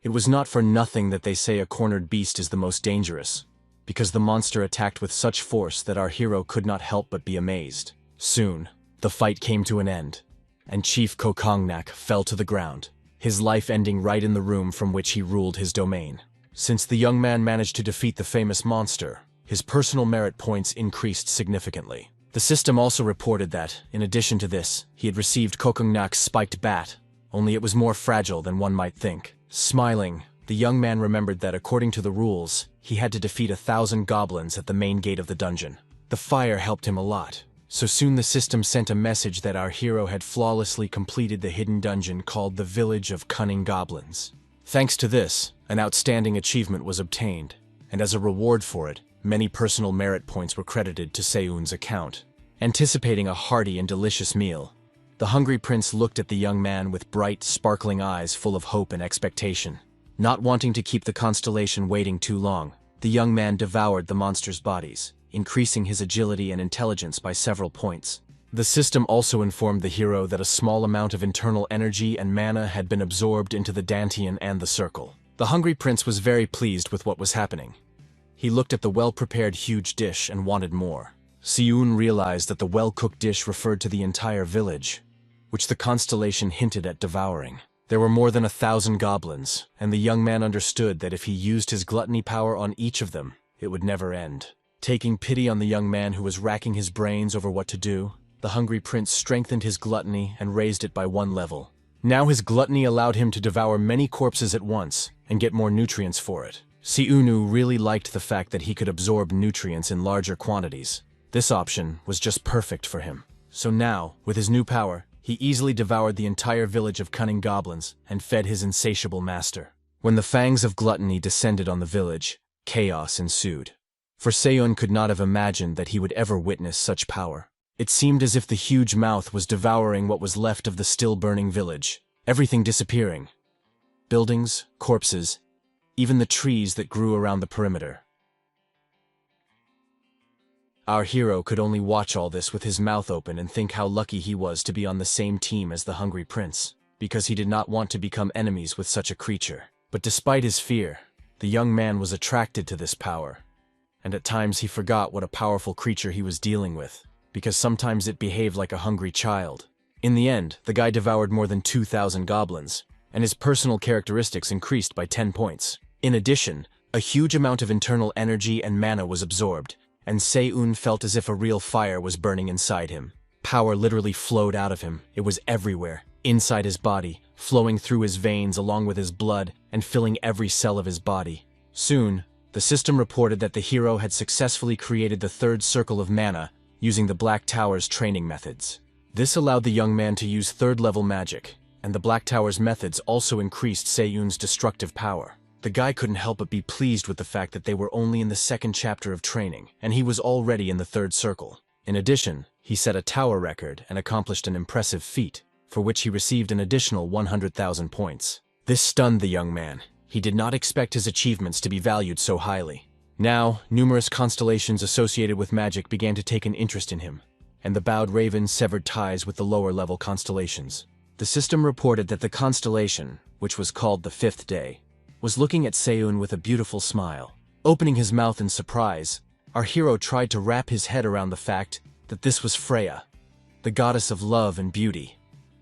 It was not for nothing that they say a cornered beast is the most dangerous, because the monster attacked with such force that our hero could not help but be amazed. Soon, the fight came to an end, and Chief Kokongnak fell to the ground, his life ending right in the room from which he ruled his domain. Since the young man managed to defeat the famous monster, his personal merit points increased significantly. The system also reported that, in addition to this, he had received Kokongnak's spiked bat, only it was more fragile than one might think. Smiling, the young man remembered that according to the rules, he had to defeat 1,000 goblins at the main gate of the dungeon. The fire helped him a lot, so soon the system sent a message that our hero had flawlessly completed the hidden dungeon called the Village of Cunning Goblins. Thanks to this, an outstanding achievement was obtained, and as a reward for it, many personal merit points were credited to Seun's account. Anticipating a hearty and delicious meal, the hungry prince looked at the young man with bright, sparkling eyes full of hope and expectation. Not wanting to keep the constellation waiting too long, the young man devoured the monster's bodies, increasing his agility and intelligence by several points. The system also informed the hero that a small amount of internal energy and mana had been absorbed into the dantian and the circle. The hungry prince was very pleased with what was happening. He looked at the well-prepared huge dish and wanted more. Seun realized that the well-cooked dish referred to the entire village, which the constellation hinted at devouring. There were more than 1,000 goblins, and the young man understood that if he used his gluttony power on each of them, it would never end. Taking pity on the young man who was racking his brains over what to do, the hungry prince strengthened his gluttony and raised it by 1 level. Now his gluttony allowed him to devour many corpses at once and get more nutrients for it. Seunu really liked the fact that he could absorb nutrients in larger quantities. This option was just perfect for him. So now, with his new power, he easily devoured the entire village of cunning goblins and fed his insatiable master. When the fangs of gluttony descended on the village, chaos ensued. For Seon could not have imagined that he would ever witness such power. It seemed as if the huge mouth was devouring what was left of the still-burning village, everything disappearing. Buildings, corpses, even the trees that grew around the perimeter. Our hero could only watch all this with his mouth open and think how lucky he was to be on the same team as the hungry prince, because he did not want to become enemies with such a creature. But despite his fear, the young man was attracted to this power, and at times he forgot what a powerful creature he was dealing with, because sometimes it behaved like a hungry child. In the end, the guy devoured more than 2,000 goblins, and his personal characteristics increased by 10 points. In addition, a huge amount of internal energy and mana was absorbed, and Seun felt as if a real fire was burning inside him. Power literally flowed out of him. It was everywhere, inside his body, flowing through his veins along with his blood and filling every cell of his body. Soon, the system reported that the hero had successfully created the 3rd circle of mana using the Black Tower's training methods. This allowed the young man to use 3rd-level magic, and the Black Tower's methods also increased Seiyun's destructive power. The guy couldn't help but be pleased with the fact that they were only in the second chapter of training, and he was already in the third circle. In addition, he set a tower record and accomplished an impressive feat, for which he received an additional 100,000 points. This stunned the young man. He did not expect his achievements to be valued so highly. Now, numerous constellations associated with magic began to take an interest in him, and the bowed raven severed ties with the lower-level constellations. The system reported that the constellation, which was called the Fifth Day, was looking at Seiyun with a beautiful smile. Opening his mouth in surprise, our hero tried to wrap his head around the fact that this was Freya, the goddess of love and beauty,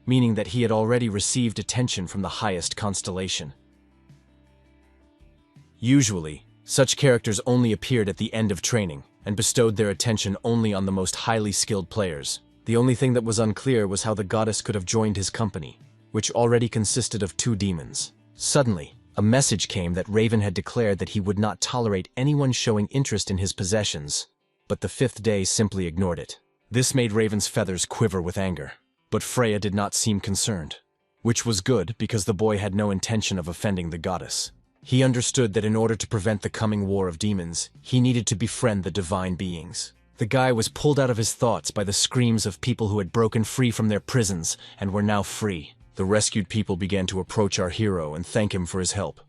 meaning that he had already received attention from the highest constellation. Usually, such characters only appeared at the end of training and bestowed their attention only on the most highly skilled players. The only thing that was unclear was how the goddess could have joined his company, which already consisted of 2 demons. Suddenly, a message came that Raven had declared that he would not tolerate anyone showing interest in his possessions, but the Fifth Day simply ignored it. This made Raven's feathers quiver with anger, but Freya did not seem concerned, which was good because the boy had no intention of offending the goddess. He understood that in order to prevent the coming war of demons, he needed to befriend the divine beings. The guy was pulled out of his thoughts by the screams of people who had broken free from their prisons and were now free. The rescued people began to approach our hero and thank him for his help,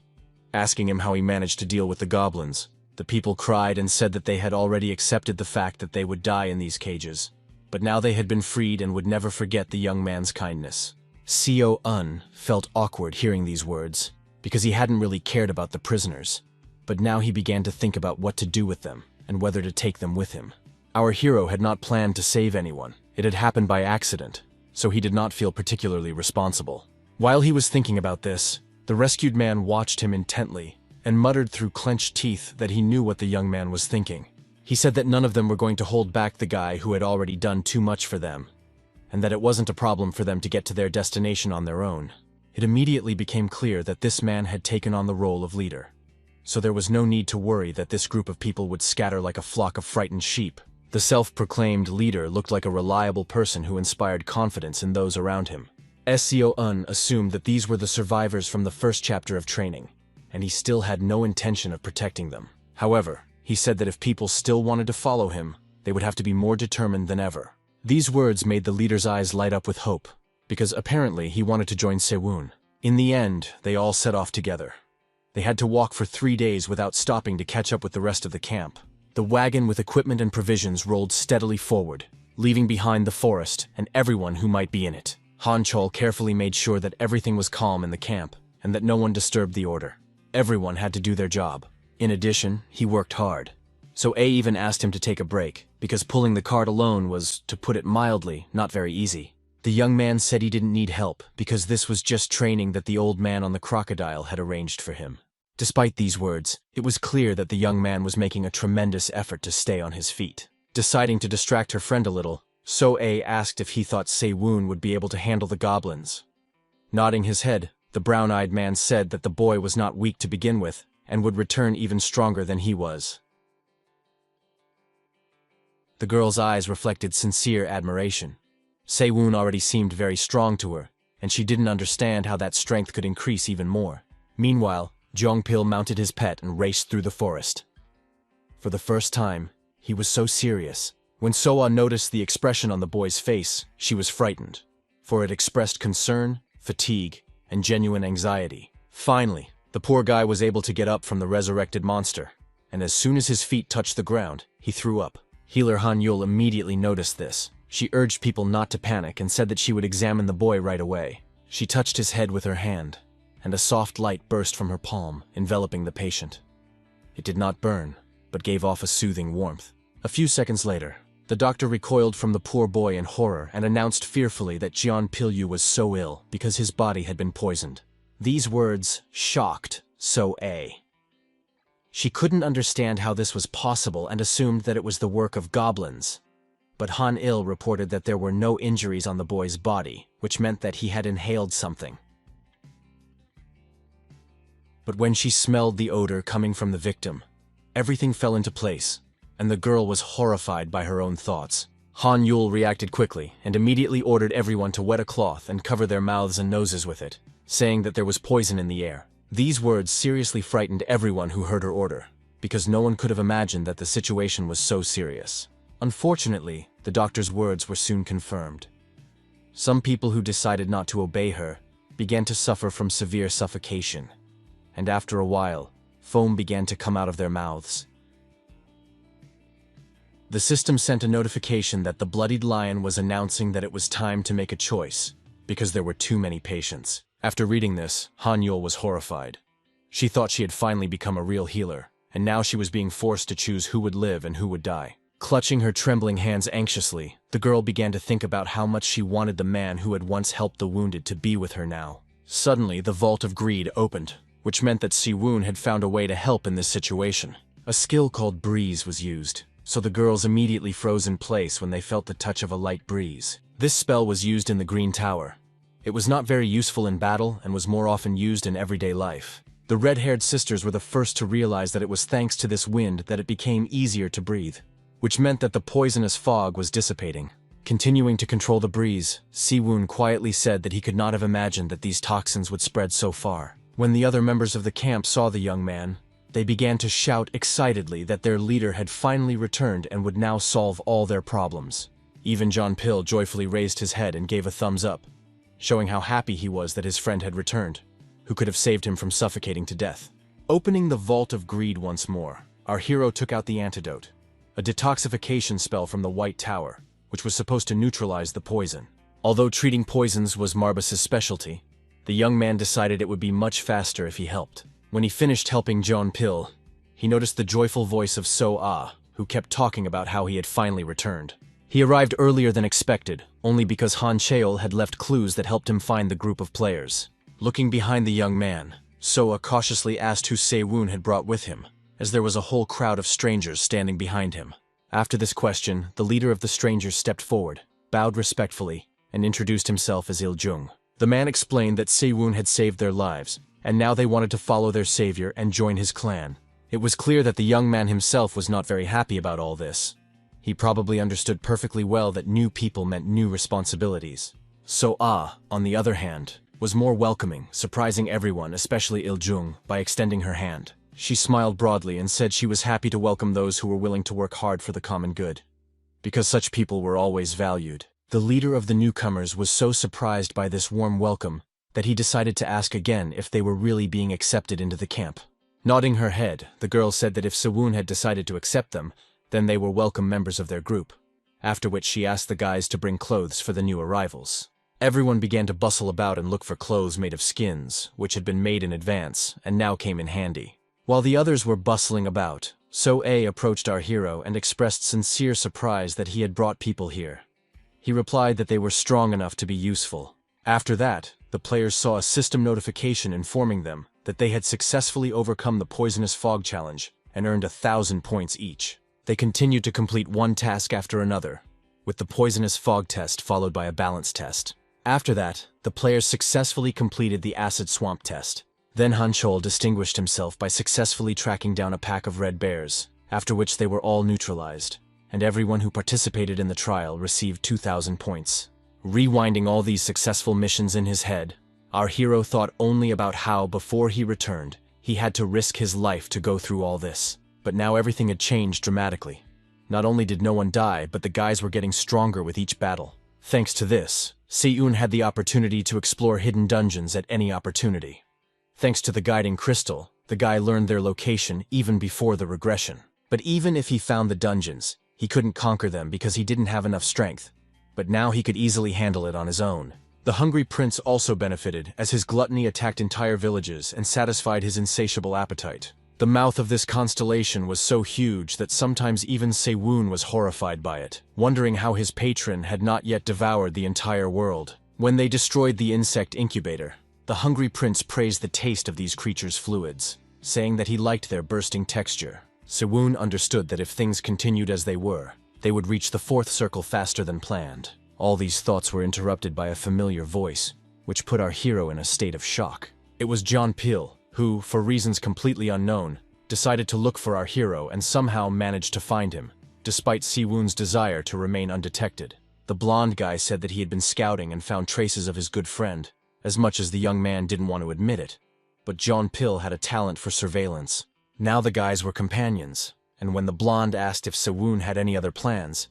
asking him how he managed to deal with the goblins. The people cried and said that they had already accepted the fact that they would die in these cages, but now they had been freed and would never forget the young man's kindness. Seo-un felt awkward hearing these words, because he hadn't really cared about the prisoners, but now he began to think about what to do with them and whether to take them with him. Our hero had not planned to save anyone. It had happened by accident, so he did not feel particularly responsible. While he was thinking about this, the rescued man watched him intently and muttered through clenched teeth that he knew what the young man was thinking. He said that none of them were going to hold back the guy who had already done too much for them, and that it wasn't a problem for them to get to their destination on their own. It immediately became clear that this man had taken on the role of leader, so there was no need to worry that this group of people would scatter like a flock of frightened sheep. The self-proclaimed leader looked like a reliable person who inspired confidence in those around him. Seo-un assumed that these were the survivors from the first chapter of training, and he still had no intention of protecting them. However, he said that if people still wanted to follow him, they would have to be more determined than ever. These words made the leader's eyes light up with hope, because apparently he wanted to join Seiyun. In the end, they all set off together. They had to walk for 3 days without stopping to catch up with the rest of the camp. The wagon with equipment and provisions rolled steadily forward, leaving behind the forest and everyone who might be in it. Han Chol carefully made sure that everything was calm in the camp and that no one disturbed the order. Everyone had to do their job. In addition, he worked hard. So A even asked him to take a break, because pulling the cart alone was, to put it mildly, not very easy. The young man said he didn't need help because this was just training that the old man on the crocodile had arranged for him. Despite these words, it was clear that the young man was making a tremendous effort to stay on his feet. Deciding to distract her friend a little, So-A asked if he thought Seiyun would be able to handle the goblins. Nodding his head, the brown-eyed man said that the boy was not weak to begin with and would return even stronger than he was. The girl's eyes reflected sincere admiration. Seiyun already seemed very strong to her, and she didn't understand how that strength could increase even more. Meanwhile, Jongpil mounted his pet and raced through the forest. For the first time, he was so serious. When Soa noticed the expression on the boy's face, she was frightened, for it expressed concern, fatigue, and genuine anxiety. Finally, the poor guy was able to get up from the resurrected monster, and as soon as his feet touched the ground, he threw up. Healer Han Yul immediately noticed this. She urged people not to panic and said that she would examine the boy right away. She touched his head with her hand, and a soft light burst from her palm, enveloping the patient. It did not burn, but gave off a soothing warmth. A few seconds later, the doctor recoiled from the poor boy in horror and announced fearfully that Jian Pilyu was so ill because his body had been poisoned. These words shocked So-A. She couldn't understand how this was possible and assumed that it was the work of goblins. But Han Il reported that there were no injuries on the boy's body, which meant that he had inhaled something. But when she smelled the odor coming from the victim, everything fell into place, and the girl was horrified by her own thoughts. Han Yul reacted quickly and immediately ordered everyone to wet a cloth and cover their mouths and noses with it, saying that there was poison in the air. These words seriously frightened everyone who heard her order, because no one could have imagined that the situation was so serious. Unfortunately, the doctor's words were soon confirmed. Some people who decided not to obey her began to suffer from severe suffocation, and after a while, foam began to come out of their mouths. The system sent a notification that the bloodied lion was announcing that it was time to make a choice, because there were too many patients. After reading this, Han Yul was horrified. She thought she had finally become a real healer, and now she was being forced to choose who would live and who would die. Clutching her trembling hands anxiously, the girl began to think about how much she wanted the man who had once helped the wounded to be with her now. Suddenly, the Vault of Greed opened, which meant that Si-woon had found a way to help in this situation. A skill called Breeze was used, so the girls immediately froze in place when they felt the touch of a light breeze. This spell was used in the Green Tower. It was not very useful in battle and was more often used in everyday life. The red-haired sisters were the first to realize that it was thanks to this wind that it became easier to breathe, which meant that the poisonous fog was dissipating. Continuing to control the breeze, Si-woon quietly said that he could not have imagined that these toxins would spread so far. When the other members of the camp saw the young man, they began to shout excitedly that their leader had finally returned and would now solve all their problems. Even John Pill joyfully raised his head and gave a thumbs up, showing how happy he was that his friend had returned, who could have saved him from suffocating to death. Opening the Vault of Greed once more, our hero took out the antidote, a detoxification spell from the White Tower, which was supposed to neutralize the poison. Although treating poisons was Marbus's specialty, the young man decided it would be much faster if he helped. When he finished helping John Pill, he noticed the joyful voice of So-ah, who kept talking about how he had finally returned. He arrived earlier than expected, only because Han Cheol had left clues that helped him find the group of players. Looking behind the young man, So-ah cautiously asked who Se-woon had brought with him, as there was a whole crowd of strangers standing behind him. After this question, the leader of the strangers stepped forward, bowed respectfully, and introduced himself as Il-jung. The man explained that Se-woon had saved their lives, and now they wanted to follow their savior and join his clan. It was clear that the young man himself was not very happy about all this. He probably understood perfectly well that new people meant new responsibilities. So-ah, on the other hand, was more welcoming, surprising everyone, especially Il-jung, by extending her hand. She smiled broadly and said she was happy to welcome those who were willing to work hard for the common good, because such people were always valued. The leader of the newcomers was so surprised by this warm welcome that he decided to ask again if they were really being accepted into the camp. Nodding her head, the girl said that if Se-woon had decided to accept them, then they were welcome members of their group, after which she asked the guys to bring clothes for the new arrivals. Everyone began to bustle about and look for clothes made of skins, which had been made in advance and now came in handy. While the others were bustling about, So-ah approached our hero and expressed sincere surprise that he had brought people here. He replied that they were strong enough to be useful. After that, the players saw a system notification informing them that they had successfully overcome the poisonous fog challenge and earned 1,000 points each. They continued to complete one task after another, with the poisonous fog test followed by a balance test. After that, the players successfully completed the acid swamp test. Then Han Cheol distinguished himself by successfully tracking down a pack of red bears, after which they were all neutralized, and everyone who participated in the trial received 2,000 points. Rewinding all these successful missions in his head, our hero thought only about how, before he returned, he had to risk his life to go through all this. But now everything had changed dramatically. Not only did no one die, but the guys were getting stronger with each battle. Thanks to this, Se-woon had the opportunity to explore hidden dungeons at any opportunity. Thanks to the guiding crystal, the guy learned their location even before the regression. But even if he found the dungeons, he couldn't conquer them because he didn't have enough strength. But now he could easily handle it on his own. The hungry prince also benefited, as his gluttony attacked entire villages and satisfied his insatiable appetite. The mouth of this constellation was so huge that sometimes even Se-woon was horrified by it, wondering how his patron had not yet devoured the entire world. When they destroyed the insect incubator, the hungry prince praised the taste of these creatures' fluids, saying that he liked their bursting texture. Se-woon understood that if things continued as they were, they would reach the fourth circle faster than planned. All these thoughts were interrupted by a familiar voice, which put our hero in a state of shock. It was John Pill, who, for reasons completely unknown, decided to look for our hero and somehow managed to find him. despite Siwoo's desire to remain undetected. The blonde guy said that he had been scouting and found traces of his good friend, as much as the young man didn't want to admit it. But John Pil had a talent for surveillance. Now the guys were companions, and when the blonde asked if Siwoon had any other plans,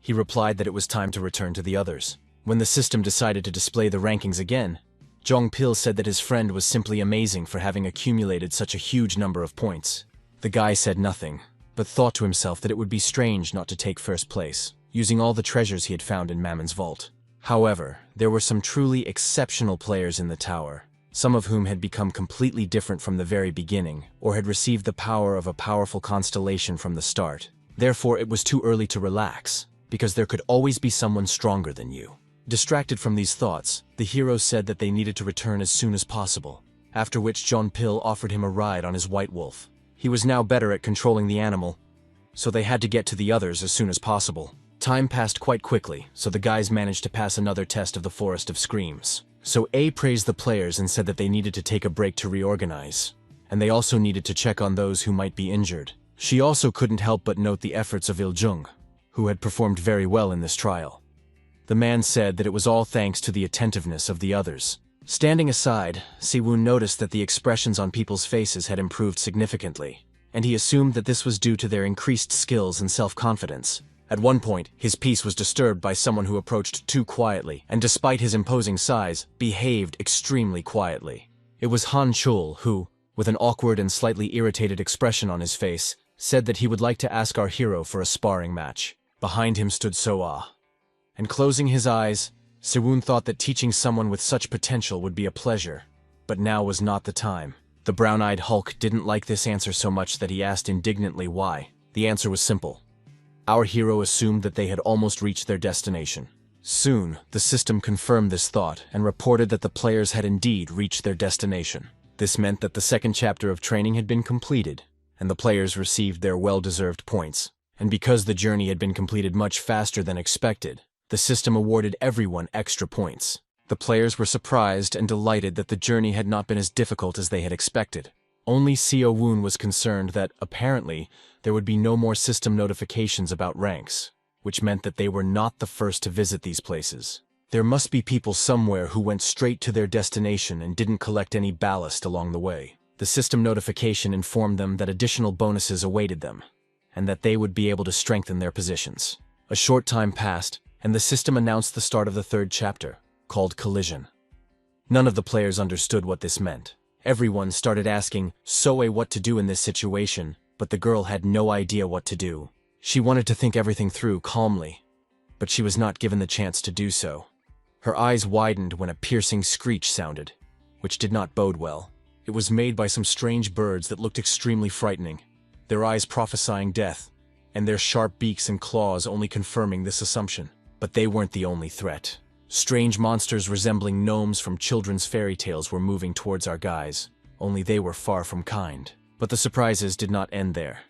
he replied that it was time to return to the others. When the system decided to display the rankings again, Jong Pil said that his friend was simply amazing for having accumulated such a huge number of points. The guy said nothing, but thought to himself that it would be strange not to take first place, using all the treasures he had found in Mammon's vault. However, there were some truly exceptional players in the tower, some of whom had become completely different from the very beginning, or had received the power of a powerful constellation from the start. Therefore, it was too early to relax, because there could always be someone stronger than you. Distracted from these thoughts, the hero said that they needed to return as soon as possible, after which John Pil offered him a ride on his white wolf. He was now better at controlling the animal, so they had to get to the others as soon as possible. Time passed quite quickly, so the guys managed to pass another test of the Forest of Screams. So A praised the players and said that they needed to take a break to reorganize, and they also needed to check on those who might be injured. She also couldn't help but note the efforts of Il-jung, who had performed very well in this trial. The man said that it was all thanks to the attentiveness of the others. Standing aside, Siwoon noticed that the expressions on people's faces had improved significantly, and he assumed that this was due to their increased skills and self-confidence. At one point, his peace was disturbed by someone who approached too quietly, and despite his imposing size, behaved extremely quietly. It was Han Chul who, with an awkward and slightly irritated expression on his face, said that he would like to ask our hero for a sparring match. Behind him stood So-ah. And closing his eyes, Siwoon thought that teaching someone with such potential would be a pleasure, but now was not the time. The brown-eyed Hulk didn't like this answer so much that he asked indignantly why. The answer was simple. Our hero assumed that they had almost reached their destination. Soon, the system confirmed this thought and reported that the players had indeed reached their destination. This meant that the second chapter of training had been completed, and the players received their well-deserved points. And because the journey had been completed much faster than expected, the system awarded everyone extra points. The players were surprised and delighted that the journey had not been as difficult as they had expected. Only Seo-woon was concerned that, apparently, there would be no more system notifications about ranks, which meant that they were not the first to visit these places. There must be people somewhere who went straight to their destination and didn't collect any ballast along the way. The system notification informed them that additional bonuses awaited them, and that they would be able to strengthen their positions. A short time passed, and the system announced the start of the third chapter, called Collision. None of the players understood what this meant. Everyone started asking Soe what to do in this situation, but the girl had no idea what to do. She wanted to think everything through calmly, but she was not given the chance to do so. Her eyes widened when a piercing screech sounded, which did not bode well. It was made by some strange birds that looked extremely frightening, their eyes prophesying death, and their sharp beaks and claws only confirming this assumption. But they weren't the only threat. Strange monsters resembling gnomes from children's fairy tales were moving towards our guys, only they were far from kind. But the surprises did not end there.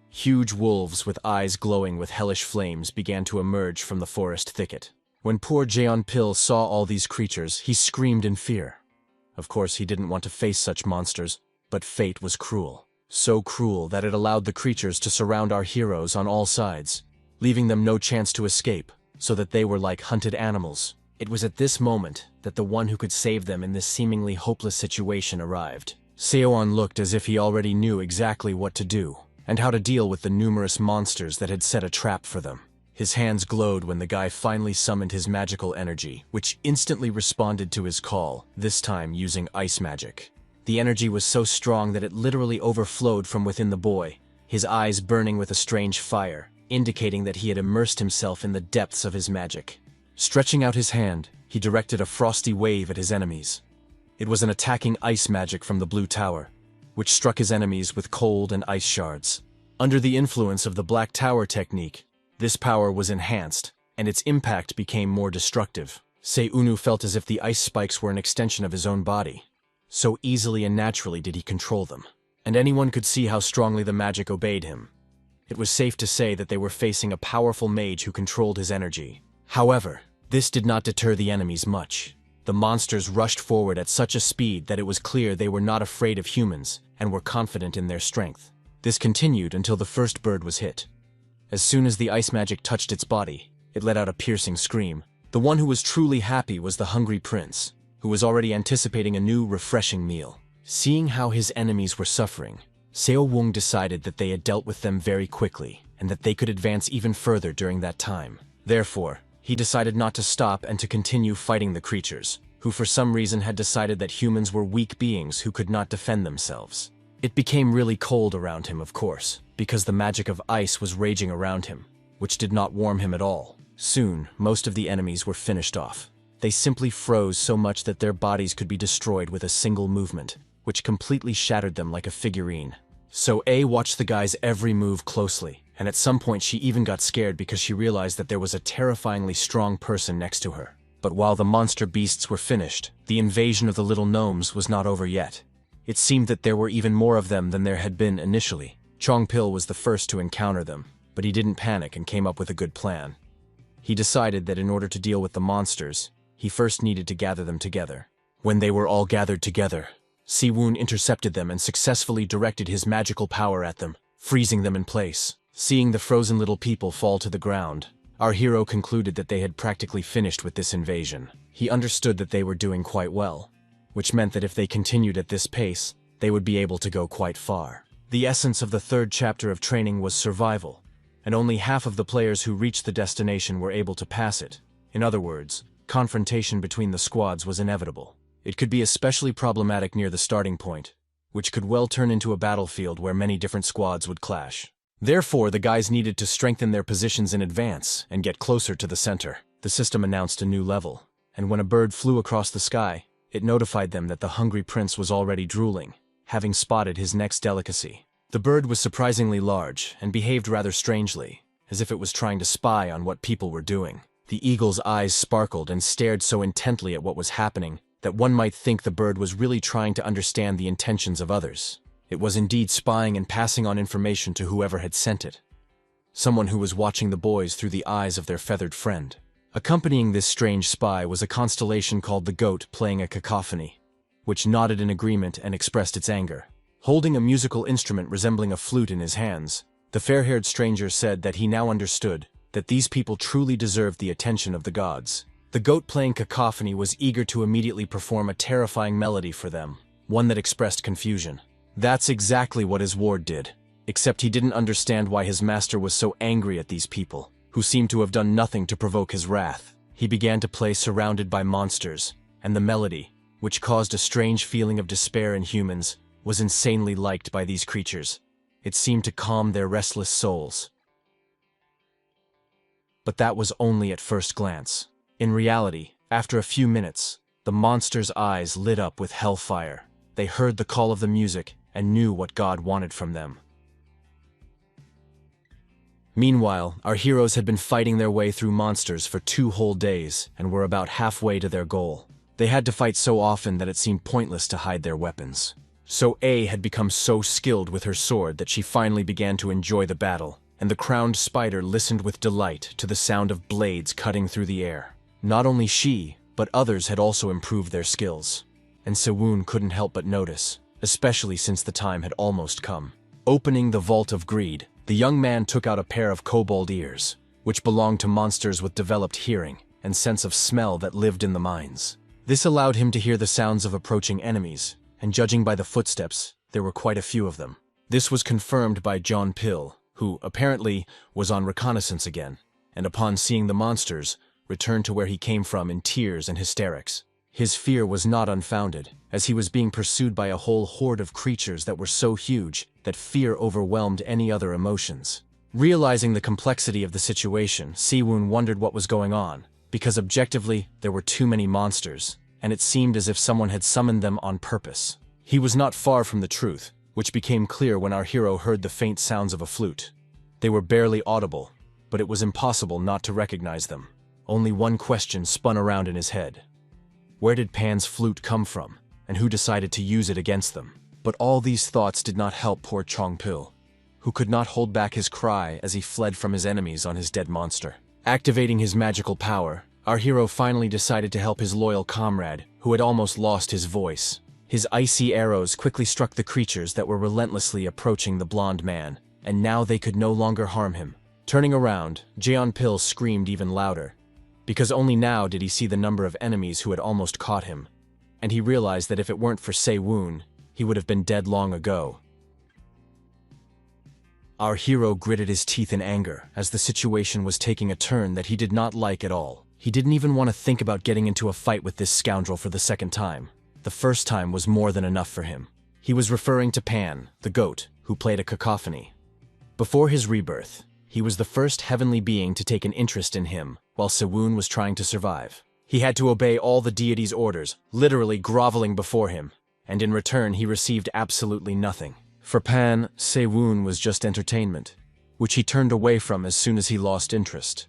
Huge wolves with eyes glowing with hellish flames began to emerge from the forest thicket. When poor Jeon Pil saw all these creatures, he screamed in fear. Of course, he didn't want to face such monsters, but fate was cruel. So cruel that it allowed the creatures to surround our heroes on all sides, leaving them no chance to escape, so that they were like hunted animals. It was at this moment that the one who could save them in this seemingly hopeless situation arrived. Seoan looked as if he already knew exactly what to do, and how to deal with the numerous monsters that had set a trap for them. His hands glowed when the guy finally summoned his magical energy, which instantly responded to his call, this time using ice magic. The energy was so strong that it literally overflowed from within the boy, his eyes burning with a strange fire, indicating that he had immersed himself in the depths of his magic. Stretching out his hand, he directed a frosty wave at his enemies. It was an attacking ice magic from the Blue Tower, which struck his enemies with cold and ice shards. Under the influence of the Black Tower technique, this power was enhanced, and its impact became more destructive. Seunu felt as if the ice spikes were an extension of his own body. So easily and naturally did he control them, and anyone could see how strongly the magic obeyed him. It was safe to say that they were facing a powerful mage who controlled his energy. However, this did not deter the enemies much. The monsters rushed forward at such a speed that it was clear they were not afraid of humans and were confident in their strength. This continued until the first bird was hit. As soon as the ice magic touched its body, it let out a piercing scream. The one who was truly happy was the hungry prince, who was already anticipating a new, refreshing meal. Seeing how his enemies were suffering, Seo Wung decided that they had dealt with them very quickly, and that they could advance even further during that time. Therefore, he decided not to stop and to continue fighting the creatures, who for some reason had decided that humans were weak beings who could not defend themselves. It became really cold around him, of course, because the magic of ice was raging around him, which did not warm him at all. Soon, most of the enemies were finished off. They simply froze so much that their bodies could be destroyed with a single movement, which completely shattered them like a figurine. So A watched the guy's every move closely, and at some point she even got scared because she realized that there was a terrifyingly strong person next to her. But while the monster beasts were finished, the invasion of the little gnomes was not over yet. It seemed that there were even more of them than there had been initially. Chongpil was the first to encounter them, but he didn't panic and came up with a good plan. He decided that in order to deal with the monsters, he first needed to gather them together. When they were all gathered together, Siwoon intercepted them and successfully directed his magical power at them, freezing them in place. Seeing the frozen little people fall to the ground, our hero concluded that they had practically finished with this invasion. He understood that they were doing quite well, which meant that if they continued at this pace, they would be able to go quite far. The essence of the third chapter of training was survival, and only half of the players who reached the destination were able to pass it. In other words, confrontation between the squads was inevitable. It could be especially problematic near the starting point, which could well turn into a battlefield where many different squads would clash. Therefore, the guys needed to strengthen their positions in advance and get closer to the center. The system announced a new level, and when a bird flew across the sky, it notified them that the hungry prince was already drooling, having spotted his next delicacy. The bird was surprisingly large and behaved rather strangely, as if it was trying to spy on what people were doing. The eagle's eyes sparkled and stared so intently at what was happening that one might think the bird was really trying to understand the intentions of others. It was indeed spying and passing on information to whoever had sent it. Someone who was watching the boys through the eyes of their feathered friend. Accompanying this strange spy was a constellation called the goat playing a cacophony, which nodded in agreement and expressed its anger. Holding a musical instrument resembling a flute in his hands, the fair-haired stranger said that he now understood that these people truly deserved the attention of the gods. The goat playing cacophony was eager to immediately perform a terrifying melody for them, one that expressed confusion. That's exactly what his ward did, except he didn't understand why his master was so angry at these people, who seemed to have done nothing to provoke his wrath. He began to play surrounded by monsters, and the melody, which caused a strange feeling of despair in humans, was insanely liked by these creatures. It seemed to calm their restless souls. But that was only at first glance. In reality, after a few minutes, the monsters' eyes lit up with hellfire. They heard the call of the music and knew what God wanted from them. Meanwhile, our heroes had been fighting their way through monsters for 2 whole days and were about halfway to their goal. They had to fight so often that it seemed pointless to hide their weapons. So A had become so skilled with her sword that she finally began to enjoy the battle, and the crowned spider listened with delight to the sound of blades cutting through the air. Not only she, but others had also improved their skills, and Siwoon couldn't help but notice, especially since the time had almost come. Opening the Vault of Greed, the young man took out a pair of kobold ears, which belonged to monsters with developed hearing and sense of smell that lived in the mines. This allowed him to hear the sounds of approaching enemies, and judging by the footsteps, there were quite a few of them. This was confirmed by John Pill, who, apparently, was on reconnaissance again, and upon seeing the monsters, returned to where he came from in tears and hysterics. His fear was not unfounded, as he was being pursued by a whole horde of creatures that were so huge that fear overwhelmed any other emotions. Realizing the complexity of the situation, Siwoon wondered what was going on, because objectively, there were too many monsters, and it seemed as if someone had summoned them on purpose. He was not far from the truth, which became clear when our hero heard the faint sounds of a flute. They were barely audible, but it was impossible not to recognize them. Only one question spun around in his head. Where did Pan's flute come from, and who decided to use it against them? But all these thoughts did not help poor Chongpil, who could not hold back his cry as he fled from his enemies on his dead monster. Activating his magical power, our hero finally decided to help his loyal comrade, who had almost lost his voice. His icy arrows quickly struck the creatures that were relentlessly approaching the blonde man, and now they could no longer harm him. Turning around, Jeonpil screamed even louder, because only now did he see the number of enemies who had almost caught him, and he realized that if it weren't for Se-woon, he would have been dead long ago. Our hero gritted his teeth in anger as the situation was taking a turn that he did not like at all. He didn't even want to think about getting into a fight with this scoundrel for the second time. The first time was more than enough for him. He was referring to Pan, the goat, who played a cacophony. Before his rebirth, he was the first heavenly being to take an interest in him, while Se-woon was trying to survive. He had to obey all the deity's orders, literally groveling before him, and in return he received absolutely nothing. For Pan, Se-woon was just entertainment, which he turned away from as soon as he lost interest.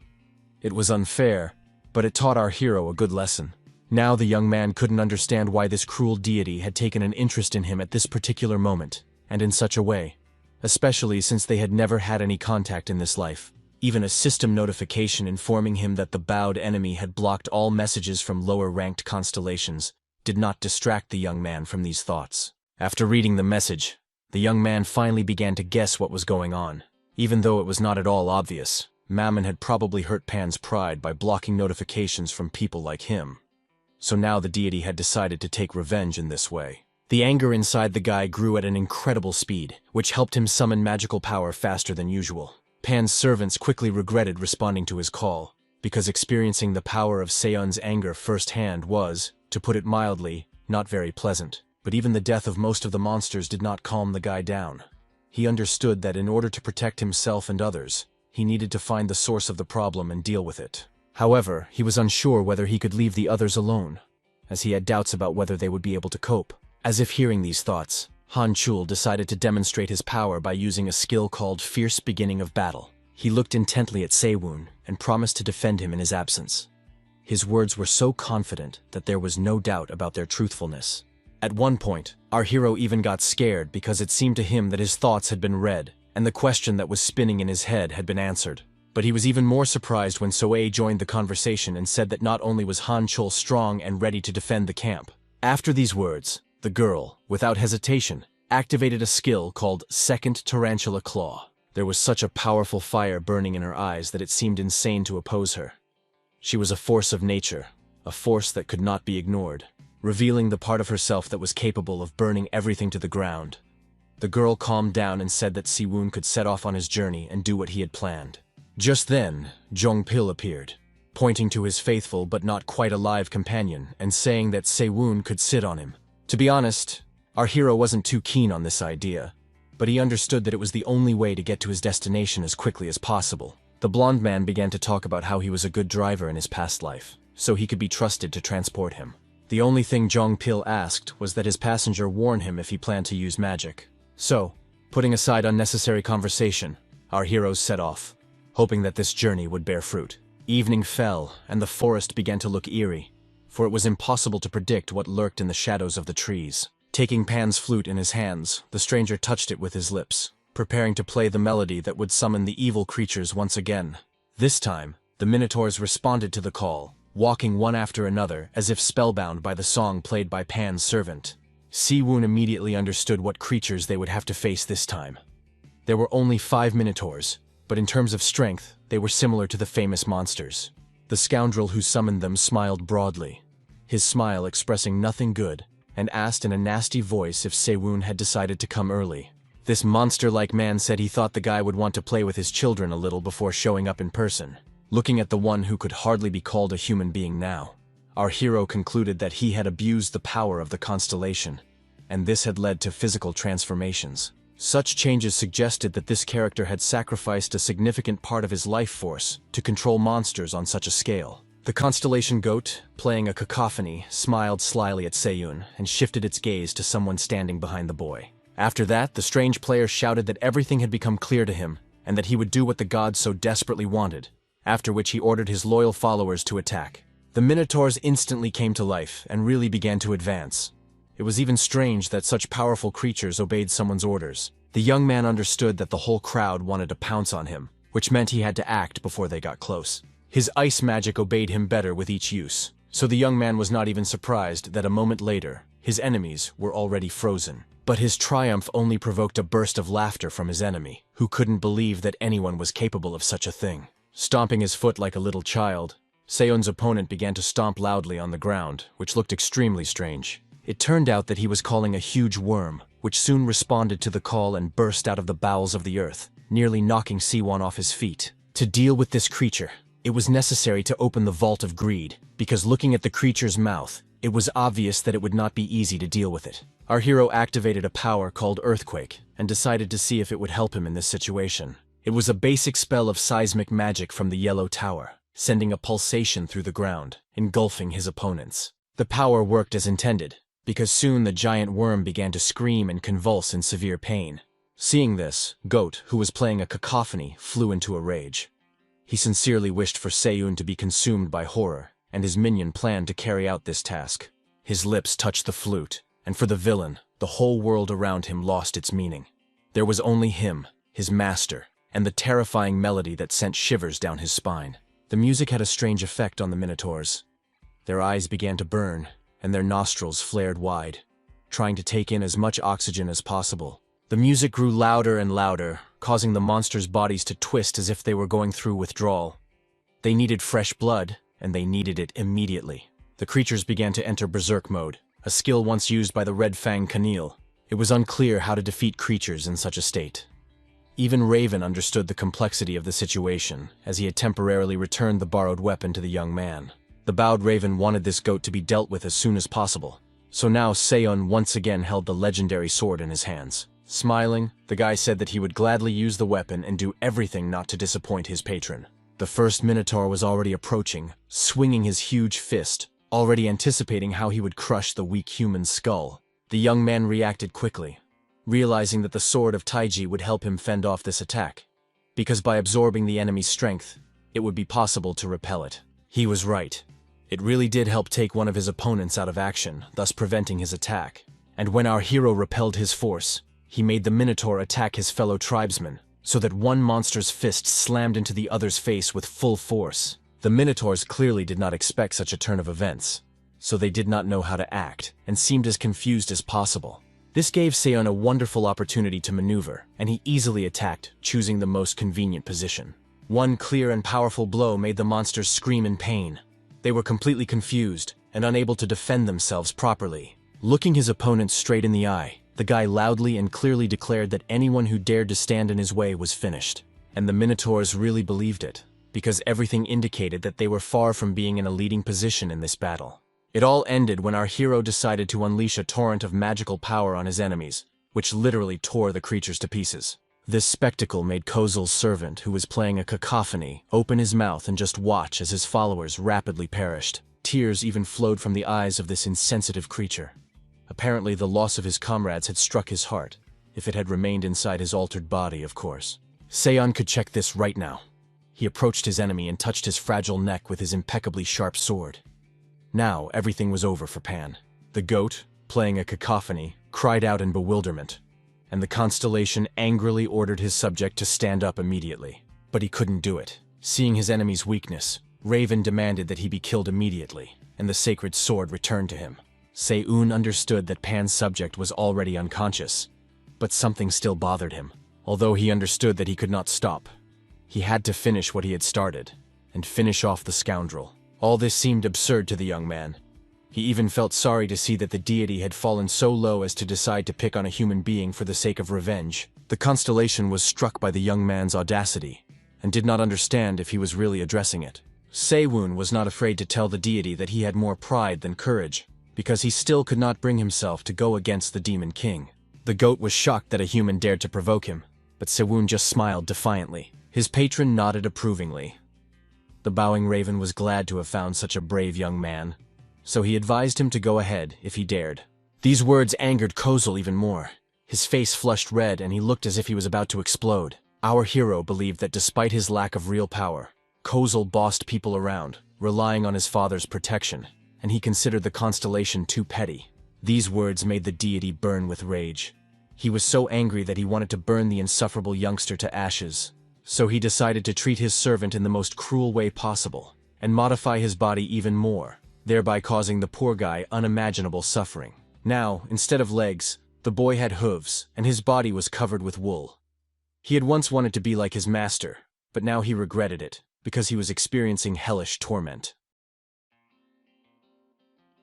It was unfair, but it taught our hero a good lesson. Now the young man couldn't understand why this cruel deity had taken an interest in him at this particular moment, and in such a way, especially since they had never had any contact in this life. Even a system notification informing him that the bowed enemy had blocked all messages from lower-ranked constellations did not distract the young man from these thoughts. After reading the message, the young man finally began to guess what was going on. Even though it was not at all obvious, Mammon had probably hurt Pan's pride by blocking notifications from people like him. So now the deity had decided to take revenge in this way. The anger inside the guy grew at an incredible speed, which helped him summon magical power faster than usual. Pan's servants quickly regretted responding to his call, because experiencing the power of Seon's anger firsthand was, to put it mildly, not very pleasant. But even the death of most of the monsters did not calm the guy down. He understood that in order to protect himself and others, he needed to find the source of the problem and deal with it. However, he was unsure whether he could leave the others alone, as he had doubts about whether they would be able to cope. As if hearing these thoughts, Han Chul decided to demonstrate his power by using a skill called Fierce Beginning of Battle. He looked intently at Se-woon and promised to defend him in his absence. His words were so confident that there was no doubt about their truthfulness. At one point, our hero even got scared because it seemed to him that his thoughts had been read, and the question that was spinning in his head had been answered. But he was even more surprised when Soe joined the conversation and said that not only was Han Chul strong and ready to defend the camp. After these words, the girl, without hesitation, activated a skill called Second Tarantula Claw. There was such a powerful fire burning in her eyes that it seemed insane to oppose her. She was a force of nature, a force that could not be ignored, revealing the part of herself that was capable of burning everything to the ground. The girl calmed down and said that Se-woon could set off on his journey and do what he had planned. Just then, Jeonpil appeared, pointing to his faithful but not quite alive companion and saying that Se-woon could sit on him. To be honest, our hero wasn't too keen on this idea, but he understood that it was the only way to get to his destination as quickly as possible. The blonde man began to talk about how he was a good driver in his past life, so he could be trusted to transport him. The only thing Jeonpil asked was that his passenger warn him if he planned to use magic. So, putting aside unnecessary conversation, our heroes set off, hoping that this journey would bear fruit. Evening fell, and the forest began to look eerie, for it was impossible to predict what lurked in the shadows of the trees. Taking Pan's flute in his hands, the stranger touched it with his lips, preparing to play the melody that would summon the evil creatures once again. This time, the Minotaurs responded to the call, walking one after another as if spellbound by the song played by Pan's servant. Se-woon immediately understood what creatures they would have to face this time. There were only 5 Minotaurs, but in terms of strength, they were similar to the famous monsters. The scoundrel who summoned them smiled broadly, his smile expressing nothing good, and asked in a nasty voice if Se-woon had decided to come early. This monster-like man said he thought the guy would want to play with his children a little before showing up in person. Looking at the one who could hardly be called a human being now, our hero concluded that he had abused the power of the constellation, and this had led to physical transformations. Such changes suggested that this character had sacrificed a significant part of his life force to control monsters on such a scale. The constellation goat, playing a cacophony, smiled slyly at Se-woon and shifted its gaze to someone standing behind the boy. After that, the strange player shouted that everything had become clear to him and that he would do what the gods so desperately wanted, after which he ordered his loyal followers to attack. The Minotaurs instantly came to life and really began to advance. It was even strange that such powerful creatures obeyed someone's orders. The young man understood that the whole crowd wanted to pounce on him, which meant he had to act before they got close. His ice magic obeyed him better with each use, so the young man was not even surprised that a moment later, his enemies were already frozen. But his triumph only provoked a burst of laughter from his enemy, who couldn't believe that anyone was capable of such a thing. Stomping his foot like a little child, Seon's opponent began to stomp loudly on the ground, which looked extremely strange. It turned out that he was calling a huge worm, which soon responded to the call and burst out of the bowels of the earth, nearly knocking Siwon off his feet. To deal with this creature, it was necessary to open the Vault of Greed, because looking at the creature's mouth, it was obvious that it would not be easy to deal with it. Our hero activated a power called Earthquake, and decided to see if it would help him in this situation. It was a basic spell of seismic magic from the Yellow Tower, sending a pulsation through the ground, engulfing his opponents. The power worked as intended, because soon the giant worm began to scream and convulse in severe pain. Seeing this, Goat, who was playing a cacophony, flew into a rage. He sincerely wished for Seon to be consumed by horror, and his minion planned to carry out this task. His lips touched the flute, and for the villain, the whole world around him lost its meaning. There was only him, his master, and the terrifying melody that sent shivers down his spine. The music had a strange effect on the Minotaurs. Their eyes began to burn, and their nostrils flared wide, trying to take in as much oxygen as possible. The music grew louder and louder, causing the monsters' bodies to twist as if they were going through withdrawal. They needed fresh blood, and they needed it immediately. The creatures began to enter Berserk mode, a skill once used by the Red Fang Camille. It was unclear how to defeat creatures in such a state. Even Raven understood the complexity of the situation, as he had temporarily returned the borrowed weapon to the young man. The bowed Raven wanted this goat to be dealt with as soon as possible, so now Seon once again held the legendary sword in his hands. Smiling, the guy said that he would gladly use the weapon and do everything not to disappoint his patron. The first Minotaur was already approaching, swinging his huge fist, already anticipating how he would crush the weak human's skull. The young man reacted quickly, realizing that the sword of Taiji would help him fend off this attack, because by absorbing the enemy's strength, it would be possible to repel it. He was right. It really did help take one of his opponents out of action, thus preventing his attack. And when our hero repelled his force, he made the Minotaur attack his fellow tribesmen, so that one monster's fist slammed into the other's face with full force. The Minotaurs clearly did not expect such a turn of events, so they did not know how to act, and seemed as confused as possible. This gave Seon a wonderful opportunity to maneuver, and he easily attacked, choosing the most convenient position. One clear and powerful blow made the monsters scream in pain. They were completely confused, and unable to defend themselves properly. Looking his opponent straight in the eye, the guy loudly and clearly declared that anyone who dared to stand in his way was finished. And the Minotaurs really believed it, because everything indicated that they were far from being in a leading position in this battle. It all ended when our hero decided to unleash a torrent of magical power on his enemies, which literally tore the creatures to pieces. This spectacle made Kozul's servant, who was playing a cacophony, open his mouth and just watch as his followers rapidly perished. Tears even flowed from the eyes of this insensitive creature. Apparently the loss of his comrades had struck his heart, if it had remained inside his altered body, of course. Seon could check this right now. He approached his enemy and touched his fragile neck with his impeccably sharp sword. Now everything was over for Pan. The goat, playing a cacophony, cried out in bewilderment, and the constellation angrily ordered his subject to stand up immediately. But he couldn't do it. Seeing his enemy's weakness, Raven demanded that he be killed immediately, and the sacred sword returned to him. Seon understood that Pan's subject was already unconscious, but something still bothered him. Although he understood that he could not stop, he had to finish what he had started, and finish off the scoundrel. All this seemed absurd to the young man. He even felt sorry to see that the deity had fallen so low as to decide to pick on a human being for the sake of revenge. The constellation was struck by the young man's audacity, and did not understand if he was really addressing it. Sewon was not afraid to tell the deity that he had more pride than courage, because he still could not bring himself to go against the Demon King. The goat was shocked that a human dared to provoke him, but Sewon just smiled defiantly. His patron nodded approvingly. The bowing Raven was glad to have found such a brave young man, so he advised him to go ahead if he dared. These words angered Kozul even more. His face flushed red and he looked as if he was about to explode. Our hero believed that despite his lack of real power, Kozul bossed people around, relying on his father's protection, and he considered the constellation too petty. These words made the deity burn with rage. He was so angry that he wanted to burn the insufferable youngster to ashes. So he decided to treat his servant in the most cruel way possible, and modify his body even more, thereby causing the poor guy unimaginable suffering. Now, instead of legs, The boy had hooves, and his body was covered with wool. He had once wanted to be like his master, but now he regretted it, because he was experiencing hellish torment.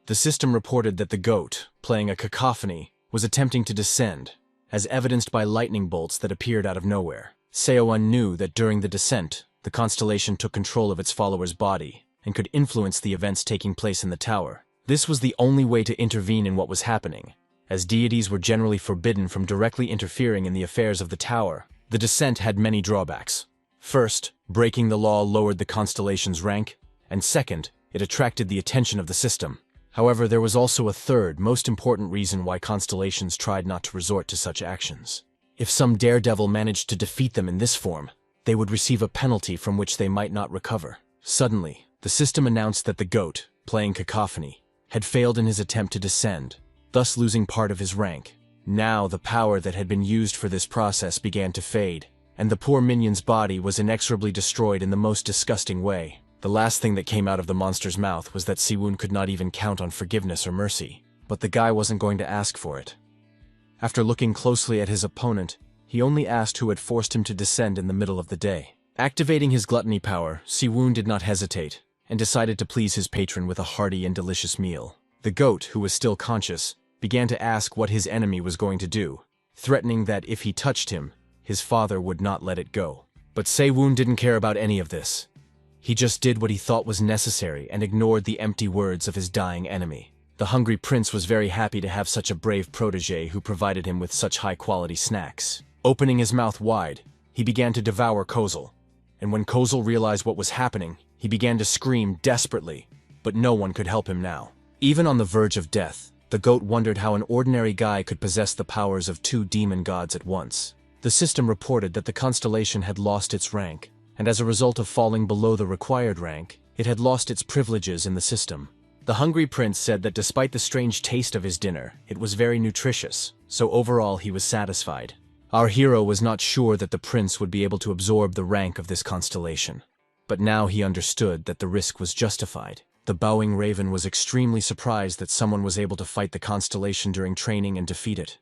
The system reported that the goat, playing a cacophony, was attempting to descend, as evidenced by lightning bolts that appeared out of nowhere. Seowon knew that during the descent, the constellation took control of its follower's body, and could influence the events taking place in the tower. This was the only way to intervene in what was happening, as deities were generally forbidden from directly interfering in the affairs of the tower. The descent had many drawbacks. First, breaking the law lowered the constellation's rank, and second, it attracted the attention of the system. However, there was also a third, most important reason why constellations tried not to resort to such actions. If some daredevil managed to defeat them in this form, they would receive a penalty from which they might not recover. Suddenly, the system announced that the goat, playing cacophony, had failed in his attempt to descend, thus losing part of his rank. Now the power that had been used for this process began to fade, and the poor minion's body was inexorably destroyed in the most disgusting way. The last thing that came out of the monster's mouth was that Siwoon could not even count on forgiveness or mercy, but the guy wasn't going to ask for it. After looking closely at his opponent, he only asked who had forced him to descend in the middle of the day. Activating his gluttony power, Siwoon did not hesitate, and decided to please his patron with a hearty and delicious meal. The goat, who was still conscious, began to ask what his enemy was going to do, threatening that if he touched him, his father would not let it go. But Siwoon didn't care about any of this. He just did what he thought was necessary and ignored the empty words of his dying enemy. The hungry prince was very happy to have such a brave protege who provided him with such high-quality snacks. Opening his mouth wide, he began to devour Kozel. And when Kozel realized what was happening, he began to scream desperately, but no one could help him now. Even on the verge of death, the goat wondered how an ordinary guy could possess the powers of two demon gods at once. The system reported that the constellation had lost its rank, and as a result of falling below the required rank, it had lost its privileges in the system. The hungry prince said that despite the strange taste of his dinner, it was very nutritious, so overall he was satisfied. Our hero was not sure that the prince would be able to absorb the rank of this constellation, but now he understood that the risk was justified. The bowing raven was extremely surprised that someone was able to fight the constellation during training and defeat it.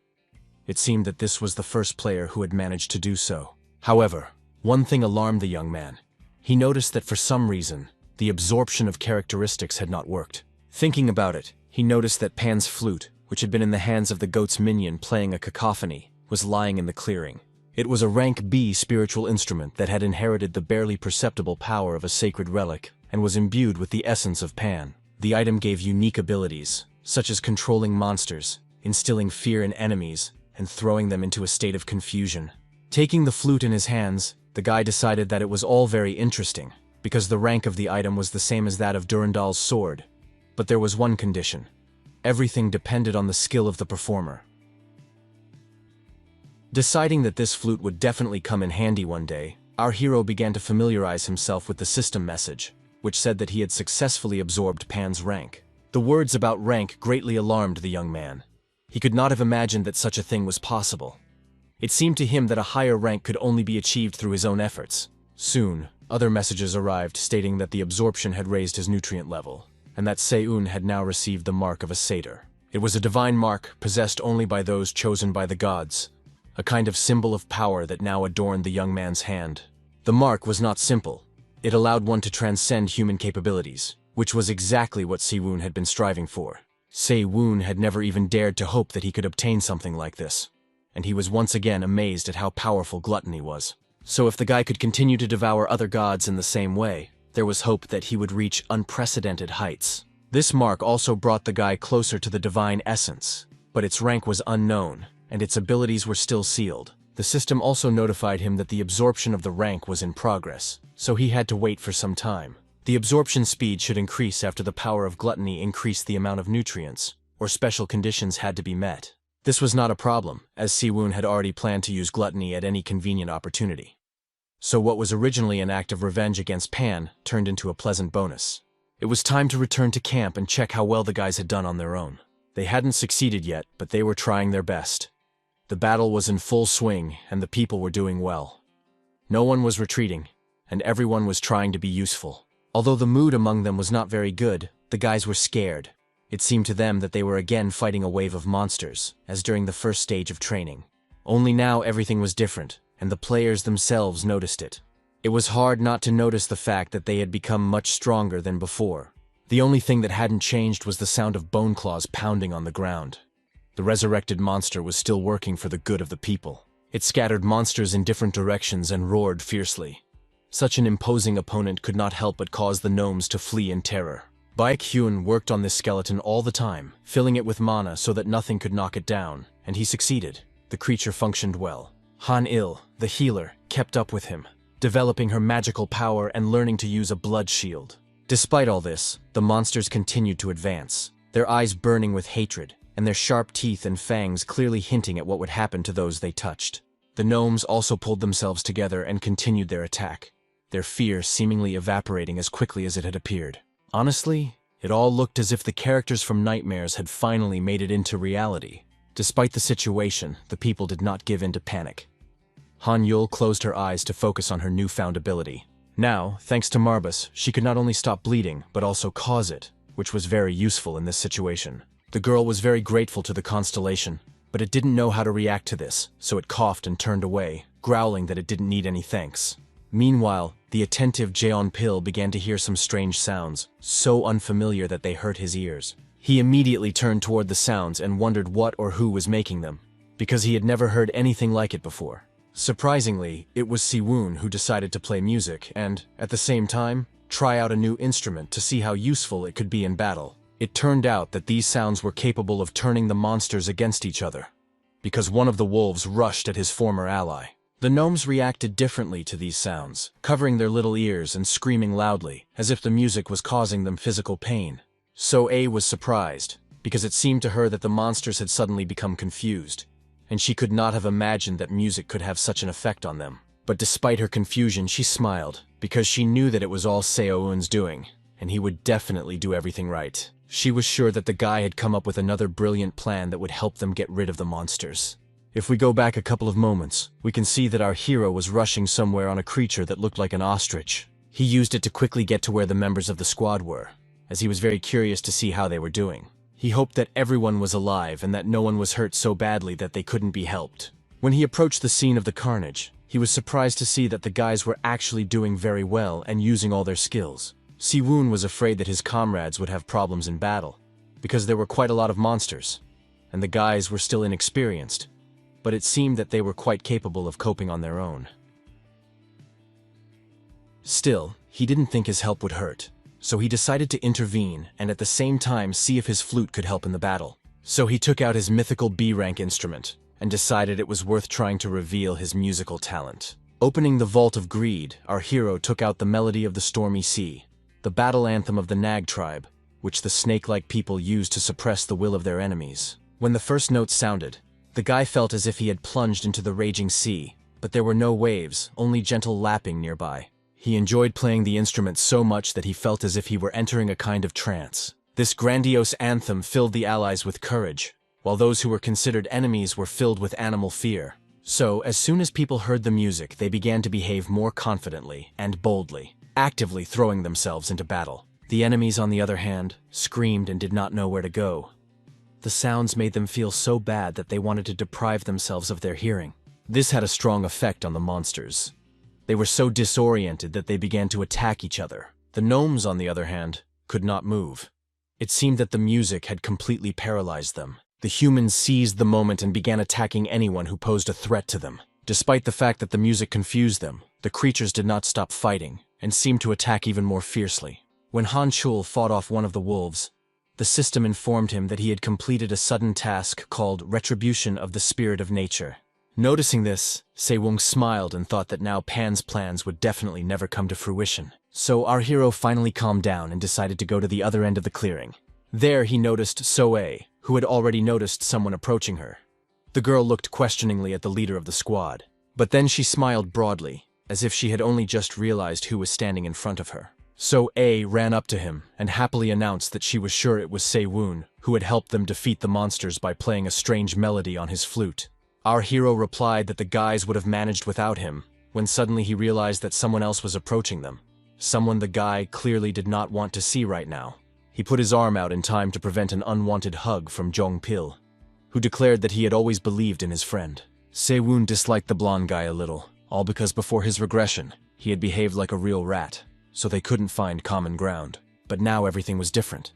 It seemed that this was the first player who had managed to do so. However, one thing alarmed the young man. He noticed that for some reason, the absorption of characteristics had not worked. Thinking about it, he noticed that Pan's flute, which had been in the hands of the goat's minion playing a cacophony, was lying in the clearing. It was a rank B spiritual instrument that had inherited the barely perceptible power of a sacred relic and was imbued with the essence of Pan. The item gave unique abilities, such as controlling monsters, instilling fear in enemies, and throwing them into a state of confusion. Taking the flute in his hands, the guy decided that it was all very interesting, because the rank of the item was the same as that of Durandal's sword. But there was one condition. Everything depended on the skill of the performer. Deciding that this flute would definitely come in handy one day, our hero began to familiarize himself with the system message, which said that he had successfully absorbed Pan's rank. The words about rank greatly alarmed the young man. He could not have imagined that such a thing was possible. It seemed to him that a higher rank could only be achieved through his own efforts. Soon, other messages arrived stating that the absorption had raised his nutrient level, and that Seun had now received the mark of a satyr. It was a divine mark possessed only by those chosen by the gods, a kind of symbol of power that now adorned the young man's hand. The mark was not simple. It allowed one to transcend human capabilities, which was exactly what Siwoon had been striving for. Siwoon had never even dared to hope that he could obtain something like this, and he was once again amazed at how powerful gluttony was. So if the guy could continue to devour other gods in the same way, there was hope that he would reach unprecedented heights. This mark also brought the guy closer to the divine essence, but its rank was unknown, and its abilities were still sealed. The system also notified him that the absorption of the rank was in progress, so he had to wait for some time. The absorption speed should increase after the power of gluttony increased the amount of nutrients, or special conditions had to be met. This was not a problem, as Siwoon had already planned to use gluttony at any convenient opportunity. So what was originally an act of revenge against Pan turned into a pleasant bonus. It was time to return to camp and check how well the guys had done on their own. They hadn't succeeded yet, but they were trying their best. The battle was in full swing, and the people were doing well. No one was retreating, and everyone was trying to be useful. Although the mood among them was not very good, the guys were scared. It seemed to them that they were again fighting a wave of monsters, as during the first stage of training. Only now everything was different, and the players themselves noticed it. It was hard not to notice the fact that they had become much stronger than before. The only thing that hadn't changed was the sound of bone claws pounding on the ground. The resurrected monster was still working for the good of the people. It scattered monsters in different directions and roared fiercely. Such an imposing opponent could not help but cause the gnomes to flee in terror. Baekhyun worked on this skeleton all the time, filling it with mana so that nothing could knock it down, and he succeeded. The creature functioned well. Han-il, the healer, kept up with him, developing her magical power and learning to use a blood shield. Despite all this, the monsters continued to advance, their eyes burning with hatred, and their sharp teeth and fangs clearly hinting at what would happen to those they touched. The gnomes also pulled themselves together and continued their attack, their fear seemingly evaporating as quickly as it had appeared. Honestly, it all looked as if the characters from nightmares had finally made it into reality. Despite the situation, the people did not give in to panic. Han-yul closed her eyes to focus on her newfound ability. Now, thanks to Marbas, she could not only stop bleeding, but also cause it, which was very useful in this situation. The girl was very grateful to the constellation, but it didn't know how to react to this, so it coughed and turned away, growling that it didn't need any thanks. Meanwhile, the attentive Jeon-pil began to hear some strange sounds, so unfamiliar that they hurt his ears. He immediately turned toward the sounds and wondered what or who was making them, because he had never heard anything like it before. Surprisingly, it was Siwoon who decided to play music and, at the same time, try out a new instrument to see how useful it could be in battle. It turned out that these sounds were capable of turning the monsters against each other, because one of the wolves rushed at his former ally. The gnomes reacted differently to these sounds, covering their little ears and screaming loudly, as if the music was causing them physical pain. So-A was surprised, because it seemed to her that the monsters had suddenly become confused, and she could not have imagined that music could have such an effect on them. But despite her confusion, she smiled, because she knew that it was all Seo-eun's doing, and he would definitely do everything right. She was sure that the guy had come up with another brilliant plan that would help them get rid of the monsters. If we go back a couple of moments, we can see that our hero was rushing somewhere on a creature that looked like an ostrich. He used it to quickly get to where the members of the squad were, as he was very curious to see how they were doing. He hoped that everyone was alive and that no one was hurt so badly that they couldn't be helped. When he approached the scene of the carnage, he was surprised to see that the guys were actually doing very well and using all their skills. Siwoon was afraid that his comrades would have problems in battle, because there were quite a lot of monsters, and the guys were still inexperienced, but it seemed that they were quite capable of coping on their own. Still, he didn't think his help would hurt, so he decided to intervene and at the same time see if his flute could help in the battle. So he took out his mythical B-rank instrument and decided it was worth trying to reveal his musical talent. Opening the Vault of Greed, our hero took out the melody of the Stormy Sea, the battle anthem of the Nag tribe, which the snake-like people used to suppress the will of their enemies. When the first note sounded, the guy felt as if he had plunged into the raging sea, but there were no waves, only gentle lapping nearby. He enjoyed playing the instrument so much that he felt as if he were entering a kind of trance. This grandiose anthem filled the allies with courage, while those who were considered enemies were filled with animal fear. So, as soon as people heard the music, they began to behave more confidently and boldly, actively throwing themselves into battle. The enemies, on the other hand, screamed and did not know where to go. The sounds made them feel so bad that they wanted to deprive themselves of their hearing. This had a strong effect on the monsters. They were so disoriented that they began to attack each other. The gnomes, on the other hand, could not move. It seemed that the music had completely paralyzed them. The humans seized the moment and began attacking anyone who posed a threat to them. Despite the fact that the music confused them, the creatures did not stop fighting and seemed to attack even more fiercely. When Han Chul fought off one of the wolves, the system informed him that he had completed a sudden task called Retribution of the Spirit of Nature. Noticing this, Sewung smiled and thought that now Pan's plans would definitely never come to fruition. So our hero finally calmed down and decided to go to the other end of the clearing. There he noticed So-A, who had already noticed someone approaching her. The girl looked questioningly at the leader of the squad, but then she smiled broadly, as if she had only just realized who was standing in front of her. So-A ran up to him and happily announced that she was sure it was Sewun, who had helped them defeat the monsters by playing a strange melody on his flute. Our hero replied that the guys would have managed without him, when suddenly he realized that someone else was approaching them. Someone the guy clearly did not want to see right now. He put his arm out in time to prevent an unwanted hug from Jong-pil, who declared that he had always believed in his friend. Se-woon disliked the blonde guy a little, all because before his regression, he had behaved like a real rat, so they couldn't find common ground. But now everything was different.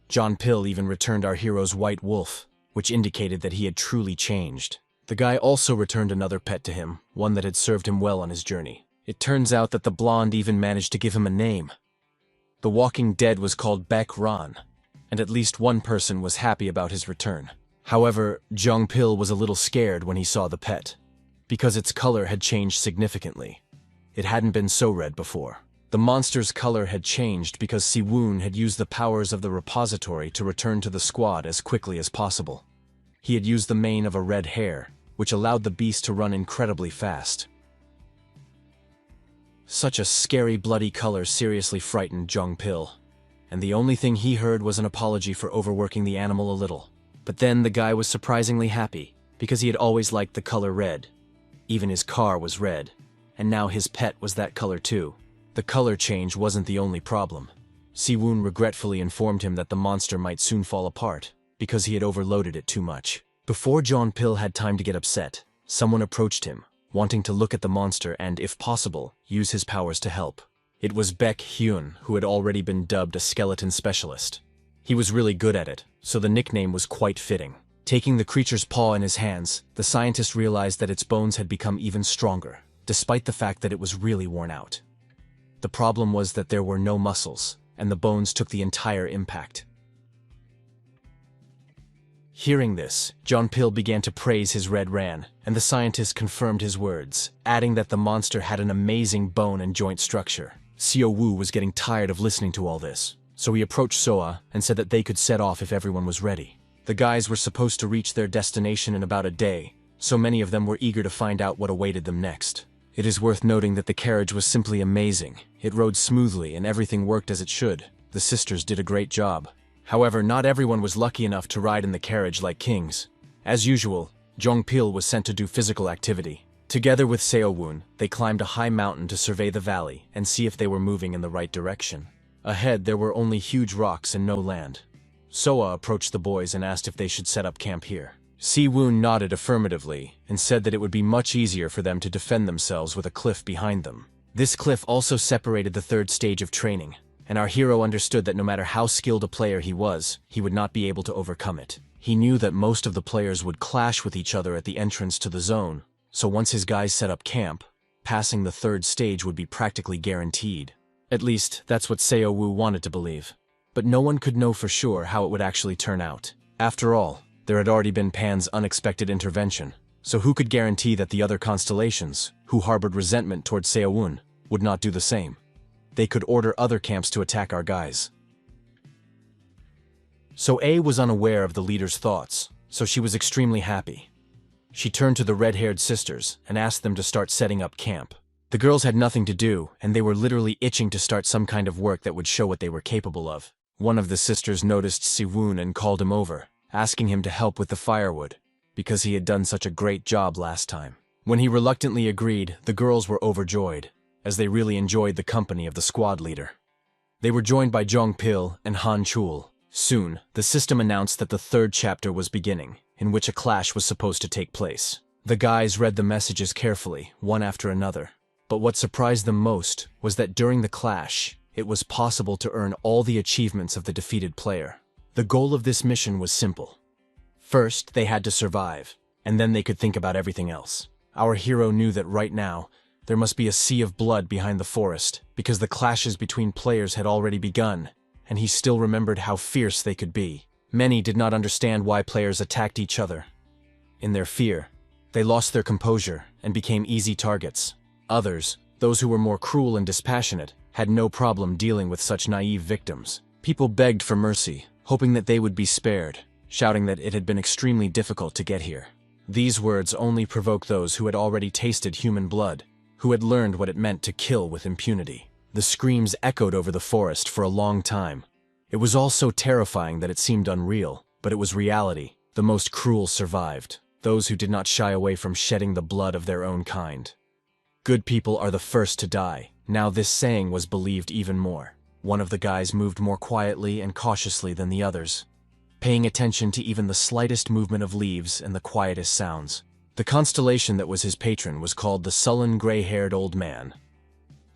Jong-pil even returned our hero's white wolf, which indicated that he had truly changed. The guy also returned another pet to him, one that had served him well on his journey. It turns out that the blonde even managed to give him a name. The Walking Dead was called Baek Ran, and at least one person was happy about his return. However, Jong-pil was a little scared when he saw the pet, because its color had changed significantly. It hadn't been so red before. The monster's color had changed because Si-woon had used the powers of the repository to return to the squad as quickly as possible. He had used the mane of a red hare, which allowed the beast to run incredibly fast. Such a scary, bloody color seriously frightened Jong-pil, and the only thing he heard was an apology for overworking the animal a little. But then the guy was surprisingly happy, because he had always liked the color red. Even his car was red, and now his pet was that color too. The color change wasn't the only problem. Si-woon regretfully informed him that the monster might soon fall apart, because he had overloaded it too much. Before Jong-pil had time to get upset, someone approached him, wanting to look at the monster and, if possible, use his powers to help. It was Baek Hyun, who had already been dubbed a skeleton specialist. He was really good at it, so the nickname was quite fitting. Taking the creature's paw in his hands, the scientist realized that its bones had become even stronger, despite the fact that it was really worn out. The problem was that there were no muscles, and the bones took the entire impact. Hearing this, Jong-pil began to praise his red ran, and the scientist confirmed his words, adding that the monster had an amazing bone and joint structure. Seo-woo was getting tired of listening to all this, so he approached Soa and said that they could set off if everyone was ready. The guys were supposed to reach their destination in about a day, so many of them were eager to find out what awaited them next. It is worth noting that the carriage was simply amazing. It rode smoothly and everything worked as it should. The sisters did a great job. However, not everyone was lucky enough to ride in the carriage like kings. As usual, Jong-pil was sent to do physical activity. Together with Seo-woon, they climbed a high mountain to survey the valley and see if they were moving in the right direction. Ahead, there were only huge rocks and no land. Soa approached the boys and asked if they should set up camp here. Si-woon nodded affirmatively and said that it would be much easier for them to defend themselves with a cliff behind them. This cliff also separated the third stage of training, and our hero understood that no matter how skilled a player he was, he would not be able to overcome it. He knew that most of the players would clash with each other at the entrance to the zone, so once his guys set up camp, passing the third stage would be practically guaranteed. At least, that's what Seo-woo wanted to believe. But no one could know for sure how it would actually turn out. After all, there had already been Pan's unexpected intervention, so who could guarantee that the other constellations, who harbored resentment towards Seo-woon, would not do the same? They could order other camps to attack our guys. So A was unaware of the leader's thoughts, so she was extremely happy. She turned to the red-haired sisters and asked them to start setting up camp. The girls had nothing to do, and they were literally itching to start some kind of work that would show what they were capable of. One of the sisters noticed Si-woon and called him over, asking him to help with the firewood, because he had done such a great job last time. When he reluctantly agreed, the girls were overjoyed, as they really enjoyed the company of the squad leader. They were joined by Jong-pil and Han Chul. Soon, the system announced that the third chapter was beginning, in which a clash was supposed to take place. The guys read the messages carefully, one after another. But what surprised them most was that during the clash, it was possible to earn all the achievements of the defeated player. The goal of this mission was simple. First, they had to survive, and then they could think about everything else. Our hero knew that right now, there must be a sea of blood behind the forest, because the clashes between players had already begun, and he still remembered how fierce they could be. Many did not understand why players attacked each other. In their fear, they lost their composure and became easy targets. Others, those who were more cruel and dispassionate, had no problem dealing with such naive victims. People begged for mercy, hoping that they would be spared, shouting that it had been extremely difficult to get here. These words only provoked those who had already tasted human blood, who had learned what it meant to kill with impunity. The screams echoed over the forest for a long time. It was all so terrifying that it seemed unreal, but it was reality. The most cruel survived, those who did not shy away from shedding the blood of their own kind. Good people are the first to die. Now this saying was believed even more. One of the guys moved more quietly and cautiously than the others, paying attention to even the slightest movement of leaves and the quietest sounds. The constellation that was his patron was called the Sullen Gray-Haired Old Man.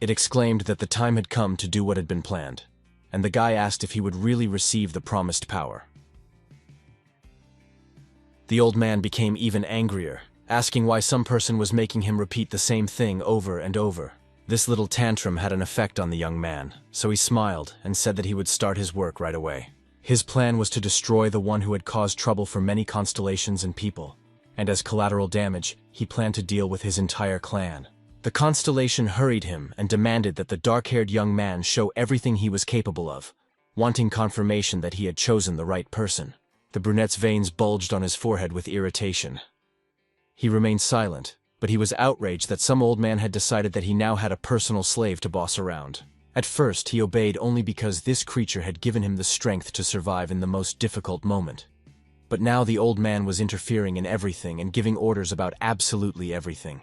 It exclaimed that the time had come to do what had been planned, and the guy asked if he would really receive the promised power. The old man became even angrier, asking why some person was making him repeat the same thing over and over. This little tantrum had an effect on the young man, so he smiled and said that he would start his work right away. His plan was to destroy the one who had caused trouble for many constellations and people, and as collateral damage, he planned to deal with his entire clan. The constellation hurried him and demanded that the dark-haired young man show everything he was capable of, wanting confirmation that he had chosen the right person. The brunette's veins bulged on his forehead with irritation. He remained silent, but he was outraged that some old man had decided that he now had a personal slave to boss around. At first, he obeyed only because this creature had given him the strength to survive in the most difficult moment. But now the old man was interfering in everything and giving orders about absolutely everything.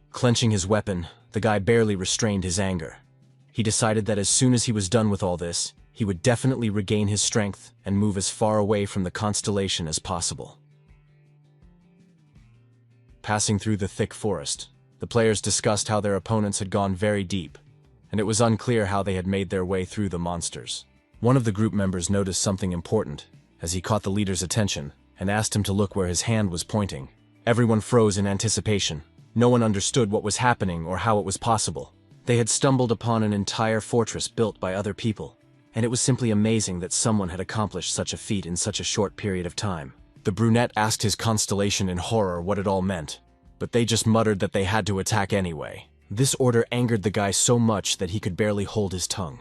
Clenching his weapon, the guy barely restrained his anger. He decided that as soon as he was done with all this, he would definitely regain his strength and move as far away from the constellation as possible. Passing through the thick forest, the players discussed how their opponents had gone very deep, and it was unclear how they had made their way through the monsters. One of the group members noticed something important as he caught the leader's attention and asked him to look where his hand was pointing. Everyone froze in anticipation. No one understood what was happening or how it was possible. They had stumbled upon an entire fortress built by other people, and it was simply amazing that someone had accomplished such a feat in such a short period of time. The brunette asked his constellation in horror what it all meant, but they just muttered that they had to attack anyway. This order angered the guy so much that he could barely hold his tongue.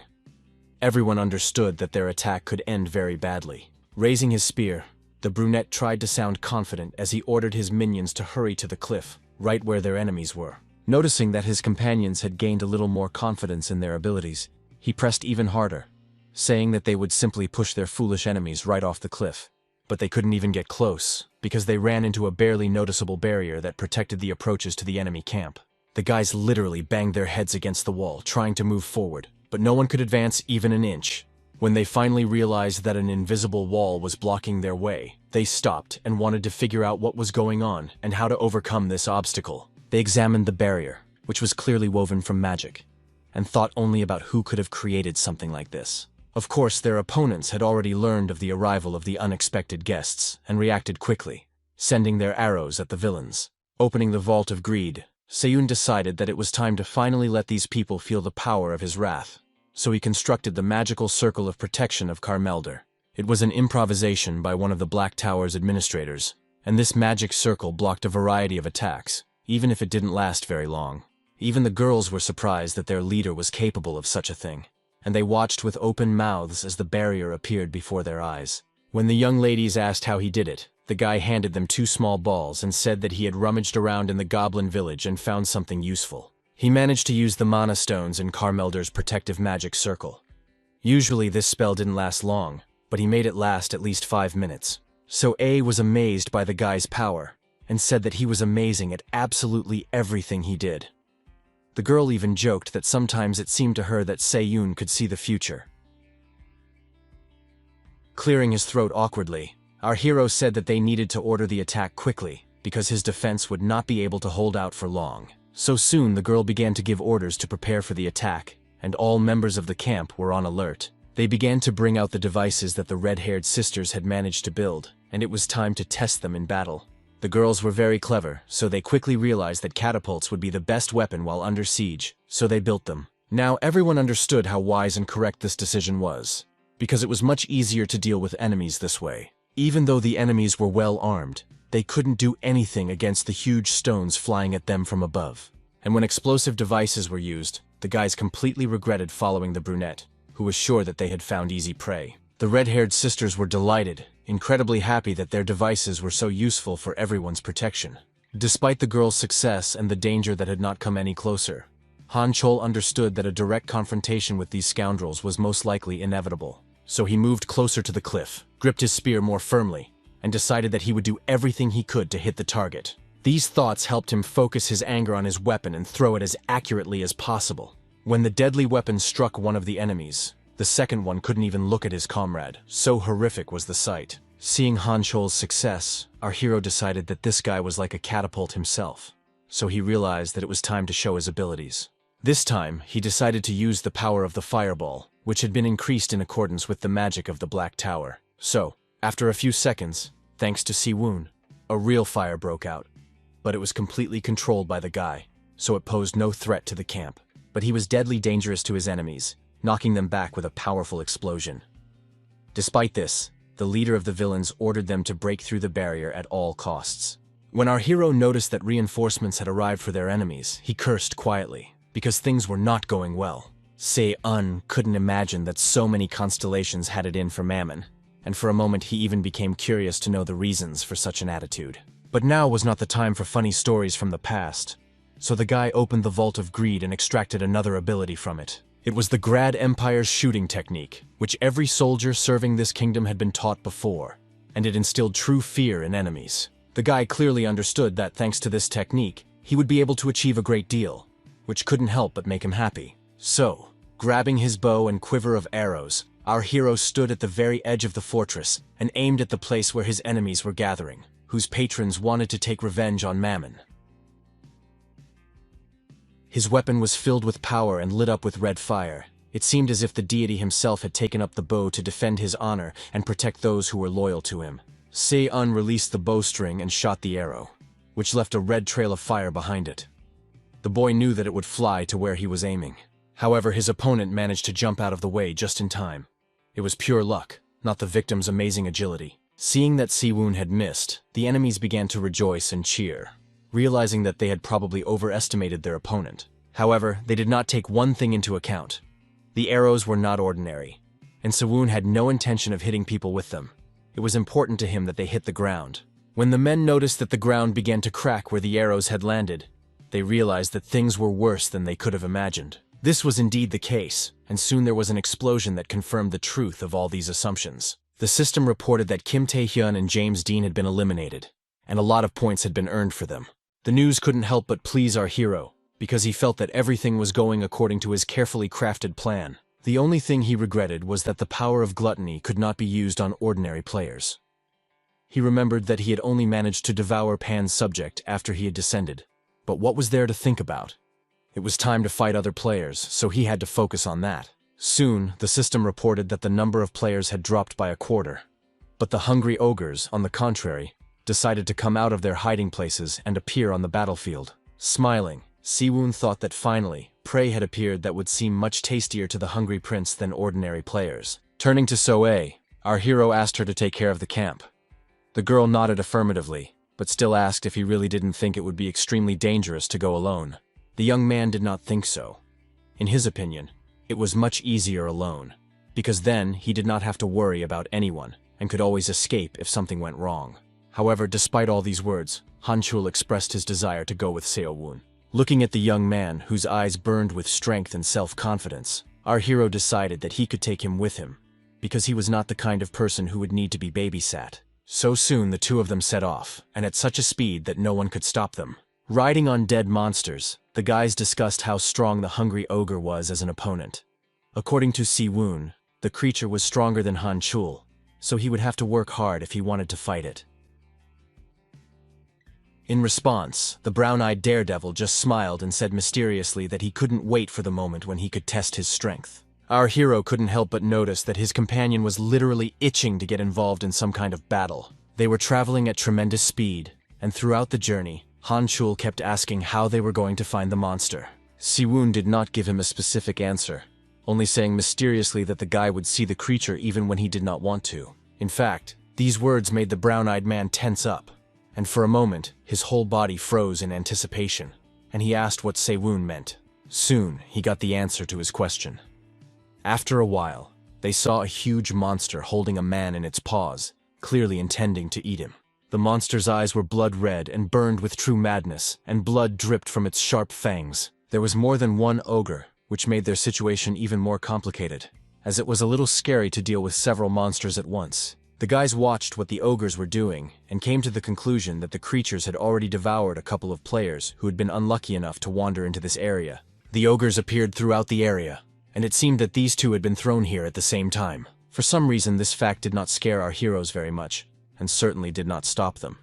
Everyone understood that their attack could end very badly. Raising his spear, the brunette tried to sound confident as he ordered his minions to hurry to the cliff, right where their enemies were. Noticing that his companions had gained a little more confidence in their abilities, he pressed even harder, saying that they would simply push their foolish enemies right off the cliff. But they couldn't even get close, because they ran into a barely noticeable barrier that protected the approaches to the enemy camp. The guys literally banged their heads against the wall, trying to move forward, but no one could advance even an inch. When they finally realized that an invisible wall was blocking their way, they stopped and wanted to figure out what was going on and how to overcome this obstacle. They examined the barrier, which was clearly woven from magic, and thought only about who could have created something like this. Of course, their opponents had already learned of the arrival of the unexpected guests and reacted quickly, sending their arrows at the villains. Opening the Vault of Greed, Seyun decided that it was time to finally let these people feel the power of his wrath. So he constructed the magical circle of protection of Carmelder. It was an improvisation by one of the Black Tower's administrators, and this magic circle blocked a variety of attacks, even if it didn't last very long. Even the girls were surprised that their leader was capable of such a thing, and they watched with open mouths as the barrier appeared before their eyes. When the young ladies asked how he did it, the guy handed them 2 small balls and said that he had rummaged around in the goblin village and found something useful. He managed to use the mana stones in Carmelder's protective magic circle. Usually this spell didn't last long, but he made it last at least 5 minutes. So A was amazed by the guy's power, and said that he was amazing at absolutely everything he did. The girl even joked that sometimes it seemed to her that Seyun could see the future. Clearing his throat awkwardly, our hero said that they needed to order the attack quickly, because his defense would not be able to hold out for long. So soon the girl began to give orders to prepare for the attack, and all members of the camp were on alert. They began to bring out the devices that the red-haired sisters had managed to build, and it was time to test them in battle. The girls were very clever, so they quickly realized that catapults would be the best weapon while under siege, so they built them. Now everyone understood how wise and correct this decision was, because it was much easier to deal with enemies this way. Even though the enemies were well armed, they couldn't do anything against the huge stones flying at them from above. And when explosive devices were used, the guys completely regretted following the brunette, who was sure that they had found easy prey. The red-haired sisters were delighted, incredibly happy that their devices were so useful for everyone's protection. Despite the girl's success and the danger that had not come any closer, Han Chol understood that a direct confrontation with these scoundrels was most likely inevitable. So he moved closer to the cliff, gripped his spear more firmly, and decided that he would do everything he could to hit the target. These thoughts helped him focus his anger on his weapon and throw it as accurately as possible. When the deadly weapon struck one of the enemies, the second one couldn't even look at his comrade. So horrific was the sight. Seeing Han Chol's success, our hero decided that this guy was like a catapult himself. So he realized that it was time to show his abilities. This time, he decided to use the power of the fireball, which had been increased in accordance with the magic of the Black Tower. So, after a few seconds, thanks to Siwoon, a real fire broke out. But it was completely controlled by the guy, so it posed no threat to the camp. But he was deadly dangerous to his enemies, knocking them back with a powerful explosion. Despite this, the leader of the villains ordered them to break through the barrier at all costs. When our hero noticed that reinforcements had arrived for their enemies, he cursed quietly, because things were not going well. Se-un couldn't imagine that so many constellations had it in for Mammon, and for a moment he even became curious to know the reasons for such an attitude. But now was not the time for funny stories from the past, so the guy opened the Vault of Greed and extracted another ability from it. It was the Grad Empire's shooting technique, which every soldier serving this kingdom had been taught before, and it instilled true fear in enemies. The guy clearly understood that thanks to this technique, he would be able to achieve a great deal, which couldn't help but make him happy. So, grabbing his bow and quiver of arrows, our hero stood at the very edge of the fortress and aimed at the place where his enemies were gathering, whose patrons wanted to take revenge on Mammon. His weapon was filled with power and lit up with red fire. It seemed as if the deity himself had taken up the bow to defend his honor and protect those who were loyal to him. Se-un released the bowstring and shot the arrow, which left a red trail of fire behind it. The boy knew that it would fly to where he was aiming. However, his opponent managed to jump out of the way just in time. It was pure luck, not the victim's amazing agility. Seeing that Siwoon had missed, the enemies began to rejoice and cheer, realizing that they had probably overestimated their opponent. However, they did not take one thing into account. The arrows were not ordinary, and Siwoon had no intention of hitting people with them. It was important to him that they hit the ground. When the men noticed that the ground began to crack where the arrows had landed, they realized that things were worse than they could have imagined. This was indeed the case, and soon there was an explosion that confirmed the truth of all these assumptions. The system reported that Kim Tae-hyun and James Dean had been eliminated, and a lot of points had been earned for them. The news couldn't help but please our hero, because he felt that everything was going according to his carefully crafted plan. The only thing he regretted was that the power of gluttony could not be used on ordinary players. He remembered that he had only managed to devour Pan's subject after he had descended. But what was there to think about? It was time to fight other players, so he had to focus on that. Soon, the system reported that the number of players had dropped by a quarter. But the hungry ogres, on the contrary, decided to come out of their hiding places and appear on the battlefield. Smiling, Siwoon thought that finally, prey had appeared that would seem much tastier to the hungry prince than ordinary players. Turning to Soe, our hero asked her to take care of the camp. The girl nodded affirmatively, but still asked if he really didn't think it would be extremely dangerous to go alone. The young man did not think so. In his opinion, it was much easier alone, because then he did not have to worry about anyone and could always escape if something went wrong. However, despite all these words, Han Chul expressed his desire to go with Seo-woon. Looking at the young man, whose eyes burned with strength and self-confidence, our hero decided that he could take him with him, because he was not the kind of person who would need to be babysat. So soon the two of them set off, and at such a speed that no one could stop them. Riding on dead monsters, the guys discussed how strong the hungry ogre was as an opponent. According to Siwoon, the creature was stronger than Han Chul, so he would have to work hard if he wanted to fight it. In response, the brown-eyed daredevil just smiled and said mysteriously that he couldn't wait for the moment when he could test his strength. Our hero couldn't help but notice that his companion was literally itching to get involved in some kind of battle. They were traveling at tremendous speed, and throughout the journey, Han Chul kept asking how they were going to find the monster. Siwoon did not give him a specific answer, only saying mysteriously that the guy would see the creature even when he did not want to. In fact, these words made the brown-eyed man tense up, and for a moment, his whole body froze in anticipation, and he asked what Siwoon meant. Soon, he got the answer to his question. After a while, they saw a huge monster holding a man in its paws, clearly intending to eat him. The monster's eyes were blood red and burned with true madness, and blood dripped from its sharp fangs. There was more than one ogre, which made their situation even more complicated, as it was a little scary to deal with several monsters at once. The guys watched what the ogres were doing and came to the conclusion that the creatures had already devoured a couple of players who had been unlucky enough to wander into this area. The ogres appeared throughout the area, and it seemed that these two had been thrown here at the same time. For some reason, this fact did not scare our heroes very much, and certainly did not stop them.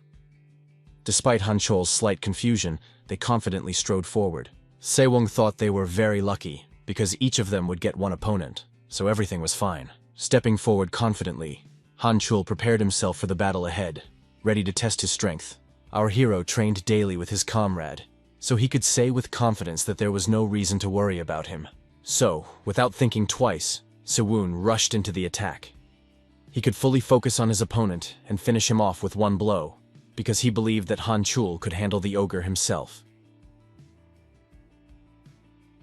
Despite Hanchol's slight confusion, they confidently strode forward. Sewong thought they were very lucky, because each of them would get one opponent, so everything was fine. Stepping forward confidently, Hanchul prepared himself for the battle ahead, ready to test his strength. Our hero trained daily with his comrade, so he could say with confidence that there was no reason to worry about him. So, without thinking twice, Sewon rushed into the attack. He could fully focus on his opponent and finish him off with one blow, because he believed that Hanchul could handle the ogre himself.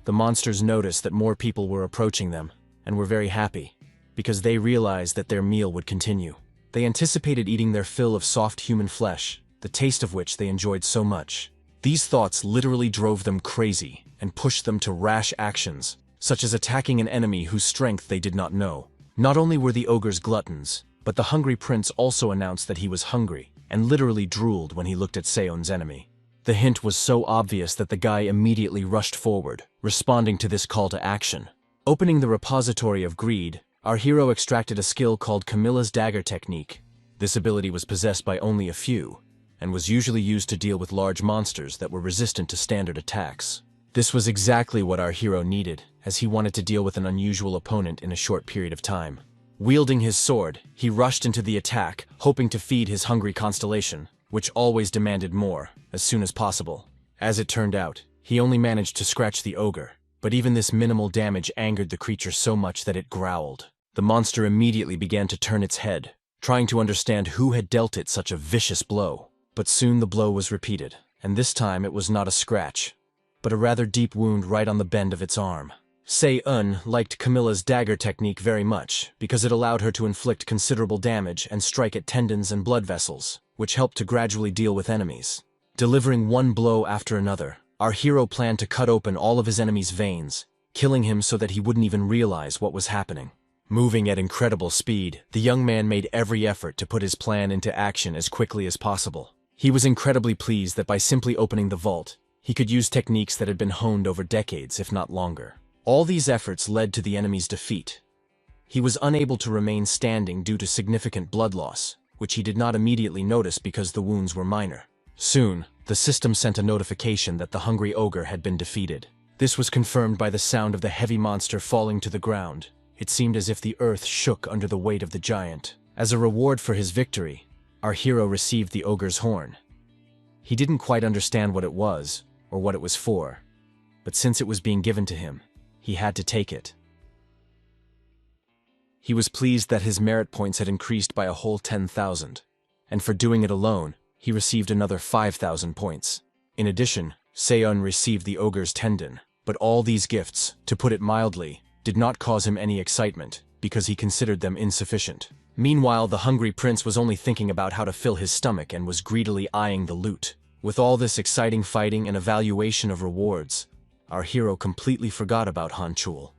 The monsters noticed that more people were approaching them, and were very happy, because they realized that their meal would continue. They anticipated eating their fill of soft human flesh, the taste of which they enjoyed so much. These thoughts literally drove them crazy and pushed them to rash actions, such as attacking an enemy whose strength they did not know. Not only were the ogres gluttons, but the hungry prince also announced that he was hungry, and literally drooled when he looked at Seon's enemy. The hint was so obvious that the guy immediately rushed forward, responding to this call to action. Opening the repository of greed, our hero extracted a skill called Camilla's dagger technique. This ability was possessed by only a few, and was usually used to deal with large monsters that were resistant to standard attacks. This was exactly what our hero needed, as he wanted to deal with an unusual opponent in a short period of time. Wielding his sword, he rushed into the attack, hoping to feed his hungry constellation, which always demanded more, as soon as possible. As it turned out, he only managed to scratch the ogre, but even this minimal damage angered the creature so much that it growled. The monster immediately began to turn its head, trying to understand who had dealt it such a vicious blow. But soon the blow was repeated, and this time it was not a scratch, but a rather deep wound right on the bend of its arm. Se-un liked Camilla's dagger technique very much, because it allowed her to inflict considerable damage and strike at tendons and blood vessels, which helped to gradually deal with enemies. Delivering one blow after another, our hero planned to cut open all of his enemy's veins, killing him so that he wouldn't even realize what was happening. Moving at incredible speed, the young man made every effort to put his plan into action as quickly as possible. He was incredibly pleased that by simply opening the vault, he could use techniques that had been honed over decades, if not longer. All these efforts led to the enemy's defeat. He was unable to remain standing due to significant blood loss, which he did not immediately notice because the wounds were minor. Soon, the system sent a notification that the hungry ogre had been defeated. This was confirmed by the sound of the heavy monster falling to the ground. It seemed as if the earth shook under the weight of the giant. As a reward for his victory, our hero received the ogre's horn. He didn't quite understand what it was, or what it was for, but since it was being given to him, he had to take it. He was pleased that his merit points had increased by a whole 10,000, and for doing it alone, he received another 5,000 points. In addition, Seon received the ogre's tendon, but all these gifts, to put it mildly, did not cause him any excitement, because he considered them insufficient. Meanwhile, the hungry prince was only thinking about how to fill his stomach and was greedily eyeing the loot. With all this exciting fighting and evaluation of rewards, our hero completely forgot about Hanchul,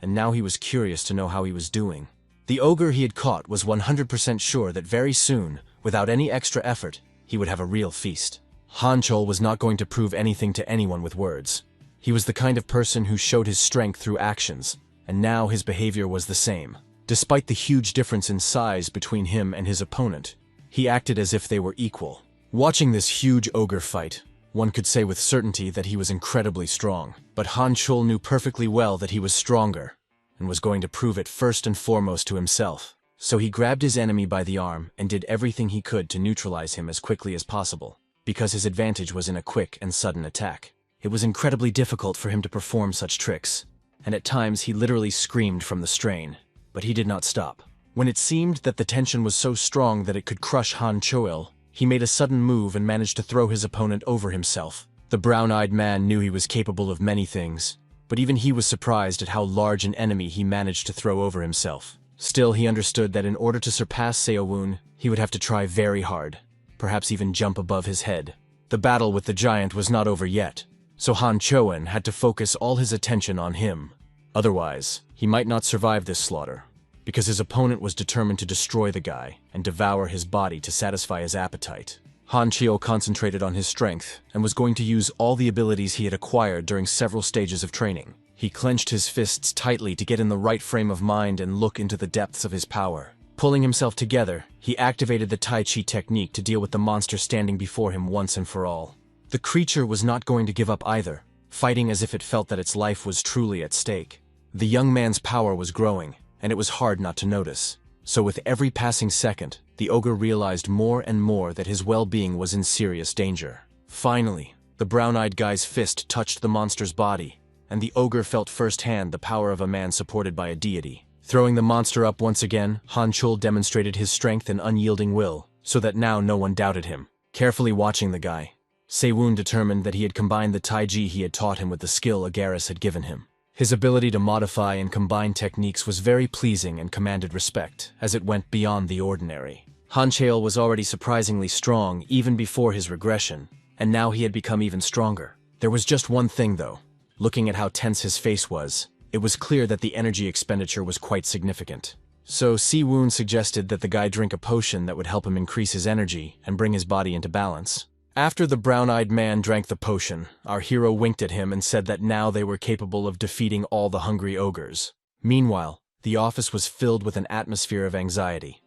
and now he was curious to know how he was doing. The ogre he had caught was 100% sure that very soon, without any extra effort, he would have a real feast. Hanchul was not going to prove anything to anyone with words. He was the kind of person who showed his strength through actions, and now his behavior was the same. Despite the huge difference in size between him and his opponent, he acted as if they were equal. Watching this huge ogre fight, one could say with certainty that he was incredibly strong. But Hanchul knew perfectly well that he was stronger, and was going to prove it first and foremost to himself. So he grabbed his enemy by the arm and did everything he could to neutralize him as quickly as possible, because his advantage was in a quick and sudden attack. It was incredibly difficult for him to perform such tricks, and at times he literally screamed from the strain. But he did not stop. When it seemed that the tension was so strong that it could crush Hanchul, he made a sudden move and managed to throw his opponent over himself. The brown-eyed man knew he was capable of many things, but even he was surprised at how large an enemy he managed to throw over himself. Still, he understood that in order to surpass Seowon, he would have to try very hard, perhaps even jump above his head. The battle with the giant was not over yet, so Han Choen had to focus all his attention on him. Otherwise, he might not survive this slaughter, because his opponent was determined to destroy the guy and devour his body to satisfy his appetite. Han Chio concentrated on his strength and was going to use all the abilities he had acquired during several stages of training. He clenched his fists tightly to get in the right frame of mind and look into the depths of his power. Pulling himself together, he activated the Tai Chi technique to deal with the monster standing before him once and for all. The creature was not going to give up either, fighting as if it felt that its life was truly at stake. The young man's power was growing, and it was hard not to notice. So with every passing second, the ogre realized more and more that his well-being was in serious danger. Finally, the brown-eyed guy's fist touched the monster's body, and the ogre felt firsthand the power of a man supported by a deity. Throwing the monster up once again, Han Chul demonstrated his strength and unyielding will, so that now no one doubted him. Carefully watching the guy, Sewun determined that he had combined the Taiji he had taught him with the skill Agaris had given him. His ability to modify and combine techniques was very pleasing and commanded respect, as it went beyond the ordinary. Han Chael was already surprisingly strong even before his regression, and now he had become even stronger. There was just one thing though. Looking at how tense his face was, it was clear that the energy expenditure was quite significant. So Sewun suggested that the guy drink a potion that would help him increase his energy and bring his body into balance. After the brown-eyed man drank the potion, our hero winked at him and said that now they were capable of defeating all the hungry ogres. Meanwhile, the office was filled with an atmosphere of anxiety.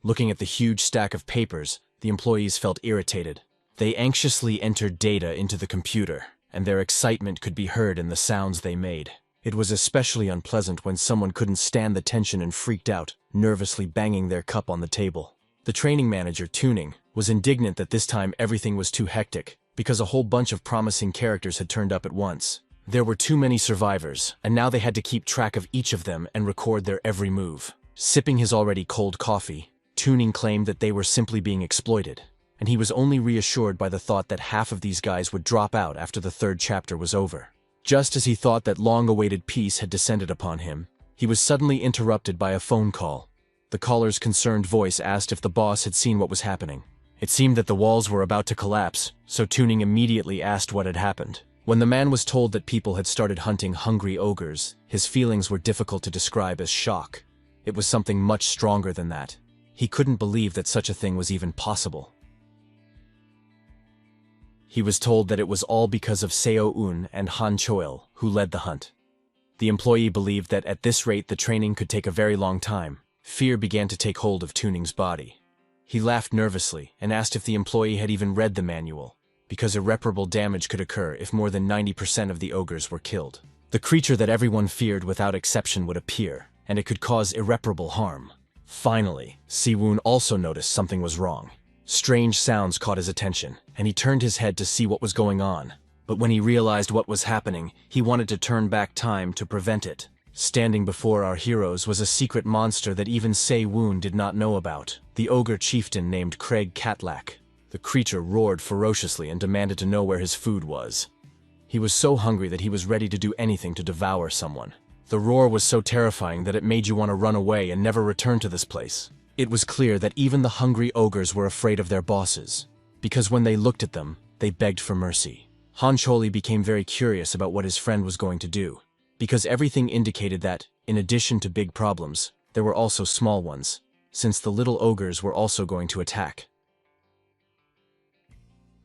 Looking at the huge stack of papers, the employees felt irritated. They anxiously entered data into the computer, and their excitement could be heard in the sounds they made. It was especially unpleasant when someone couldn't stand the tension and freaked out, nervously banging their cup on the table. The training manager, Tuning, was indignant that this time everything was too hectic, because a whole bunch of promising characters had turned up at once. There were too many survivors, and now they had to keep track of each of them and record their every move. Sipping his already cold coffee, Tuning claimed that they were simply being exploited, and he was only reassured by the thought that half of these guys would drop out after the third chapter was over. Just as he thought that long-awaited peace had descended upon him, he was suddenly interrupted by a phone call. The caller's concerned voice asked if the boss had seen what was happening. It seemed that the walls were about to collapse, so Tuning immediately asked what had happened. When the man was told that people had started hunting hungry ogres, his feelings were difficult to describe as shock. It was something much stronger than that. He couldn't believe that such a thing was even possible. He was told that it was all because of Seo-un and Han Choil, who led the hunt. The employee believed that at this rate the training could take a very long time. Fear began to take hold of Tuning's body. He laughed nervously and asked if the employee had even read the manual, because irreparable damage could occur if more than 90% of the ogres were killed. The creature that everyone feared without exception would appear, and it could cause irreparable harm. Finally, Sewun also noticed something was wrong. Strange sounds caught his attention, and he turned his head to see what was going on. But when he realized what was happening, he wanted to turn back time to prevent it. Standing before our heroes was a secret monster that even Sewun did not know about, the ogre chieftain named Craig Catlak. The creature roared ferociously and demanded to know where his food was. He was so hungry that he was ready to do anything to devour someone. The roar was so terrifying that it made you want to run away and never return to this place. It was clear that even the hungry ogres were afraid of their bosses, because when they looked at them, they begged for mercy. Han Choli became very curious about what his friend was going to do, because everything indicated that, in addition to big problems, there were also small ones, since the little ogres were also going to attack.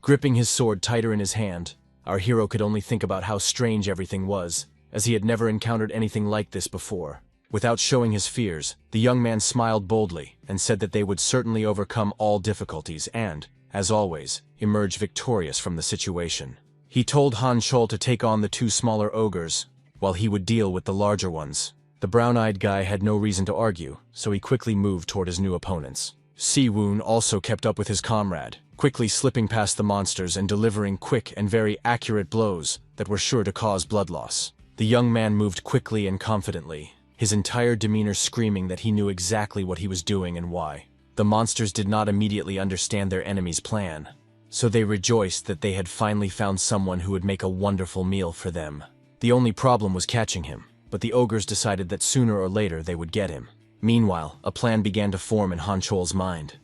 Gripping his sword tighter in his hand, our hero could only think about how strange everything was, as he had never encountered anything like this before. Without showing his fears, the young man smiled boldly and said that they would certainly overcome all difficulties and, as always, emerge victorious from the situation. He told Han Chol to take on the two smaller ogres, while he would deal with the larger ones. The brown-eyed guy had no reason to argue, so he quickly moved toward his new opponents. Sewun also kept up with his comrade, quickly slipping past the monsters and delivering quick and very accurate blows that were sure to cause blood loss. The young man moved quickly and confidently, his entire demeanor screaming that he knew exactly what he was doing and why. The monsters did not immediately understand their enemy's plan, so they rejoiced that they had finally found someone who would make a wonderful meal for them. The only problem was catching him, but the ogres decided that sooner or later they would get him. Meanwhile, a plan began to form in Han Chol's mind.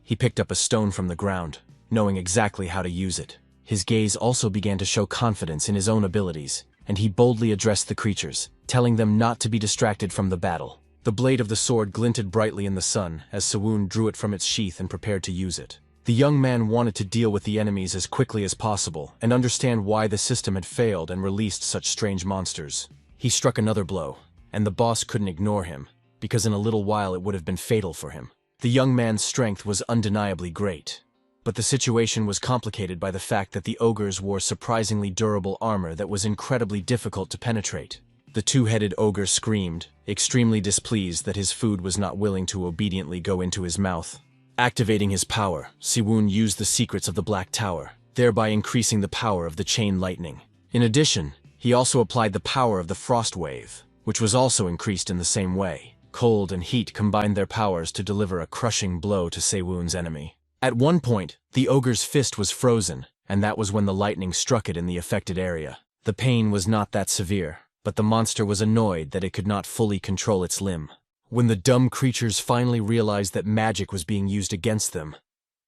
He picked up a stone from the ground, knowing exactly how to use it. His gaze also began to show confidence in his own abilities, and he boldly addressed the creatures, telling them not to be distracted from the battle. The blade of the sword glinted brightly in the sun as Sewun drew it from its sheath and prepared to use it. The young man wanted to deal with the enemies as quickly as possible and understand why the system had failed and released such strange monsters. He struck another blow, and the boss couldn't ignore him, because in a little while it would have been fatal for him. The young man's strength was undeniably great, but the situation was complicated by the fact that the ogres wore surprisingly durable armor that was incredibly difficult to penetrate. The two-headed ogre screamed, extremely displeased that his food was not willing to obediently go into his mouth. Activating his power, Siwon used the secrets of the Black Tower, thereby increasing the power of the chain lightning. In addition, he also applied the power of the frost wave, which was also increased in the same way. Cold and heat combined their powers to deliver a crushing blow to Siwon's enemy. At one point, the ogre's fist was frozen, and that was when the lightning struck it in the affected area. The pain was not that severe, but the monster was annoyed that it could not fully control its limb. When the dumb creatures finally realized that magic was being used against them,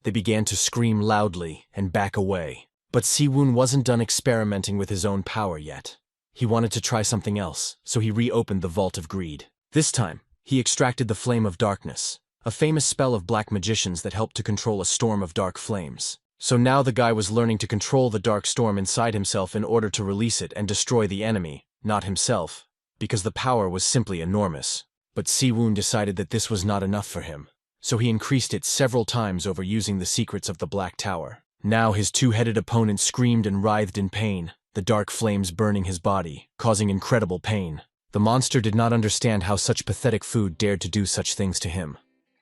they began to scream loudly and back away. But Siwon wasn't done experimenting with his own power yet. He wanted to try something else, so he reopened the Vault of Greed. This time, he extracted the Flame of Darkness, a famous spell of black magicians that helped to control a storm of dark flames. So now the guy was learning to control the dark storm inside himself in order to release it and destroy the enemy, not himself, because the power was simply enormous. But Siwon decided that this was not enough for him, so he increased it several times over using the secrets of the Black Tower. Now his two-headed opponent screamed and writhed in pain, the dark flames burning his body, causing incredible pain. The monster did not understand how such pathetic food dared to do such things to him.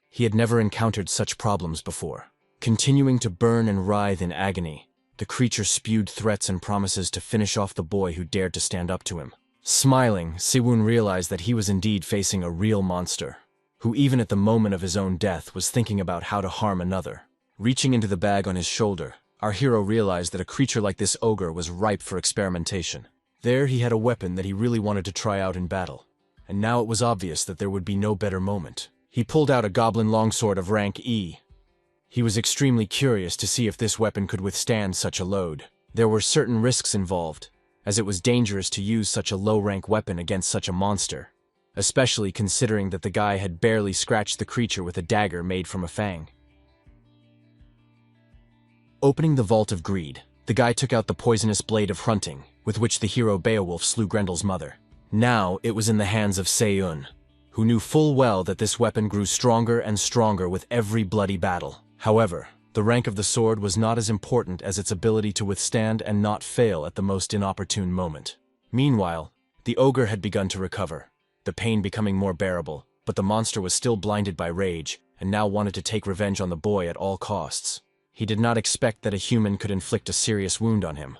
He had never encountered such problems before. Continuing to burn and writhe in agony, the creature spewed threats and promises to finish off the boy who dared to stand up to him. Smiling, Siwon realized that he was indeed facing a real monster, who even at the moment of his own death was thinking about how to harm another. Reaching into the bag on his shoulder, our hero realized that a creature like this ogre was ripe for experimentation. There he had a weapon that he really wanted to try out in battle, and now it was obvious that there would be no better moment. He pulled out a goblin longsword of rank E. He was extremely curious to see if this weapon could withstand such a load. There were certain risks involved, as it was dangerous to use such a low-rank weapon against such a monster, especially considering that the guy had barely scratched the creature with a dagger made from a fang. Opening the Vault of Greed, the guy took out the poisonous blade of Hrunting, with which the hero Beowulf slew Grendel's mother. Now it was in the hands of Seun, who knew full well that this weapon grew stronger and stronger with every bloody battle. However, the rank of the sword was not as important as its ability to withstand and not fail at the most inopportune moment. Meanwhile, the ogre had begun to recover, the pain becoming more bearable, but the monster was still blinded by rage and now wanted to take revenge on the boy at all costs. He did not expect that a human could inflict a serious wound on him,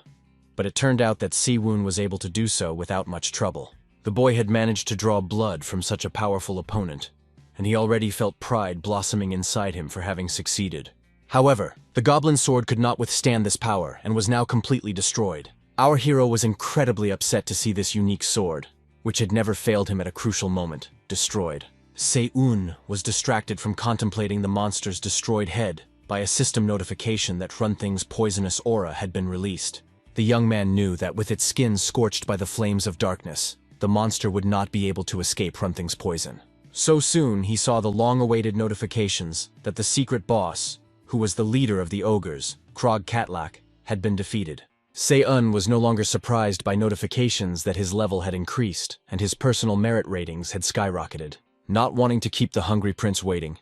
but it turned out that Siwon was able to do so without much trouble. The boy had managed to draw blood from such a powerful opponent, and he already felt pride blossoming inside him for having succeeded. However, the goblin sword could not withstand this power and was now completely destroyed. Our hero was incredibly upset to see this unique sword, which had never failed him at a crucial moment, destroyed. Seun was distracted from contemplating the monster's destroyed head by a system notification that Hrunting's poisonous aura had been released. The young man knew that with its skin scorched by the flames of darkness, the monster would not be able to escape Hrunting's poison. So soon he saw the long-awaited notifications that the secret boss, who was the leader of the ogres, Krog Katlak, had been defeated. Seun was no longer surprised by notifications that his level had increased and his personal merit ratings had skyrocketed. Not wanting to keep the hungry prince waiting,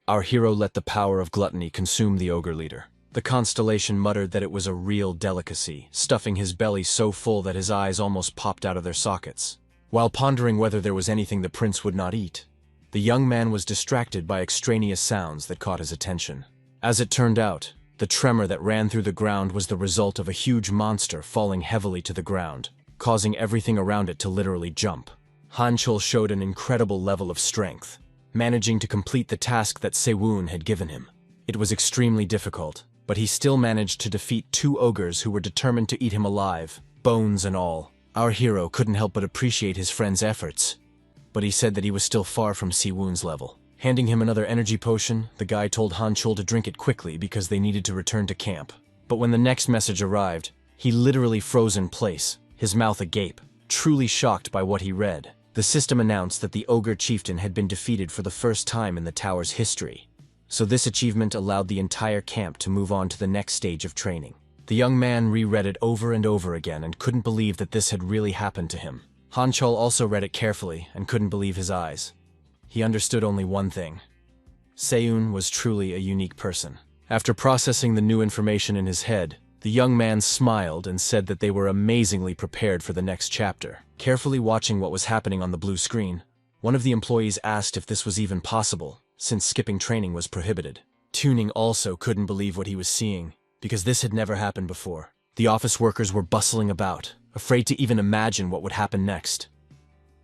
our hero let the power of gluttony consume the ogre leader. The constellation muttered that it was a real delicacy, stuffing his belly so full that his eyes almost popped out of their sockets. While pondering whether there was anything the prince would not eat, the young man was distracted by extraneous sounds that caught his attention. As it turned out, the tremor that ran through the ground was the result of a huge monster falling heavily to the ground, causing everything around it to literally jump. Hanchul showed an incredible level of strength, managing to complete the task that Seun had given him. It was extremely difficult, but he still managed to defeat two ogres who were determined to eat him alive, bones and all. Our hero couldn't help but appreciate his friend's efforts, but he said that he was still far from Siwon's level. Handing him another energy potion, the guy told Hanchul to drink it quickly because they needed to return to camp. But when the next message arrived, he literally froze in place, his mouth agape, truly shocked by what he read. The system announced that the ogre chieftain had been defeated for the first time in the tower's history, so this achievement allowed the entire camp to move on to the next stage of training. The young man reread it over and over again and couldn't believe that this had really happened to him. Hanchol also read it carefully and couldn't believe his eyes. He understood only one thing. Seun was truly a unique person. After processing the new information in his head, the young man smiled and said that they were amazingly prepared for the next chapter. Carefully watching what was happening on the blue screen, one of the employees asked if this was even possible, since skipping training was prohibited. Tuning also couldn't believe what he was seeing, because this had never happened before. The office workers were bustling about, afraid to even imagine what would happen next.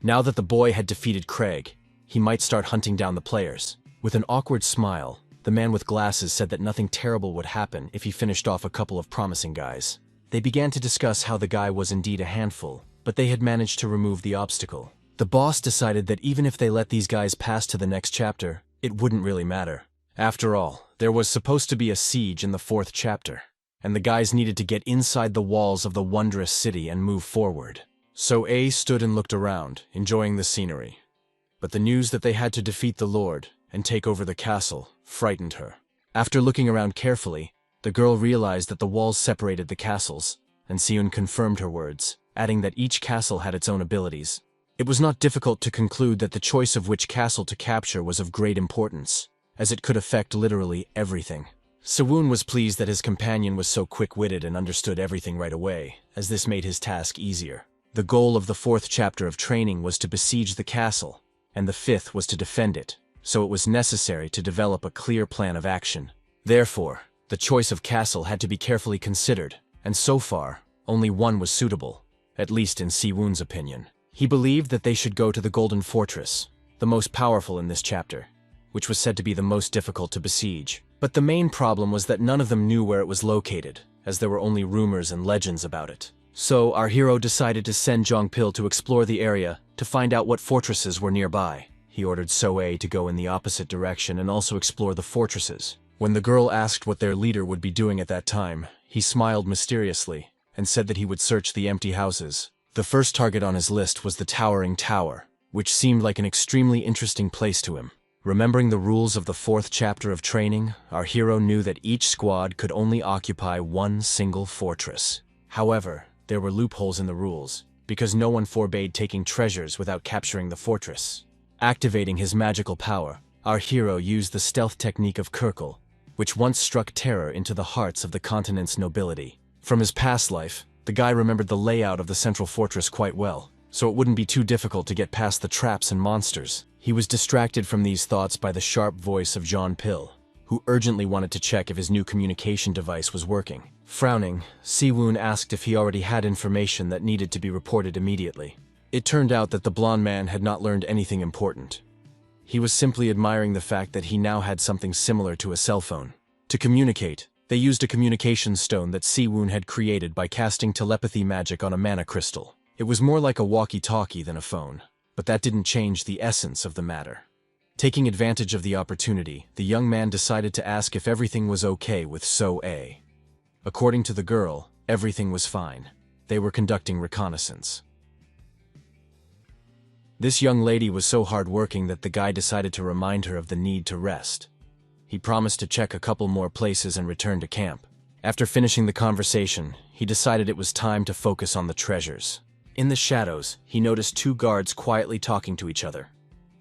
Now that the boy had defeated Craig, he might start hunting down the players. With an awkward smile, the man with glasses said that nothing terrible would happen if he finished off a couple of promising guys. They began to discuss how the guy was indeed a handful, but they had managed to remove the obstacle. The boss decided that even if they let these guys pass to the next chapter, it wouldn't really matter. After all, there was supposed to be a siege in the 4th chapter, and the guys needed to get inside the walls of the wondrous city and move forward. So A stood and looked around, enjoying the scenery. But the news that they had to defeat the Lord and take over the castle frightened her. After looking around carefully, the girl realized that the walls separated the castles, and Seun confirmed her words, adding that each castle had its own abilities. It was not difficult to conclude that the choice of which castle to capture was of great importance, as it could affect literally everything. Seun was pleased that his companion was so quick-witted and understood everything right away, as this made his task easier. The goal of the 4th chapter of training was to besiege the castle, and the 5th was to defend it, so it was necessary to develop a clear plan of action. Therefore, the choice of castle had to be carefully considered, and so far, only one was suitable, at least in Siwon's opinion. He believed that they should go to the Golden Fortress, the most powerful in this chapter, which was said to be the most difficult to besiege. But the main problem was that none of them knew where it was located, as there were only rumors and legends about it. So our hero decided to send Jongpil to explore the area to find out what fortresses were nearby. He ordered Soe to go in the opposite direction and also explore the fortresses. When the girl asked what their leader would be doing at that time, he smiled mysteriously and said that he would search the empty houses. The first target on his list was the Towering Tower, which seemed like an extremely interesting place to him. Remembering the rules of the 4th chapter of training, our hero knew that each squad could only occupy one single fortress. However, there were loopholes in the rules, because no one forbade taking treasures without capturing the fortress. Activating his magical power, our hero used the stealth technique of Kirkle, which once struck terror into the hearts of the continent's nobility. From his past life, the guy remembered the layout of the central fortress quite well, so it wouldn't be too difficult to get past the traps and monsters. He was distracted from these thoughts by the sharp voice of John Pill, who urgently wanted to check if his new communication device was working. Frowning, Siwon asked if he already had information that needed to be reported immediately. It turned out that the blonde man had not learned anything important. He was simply admiring the fact that he now had something similar to a cell phone. To communicate, they used a communication stone that Siwon had created by casting telepathy magic on a mana crystal. It was more like a walkie-talkie than a phone, but that didn't change the essence of the matter. Taking advantage of the opportunity, the young man decided to ask if everything was okay with So-A. According to the girl, everything was fine. They were conducting reconnaissance. This young lady was so hard-working that the guy decided to remind her of the need to rest. He promised to check a couple more places and return to camp. After finishing the conversation, he decided it was time to focus on the treasures. In the shadows, he noticed 2 guards quietly talking to each other.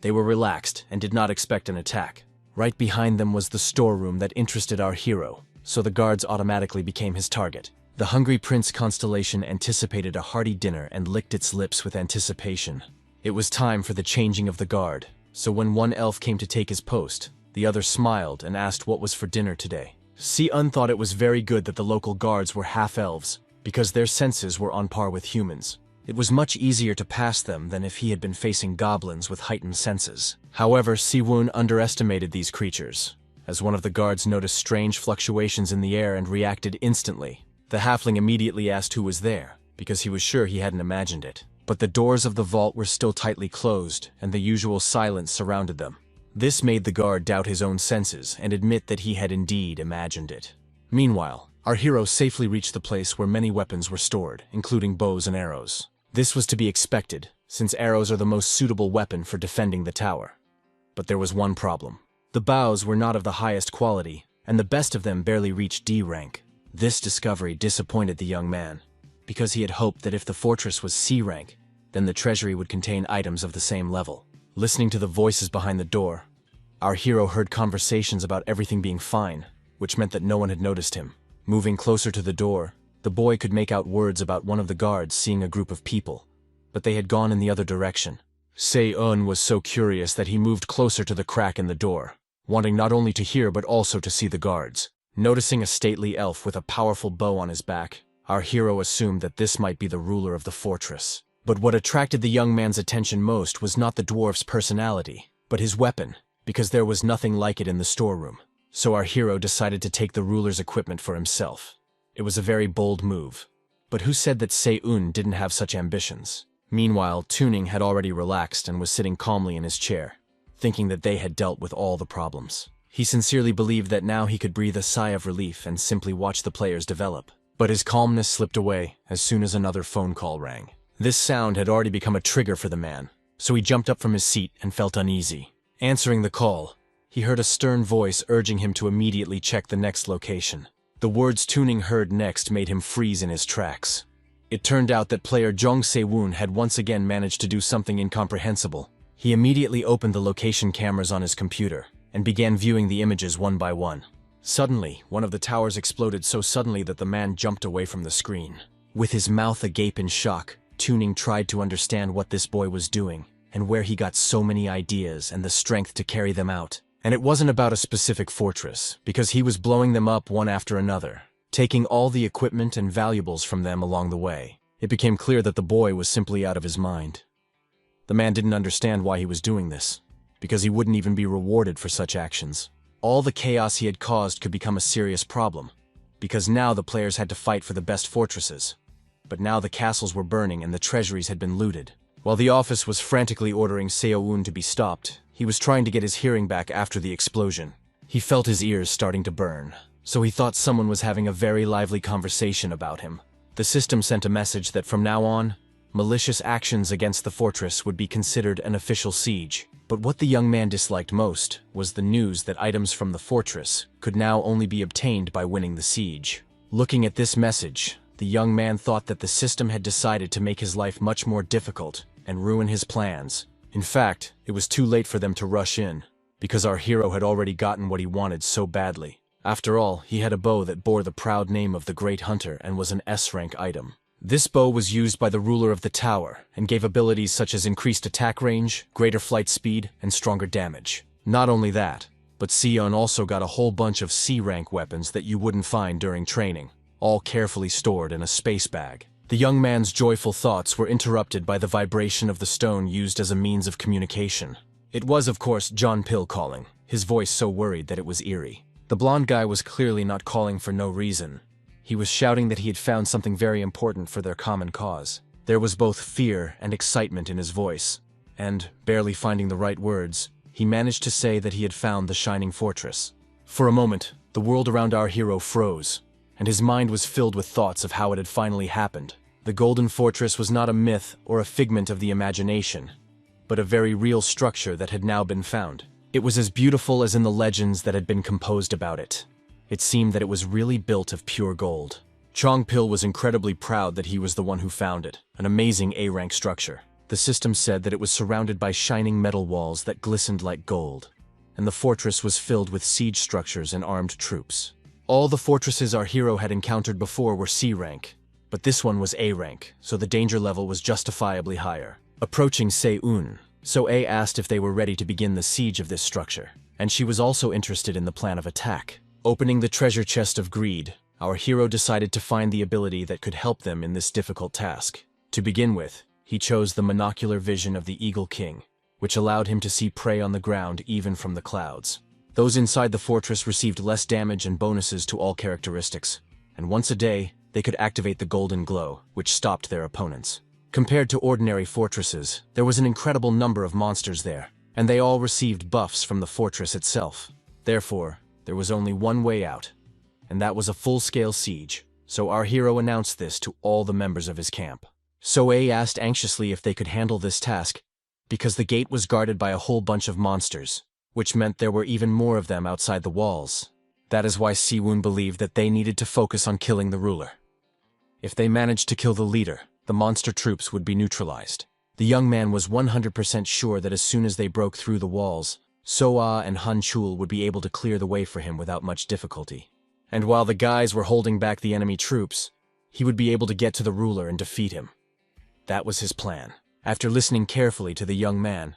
They were relaxed and did not expect an attack. Right behind them was the storeroom that interested our hero, so the guards automatically became his target. The Hungry Prince constellation anticipated a hearty dinner and licked its lips with anticipation. It was time for the changing of the guard, so when one elf came to take his post, the other smiled and asked what was for dinner today. Si-un thought it was very good that the local guards were half-elves, because their senses were on par with humans. It was much easier to pass them than if he had been facing goblins with heightened senses. However, Siwon underestimated these creatures, as one of the guards noticed strange fluctuations in the air and reacted instantly. The halfling immediately asked who was there, because he was sure he hadn't imagined it. But the doors of the vault were still tightly closed, and the usual silence surrounded them. This made the guard doubt his own senses and admit that he had indeed imagined it. Meanwhile, our hero safely reached the place where many weapons were stored, including bows and arrows. This was to be expected, since arrows are the most suitable weapon for defending the tower. But there was one problem. The bows were not of the highest quality, and the best of them barely reached D rank. This discovery disappointed the young man, because he had hoped that if the fortress was C rank, then the treasury would contain items of the same level. Listening to the voices behind the door, our hero heard conversations about everything being fine, which meant that no one had noticed him. Moving closer to the door, the boy could make out words about one of the guards seeing a group of people, but they had gone in the other direction. Se-un was so curious that he moved closer to the crack in the door, wanting not only to hear but also to see the guards. Noticing a stately elf with a powerful bow on his back, our hero assumed that this might be the ruler of the fortress. But what attracted the young man's attention most was not the dwarf's personality, but his weapon, because there was nothing like it in the storeroom. So our hero decided to take the ruler's equipment for himself. It was a very bold move. But who said that Se-un didn't have such ambitions? Meanwhile, Tuning had already relaxed and was sitting calmly in his chair, thinking that they had dealt with all the problems. He sincerely believed that now he could breathe a sigh of relief and simply watch the players develop. But his calmness slipped away as soon as another phone call rang. This sound had already become a trigger for the man, so he jumped up from his seat and felt uneasy. Answering the call, he heard a stern voice urging him to immediately check the next location. The words Tuning heard next made him freeze in his tracks. It turned out that player Jong Se-woon had once again managed to do something incomprehensible. He immediately opened the location cameras on his computer and began viewing the images one by one. Suddenly, one of the towers exploded so suddenly that the man jumped away from the screen. With his mouth agape in shock, Tuning tried to understand what this boy was doing and where he got so many ideas and the strength to carry them out. And it wasn't about a specific fortress, because he was blowing them up one after another, taking all the equipment and valuables from them along the way. It became clear that the boy was simply out of his mind. The man didn't understand why he was doing this, because he wouldn't even be rewarded for such actions. All the chaos he had caused could become a serious problem, because now the players had to fight for the best fortresses. But now the castles were burning and the treasuries had been looted. While the office was frantically ordering Se-un to be stopped, he was trying to get his hearing back after the explosion. He felt his ears starting to burn, so he thought someone was having a very lively conversation about him. The system sent a message that from now on, malicious actions against the fortress would be considered an official siege. But what the young man disliked most was the news that items from the fortress could now only be obtained by winning the siege. Looking at this message, the young man thought that the system had decided to make his life much more difficult and ruin his plans. In fact, it was too late for them to rush in, because our hero had already gotten what he wanted so badly. After all, he had a bow that bore the proud name of the Great Hunter and was an S-rank item. This bow was used by the ruler of the tower and gave abilities such as increased attack range, greater flight speed, and stronger damage. Not only that, but Se-un also got a whole bunch of C-rank weapons that you wouldn't find during training, all carefully stored in a space bag. The young man's joyful thoughts were interrupted by the vibration of the stone used as a means of communication. It was, of course, John Pill calling, his voice so worried that it was eerie. The blonde guy was clearly not calling for no reason. He was shouting that he had found something very important for their common cause. There was both fear and excitement in his voice, and, barely finding the right words, he managed to say that he had found the Shining Fortress. For a moment, the world around our hero froze, and his mind was filled with thoughts of how it had finally happened. The Golden Fortress was not a myth or a figment of the imagination, but a very real structure that had now been found. It was as beautiful as in the legends that had been composed about it. It seemed that it was really built of pure gold. Chong Pil was incredibly proud that he was the one who found it, an amazing A-rank structure. The system said that it was surrounded by shining metal walls that glistened like gold, and the fortress was filled with siege structures and armed troops. All the fortresses our hero had encountered before were C-rank, but this one was A-rank, so the danger level was justifiably higher. Approaching Se-un, So-A asked if they were ready to begin the siege of this structure, and she was also interested in the plan of attack. Opening the treasure chest of greed, our hero decided to find the ability that could help them in this difficult task. To begin with, he chose the monocular vision of the Eagle King, which allowed him to see prey on the ground even from the clouds. Those inside the fortress received less damage and bonuses to all characteristics, and once a day, they could activate the golden glow, which stopped their opponents. Compared to ordinary fortresses, there was an incredible number of monsters there, and they all received buffs from the fortress itself. Therefore, there was only one way out, and that was a full-scale siege, so our hero announced this to all the members of his camp. So-A asked anxiously if they could handle this task, because the gate was guarded by a whole bunch of monsters. which meant there were even more of them outside the walls. That is why Siwon believed that they needed to focus on killing the ruler. If they managed to kill the leader, the monster troops would be neutralized. The young man was 100% sure that as soon as they broke through the walls, Soa and Han Chul would be able to clear the way for him without much difficulty. And while the guys were holding back the enemy troops, he would be able to get to the ruler and defeat him. That was his plan. After listening carefully to the young man,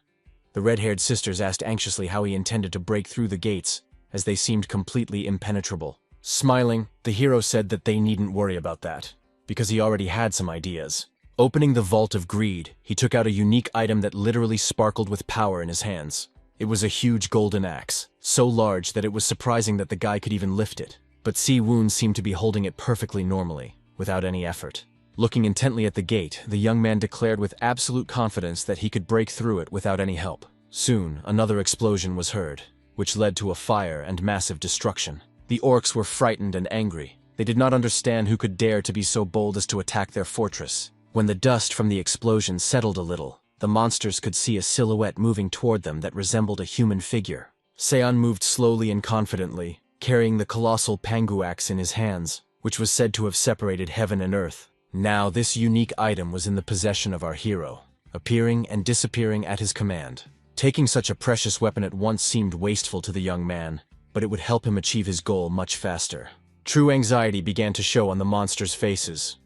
the red-haired sisters asked anxiously how he intended to break through the gates, as they seemed completely impenetrable. Smiling, the hero said that they needn't worry about that, because he already had some ideas. Opening the Vault of Greed, he took out a unique item that literally sparkled with power in his hands. It was a huge golden axe, so large that it was surprising that the guy could even lift it. But Siwon seemed to be holding it perfectly normally, without any effort. Looking intently at the gate, the young man declared with absolute confidence that he could break through it without any help. Soon, another explosion was heard, which led to a fire and massive destruction. The orcs were frightened and angry. They did not understand who could dare to be so bold as to attack their fortress. When the dust from the explosion settled a little, the monsters could see a silhouette moving toward them that resembled a human figure. Seon moved slowly and confidently, carrying the colossal Pangu axe in his hands, which was said to have separated heaven and earth. Now this unique item was in the possession of our hero, appearing and disappearing at his command. Taking such a precious weapon at once seemed wasteful to the young man, but it would help him achieve his goal much faster. True anxiety began to show on the monsters' faces.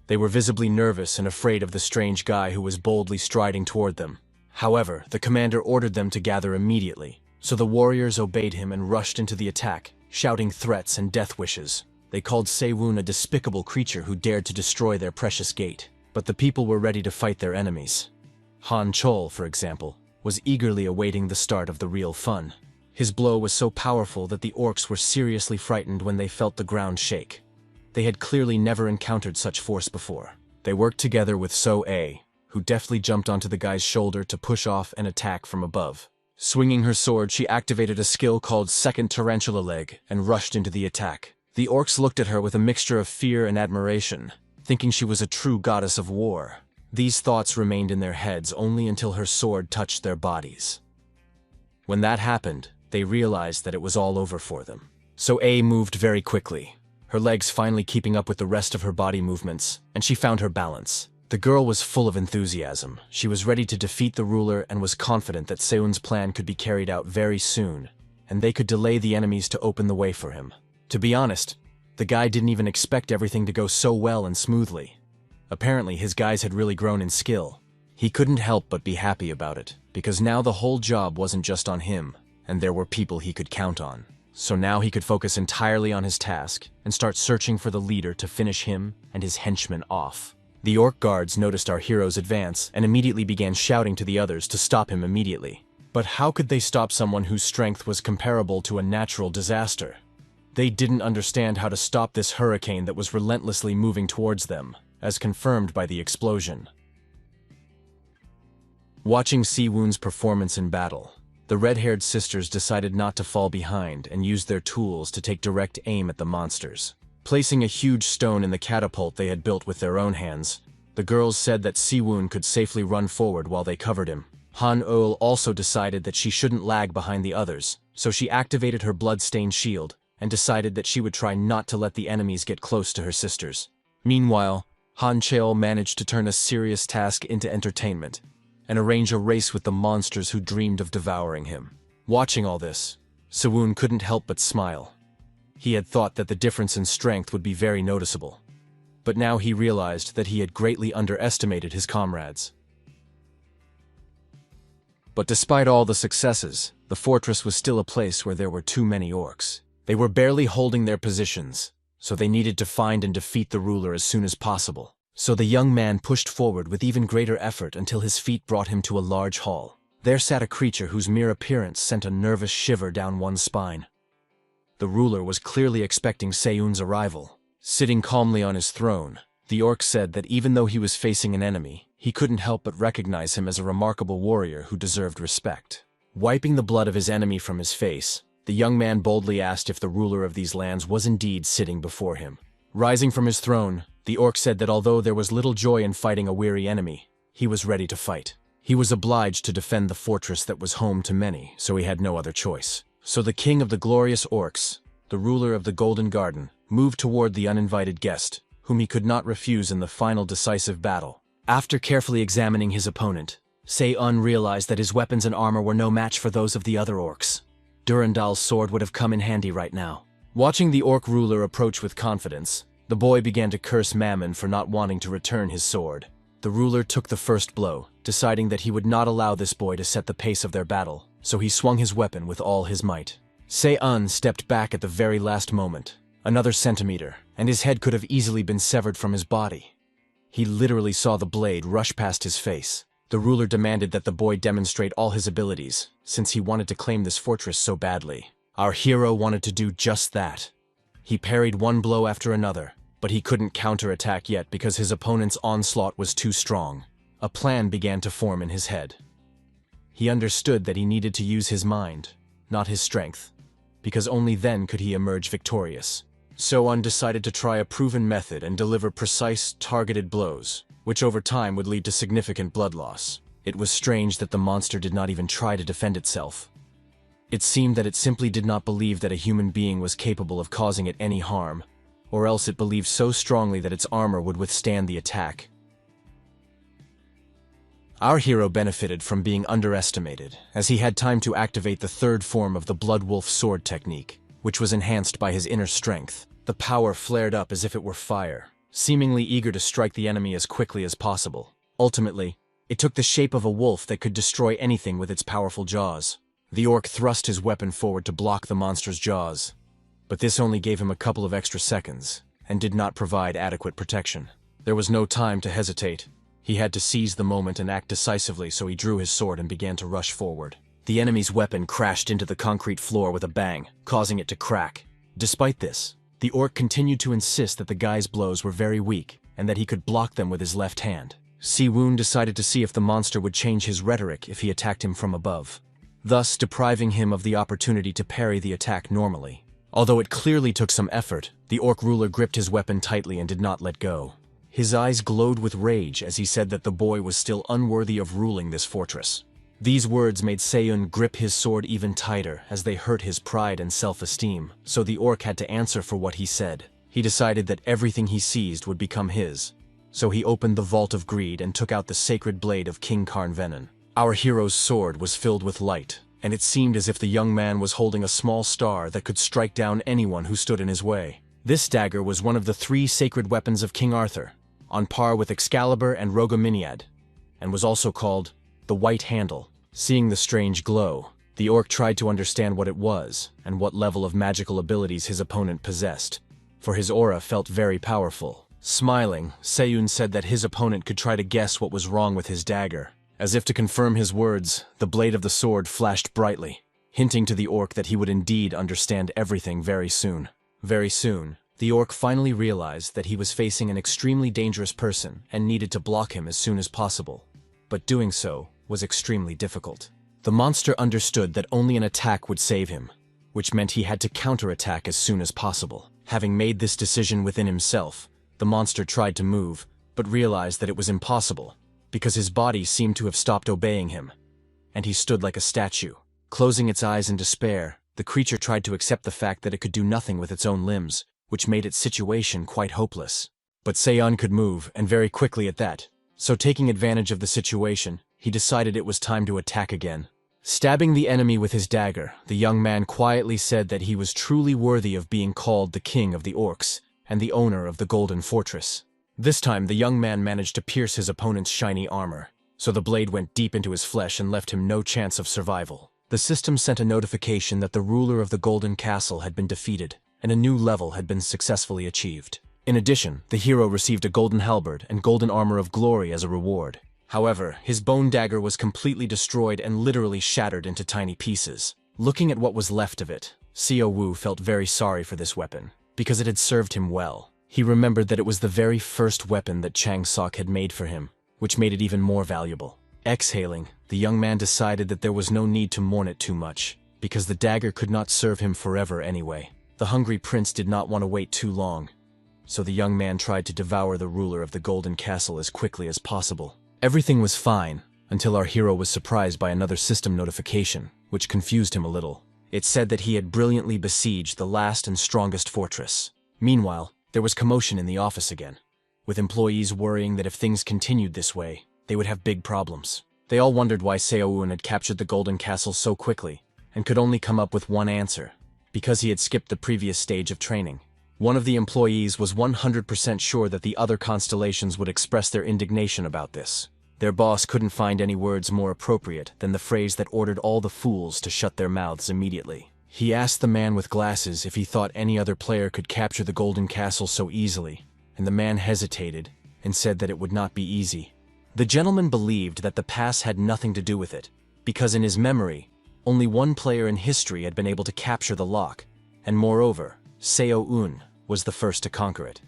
They were visibly nervous and afraid of the strange guy who was boldly striding toward them. However, the commander ordered them to gather immediately, so the warriors obeyed him and rushed into the attack, shouting threats and death wishes. They called Sewon a despicable creature who dared to destroy their precious gate. But the people were ready to fight their enemies. Han Chol, for example, was eagerly awaiting the start of the real fun. His blow was so powerful that the orcs were seriously frightened when they felt the ground shake. They had clearly never encountered such force before. They worked together with So-A, who deftly jumped onto the guy's shoulder to push off an attack from above. Swinging her sword, she activated a skill called Second Tarantula Leg and rushed into the attack. The orcs looked at her with a mixture of fear and admiration, thinking she was a true goddess of war. These thoughts remained in their heads only until her sword touched their bodies. When that happened, they realized that it was all over for them. So-A moved very quickly, her legs finally keeping up with the rest of her body movements, and she found her balance. The girl was full of enthusiasm. She was ready to defeat the ruler and was confident that Seon's plan could be carried out very soon, and they could delay the enemies to open the way for him. To be honest, the guy didn't even expect everything to go so well and smoothly. Apparently, his guys had really grown in skill. He couldn't help but be happy about it, because now the whole job wasn't just on him, and there were people he could count on. So now he could focus entirely on his task and start searching for the leader to finish him and his henchmen off. The orc guards noticed our hero's advance and immediately began shouting to the others to stop him immediately. But how could they stop someone whose strength was comparable to a natural disaster? They didn't understand how to stop this hurricane that was relentlessly moving towards them, as confirmed by the explosion. Watching Siwon's performance in battle, the red-haired sisters decided not to fall behind and used their tools to take direct aim at the monsters. Placing a huge stone in the catapult they had built with their own hands, the girls said that Siwon could safely run forward while they covered him. Han Eul also decided that she shouldn't lag behind the others, so she activated her blood-stained shield and decided that she would try not to let the enemies get close to her sisters. Meanwhile, Han Cheol managed to turn a serious task into entertainment and arrange a race with the monsters who dreamed of devouring him. Watching all this, Sewon couldn't help but smile. He had thought that the difference in strength would be very noticeable, but now he realized that he had greatly underestimated his comrades. But despite all the successes, the fortress was still a place where there were too many orcs. They were barely holding their positions, so they needed to find and defeat the ruler as soon as possible. So the young man pushed forward with even greater effort until his feet brought him to a large hall. There sat a creature whose mere appearance sent a nervous shiver down one's spine. The ruler was clearly expecting Seyun's arrival. Sitting calmly on his throne, the orc said that even though he was facing an enemy, he couldn't help but recognize him as a remarkable warrior who deserved respect. Wiping the blood of his enemy from his face, the young man boldly asked if the ruler of these lands was indeed sitting before him. Rising from his throne, the orc said that although there was little joy in fighting a weary enemy, he was ready to fight. He was obliged to defend the fortress that was home to many, so he had no other choice. So the king of the glorious orcs, the ruler of the Golden Garden, moved toward the uninvited guest, whom he could not refuse in the final decisive battle. After carefully examining his opponent, Se-un realized that his weapons and armor were no match for those of the other orcs. Durandal's sword would have come in handy right now. Watching the orc ruler approach with confidence, the boy began to curse Mammon for not wanting to return his sword. The ruler took the first blow, deciding that he would not allow this boy to set the pace of their battle, so he swung his weapon with all his might. Se-un stepped back at the very last moment, another centimeter, and his head could have easily been severed from his body. He literally saw the blade rush past his face. The ruler demanded that the boy demonstrate all his abilities, since he wanted to claim this fortress so badly. Our hero wanted to do just that. He parried one blow after another, but he couldn't counterattack yet because his opponent's onslaught was too strong. A plan began to form in his head. He understood that he needed to use his mind, not his strength, because only then could he emerge victorious. Se-un decided to try a proven method and deliver precise, targeted blows, which over time would lead to significant blood loss. It was strange that the monster did not even try to defend itself. It seemed that it simply did not believe that a human being was capable of causing it any harm, or else it believed so strongly that its armor would withstand the attack. Our hero benefited from being underestimated, as he had time to activate the third form of the Blood Wolf sword technique, which was enhanced by his inner strength. The power flared up as if it were fire, seemingly eager to strike the enemy as quickly as possible. Ultimately, it took the shape of a wolf that could destroy anything with its powerful jaws. The orc thrust his weapon forward to block the monster's jaws, but this only gave him a couple of extra seconds, and did not provide adequate protection. There was no time to hesitate. He had to seize the moment and act decisively, so he drew his sword and began to rush forward. The enemy's weapon crashed into the concrete floor with a bang, causing it to crack. Despite this, the orc continued to insist that the guy's blows were very weak, and that he could block them with his left hand. Si-woon decided to see if the monster would change his rhetoric if he attacked him from above, thus depriving him of the opportunity to parry the attack normally. Although it clearly took some effort, the orc ruler gripped his weapon tightly and did not let go. His eyes glowed with rage as he said that the boy was still unworthy of ruling this fortress. These words made Se-un grip his sword even tighter as they hurt his pride and self-esteem, so the orc had to answer for what he said. He decided that everything he seized would become his, so he opened the Vault of Greed and took out the sacred blade of King Karnvenin. Our hero's sword was filled with light, and it seemed as if the young man was holding a small star that could strike down anyone who stood in his way. This dagger was one of the 3 sacred weapons of King Arthur, on par with Excalibur and Rogominiad, and was also called the White Handle. Seeing the strange glow, the orc tried to understand what it was and what level of magical abilities his opponent possessed, for his aura felt very powerful. Smiling, Se-un said that his opponent could try to guess what was wrong with his dagger. As if to confirm his words, the blade of the sword flashed brightly, hinting to the orc that he would indeed understand everything very soon. Very soon, the orc finally realized that he was facing an extremely dangerous person and needed to block him as soon as possible. But doing so was extremely difficult. The monster understood that only an attack would save him, which meant he had to counterattack as soon as possible. Having made this decision within himself, the monster tried to move, but realized that it was impossible, because his body seemed to have stopped obeying him, and he stood like a statue. Closing its eyes in despair, the creature tried to accept the fact that it could do nothing with its own limbs, which made its situation quite hopeless. But Se-un could move, and very quickly at that, so taking advantage of the situation, he decided it was time to attack again. Stabbing the enemy with his dagger, the young man quietly said that he was truly worthy of being called the king of the orcs and the owner of the Golden Fortress. This time, the young man managed to pierce his opponent's shiny armor, so the blade went deep into his flesh and left him no chance of survival. The system sent a notification that the ruler of the Golden Castle had been defeated, and a new level had been successfully achieved. In addition, the hero received a golden halberd and golden armor of glory as a reward. However, his bone dagger was completely destroyed and literally shattered into tiny pieces. Looking at what was left of it, Se-wu felt very sorry for this weapon, because it had served him well. He remembered that it was the very first weapon that Changsok had made for him, which made it even more valuable. Exhaling, the young man decided that there was no need to mourn it too much, because the dagger could not serve him forever anyway. The hungry prince did not want to wait too long, so the young man tried to devour the ruler of the Golden Castle as quickly as possible. Everything was fine, until our hero was surprised by another system notification, which confused him a little. It said that he had brilliantly besieged the last and strongest fortress. Meanwhile, there was commotion in the office again, with employees worrying that if things continued this way, they would have big problems. They all wondered why Seo-eun had captured the Golden Castle so quickly, and could only come up with one answer: because he had skipped the previous stage of training. One of the employees was 100% sure that the other constellations would express their indignation about this. Their boss couldn't find any words more appropriate than the phrase that ordered all the fools to shut their mouths immediately. He asked the man with glasses if he thought any other player could capture the Golden Castle so easily, and the man hesitated and said that it would not be easy. The gentleman believed that the pass had nothing to do with it, because in his memory, only one player in history had been able to capture the lock, and moreover, Seo-eun was the first to conquer it.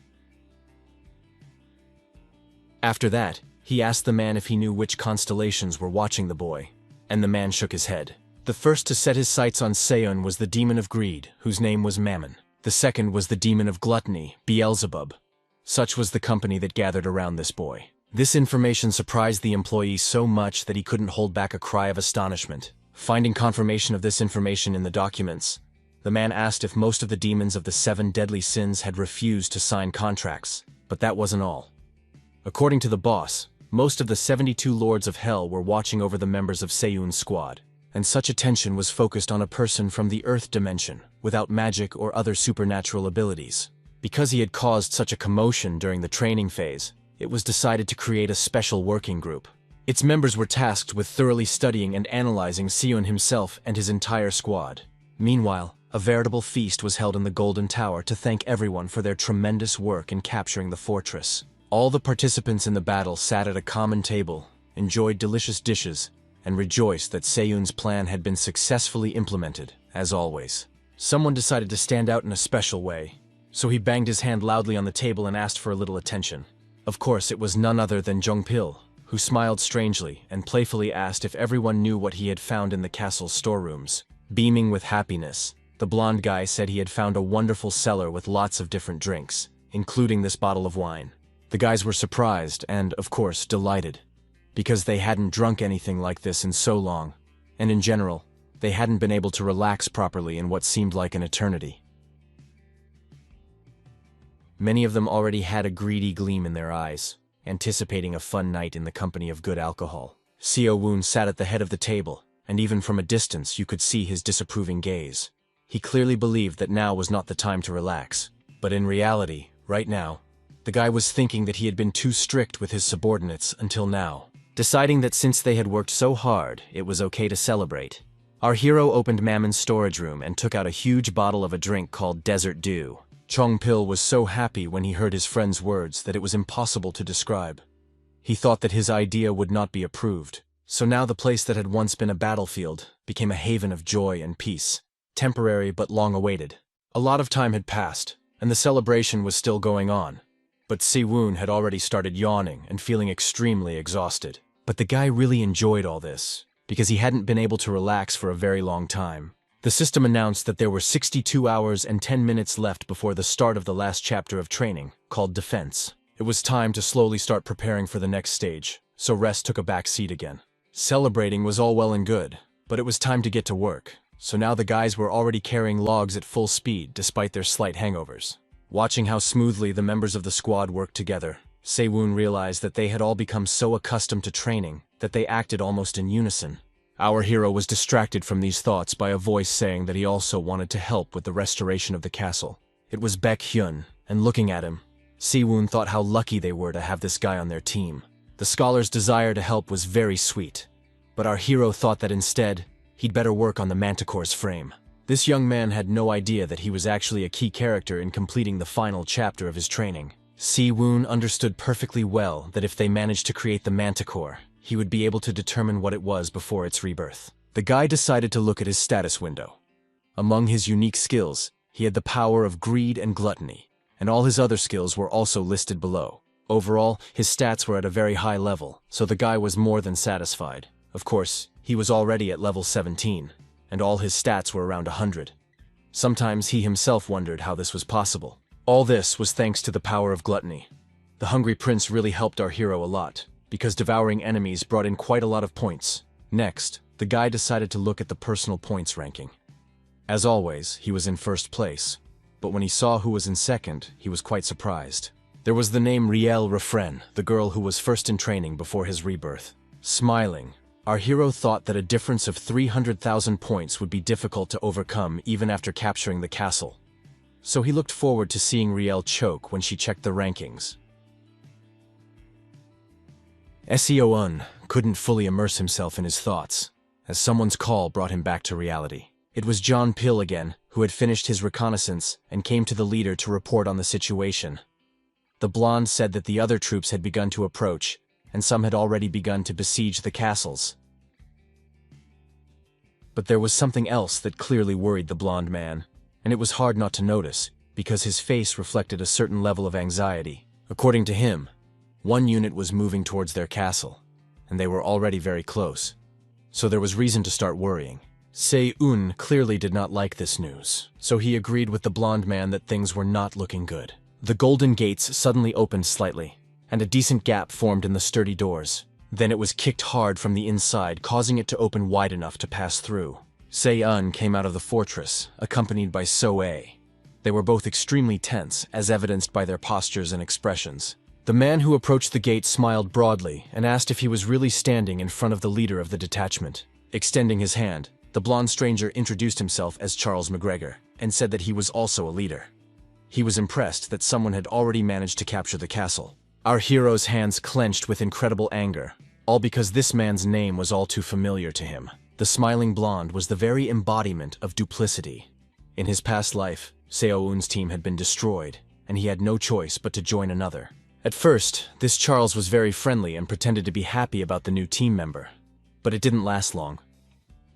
After that, he asked the man if he knew which constellations were watching the boy, and the man shook his head. The first to set his sights on Seon was the demon of greed, whose name was Mammon. The second was the demon of gluttony, Beelzebub. Such was the company that gathered around this boy. This information surprised the employee so much that he couldn't hold back a cry of astonishment. Finding confirmation of this information in the documents, the man asked if most of the demons of the 7 deadly sins had refused to sign contracts, but that wasn't all. According to the boss, most of the 72 lords of hell were watching over the members of Seun's squad, and such attention was focused on a person from the earth dimension, without magic or other supernatural abilities. Because he had caused such a commotion during the training phase, it was decided to create a special working group. Its members were tasked with thoroughly studying and analyzing Seun himself and his entire squad. Meanwhile, a veritable feast was held in the Golden Tower to thank everyone for their tremendous work in capturing the fortress. All the participants in the battle sat at a common table, enjoyed delicious dishes, and rejoiced that Seun's plan had been successfully implemented, as always. Someone decided to stand out in a special way, so he banged his hand loudly on the table and asked for a little attention. Of course, it was none other than Jungpil, who smiled strangely and playfully asked if everyone knew what he had found in the castle's storerooms. Beaming with happiness, the blonde guy said he had found a wonderful cellar with lots of different drinks, including this bottle of wine. The guys were surprised and, of course, delighted, because they hadn't drunk anything like this in so long, and in general, they hadn't been able to relax properly in what seemed like an eternity. Many of them already had a greedy gleam in their eyes, anticipating a fun night in the company of good alcohol. Seo-eun sat at the head of the table, and even from a distance you could see his disapproving gaze. He clearly believed that now was not the time to relax, but in reality, right now, the guy was thinking that he had been too strict with his subordinates until now, deciding that since they had worked so hard, it was okay to celebrate. Our hero opened Mammon's storage room and took out a huge bottle of a drink called Desert Dew. Chong-pil was so happy when he heard his friend's words that it was impossible to describe. He thought that his idea would not be approved, so now the place that had once been a battlefield became a haven of joy and peace, temporary but long-awaited. A lot of time had passed, and the celebration was still going on. But Si-woon had already started yawning and feeling extremely exhausted. But the guy really enjoyed all this, because he hadn't been able to relax for a very long time. The system announced that there were 62 hours and 10 minutes left before the start of the last chapter of training, called Defense. It was time to slowly start preparing for the next stage, so rest took a back seat again. Celebrating was all well and good, but it was time to get to work, so now the guys were already carrying logs at full speed despite their slight hangovers. Watching how smoothly the members of the squad worked together, Se-woon realized that they had all become so accustomed to training that they acted almost in unison. Our hero was distracted from these thoughts by a voice saying that he also wanted to help with the restoration of the castle. It was Baek-hyun, and looking at him, Se-woon thought how lucky they were to have this guy on their team. The scholar's desire to help was very sweet, but our hero thought that instead, he'd better work on the Manticore's frame. This young man had no idea that he was actually a key character in completing the final chapter of his training. Si-woon understood perfectly well that if they managed to create the Manticore, he would be able to determine what it was before its rebirth. The guy decided to look at his status window. Among his unique skills, he had the power of greed and gluttony, and all his other skills were also listed below. Overall, his stats were at a very high level, so the guy was more than satisfied. Of course, he was already at level 17. And all his stats were around 100. Sometimes he himself wondered how this was possible. All this was thanks to the power of gluttony. The Hungry Prince really helped our hero a lot, because devouring enemies brought in quite a lot of points. Next, the guy decided to look at the personal points ranking. As always, he was in first place, but when he saw who was in second, he was quite surprised. There was the name Riel Refren, the girl who was first in training before his rebirth. Smiling, our hero thought that a difference of 300,000 points would be difficult to overcome even after capturing the castle. So he looked forward to seeing Riel choke when she checked the rankings. Seoun couldn't fully immerse himself in his thoughts, as someone's call brought him back to reality. It was John Pill again, who had finished his reconnaissance and came to the leader to report on the situation. The blonde said that the other troops had begun to approach, and some had already begun to besiege the castles. But there was something else that clearly worried the blonde man, and it was hard not to notice, because his face reflected a certain level of anxiety. According to him, one unit was moving towards their castle, and they were already very close. So there was reason to start worrying. Se-un clearly did not like this news, so he agreed with the blonde man that things were not looking good. The golden gates suddenly opened slightly, and a decent gap formed in the sturdy doors. Then it was kicked hard from the inside, causing it to open wide enough to pass through. Se-un came out of the fortress, accompanied by So-a. They were both extremely tense, as evidenced by their postures and expressions. The man who approached the gate smiled broadly and asked if he was really standing in front of the leader of the detachment. Extending his hand, the blonde stranger introduced himself as Charles McGregor and said that he was also a leader. He was impressed that someone had already managed to capture the castle. Our hero's hands clenched with incredible anger, all because this man's name was all too familiar to him. The smiling blonde was the very embodiment of duplicity. In his past life, Seoun's team had been destroyed, and he had no choice but to join another. At first, this Charles was very friendly and pretended to be happy about the new team member, but it didn't last long.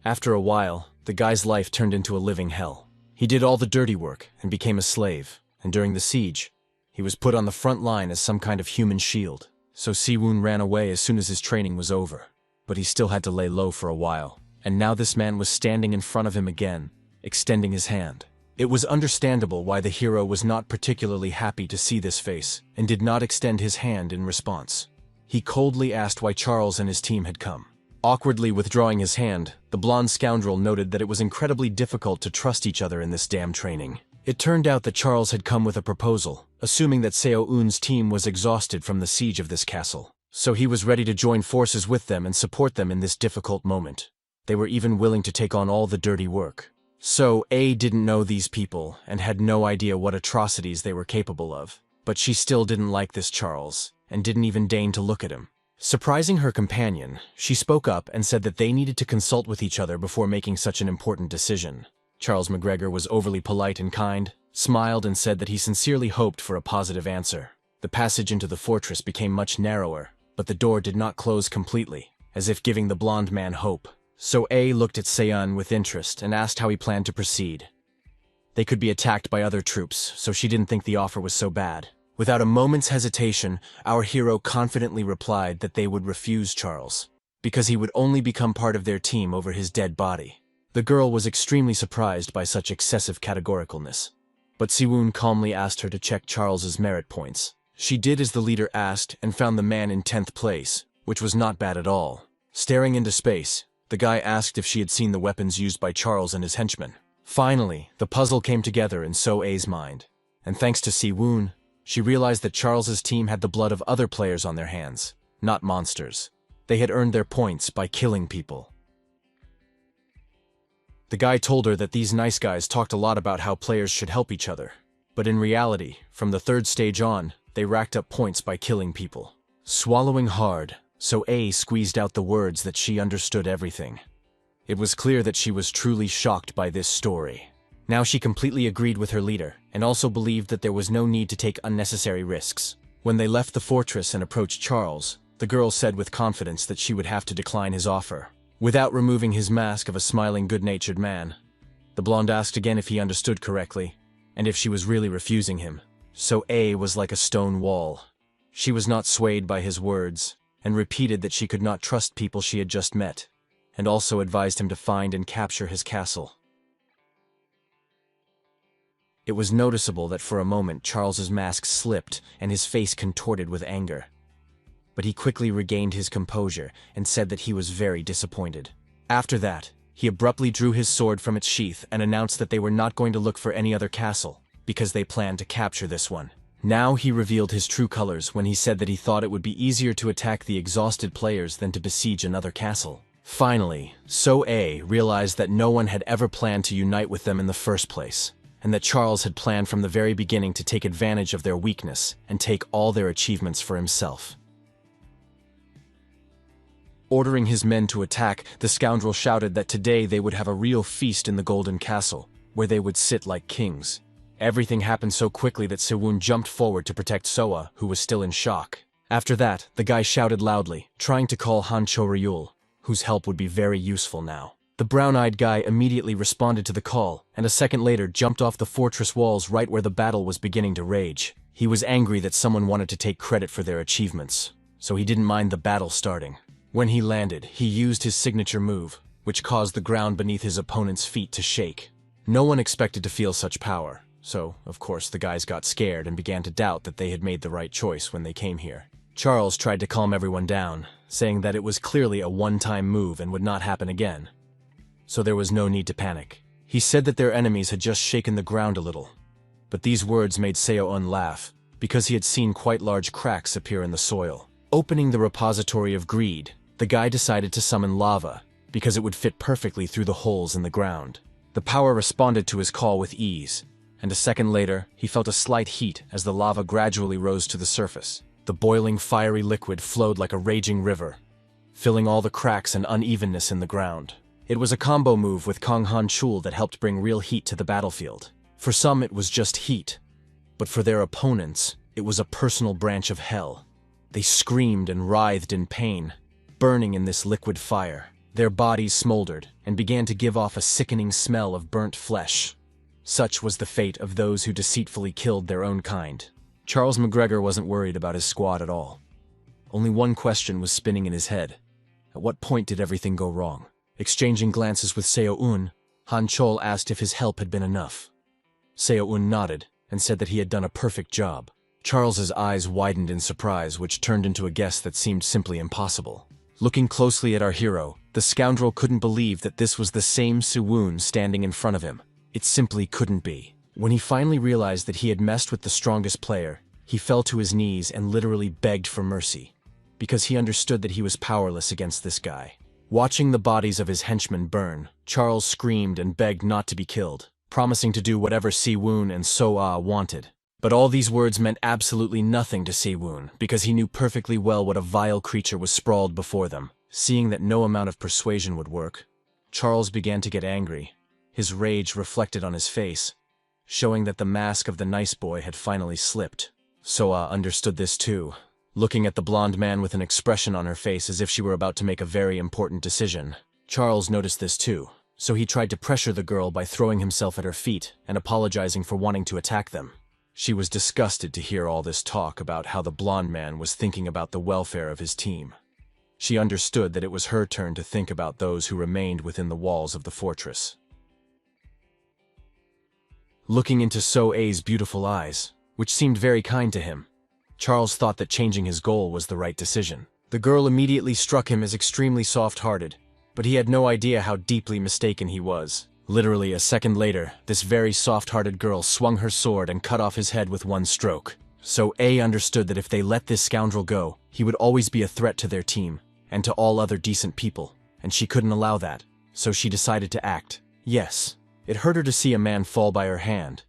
After a while, the guy's life turned into a living hell. He did all the dirty work and became a slave, and during the siege, he was put on the front line as some kind of human shield. So Siwoon ran away as soon as his training was over, but he still had to lay low for a while. And now this man was standing in front of him again, extending his hand. It was understandable why the hero was not particularly happy to see this face, and did not extend his hand in response. He coldly asked why Charles and his team had come. Awkwardly withdrawing his hand, the blonde scoundrel noted that it was incredibly difficult to trust each other in this damn training. It turned out that Charles had come with a proposal, assuming that Seoun's team was exhausted from the siege of this castle. So he was ready to join forces with them and support them in this difficult moment. They were even willing to take on all the dirty work. So A didn't know these people and had no idea what atrocities they were capable of. But she still didn't like this Charles, and didn't even deign to look at him. Surprising her companion, she spoke up and said that they needed to consult with each other before making such an important decision. Charles McGregor was overly polite and kind, smiled and said that he sincerely hoped for a positive answer. The passage into the fortress became much narrower, but the door did not close completely, as if giving the blonde man hope. So A looked at Seon with interest and asked how he planned to proceed. They could be attacked by other troops, so she didn't think the offer was so bad. Without a moment's hesitation, our hero confidently replied that they would refuse Charles, because he would only become part of their team over his dead body. The girl was extremely surprised by such excessive categoricalness, but Siwoon calmly asked her to check Charles's merit points. She did as the leader asked and found the man in 10th place, which was not bad at all. Staring into space, the guy asked if she had seen the weapons used by Charles and his henchmen. Finally, the puzzle came together in So-a's mind, and thanks to Siwoon, she realized that Charles's team had the blood of other players on their hands, not monsters. They had earned their points by killing people. The guy told her that these nice guys talked a lot about how players should help each other, but in reality, from the 3rd stage on, they racked up points by killing people. Swallowing hard, So-a squeezed out the words that she understood everything. It was clear that she was truly shocked by this story. Now she completely agreed with her leader, and also believed that there was no need to take unnecessary risks. When they left the fortress and approached Charles, the girl said with confidence that she would have to decline his offer. Without removing his mask of a smiling, good-natured man, the blonde asked again if he understood correctly, and if she was really refusing him. So-a was like a stone wall. She was not swayed by his words, and repeated that she could not trust people she had just met, and also advised him to find and capture his castle. It was noticeable that for a moment Charles's mask slipped and his face contorted with anger. but he quickly regained his composure and said that he was very disappointed. After that, he abruptly drew his sword from its sheath and announced that they were not going to look for any other castle, because they planned to capture this one. Now he revealed his true colors when he said that he thought it would be easier to attack the exhausted players than to besiege another castle. Finally, So-A realized that no one had ever planned to unite with them in the first place, and that Charles had planned from the very beginning to take advantage of their weakness and take all their achievements for himself. Ordering his men to attack, the scoundrel shouted that today they would have a real feast in the Golden Castle, where they would sit like kings. Everything happened so quickly that Siwon jumped forward to protect Soa, who was still in shock. After that, the guy shouted loudly, trying to call Han Cho-ryul, whose help would be very useful now. The brown-eyed guy immediately responded to the call, and a second later jumped off the fortress walls right where the battle was beginning to rage. He was angry that someone wanted to take credit for their achievements, so he didn't mind the battle starting. When he landed, he used his signature move, which caused the ground beneath his opponent's feet to shake. No one expected to feel such power, so, of course, the guys got scared and began to doubt that they had made the right choice when they came here. Charles tried to calm everyone down, saying that it was clearly a one-time move and would not happen again, so there was no need to panic. He said that their enemies had just shaken the ground a little, but these words made Seo-un laugh, because he had seen quite large cracks appear in the soil. Opening the repository of greed, the guy decided to summon lava, because it would fit perfectly through the holes in the ground. The power responded to his call with ease, and a second later, he felt a slight heat as the lava gradually rose to the surface. The boiling fiery liquid flowed like a raging river, filling all the cracks and unevenness in the ground. It was a combo move with Kong Han Chul that helped bring real heat to the battlefield. For some, it was just heat, but for their opponents, it was a personal branch of hell. They screamed and writhed in pain, burning in this liquid fire. Their bodies smoldered and began to give off a sickening smell of burnt flesh. Such was the fate of those who deceitfully killed their own kind. Charles McGregor wasn't worried about his squad at all. Only one question was spinning in his head. At what point did everything go wrong? Exchanging glances with Seo-un, Han Chol asked if his help had been enough. Seo-un nodded and said that he had done a perfect job. Charles's eyes widened in surprise, which turned into a guess that seemed simply impossible. Looking closely at our hero, the scoundrel couldn't believe that this was the same Siwon standing in front of him. It simply couldn't be. When he finally realized that he had messed with the strongest player, he fell to his knees and literally begged for mercy, because he understood that he was powerless against this guy. Watching the bodies of his henchmen burn, Charles screamed and begged not to be killed, promising to do whatever Siwon and So-A wanted. But all these words meant absolutely nothing to Siwon, because he knew perfectly well what a vile creature was sprawled before them. Seeing that no amount of persuasion would work, Charles began to get angry. His rage reflected on his face, showing that the mask of the nice boy had finally slipped. So-A understood this too, looking at the blonde man with an expression on her face as if she were about to make a very important decision. Charles noticed this too, so he tried to pressure the girl by throwing himself at her feet and apologizing for wanting to attack them. She was disgusted to hear all this talk about how the blonde man was thinking about the welfare of his team. She understood that it was her turn to think about those who remained within the walls of the fortress. Looking into So-A's beautiful eyes, which seemed very kind to him, Charles thought that changing his goal was the right decision. The girl immediately struck him as extremely soft-hearted, but he had no idea how deeply mistaken he was. Literally a second later, this very soft-hearted girl swung her sword and cut off his head with one stroke. So-A understood that if they let this scoundrel go, he would always be a threat to their team, and to all other decent people, and she couldn't allow that, so she decided to act. Yes, it hurt her to see a man fall by her hand,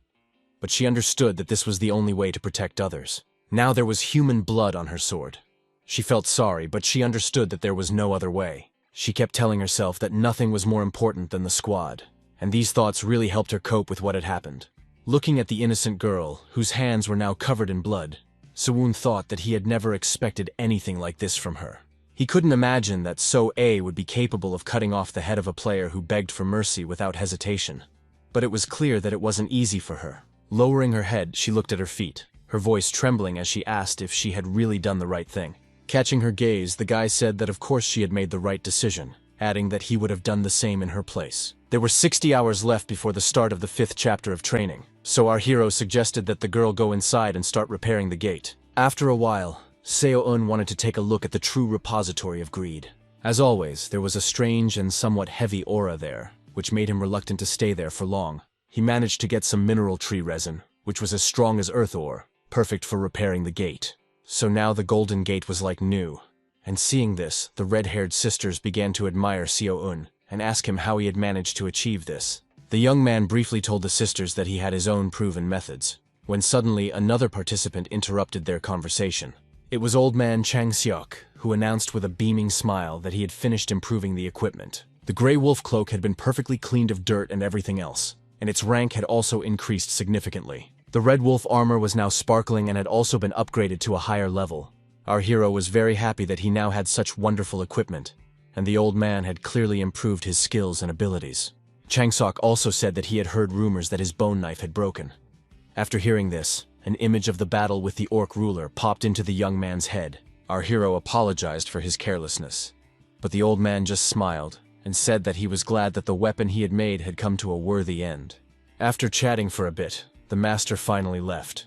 but she understood that this was the only way to protect others. Now there was human blood on her sword. She felt sorry, but she understood that there was no other way. She kept telling herself that nothing was more important than the squad, and these thoughts really helped her cope with what had happened. Looking at the innocent girl, whose hands were now covered in blood, Siwon thought that he had never expected anything like this from her. He couldn't imagine that So-A would be capable of cutting off the head of a player who begged for mercy without hesitation. But it was clear that it wasn't easy for her. Lowering her head, she looked at her feet, her voice trembling as she asked if she had really done the right thing. Catching her gaze, the guy said that of course she had made the right decision, adding that he would have done the same in her place. There were 60 hours left before the start of the 5th chapter of training, so our hero suggested that the girl go inside and start repairing the gate. After a while, Seo-un wanted to take a look at the true repository of greed. As always, there was a strange and somewhat heavy aura there, which made him reluctant to stay there for long. He managed to get some mineral tree resin, which was as strong as earth ore, perfect for repairing the gate. So now the golden gate was like new. And seeing this, the red-haired sisters began to admire Seo-un and ask him how he had managed to achieve this. The young man briefly told the sisters that he had his own proven methods, when suddenly another participant interrupted their conversation. It was old man Chang Seok, who announced with a beaming smile that he had finished improving the equipment. The gray wolf cloak had been perfectly cleaned of dirt and everything else, and its rank had also increased significantly. The red wolf armor was now sparkling and had also been upgraded to a higher level. Our hero was very happy that he now had such wonderful equipment, and the old man had clearly improved his skills and abilities. Chang Seok also said that he had heard rumors that his bone knife had broken. After hearing this, an image of the battle with the orc ruler popped into the young man's head. Our hero apologized for his carelessness, but the old man just smiled and said that he was glad that the weapon he had made had come to a worthy end. After chatting for a bit, the master finally left,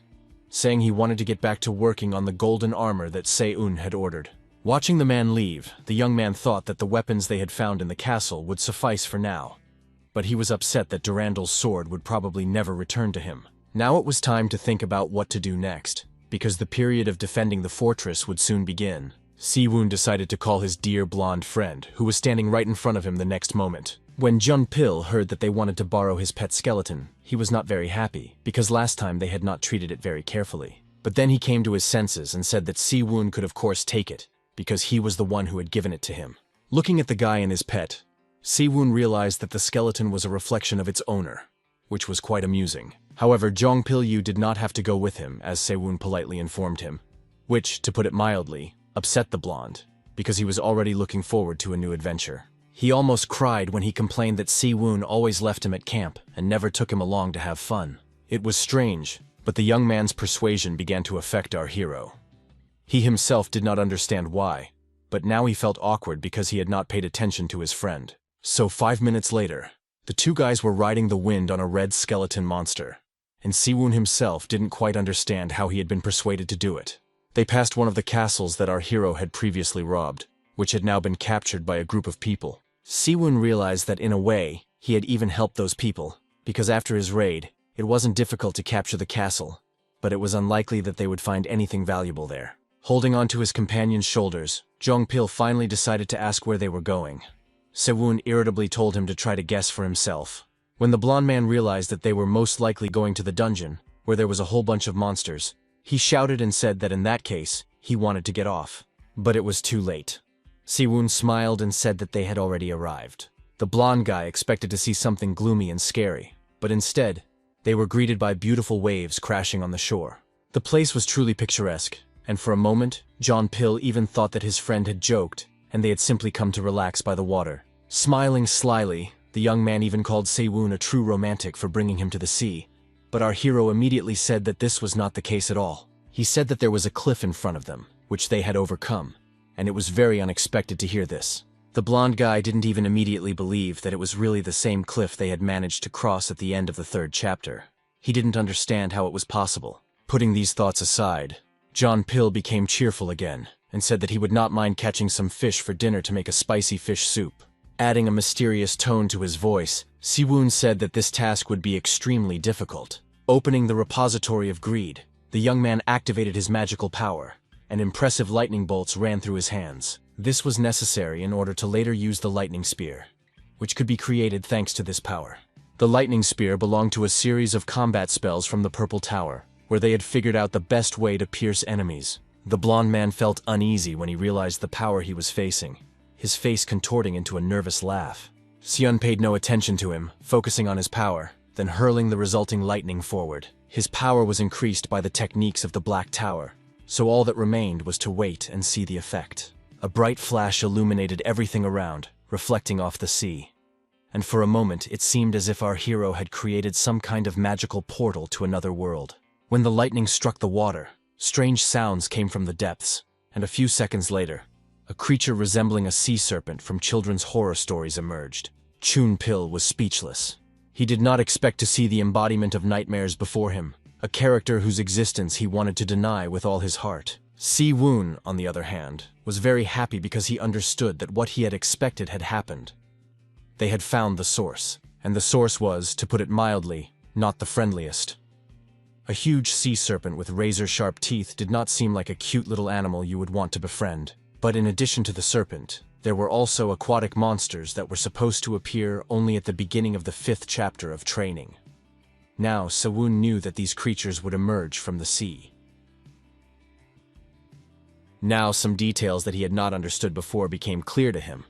saying he wanted to get back to working on the golden armor that Seo-un had ordered. Watching the man leave, the young man thought that the weapons they had found in the castle would suffice for now, but he was upset that Durandal's sword would probably never return to him. Now it was time to think about what to do next, because the period of defending the fortress would soon begin. Siwoon decided to call his dear blonde friend, who was standing right in front of him the next moment. When Jun-pil heard that they wanted to borrow his pet skeleton, he was not very happy, because last time they had not treated it very carefully. But then he came to his senses and said that Siwoon could of course take it, because he was the one who had given it to him. Looking at the guy and his pet, Siwoon realized that the skeleton was a reflection of its owner, which was quite amusing. However, Jong-pil-yu did not have to go with him, as Siwoon politely informed him, which, to put it mildly, upset the blonde, because he was already looking forward to a new adventure. He almost cried when he complained that Siwoon always left him at camp and never took him along to have fun. It was strange, but the young man's persuasion began to affect our hero. He himself did not understand why, but now he felt awkward because he had not paid attention to his friend. So 5 minutes later, the two guys were riding the wind on a red skeleton monster, and Siwoon himself didn't quite understand how he had been persuaded to do it. They passed one of the castles that our hero had previously robbed, which had now been captured by a group of people. Siwoon realized that in a way, he had even helped those people, because after his raid, it wasn't difficult to capture the castle, but it was unlikely that they would find anything valuable there. Holding onto his companion's shoulders, Jong-pil finally decided to ask where they were going. Siwoon irritably told him to try to guess for himself. When the blonde man realized that they were most likely going to the dungeon, where there was a whole bunch of monsters, he shouted and said that in that case, he wanted to get off. But it was too late. Siwoon smiled and said that they had already arrived. The blonde guy expected to see something gloomy and scary, but instead, they were greeted by beautiful waves crashing on the shore. The place was truly picturesque, and for a moment, Jong-pil even thought that his friend had joked, and they had simply come to relax by the water. Smiling slyly, the young man even called Siwoon a true romantic for bringing him to the sea, but our hero immediately said that this was not the case at all. He said that there was a cliff in front of them, which they had overcome, and it was very unexpected to hear this. The blonde guy didn't even immediately believe that it was really the same cliff they had managed to cross at the end of the 3rd chapter. He didn't understand how it was possible. Putting these thoughts aside, Jong-pil became cheerful again, and said that he would not mind catching some fish for dinner to make a spicy fish soup. Adding a mysterious tone to his voice, Siwoon said that this task would be extremely difficult. Opening the repository of greed, the young man activated his magical power, and impressive lightning bolts ran through his hands. This was necessary in order to later use the lightning spear, which could be created thanks to this power. The lightning spear belonged to a series of combat spells from the Purple Tower, where they had figured out the best way to pierce enemies. The blonde man felt uneasy when he realized the power he was facing, his face contorting into a nervous laugh. Sion paid no attention to him, focusing on his power, then hurling the resulting lightning forward. His power was increased by the techniques of the Black Tower, so all that remained was to wait and see the effect. A bright flash illuminated everything around, reflecting off the sea. And for a moment it seemed as if our hero had created some kind of magical portal to another world. When the lightning struck the water, strange sounds came from the depths, and a few seconds later, a creature resembling a sea serpent from children's horror stories emerged. Jong-pil was speechless. He did not expect to see the embodiment of nightmares before him, a character whose existence he wanted to deny with all his heart. Si-woon, on the other hand, was very happy because he understood that what he had expected had happened. They had found the source, and the source was, to put it mildly, not the friendliest. A huge sea serpent with razor-sharp teeth did not seem like a cute little animal you would want to befriend. But in addition to the serpent, there were also aquatic monsters that were supposed to appear only at the beginning of the 5th chapter of training. Now, Si-woon knew that these creatures would emerge from the sea. Now, some details that he had not understood before became clear to him,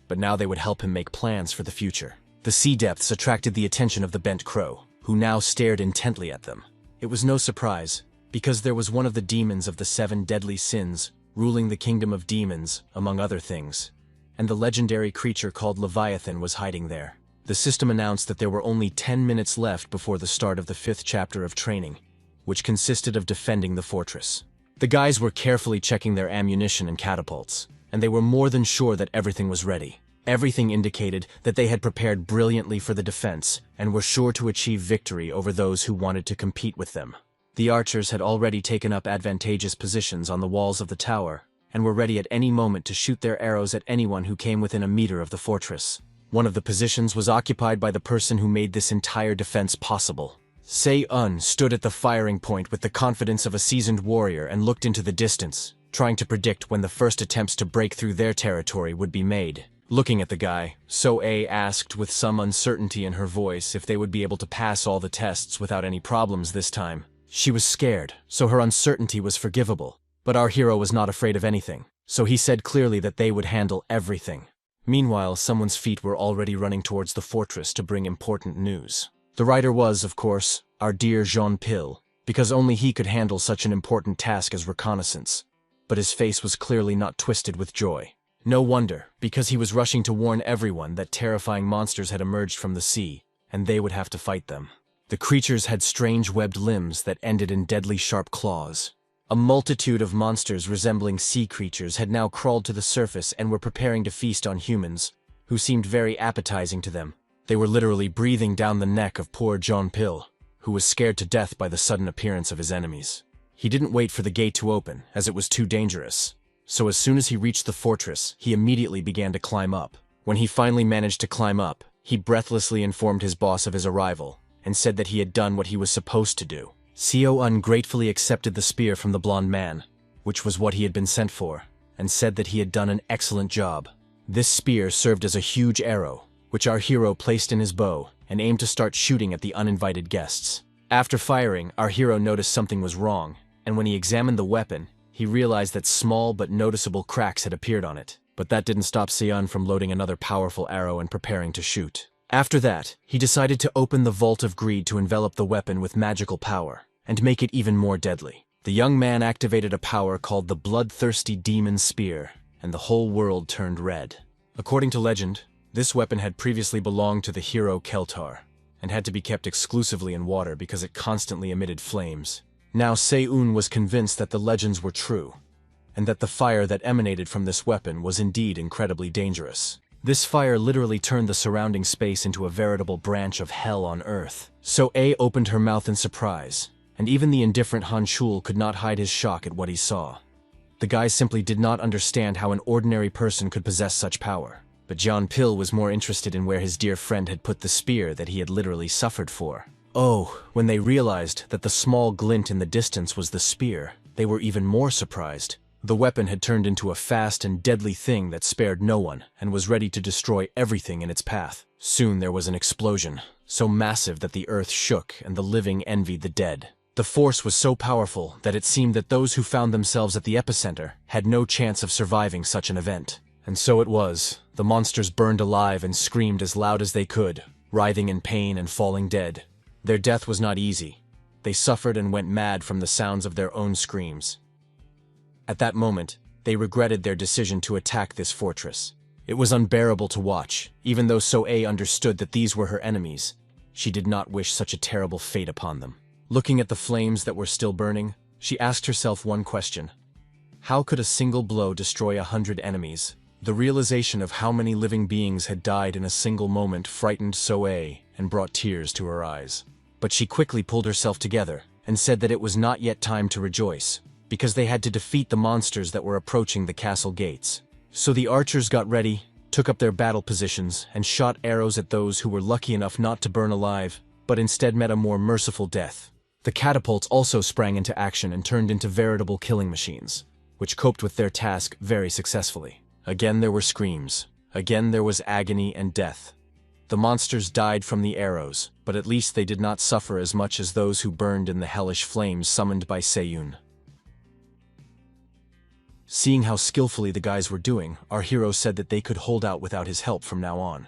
but now they would help him make plans for the future. The sea depths attracted the attention of the bent crow, who now stared intently at them. It was no surprise, because there was one of the demons of the 7 deadly sins ruling the kingdom of demons, among other things, and the legendary creature called Leviathan was hiding there. The system announced that there were only 10 minutes left before the start of the 5th chapter of training, which consisted of defending the fortress. The guys were carefully checking their ammunition and catapults, and they were more than sure that everything was ready. Everything indicated that they had prepared brilliantly for the defense and were sure to achieve victory over those who wanted to compete with them. The archers had already taken up advantageous positions on the walls of the tower and were ready at any moment to shoot their arrows at anyone who came within a meter of the fortress. One of the positions was occupied by the person who made this entire defense possible. Se-un stood at the firing point with the confidence of a seasoned warrior and looked into the distance, trying to predict when the first attempts to break through their territory would be made. Looking at the guy, So-a asked with some uncertainty in her voice if they would be able to pass all the tests without any problems this time. She was scared, so her uncertainty was forgivable. But our hero was not afraid of anything, so he said clearly that they would handle everything. Meanwhile, someone's feet were already running towards the fortress to bring important news. The rider was, of course, our dear Jean-Pil, because only he could handle such an important task as reconnaissance. But his face was clearly not twisted with joy. No wonder, because he was rushing to warn everyone that terrifying monsters had emerged from the sea, and they would have to fight them. The creatures had strange webbed limbs that ended in deadly sharp claws. A multitude of monsters resembling sea creatures had now crawled to the surface and were preparing to feast on humans, who seemed very appetizing to them. They were literally breathing down the neck of poor Jean-Pil, who was scared to death by the sudden appearance of his enemies. He didn't wait for the gate to open, as it was too dangerous. So as soon as he reached the fortress, he immediately began to climb up. When he finally managed to climb up, he breathlessly informed his boss of his arrival, and said that he had done what he was supposed to do. Se-un gratefully accepted the spear from the blonde man, which was what he had been sent for, and said that he had done an excellent job. This spear served as a huge arrow, which our hero placed in his bow and aimed to start shooting at the uninvited guests. After firing, our hero noticed something was wrong, and when he examined the weapon, he realized that small but noticeable cracks had appeared on it. But that didn't stop Se-un from loading another powerful arrow and preparing to shoot. After that, he decided to open the Vault of Greed to envelop the weapon with magical power and make it even more deadly. The young man activated a power called the Bloodthirsty Demon Spear, and the whole world turned red. According to legend, this weapon had previously belonged to the hero Keltar, and had to be kept exclusively in water because it constantly emitted flames. Now Se-un was convinced that the legends were true, and that the fire that emanated from this weapon was indeed incredibly dangerous. This fire literally turned the surrounding space into a veritable branch of hell on Earth. So-a opened her mouth in surprise, and even the indifferent Han Shul could not hide his shock at what he saw. The guy simply did not understand how an ordinary person could possess such power. But Jean-Pil was more interested in where his dear friend had put the spear that he had literally suffered for. Oh, when they realized that the small glint in the distance was the spear, they were even more surprised. The weapon had turned into a fast and deadly thing that spared no one and was ready to destroy everything in its path. Soon there was an explosion, so massive that the earth shook and the living envied the dead. The force was so powerful that it seemed that those who found themselves at the epicenter had no chance of surviving such an event. And so it was. The monsters burned alive and screamed as loud as they could, writhing in pain and falling dead. Their death was not easy. They suffered and went mad from the sounds of their own screams. At that moment, they regretted their decision to attack this fortress. It was unbearable to watch. Even though So-a understood that these were her enemies, she did not wish such a terrible fate upon them. Looking at the flames that were still burning, she asked herself one question. How could a single blow destroy 100 enemies? The realization of how many living beings had died in a single moment frightened So-a and brought tears to her eyes. But she quickly pulled herself together and said that it was not yet time to rejoice. because they had to defeat the monsters that were approaching the castle gates. So the archers got ready, took up their battle positions, and shot arrows at those who were lucky enough not to burn alive, but instead met a more merciful death. The catapults also sprang into action and turned into veritable killing machines, which coped with their task very successfully. Again there were screams. Again there was agony and death. The monsters died from the arrows, but at least they did not suffer as much as those who burned in the hellish flames summoned by Seyun. Seeing how skillfully the guys were doing, our hero said that they could hold out without his help from now on.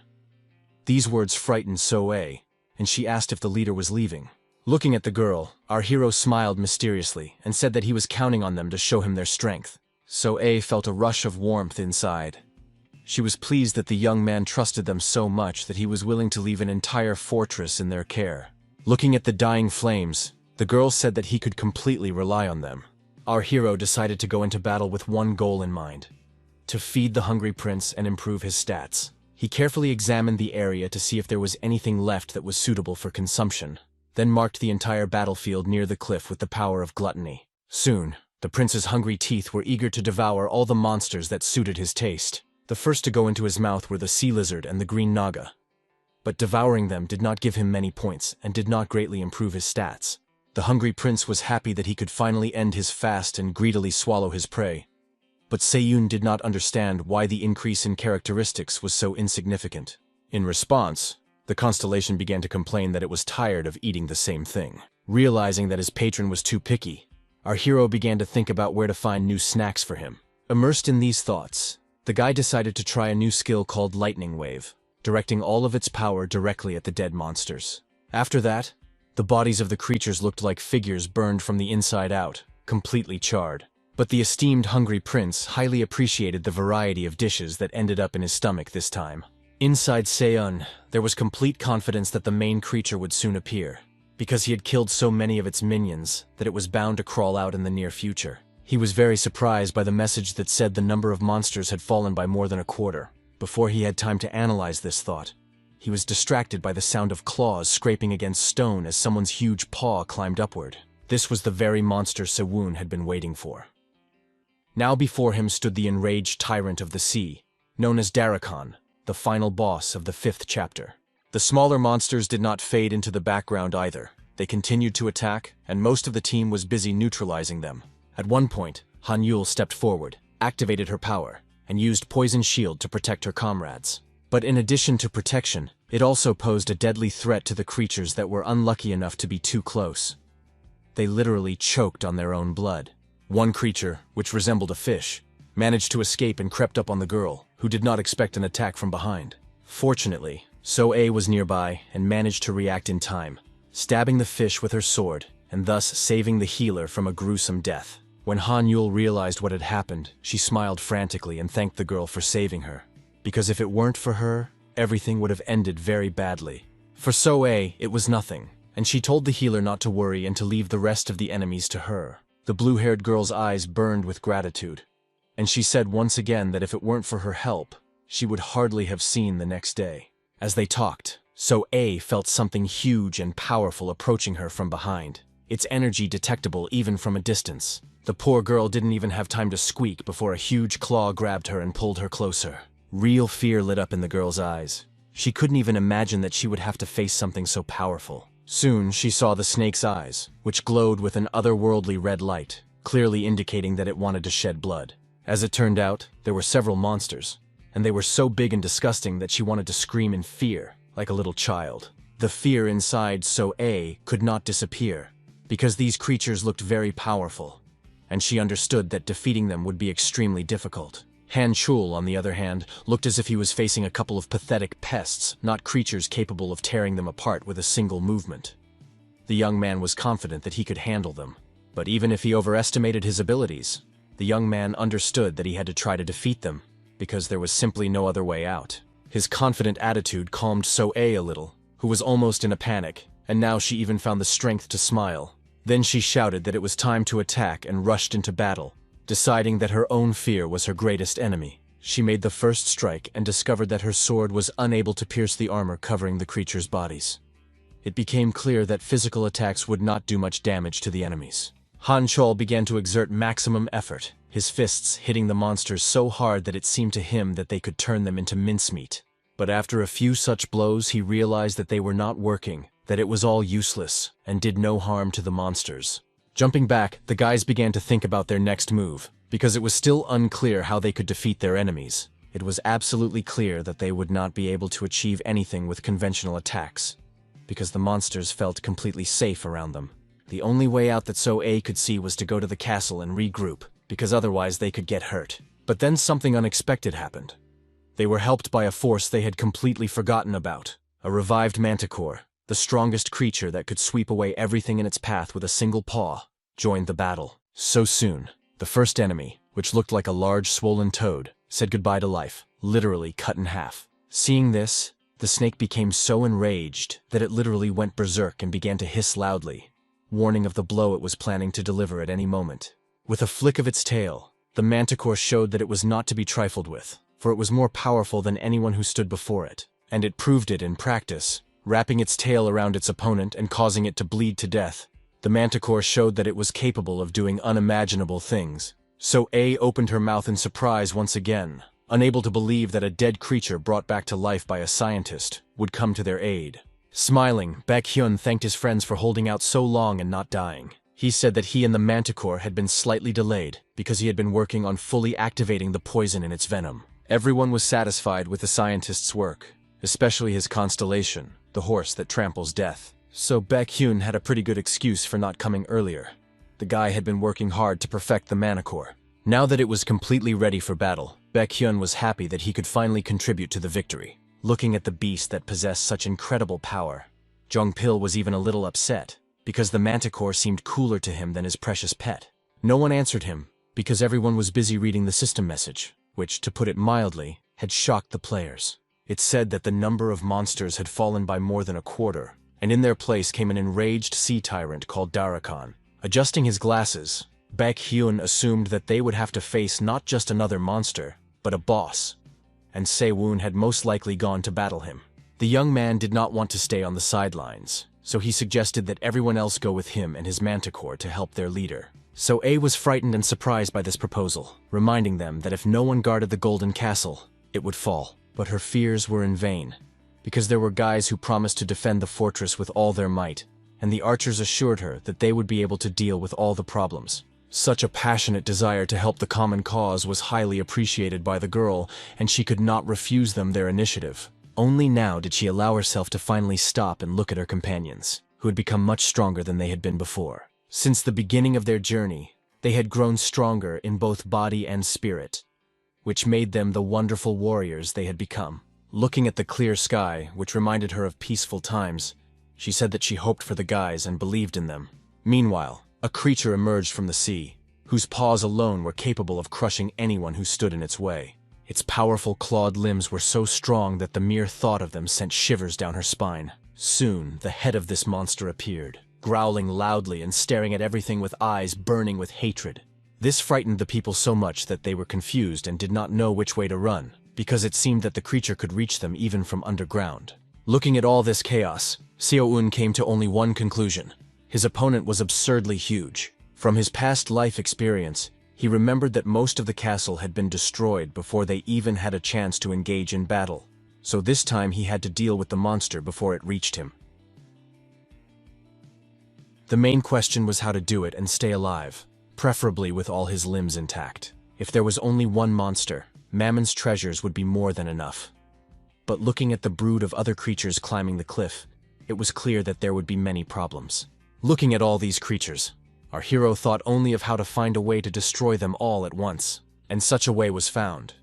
These words frightened So-A, and she asked if the leader was leaving. Looking at the girl, our hero smiled mysteriously and said that he was counting on them to show him their strength. So-A felt a rush of warmth inside. She was pleased that the young man trusted them so much that he was willing to leave an entire fortress in their care. Looking at the dying flames, the girl said that he could completely rely on them. Our hero decided to go into battle with one goal in mind: to feed the hungry prince and improve his stats. He carefully examined the area to see if there was anything left that was suitable for consumption, then marked the entire battlefield near the cliff with the power of gluttony. Soon, the prince's hungry teeth were eager to devour all the monsters that suited his taste. The first to go into his mouth were the sea lizard and the green naga. But devouring them did not give him many points and did not greatly improve his stats. The hungry prince was happy that he could finally end his fast and greedily swallow his prey. But Seyun did not understand why the increase in characteristics was so insignificant. In response, the constellation began to complain that it was tired of eating the same thing. Realizing that his patron was too picky, our hero began to think about where to find new snacks for him. Immersed in these thoughts, the guy decided to try a new skill called Lightning Wave, directing all of its power directly at the dead monsters. After that, the bodies of the creatures looked like figures burned from the inside out, completely charred. But the esteemed hungry prince highly appreciated the variety of dishes that ended up in his stomach this time. Inside Seyun, there was complete confidence that the main creature would soon appear, because he had killed so many of its minions that it was bound to crawl out in the near future. He was very surprised by the message that said the number of monsters had fallen by more than a quarter. Before he had time to analyze this thought, he was distracted by the sound of claws scraping against stone as someone's huge paw climbed upward. This was the very monster Sewun had been waiting for. Now before him stood the enraged tyrant of the sea, known as Darakon, the final boss of the 5th chapter. The smaller monsters did not fade into the background either. They continued to attack, and most of the team was busy neutralizing them. At one point, Han Yul stepped forward, activated her power, and used Poison Shield to protect her comrades. But in addition to protection, it also posed a deadly threat to the creatures that were unlucky enough to be too close. They literally choked on their own blood. One creature, which resembled a fish, managed to escape and crept up on the girl, who did not expect an attack from behind. Fortunately, So-A was nearby and managed to react in time, stabbing the fish with her sword, and thus saving the healer from a gruesome death. When Han Yul realized what had happened, she smiled frantically and thanked the girl for saving her, because if it weren't for her, everything would have ended very badly. For So-A, it was nothing, and she told the healer not to worry and to leave the rest of the enemies to her. The blue-haired girl's eyes burned with gratitude, and she said once again that if it weren't for her help, she would hardly have seen the next day. As they talked, So-A felt something huge and powerful approaching her from behind, its energy detectable even from a distance. The poor girl didn't even have time to squeak before a huge claw grabbed her and pulled her closer. Real fear lit up in the girl's eyes. She couldn't even imagine that she would have to face something so powerful. Soon she saw the snake's eyes, which glowed with an otherworldly red light, clearly indicating that it wanted to shed blood. As it turned out, there were several monsters, and they were so big and disgusting that she wanted to scream in fear, like a little child. The fear inside So-A could not disappear, because these creatures looked very powerful, and she understood that defeating them would be extremely difficult. Han Chul, on the other hand, looked as if he was facing a couple of pathetic pests, not creatures capable of tearing them apart with a single movement. The young man was confident that he could handle them, but even if he overestimated his abilities, the young man understood that he had to try to defeat them, because there was simply no other way out. His confident attitude calmed So-A a little, who was almost in a panic, and now she even found the strength to smile. Then she shouted that it was time to attack and rushed into battle, deciding that her own fear was her greatest enemy. She made the first strike and discovered that her sword was unable to pierce the armor covering the creatures' bodies. It became clear that physical attacks would not do much damage to the enemies. Han Chol began to exert maximum effort, his fists hitting the monsters so hard that it seemed to him that they could turn them into mincemeat. But after a few such blows, he realized that they were not working, that it was all useless, and did no harm to the monsters. Jumping back, the guys began to think about their next move, because it was still unclear how they could defeat their enemies. It was absolutely clear that they would not be able to achieve anything with conventional attacks, because the monsters felt completely safe around them. The only way out that So-A could see was to go to the castle and regroup, because otherwise they could get hurt. But then something unexpected happened. They were helped by a force they had completely forgotten about. A revived manticore, the strongest creature that could sweep away everything in its path with a single paw, joined the battle. So soon, the first enemy, which looked like a large swollen toad, said goodbye to life, literally cut in half. Seeing this, the snake became so enraged that it literally went berserk and began to hiss loudly, warning of the blow it was planning to deliver at any moment. With a flick of its tail, the manticore showed that it was not to be trifled with, for it was more powerful than anyone who stood before it, and it proved it in practice, wrapping its tail around its opponent and causing it to bleed to death. The manticore showed that it was capable of doing unimaginable things. So A opened her mouth in surprise once again, unable to believe that a dead creature brought back to life by a scientist would come to their aid. Smiling, Baekhyun thanked his friends for holding out so long and not dying. He said that he and the manticore had been slightly delayed because he had been working on fully activating the poison in its venom. Everyone was satisfied with the scientist's work, especially his constellation, the horse that tramples death. So Baekhyun had a pretty good excuse for not coming earlier. The guy had been working hard to perfect the manticore. Now that it was completely ready for battle, Baekhyun was happy that he could finally contribute to the victory. Looking at the beast that possessed such incredible power, Jongpil was even a little upset, because the manticore seemed cooler to him than his precious pet. No one answered him, because everyone was busy reading the system message, which, to put it mildly, had shocked the players. It said that the number of monsters had fallen by more than a quarter, and in their place came an enraged sea tyrant called Darakan. Adjusting his glasses, Baekhyun assumed that they would have to face not just another monster, but a boss, and Se-woon had most likely gone to battle him. The young man did not want to stay on the sidelines, so he suggested that everyone else go with him and his manticore to help their leader. So A was frightened and surprised by this proposal, reminding them that if no one guarded the Golden Castle, it would fall. But her fears were in vain, because there were guys who promised to defend the fortress with all their might, and the archers assured her that they would be able to deal with all the problems. Such a passionate desire to help the common cause was highly appreciated by the girl, and she could not refuse them their initiative. Only now did she allow herself to finally stop and look at her companions, who had become much stronger than they had been before. Since the beginning of their journey, they had grown stronger in both body and spirit, which made them the wonderful warriors they had become. Looking at the clear sky, which reminded her of peaceful times, she said that she hoped for the guys and believed in them. Meanwhile, a creature emerged from the sea, whose paws alone were capable of crushing anyone who stood in its way. Its powerful clawed limbs were so strong that the mere thought of them sent shivers down her spine. Soon, the head of this monster appeared, growling loudly and staring at everything with eyes burning with hatred. This frightened the people so much that they were confused and did not know which way to run, because it seemed that the creature could reach them even from underground. Looking at all this chaos, Seo-un came to only one conclusion. His opponent was absurdly huge. From his past life experience, he remembered that most of the castle had been destroyed before they even had a chance to engage in battle. So this time he had to deal with the monster before it reached him. The main question was how to do it and stay alive, preferably with all his limbs intact. If there was only one monster, Mammon's treasures would be more than enough. But looking at the brood of other creatures climbing the cliff, it was clear that there would be many problems. Looking at all these creatures, our hero thought only of how to find a way to destroy them all at once, and such a way was found.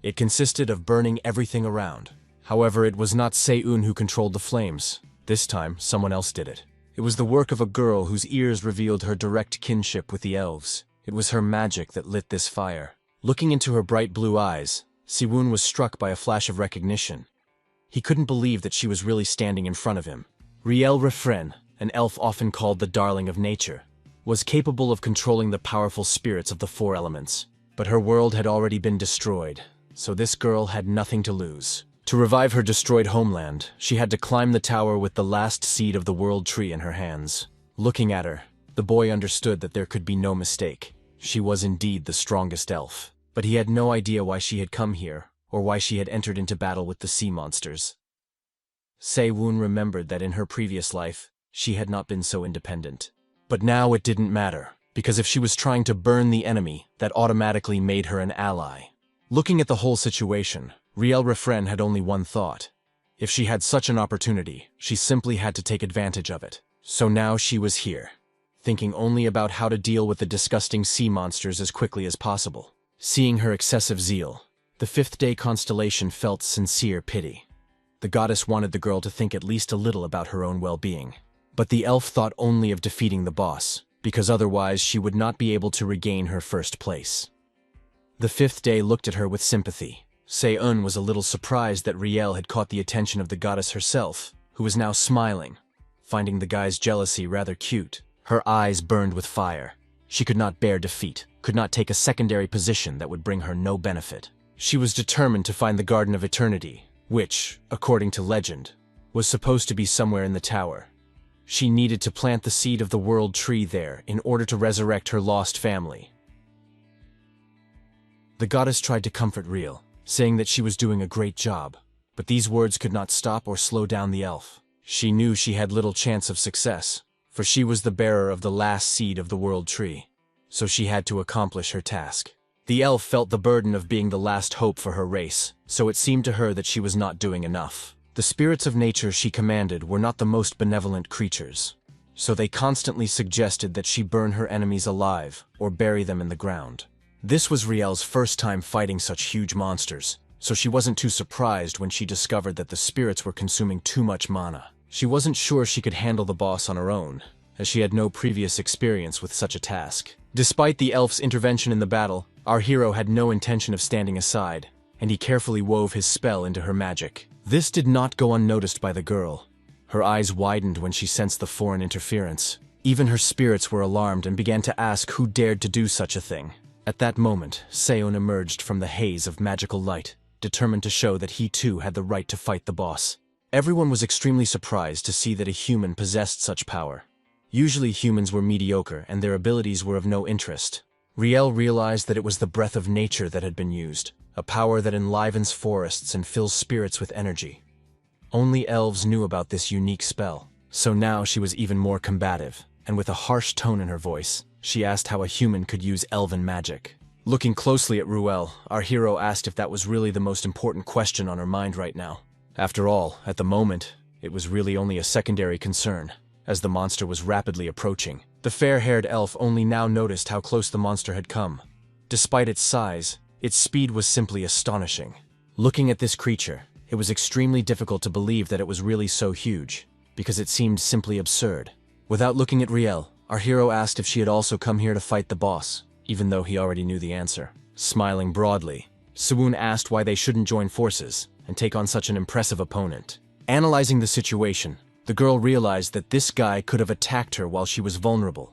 It consisted of burning everything around. However, it was not Se-un who controlled the flames. This time, someone else did it. It was the work of a girl whose ears revealed her direct kinship with the elves. It was her magic that lit this fire. Looking into her bright blue eyes, Si-woon was struck by a flash of recognition. He couldn't believe that she was really standing in front of him. Riel Refren, an elf often called the darling of nature, was capable of controlling the powerful spirits of the four elements. But her world had already been destroyed, so this girl had nothing to lose. To revive her destroyed homeland, she had to climb the tower with the last seed of the world tree in her hands. Looking at her, The boy understood that there could be no mistake. She was indeed the strongest elf. But he had no idea why she had come here, or why she had entered into battle with the sea monsters. Se-woon remembered that in her previous life, she had not been so independent. But now it didn't matter, because if she was trying to burn the enemy, that automatically made her an ally. Looking at the whole situation, Riel Refren had only one thought. If she had such an opportunity, she simply had to take advantage of it. So now she was here, thinking only about how to deal with the disgusting sea monsters as quickly as possible. Seeing her excessive zeal, the fifth-day constellation felt sincere pity. The goddess wanted the girl to think at least a little about her own well-being. But the elf thought only of defeating the boss, because otherwise she would not be able to regain her first place. The fifth day looked at her with sympathy. Se-un was a little surprised that Riel had caught the attention of the goddess herself, who was now smiling, finding the guy's jealousy rather cute. Her eyes burned with fire. She could not bear defeat, could not take a secondary position that would bring her no benefit. She was determined to find the Garden of Eternity, which, according to legend, was supposed to be somewhere in the tower. She needed to plant the seed of the world tree there in order to resurrect her lost family. The goddess tried to comfort Riel, saying that she was doing a great job, but these words could not stop or slow down the elf. She knew she had little chance of success, for she was the bearer of the last seed of the world tree, so she had to accomplish her task. The elf felt the burden of being the last hope for her race, so it seemed to her that she was not doing enough. The spirits of nature she commanded were not the most benevolent creatures, so they constantly suggested that she burn her enemies alive or bury them in the ground. This was Riel's first time fighting such huge monsters, so she wasn't too surprised when she discovered that the spirits were consuming too much mana. She wasn't sure she could handle the boss on her own, as she had no previous experience with such a task. Despite the elf's intervention in the battle, our hero had no intention of standing aside, and he carefully wove his spell into her magic. This did not go unnoticed by the girl. Her eyes widened when she sensed the foreign interference. Even her spirits were alarmed and began to ask who dared to do such a thing. At that moment, Se-un emerged from the haze of magical light, determined to show that he too had the right to fight the boss. Everyone was extremely surprised to see that a human possessed such power. Usually humans were mediocre and their abilities were of no interest. Riel realized that it was the breath of nature that had been used, a power that enlivens forests and fills spirits with energy. Only elves knew about this unique spell, so now she was even more combative, and with a harsh tone in her voice, she asked how a human could use elven magic. Looking closely at Ruel, our hero asked if that was really the most important question on her mind right now. After all, at the moment, it was really only a secondary concern, as the monster was rapidly approaching. The fair-haired elf only now noticed how close the monster had come. Despite its size, its speed was simply astonishing. Looking at this creature, it was extremely difficult to believe that it was really so huge, because it seemed simply absurd. Without looking at Riel, our hero asked if she had also come here to fight the boss, even though he already knew the answer. Smiling broadly, Se-woon asked why they shouldn't join forces and take on such an impressive opponent. Analyzing the situation, the girl realized that this guy could have attacked her while she was vulnerable,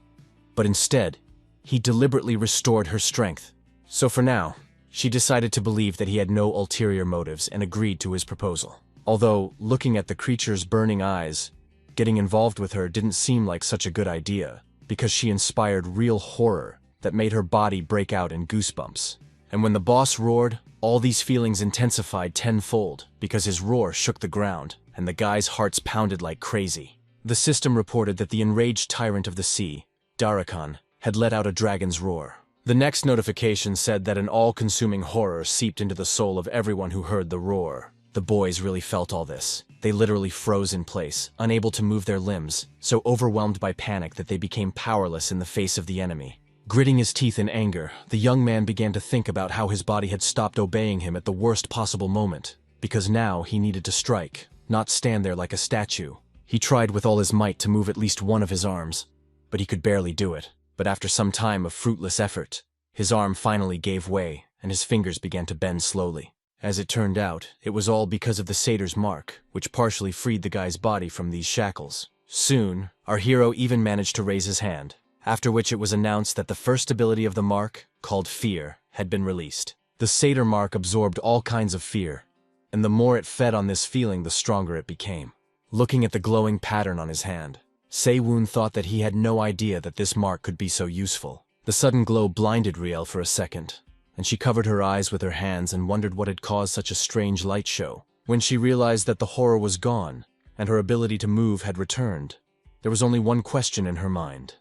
but instead, he deliberately restored her strength. So for now, she decided to believe that he had no ulterior motives and agreed to his proposal. Although, looking at the creature's burning eyes, getting involved with her didn't seem like such a good idea, because she inspired real horror that made her body break out in goosebumps. And when the boss roared, all these feelings intensified tenfold, because his roar shook the ground, and the guy's hearts pounded like crazy. The system reported that the enraged tyrant of the sea, Darakan, had let out a dragon's roar. The next notification said that an all-consuming horror seeped into the soul of everyone who heard the roar. The boys really felt all this. They literally froze in place, unable to move their limbs, so overwhelmed by panic that they became powerless in the face of the enemy. Gritting his teeth in anger, the young man began to think about how his body had stopped obeying him at the worst possible moment, because now he needed to strike, not stand there like a statue. He tried with all his might to move at least one of his arms, but he could barely do it. But after some time of fruitless effort, his arm finally gave way, and his fingers began to bend slowly. As it turned out, it was all because of the satyr's mark, which partially freed the guy's body from these shackles. Soon, our hero even managed to raise his hand, after which it was announced that the first ability of the mark, called Fear, had been released. The satyr mark absorbed all kinds of fear, and the more it fed on this feeling, the stronger it became. Looking at the glowing pattern on his hand, Se-woon thought that he had no idea that this mark could be so useful. The sudden glow blinded Riel for a second, and she covered her eyes with her hands and wondered what had caused such a strange light show. When she realized that the horror was gone, and her ability to move had returned, there was only one question in her mind.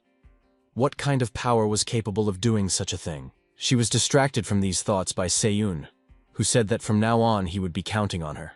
What kind of power was capable of doing such a thing? She was distracted from these thoughts by Se-yoon, who said that from now on he would be counting on her.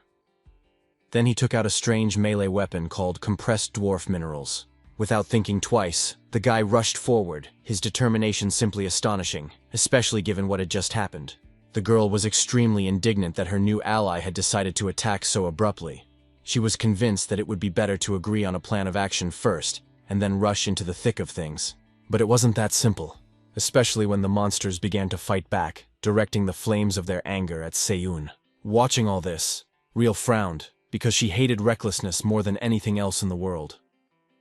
Then he took out a strange melee weapon called compressed dwarf minerals. Without thinking twice, the guy rushed forward, his determination simply astonishing, especially given what had just happened. The girl was extremely indignant that her new ally had decided to attack so abruptly. She was convinced that it would be better to agree on a plan of action first, and then rush into the thick of things. But it wasn't that simple, especially when the monsters began to fight back, directing the flames of their anger at Se-yoon. Watching all this, Riel frowned, because she hated recklessness more than anything else in the world.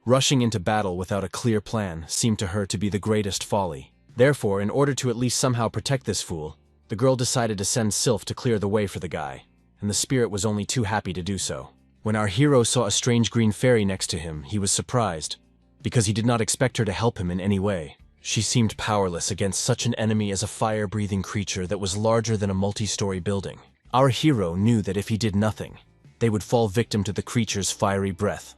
Rushing into battle without a clear plan seemed to her to be the greatest folly. Therefore, in order to at least somehow protect this fool, the girl decided to send Sylph to clear the way for the guy, and the spirit was only too happy to do so. When our hero saw a strange green fairy next to him, he was surprised, because he did not expect her to help him in any way. She seemed powerless against such an enemy as a fire-breathing creature that was larger than a multi-story building. Our hero knew that if he did nothing, they would fall victim to the creature's fiery breath.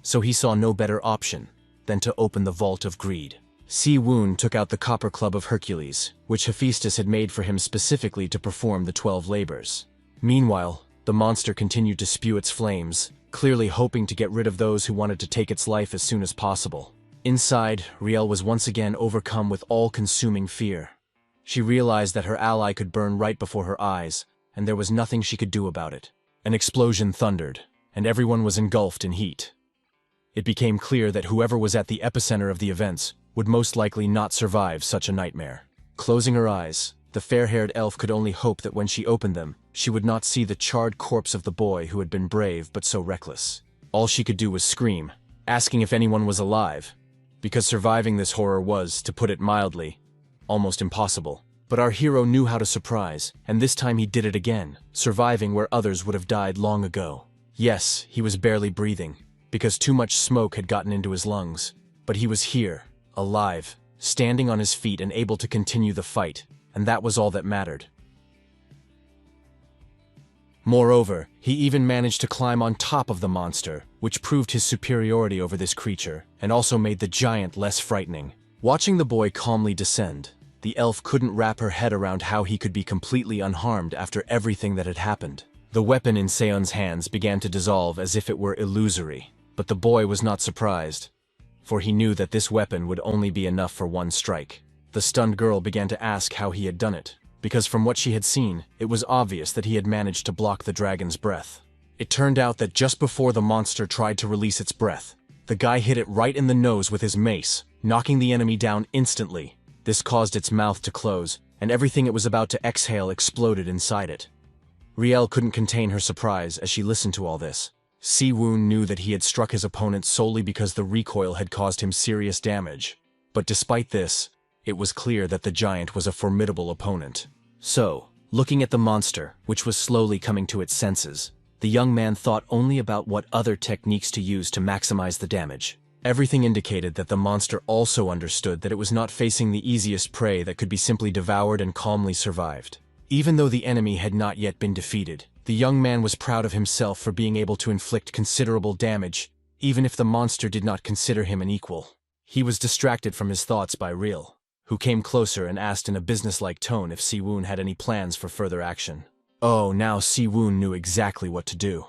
So he saw no better option than to open the Vault of Greed. Se-woon took out the Copper Club of Hercules, which Hephaestus had made for him specifically to perform the 12 labors. Meanwhile, the monster continued to spew its flames, clearly hoping to get rid of those who wanted to take its life as soon as possible. Inside, Riel was once again overcome with all-consuming fear. She realized that her ally could burn right before her eyes, and there was nothing she could do about it. An explosion thundered, and everyone was engulfed in heat. It became clear that whoever was at the epicenter of the events would most likely not survive such a nightmare. Closing her eyes, the fair-haired elf could only hope that when she opened them, she would not see the charred corpse of the boy who had been brave but so reckless. All she could do was scream, asking if anyone was alive, because surviving this horror was, to put it mildly, almost impossible. But our hero knew how to surprise, and this time he did it again, surviving where others would have died long ago. Yes, he was barely breathing, because too much smoke had gotten into his lungs, but he was here, alive, standing on his feet and able to continue the fight, and that was all that mattered. Moreover, he even managed to climb on top of the monster, which proved his superiority over this creature, and also made the giant less frightening. Watching the boy calmly descend, the elf couldn't wrap her head around how he could be completely unharmed after everything that had happened. The weapon in Seon's hands began to dissolve as if it were illusory, but the boy was not surprised, for he knew that this weapon would only be enough for one strike. The stunned girl began to ask how he had done it, because from what she had seen, it was obvious that he had managed to block the dragon's breath. It turned out that just before the monster tried to release its breath, the guy hit it right in the nose with his mace, knocking the enemy down instantly. This caused its mouth to close, and everything it was about to exhale exploded inside it. Riel couldn't contain her surprise as she listened to all this. Se-woon knew that he had struck his opponent solely because the recoil had caused him serious damage. But despite this, it was clear that the giant was a formidable opponent. So, looking at the monster, which was slowly coming to its senses, the young man thought only about what other techniques to use to maximize the damage. Everything indicated that the monster also understood that it was not facing the easiest prey that could be simply devoured and calmly survived. Even though the enemy had not yet been defeated, the young man was proud of himself for being able to inflict considerable damage, even if the monster did not consider him an equal. He was distracted from his thoughts by Riel, who came closer and asked in a businesslike tone if Se-woon had any plans for further action. Oh, now Se-woon knew exactly what to do.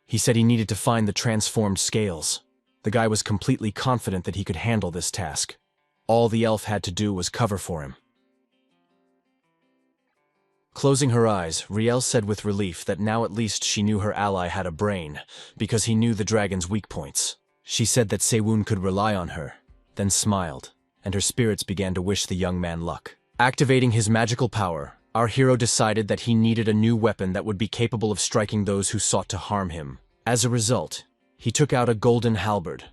He said he needed to find the transformed scales. The guy was completely confident that he could handle this task. All the elf had to do was cover for him. Closing her eyes, Riel said with relief that now at least she knew her ally had a brain, because he knew the dragon's weak points. She said that Se-woon could rely on her, then smiled, and her spirits began to wish the young man luck. Activating his magical power, our hero decided that he needed a new weapon that would be capable of striking those who sought to harm him. As a result, he took out a golden halberd,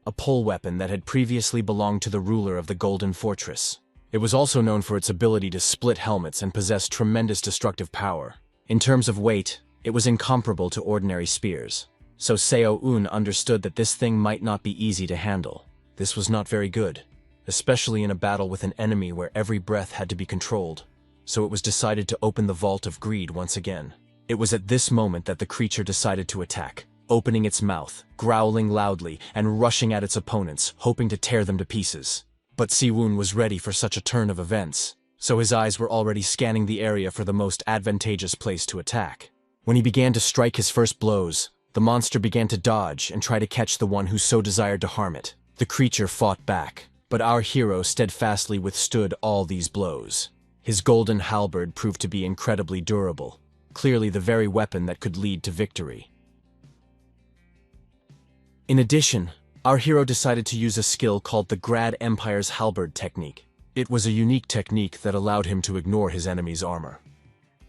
a pole weapon that had previously belonged to the ruler of the Golden Fortress. It was also known for its ability to split helmets and possess tremendous destructive power. In terms of weight, it was incomparable to ordinary spears. so Seo-un understood that this thing might not be easy to handle. This was not very good, especially in a battle with an enemy where every breath had to be controlled, so it was decided to open the Vault of Greed once again. It was at this moment that the creature decided to attack, opening its mouth, growling loudly, and rushing at its opponents, hoping to tear them to pieces. But Siwon was ready for such a turn of events, so his eyes were already scanning the area for the most advantageous place to attack. When he began to strike his first blows, the monster began to dodge and try to catch the one who so desired to harm it. The creature fought back, but our hero steadfastly withstood all these blows. His golden halberd proved to be incredibly durable, clearly the very weapon that could lead to victory. In addition, our hero decided to use a skill called the Grad Empire's Halberd technique. It was a unique technique that allowed him to ignore his enemy's armor.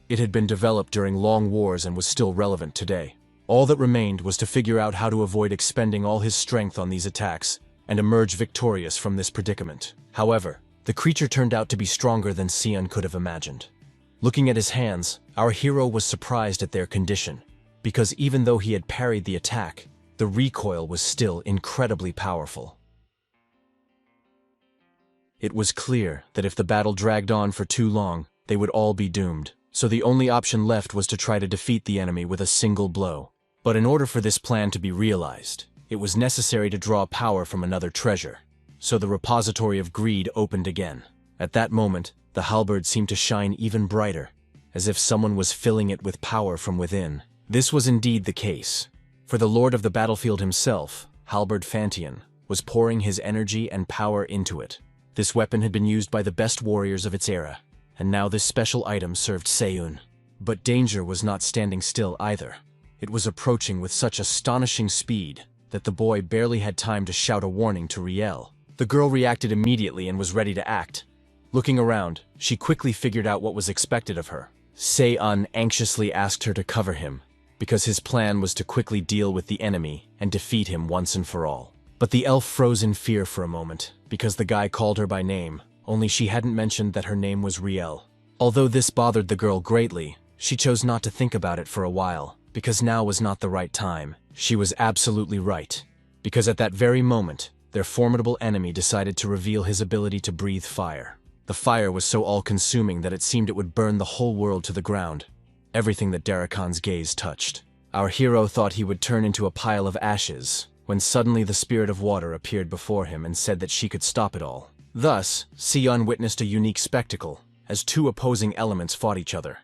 It had been developed during long wars and was still relevant today. All that remained was to figure out how to avoid expending all his strength on these attacks and emerge victorious from this predicament. However, the creature turned out to be stronger than Sion could have imagined. Looking at his hands, our hero was surprised at their condition, because even though he had parried the attack, the recoil was still incredibly powerful. It was clear that if the battle dragged on for too long, they would all be doomed, so the only option left was to try to defeat the enemy with a single blow. But in order for this plan to be realized, it was necessary to draw power from another treasure. So the repository of greed opened again. At that moment, the halberd seemed to shine even brighter, as if someone was filling it with power from within. This was indeed the case, for the lord of the battlefield himself, Halberd Fantian, was pouring his energy and power into it. This weapon had been used by the best warriors of its era, and now this special item served Seiyun. But danger was not standing still either. It was approaching with such astonishing speed that the boy barely had time to shout a warning to Riel. The girl reacted immediately and was ready to act. Looking around, she quickly figured out what was expected of her. Seiyun anxiously asked her to cover him, because his plan was to quickly deal with the enemy and defeat him once and for all. But the elf froze in fear for a moment, because the guy called her by name, only she hadn't mentioned that her name was Riel. Although this bothered the girl greatly, she chose not to think about it for a while, because now was not the right time. She was absolutely right, because at that very moment, their formidable enemy decided to reveal his ability to breathe fire. The fire was so all-consuming that it seemed it would burn the whole world to the ground, everything that Darakon's gaze touched. Our hero thought he would turn into a pile of ashes, when suddenly the spirit of water appeared before him and said that she could stop it all. Thus, Sion witnessed a unique spectacle, as two opposing elements fought each other,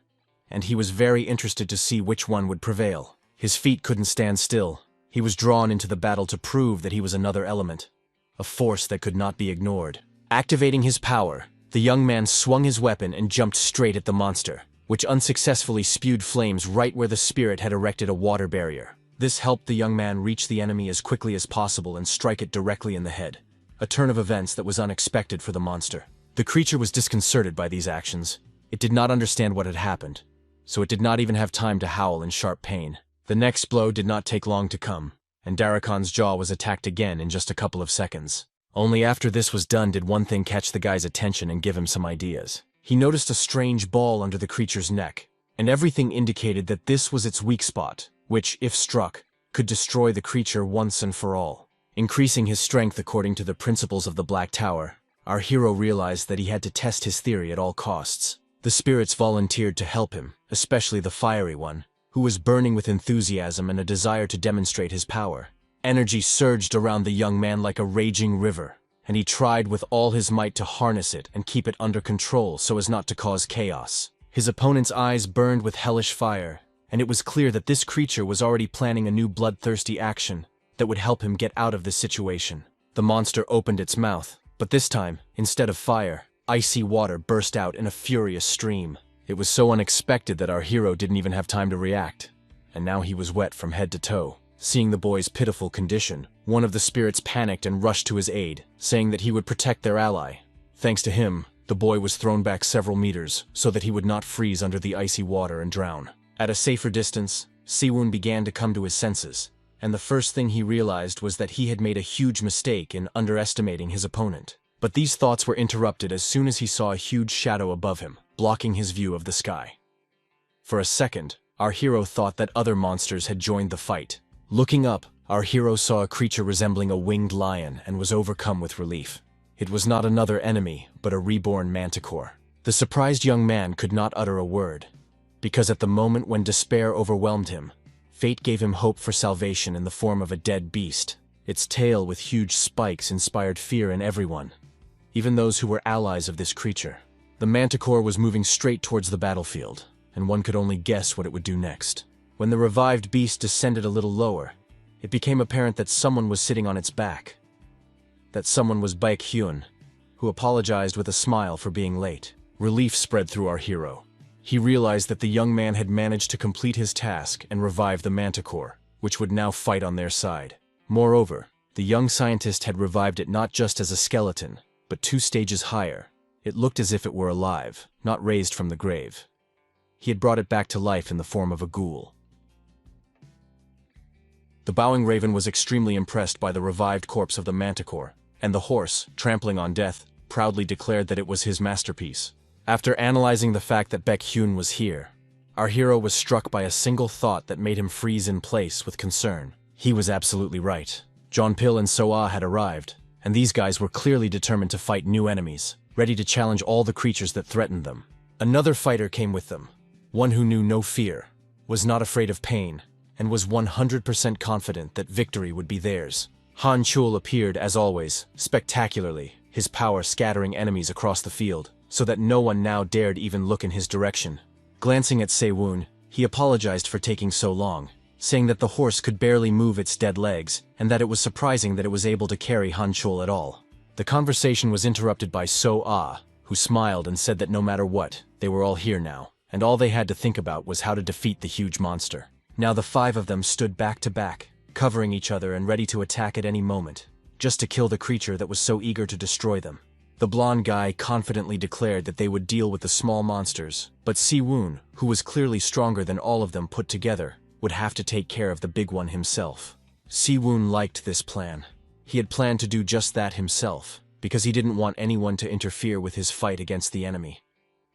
and he was very interested to see which one would prevail. His feet couldn't stand still. He was drawn into the battle to prove that he was another element, a force that could not be ignored. Activating his power, the young man swung his weapon and jumped straight at the monster, which unsuccessfully spewed flames right where the spirit had erected a water barrier. This helped the young man reach the enemy as quickly as possible and strike it directly in the head, a turn of events that was unexpected for the monster. The creature was disconcerted by these actions. It did not understand what had happened, so it did not even have time to howl in sharp pain. The next blow did not take long to come, and Darakon's jaw was attacked again in just a couple of seconds. Only after this was done did one thing catch the guy's attention and give him some ideas. He noticed a strange ball under the creature's neck, and everything indicated that this was its weak spot, which, if struck, could destroy the creature once and for all. Increasing his strength according to the principles of the Black Tower, our hero realized that he had to test his theory at all costs. The spirits volunteered to help him, especially the fiery one, who was burning with enthusiasm and a desire to demonstrate his power. Energy surged around the young man like a raging river, and he tried with all his might to harness it and keep it under control so as not to cause chaos. His opponent's eyes burned with hellish fire, and it was clear that this creature was already planning a new bloodthirsty action that would help him get out of this situation. The monster opened its mouth, but this time, instead of fire, icy water burst out in a furious stream. It was so unexpected that our hero didn't even have time to react, and now he was wet from head to toe. Seeing the boy's pitiful condition, one of the spirits panicked and rushed to his aid, saying that he would protect their ally. Thanks to him, the boy was thrown back several meters so that he would not freeze under the icy water and drown. At a safer distance, Siwon began to come to his senses, and the first thing he realized was that he had made a huge mistake in underestimating his opponent. But these thoughts were interrupted as soon as he saw a huge shadow above him, blocking his view of the sky. For a second, our hero thought that other monsters had joined the fight, Looking up, our hero saw a creature resembling a winged lion and was overcome with relief. It was not another enemy, but a reborn manticore. The surprised young man could not utter a word, because at the moment when despair overwhelmed him, fate gave him hope for salvation in the form of a dead beast. Its tail with huge spikes inspired fear in everyone, even those who were allies of this creature. The manticore was moving straight towards the battlefield, and one could only guess what it would do next. When the revived beast descended a little lower, it became apparent that someone was sitting on its back. That someone was Baekhyun, who apologized with a smile for being late. Relief spread through our hero. He realized that the young man had managed to complete his task and revive the manticore, which would now fight on their side. Moreover, the young scientist had revived it not just as a skeleton, but 2 stages higher. It looked as if it were alive, not raised from the grave. He had brought it back to life in the form of a ghoul. The bowing raven was extremely impressed by the revived corpse of the manticore, and the horse, trampling on death, proudly declared that it was his masterpiece. After analyzing the fact that Baekhyun was here, our hero was struck by a single thought that made him freeze in place with concern. He was absolutely right. Jeonpil and Soa had arrived, and these guys were clearly determined to fight new enemies, ready to challenge all the creatures that threatened them. Another fighter came with them, one who knew no fear, was not afraid of pain, and was 100% confident that victory would be theirs. Han Chul appeared, as always, spectacularly, his power scattering enemies across the field, so that no one now dared even look in his direction. Glancing at Sewon, he apologized for taking so long, saying that the horse could barely move its dead legs, and that it was surprising that it was able to carry Han Chul at all. The conversation was interrupted by So-Ah, who smiled and said that no matter what, they were all here now, and all they had to think about was how to defeat the huge monster. Now the 5 of them stood back to back, covering each other and ready to attack at any moment, just to kill the creature that was so eager to destroy them. The blonde guy confidently declared that they would deal with the small monsters, but Si-woon, who was clearly stronger than all of them put together, would have to take care of the big one himself. Si-woon liked this plan. He had planned to do just that himself, because he didn't want anyone to interfere with his fight against the enemy.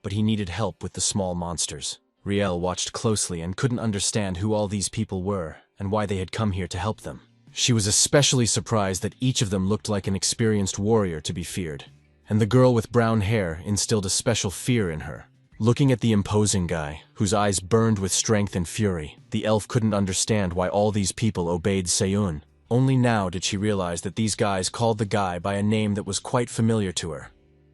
But he needed help with the small monsters. Riel watched closely and couldn't understand who all these people were and why they had come here to help them. She was especially surprised that each of them looked like an experienced warrior to be feared, and the girl with brown hair instilled a special fear in her. Looking at the imposing guy, whose eyes burned with strength and fury, the elf couldn't understand why all these people obeyed Seyun. Only now did she realize that these guys called the guy by a name that was quite familiar to her,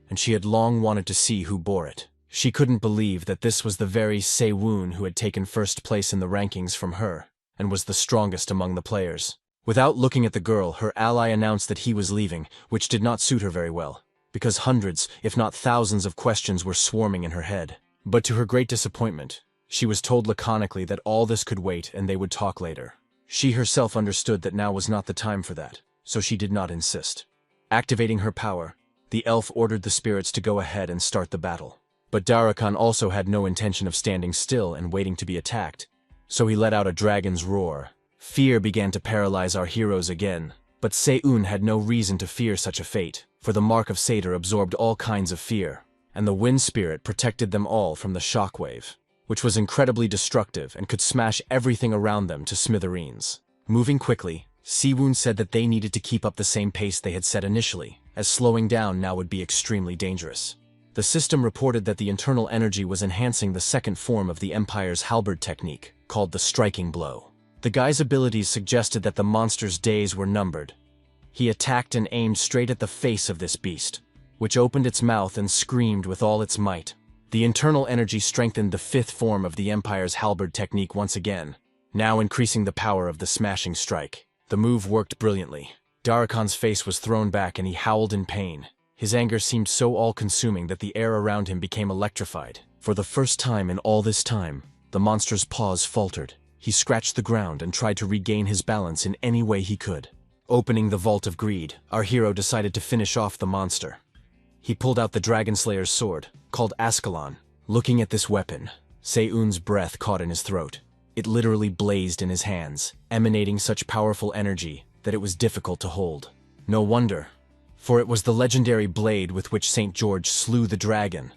and she had long wanted to see who bore it. She couldn't believe that this was the very Seyun who had taken first place in the rankings from her, and was the strongest among the players. Without looking at the girl, her ally announced that he was leaving, which did not suit her very well, because hundreds, if not thousands of questions were swarming in her head. But to her great disappointment, she was told laconically that all this could wait and they would talk later. She herself understood that now was not the time for that, so she did not insist. Activating her power, the elf ordered the spirits to go ahead and start the battle. But Darakan also had no intention of standing still and waiting to be attacked, so he let out a dragon's roar. Fear began to paralyze our heroes again, but Seyun had no reason to fear such a fate, for the Mark of Satyr absorbed all kinds of fear, and the wind spirit protected them all from the shockwave, which was incredibly destructive and could smash everything around them to smithereens. Moving quickly, Siwoon said that they needed to keep up the same pace they had set initially, as slowing down now would be extremely dangerous. The system reported that the internal energy was enhancing the second form of the Empire's halberd technique, called the striking blow. The guy's abilities suggested that the monster's days were numbered. He attacked and aimed straight at the face of this beast, which opened its mouth and screamed with all its might. The internal energy strengthened the 5th form of the Empire's halberd technique once again, now increasing the power of the smashing strike. The move worked brilliantly. Darakan's face was thrown back and he howled in pain. His anger seemed so all-consuming that the air around him became electrified. For the first time in all this time, the monster's paws faltered. He scratched the ground and tried to regain his balance in any way he could. Opening the Vault of Greed, our hero decided to finish off the monster. He pulled out the Dragon Slayer's sword, called Ascalon. Looking at this weapon, Seyun's breath caught in his throat. It literally blazed in his hands, emanating such powerful energy that it was difficult to hold. No wonder, for it was the legendary blade with which St. George slew the dragon,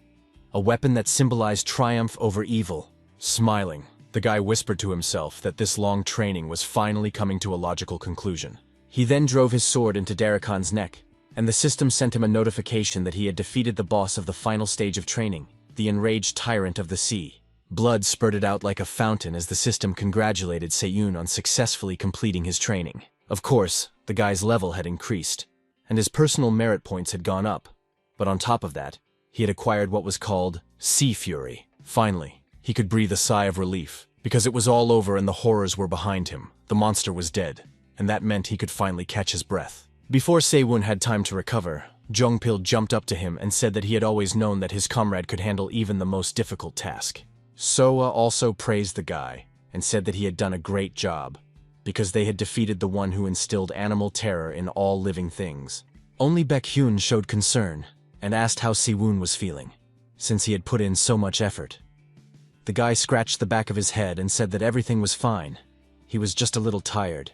a weapon that symbolized triumph over evil. Smiling, The guy whispered to himself that this long training was finally coming to a logical conclusion. He then drove his sword into Darakon's neck, and the system sent him a notification that he had defeated the boss of the final stage of training, the enraged tyrant of the sea. Blood spurted out like a fountain as the system congratulated Seyun on successfully completing his training. Of course, the guy's level had increased, and his personal merit points had gone up. But on top of that, he had acquired what was called Sea Fury. Finally, he could breathe a sigh of relief, because it was all over and the horrors were behind him. The monster was dead, and that meant he could finally catch his breath. Before Seyun had time to recover, Jongpil jumped up to him and said that he had always known that his comrade could handle even the most difficult task. Soa also praised the guy and said that he had done a great job, because they had defeated the one who instilled animal terror in all living things. Only Baekhyun showed concern and asked how Siwon was feeling, since he had put in so much effort. The guy scratched the back of his head and said that everything was fine. He was just a little tired.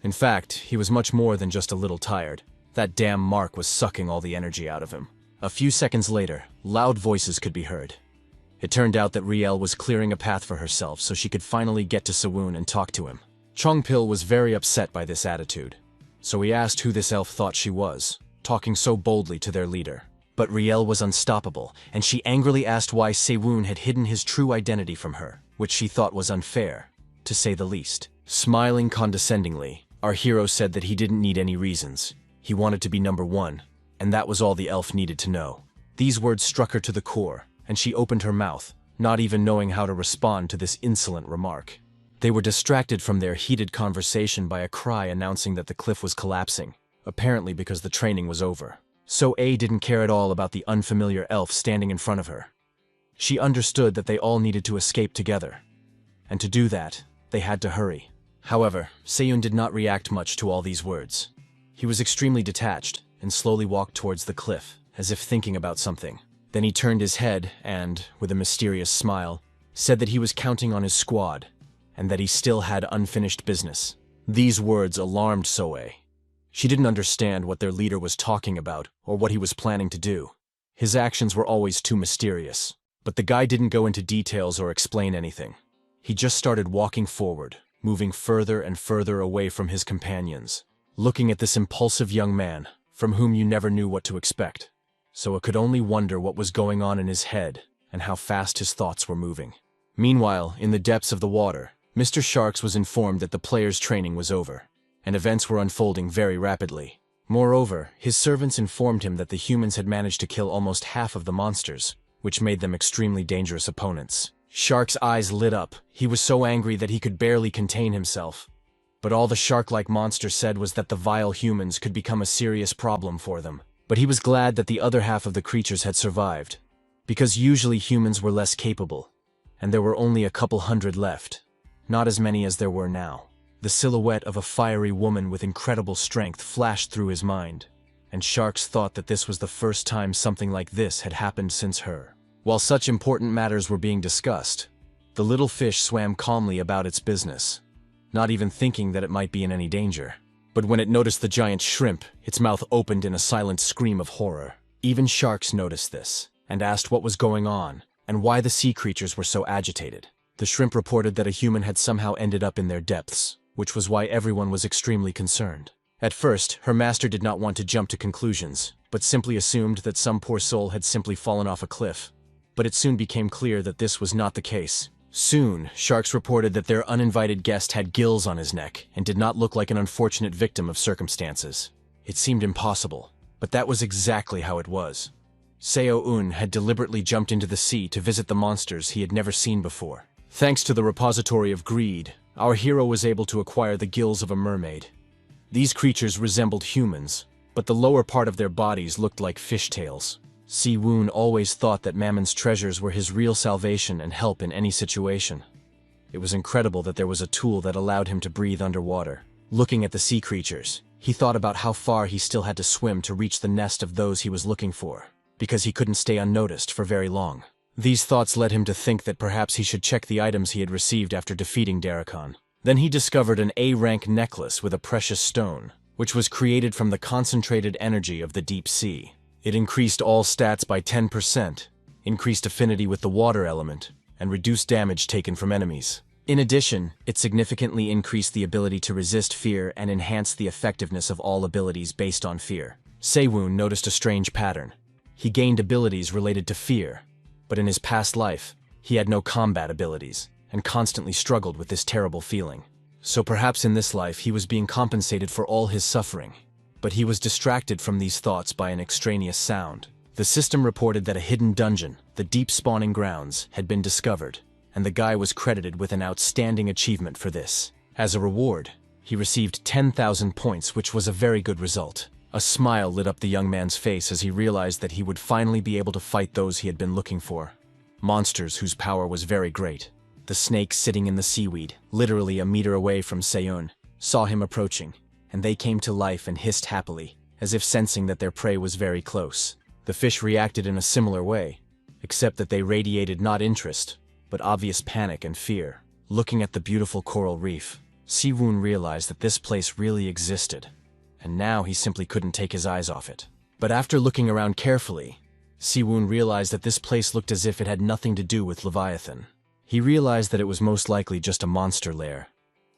In fact, he was much more than just a little tired. That damn Mark was sucking all the energy out of him. A few seconds later, loud voices could be heard. It turned out that Riel was clearing a path for herself so she could finally get to Siwon and talk to him. Chongpil was very upset by this attitude, so he asked who this elf thought she was, talking so boldly to their leader. But Riel was unstoppable, and she angrily asked why Sewon had hidden his true identity from her, which she thought was unfair, to say the least. Smiling condescendingly, our hero said that he didn't need any reasons. He wanted to be number one, and that was all the elf needed to know. These words struck her to the core, and she opened her mouth, not even knowing how to respond to this insolent remark. They were distracted from their heated conversation by a cry announcing that the cliff was collapsing, apparently because the training was over. So A didn't care at all about the unfamiliar elf standing in front of her. She understood that they all needed to escape together, and to do that, they had to hurry. However, Seyun did not react much to all these words. He was extremely detached and slowly walked towards the cliff, as if thinking about something. Then he turned his head and, with a mysterious smile, said that he was counting on his squad, and that he still had unfinished business. These words alarmed Soe. She didn't understand what their leader was talking about or what he was planning to do. His actions were always too mysterious. But the guy didn't go into details or explain anything. He just started walking forward, moving further and further away from his companions, looking at this impulsive young man, from whom you never knew what to expect. Soa could only wonder what was going on in his head and how fast his thoughts were moving. Meanwhile, in the depths of the water, Mr. Sharks was informed that the players' training was over, and events were unfolding very rapidly. Moreover, his servants informed him that the humans had managed to kill almost half of the monsters, which made them extremely dangerous opponents. Shark's eyes lit up. He was so angry that he could barely contain himself. But all the shark-like monster said was that the vile humans could become a serious problem for them. But he was glad that the other half of the creatures had survived, because usually humans were less capable, and there were only a couple hundred left, not as many as there were now. The silhouette of a fiery woman with incredible strength flashed through his mind, and Sharks thought that this was the first time something like this had happened since her. While such important matters were being discussed, the little fish swam calmly about its business, not even thinking that it might be in any danger. But when it noticed the giant shrimp, its mouth opened in a silent scream of horror. Even Sharks noticed this, and asked what was going on, and why the sea creatures were so agitated. The shrimp reported that a human had somehow ended up in their depths, which was why everyone was extremely concerned. At first, her master did not want to jump to conclusions, but simply assumed that some poor soul had simply fallen off a cliff. But it soon became clear that this was not the case. Soon, Sharks reported that their uninvited guest had gills on his neck and did not look like an unfortunate victim of circumstances. It seemed impossible, but that was exactly how it was. Seo-un had deliberately jumped into the sea to visit the monsters he had never seen before. Thanks to the repository of greed, our hero was able to acquire the gills of a mermaid. These creatures resembled humans, but the lower part of their bodies looked like fishtails. Si-woon always thought that Mammon's treasures were his real salvation and help in any situation. It was incredible that there was a tool that allowed him to breathe underwater. Looking at the sea creatures, he thought about how far he still had to swim to reach the nest of those he was looking for, because he couldn't stay unnoticed for very long. These thoughts led him to think that perhaps he should check the items he had received after defeating Darakon. Then he discovered an A-rank necklace with a precious stone, which was created from the concentrated energy of the deep sea. It increased all stats by 10%, increased affinity with the water element, and reduce damage taken from enemies. In addition, it significantly increased the ability to resist fear and enhanced the effectiveness of all abilities based on fear. Sewon noticed a strange pattern. He gained abilities related to fear, but in his past life, he had no combat abilities, and constantly struggled with this terrible feeling. So perhaps in this life he was being compensated for all his suffering. But he was distracted from these thoughts by an extraneous sound. The system reported that a hidden dungeon, the deep spawning grounds, had been discovered, and the guy was credited with an outstanding achievement for this. As a reward, he received 10,000 points, which was a very good result. A smile lit up the young man's face as he realized that he would finally be able to fight those he had been looking for. Monsters whose power was very great. The snake sitting in the seaweed, literally a meter away from Sewon, saw him approaching, and they came to life and hissed happily, as if sensing that their prey was very close. The fish reacted in a similar way, except that they radiated not interest, but obvious panic and fear. Looking at the beautiful coral reef, Sewon realized that this place really existed, and now he simply couldn't take his eyes off it. But after looking around carefully, Sewon realized that this place looked as if it had nothing to do with Leviathan. He realized that it was most likely just a monster lair,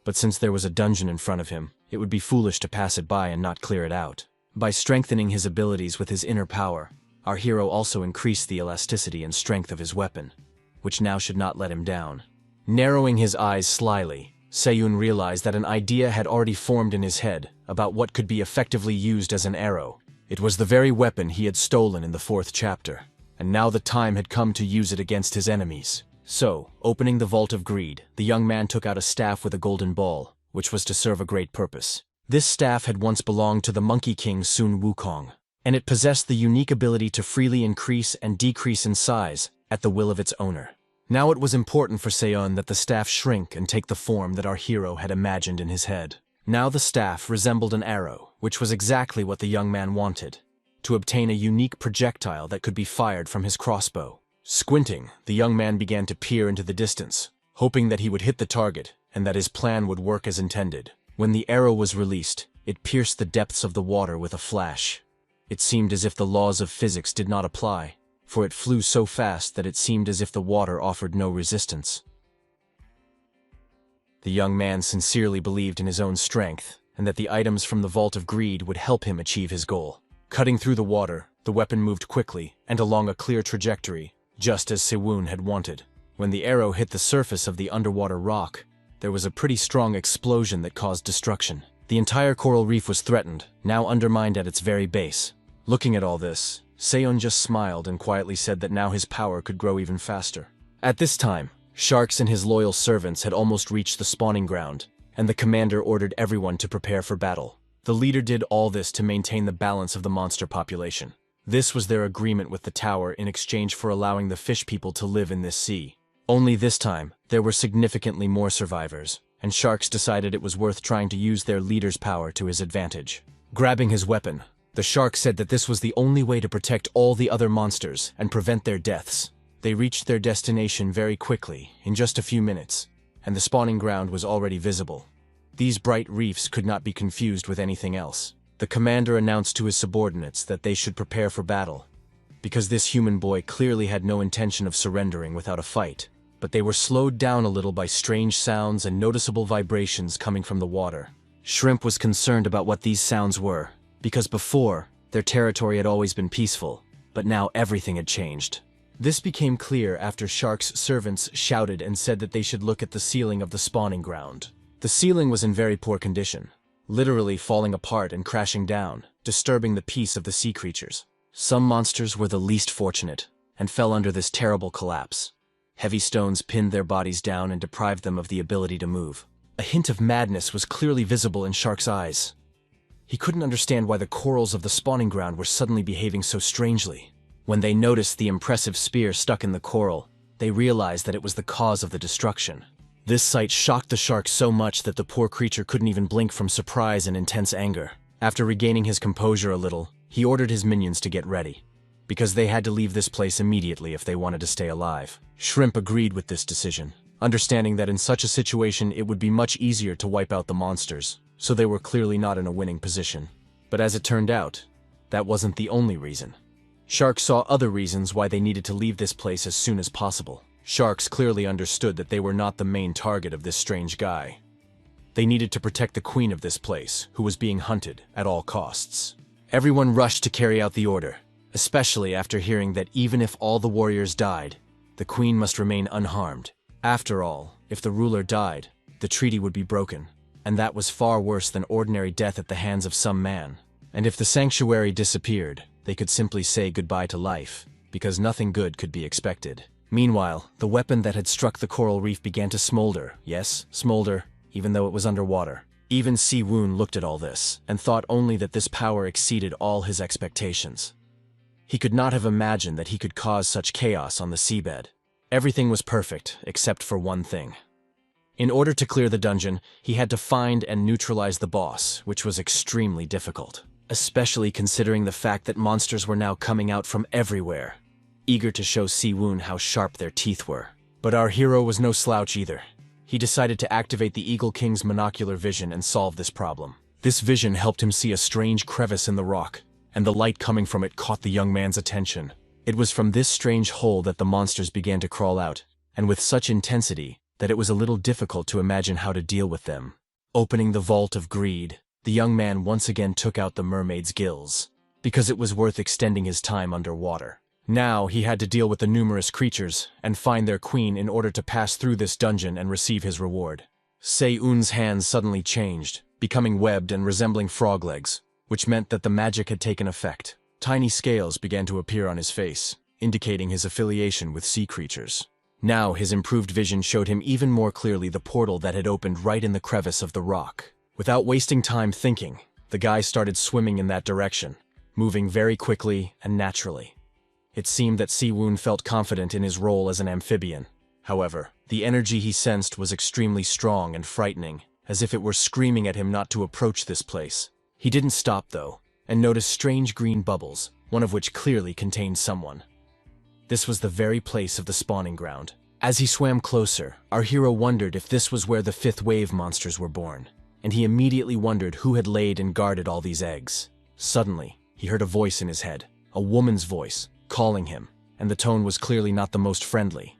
but since there was a dungeon in front of him, it would be foolish to pass it by and not clear it out. By strengthening his abilities with his inner power, our hero also increased the elasticity and strength of his weapon, which now should not let him down. Narrowing his eyes slyly, Sewon realized that an idea had already formed in his head about what could be effectively used as an arrow. It was the very weapon he had stolen in the 4th chapter, and now the time had come to use it against his enemies. So, opening the Vault of Greed, the young man took out a staff with a golden ball, which was to serve a great purpose. This staff had once belonged to the Monkey King Sun Wukong, and it possessed the unique ability to freely increase and decrease in size at the will of its owner. Now it was important for Sewon that the staff shrink and take the form that our hero had imagined in his head. Now the staff resembled an arrow, which was exactly what the young man wanted, to obtain a unique projectile that could be fired from his crossbow. Squinting, the young man began to peer into the distance, hoping that he would hit the target and that his plan would work as intended. When the arrow was released, it pierced the depths of the water with a flash. It seemed as if the laws of physics did not apply, for it flew so fast that it seemed as if the water offered no resistance. The young man sincerely believed in his own strength, and that the items from the Vault of Greed would help him achieve his goal. Cutting through the water, the weapon moved quickly and along a clear trajectory, just as Sewon had wanted. When the arrow hit the surface of the underwater rock, there was a pretty strong explosion that caused destruction. The entire coral reef was threatened, now undermined at its very base. Looking at all this, Sewon just smiled and quietly said that now his power could grow even faster. At this time, Sharks and his loyal servants had almost reached the spawning ground, and the commander ordered everyone to prepare for battle. The leader did all this to maintain the balance of the monster population. This was their agreement with the tower in exchange for allowing the fish people to live in this sea. Only this time, there were significantly more survivors, and Sharks decided it was worth trying to use their leader's power to his advantage. Grabbing his weapon, the shark said that this was the only way to protect all the other monsters and prevent their deaths. They reached their destination very quickly, in just a few minutes, and the spawning ground was already visible. These bright reefs could not be confused with anything else. The commander announced to his subordinates that they should prepare for battle, because this human boy clearly had no intention of surrendering without a fight. But they were slowed down a little by strange sounds and noticeable vibrations coming from the water. Shrimp was concerned about what these sounds were, because before, their territory had always been peaceful, but now everything had changed. This became clear after Shark's servants shouted and said that they should look at the ceiling of the spawning ground. The ceiling was in very poor condition, literally falling apart and crashing down, disturbing the peace of the sea creatures. Some monsters were the least fortunate, and fell under this terrible collapse. Heavy stones pinned their bodies down and deprived them of the ability to move. A hint of madness was clearly visible in Shark's eyes. He couldn't understand why the corals of the spawning ground were suddenly behaving so strangely. When they noticed the impressive spear stuck in the coral, they realized that it was the cause of the destruction. This sight shocked the shark so much that the poor creature couldn't even blink from surprise and intense anger. After regaining his composure a little, he ordered his minions to get ready, because they had to leave this place immediately if they wanted to stay alive. Shrimp agreed with this decision, understanding that in such a situation it would be much easier to wipe out the monsters, so they were clearly not in a winning position. But as it turned out, that wasn't the only reason. Shark saw other reasons why they needed to leave this place as soon as possible. Sharks clearly understood that they were not the main target of this strange guy. They needed to protect the queen of this place, who was being hunted at all costs. Everyone rushed to carry out the order, especially after hearing that even if all the warriors died, the queen must remain unharmed. After all, if the ruler died, the treaty would be broken, and that was far worse than ordinary death at the hands of some man. And if the sanctuary disappeared, they could simply say goodbye to life, because nothing good could be expected. Meanwhile, the weapon that had struck the coral reef began to smolder. Yes, smolder, even though it was underwater. Even Si-woon looked at all this, and thought only that this power exceeded all his expectations. He could not have imagined that he could cause such chaos on the seabed. Everything was perfect, except for one thing. In order to clear the dungeon, he had to find and neutralize the boss, which was extremely difficult, especially considering the fact that monsters were now coming out from everywhere, eager to show Si-woon how sharp their teeth were. But our hero was no slouch either. He decided to activate the Eagle King's monocular vision and solve this problem. This vision helped him see a strange crevice in the rock, and the light coming from it caught the young man's attention. It was from this strange hole that the monsters began to crawl out, and with such intensity that it was a little difficult to imagine how to deal with them. Opening the vault of greed, the young man once again took out the mermaid's gills, because it was worth extending his time underwater. Now he had to deal with the numerous creatures and find their queen in order to pass through this dungeon and receive his reward. Se-eun's hands suddenly changed, becoming webbed and resembling frog legs, which meant that the magic had taken effect. Tiny scales began to appear on his face, indicating his affiliation with sea creatures. Now his improved vision showed him even more clearly the portal that had opened right in the crevice of the rock. Without wasting time thinking, the guy started swimming in that direction, moving very quickly and naturally. It seemed that Si-woon felt confident in his role as an amphibian. However, the energy he sensed was extremely strong and frightening, as if it were screaming at him not to approach this place. He didn't stop, though, and noticed strange green bubbles, one of which clearly contained someone. This was the very place of the spawning ground. As he swam closer, our hero wondered if this was where the fifth wave monsters were born, and he immediately wondered who had laid and guarded all these eggs. Suddenly, he heard a voice in his head, a woman's voice, calling him, and the tone was clearly not the most friendly.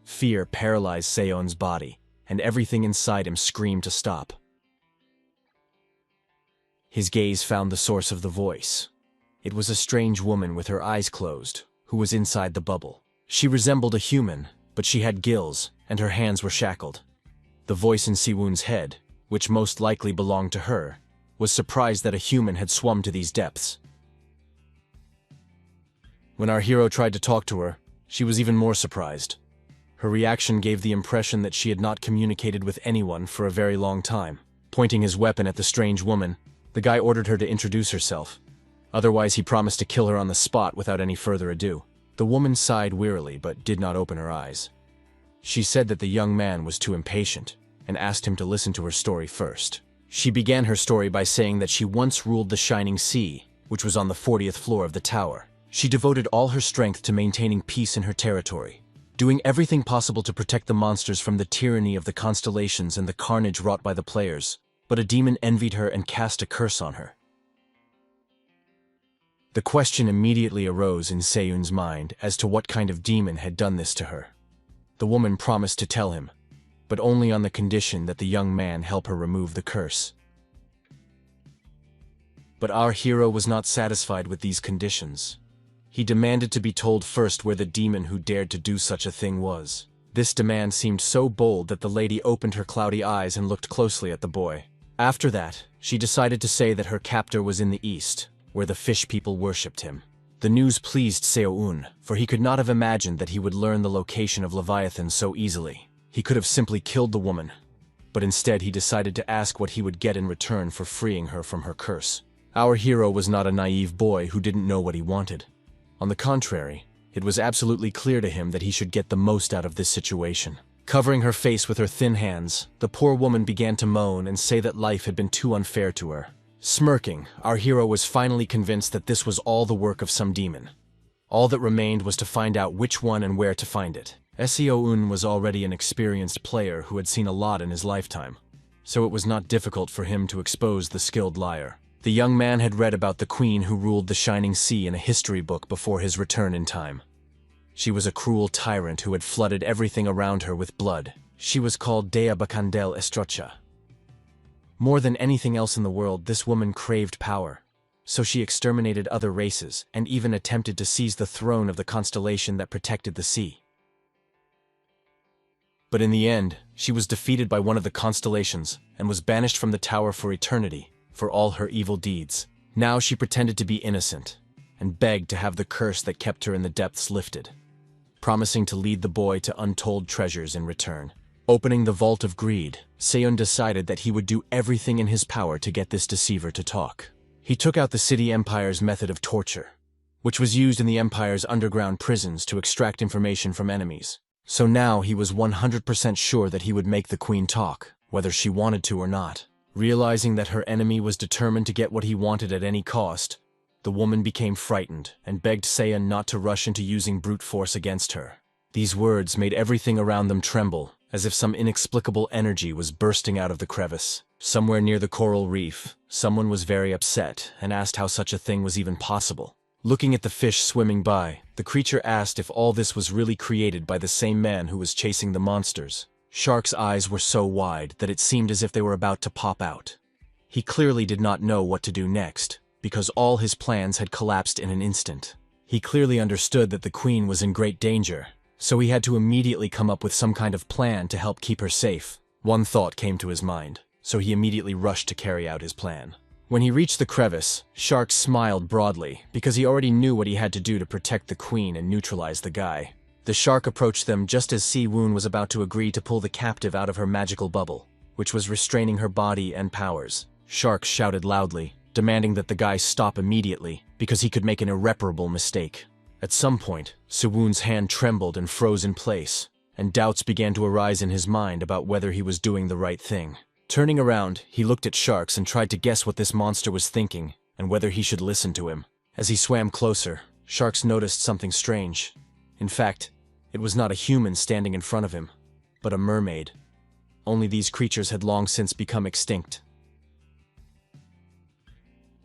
Fear paralyzed Se-eun's body, and everything inside him screamed to stop. His gaze found the source of the voice. It was a strange woman with her eyes closed, who was inside the bubble. She resembled a human, but she had gills, and her hands were shackled. The voice in Si-woon's head, which most likely belonged to her, was surprised that a human had swum to these depths. When our hero tried to talk to her, she was even more surprised. Her reaction gave the impression that she had not communicated with anyone for a very long time. Pointing his weapon at the strange woman, the guy ordered her to introduce herself. Otherwise, he promised to kill her on the spot without any further ado. The woman sighed wearily but did not open her eyes. She said that the young man was too impatient and asked him to listen to her story first. She began her story by saying that she once ruled the Shining Sea, which was on the 40th floor of the tower. She devoted all her strength to maintaining peace in her territory, doing everything possible to protect the monsters from the tyranny of the constellations and the carnage wrought by the players, but a demon envied her and cast a curse on her. The question immediately arose in Se-eun's mind as to what kind of demon had done this to her. The woman promised to tell him, but only on the condition that the young man help her remove the curse. But our hero was not satisfied with these conditions. He demanded to be told first where the demon who dared to do such a thing was. This demand seemed so bold that the lady opened her cloudy eyes and looked closely at the boy. After that, she decided to say that her captor was in the east, where the fish people worshipped him. The news pleased Se-eun, for he could not have imagined that he would learn the location of Leviathan so easily. He could have simply killed the woman, but instead he decided to ask what he would get in return for freeing her from her curse. Our hero was not a naive boy who didn't know what he wanted. On the contrary, it was absolutely clear to him that he should get the most out of this situation. Covering her face with her thin hands, the poor woman began to moan and say that life had been too unfair to her. Smirking, our hero was finally convinced that this was all the work of some demon. All that remained was to find out which one and where to find it. Se-eun was already an experienced player who had seen a lot in his lifetime, so it was not difficult for him to expose the skilled liar. The young man had read about the queen who ruled the Shining Sea in a history book before his return in time. She was a cruel tyrant who had flooded everything around her with blood. She was called Dea Bacandel Estrocha. More than anything else in the world, this woman craved power. So she exterminated other races, and even attempted to seize the throne of the constellation that protected the sea. But in the end, she was defeated by one of the constellations, and was banished from the tower for eternity, for all her evil deeds. Now she pretended to be innocent, and begged to have the curse that kept her in the depths lifted, promising to lead the boy to untold treasures in return. Opening the vault of greed, Seon decided that he would do everything in his power to get this deceiver to talk. He took out the City Empire's method of torture, which was used in the Empire's underground prisons to extract information from enemies. So now he was 100% sure that he would make the queen talk, whether she wanted to or not. Realizing that her enemy was determined to get what he wanted at any cost, the woman became frightened and begged Seon not to rush into using brute force against her. These words made everything around them tremble, as if some inexplicable energy was bursting out of the crevice. Somewhere near the coral reef, someone was very upset and asked how such a thing was even possible. Looking at the fish swimming by, the creature asked if all this was really created by the same man who was chasing the monsters. Shark's eyes were so wide that it seemed as if they were about to pop out. He clearly did not know what to do next, because all his plans had collapsed in an instant. He clearly understood that the queen was in great danger, so he had to immediately come up with some kind of plan to help keep her safe. One thought came to his mind, so he immediately rushed to carry out his plan. When he reached the crevice, Shark smiled broadly, because he already knew what he had to do to protect the queen and neutralize the guy. The shark approached them just as Si-woon was about to agree to pull the captive out of her magical bubble, which was restraining her body and powers. Shark shouted loudly, demanding that the guy stop immediately, because he could make an irreparable mistake. At some point, Si-woon's hand trembled and froze in place, and doubts began to arise in his mind about whether he was doing the right thing. Turning around, he looked at Sharks and tried to guess what this monster was thinking, and whether he should listen to him. As he swam closer, Sharks noticed something strange. In fact, it was not a human standing in front of him, but a mermaid. Only these creatures had long since become extinct.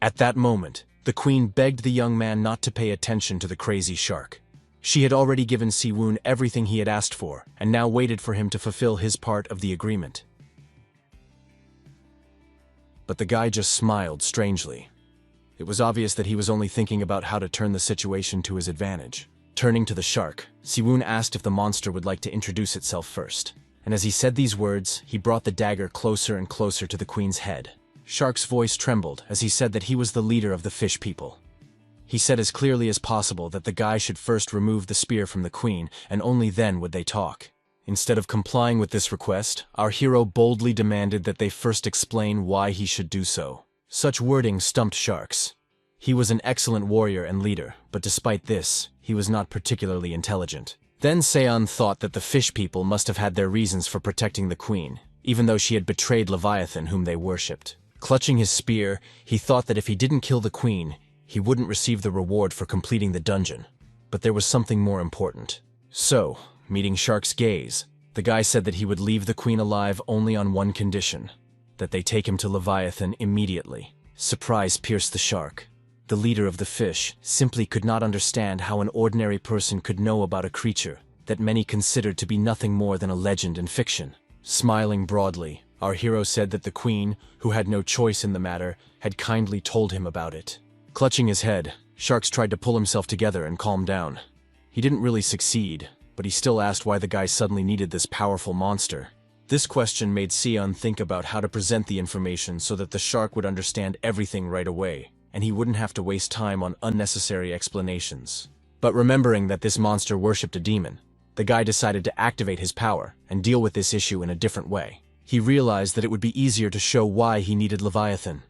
At that moment, the queen begged the young man not to pay attention to the crazy shark. She had already given Si-woon everything he had asked for, and now waited for him to fulfill his part of the agreement. But the guy just smiled strangely. It was obvious that he was only thinking about how to turn the situation to his advantage. Turning to the shark, Si-woon asked if the monster would like to introduce itself first. And as he said these words, he brought the dagger closer and closer to the queen's head. Shark's voice trembled as he said that he was the leader of the fish people. He said as clearly as possible that the guy should first remove the spear from the queen, and only then would they talk. Instead of complying with this request, our hero boldly demanded that they first explain why he should do so. Such wording stumped Sharks. He was an excellent warrior and leader, but despite this, he was not particularly intelligent. Then Seon thought that the fish people must have had their reasons for protecting the queen, even though she had betrayed Leviathan whom they worshipped. Clutching his spear, he thought that if he didn't kill the queen, he wouldn't receive the reward for completing the dungeon. But there was something more important. So, meeting Shark's gaze, the guy said that he would leave the queen alive only on one condition: that they take him to Leviathan immediately. Surprise pierced the shark. The leader of the fish simply could not understand how an ordinary person could know about a creature that many considered to be nothing more than a legend and fiction. Smiling broadly, our hero said that the queen, who had no choice in the matter, had kindly told him about it. Clutching his head, Sharks tried to pull himself together and calm down. He didn't really succeed, but he still asked why the guy suddenly needed this powerful monster. This question made Seon think about how to present the information so that the shark would understand everything right away, and he wouldn't have to waste time on unnecessary explanations. But remembering that this monster worshipped a demon, the guy decided to activate his power and deal with this issue in a different way. He realized that it would be easier to show why he needed Leviathan.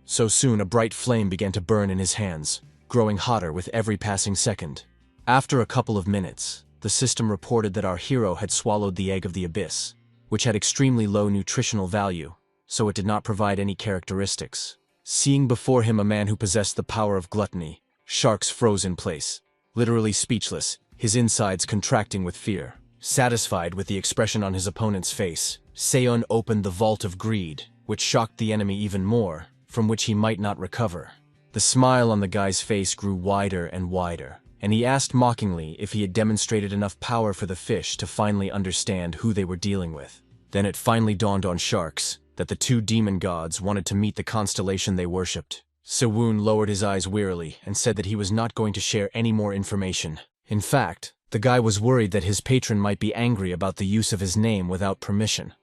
So soon a bright flame began to burn in his hands, growing hotter with every passing second. After a couple of minutes, the system reported that our hero had swallowed the egg of the abyss, which had extremely low nutritional value, so it did not provide any characteristics. Seeing before him a man who possessed the power of gluttony, Sharks froze in place, literally speechless, his insides contracting with fear. Satisfied with the expression on his opponent's face, Seon opened the vault of greed, which shocked the enemy even more, from which he might not recover. The smile on the guy's face grew wider and wider, and he asked mockingly if he had demonstrated enough power for the fish to finally understand who they were dealing with. Then it finally dawned on sharks that the two demon gods wanted to meet the constellation they worshipped. Sewun lowered his eyes wearily and said that he was not going to share any more information. In fact, the guy was worried that his patron might be angry about the use of his name without permission.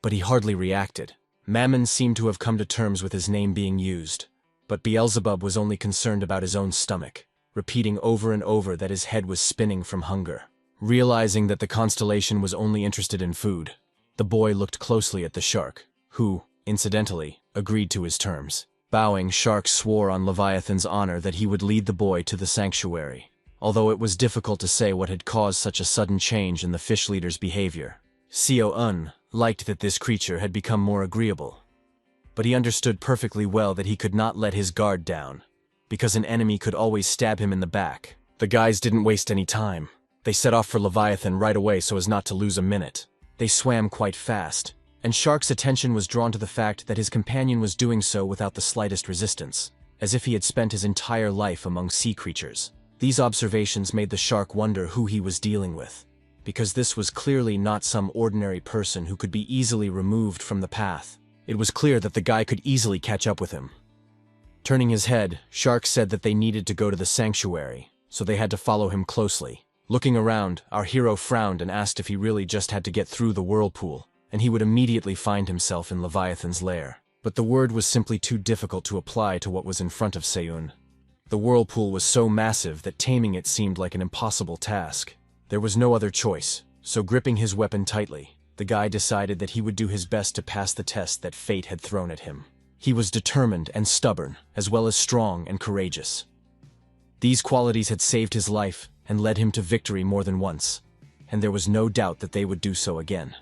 But he hardly reacted. Mammon seemed to have come to terms with his name being used, but Beelzebub was only concerned about his own stomach, repeating over and over that his head was spinning from hunger. Realizing that the constellation was only interested in food, the boy looked closely at the shark, who, incidentally, agreed to his terms. Bowing, Shark swore on Leviathan's honor that he would lead the boy to the sanctuary, although it was difficult to say what had caused such a sudden change in the fish leader's behavior. Seo-un liked that this creature had become more agreeable, but he understood perfectly well that he could not let his guard down, because an enemy could always stab him in the back. The guys didn't waste any time. They set off for Leviathan right away so as not to lose a minute. They swam quite fast, and Shark's attention was drawn to the fact that his companion was doing so without the slightest resistance, as if he had spent his entire life among sea creatures. These observations made the shark wonder who he was dealing with, because this was clearly not some ordinary person who could be easily removed from the path. It was clear that the guy could easily catch up with him. Turning his head, Shark said that they needed to go to the sanctuary, so they had to follow him closely. Looking around, our hero frowned and asked if he really just had to get through the whirlpool, and he would immediately find himself in Leviathan's lair. But the word was simply too difficult to apply to what was in front of Seyun. The whirlpool was so massive that taming it seemed like an impossible task. There was no other choice, so gripping his weapon tightly, the guy decided that he would do his best to pass the test that fate had thrown at him. He was determined and stubborn, as well as strong and courageous. These qualities had saved his life and led him to victory more than once, and there was no doubt that they would do so again.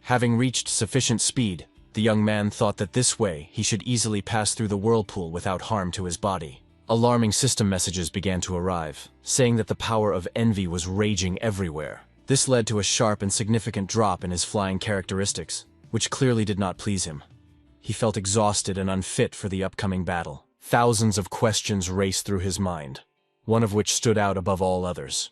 Having reached sufficient speed, the young man thought that this way he should easily pass through the whirlpool without harm to his body. Alarming system messages began to arrive, saying that the power of envy was raging everywhere. This led to a sharp and significant drop in his flying characteristics, which clearly did not please him. He felt exhausted and unfit for the upcoming battle. Thousands of questions raced through his mind, one of which stood out above all others.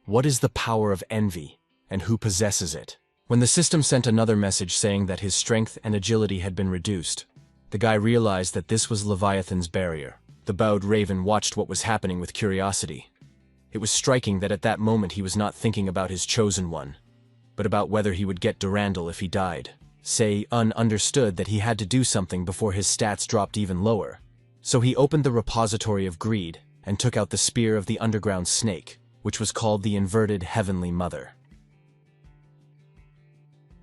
What is the power of envy, and who possesses it? When the system sent another message saying that his strength and agility had been reduced, the guy realized that this was Leviathan's barrier. The bowed raven watched what was happening with curiosity. It was striking that at that moment he was not thinking about his chosen one, but about whether he would get Durandal if he died. Seyun understood that he had to do something before his stats dropped even lower, so he opened the repository of greed and took out the spear of the underground snake, which was called the Inverted Heavenly Mother.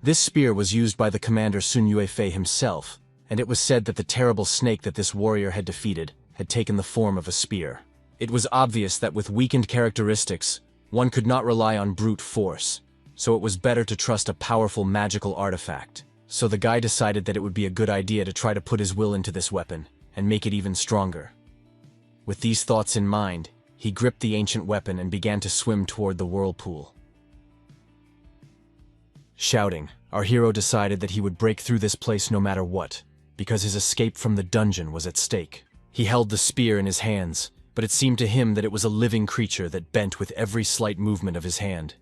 This spear was used by the commander Sun Yuefei himself, and it was said that the terrible snake that this warrior had defeated had taken the form of a spear. It was obvious that with weakened characteristics, one could not rely on brute force, so it was better to trust a powerful magical artifact. So the guy decided that it would be a good idea to try to put his will into this weapon and make it even stronger. With these thoughts in mind, he gripped the ancient weapon and began to swim toward the whirlpool. Shouting, our hero decided that he would break through this place no matter what, because his escape from the dungeon was at stake. He held the spear in his hands, but it seemed to him that it was a living creature that bent with every slight movement of his hand.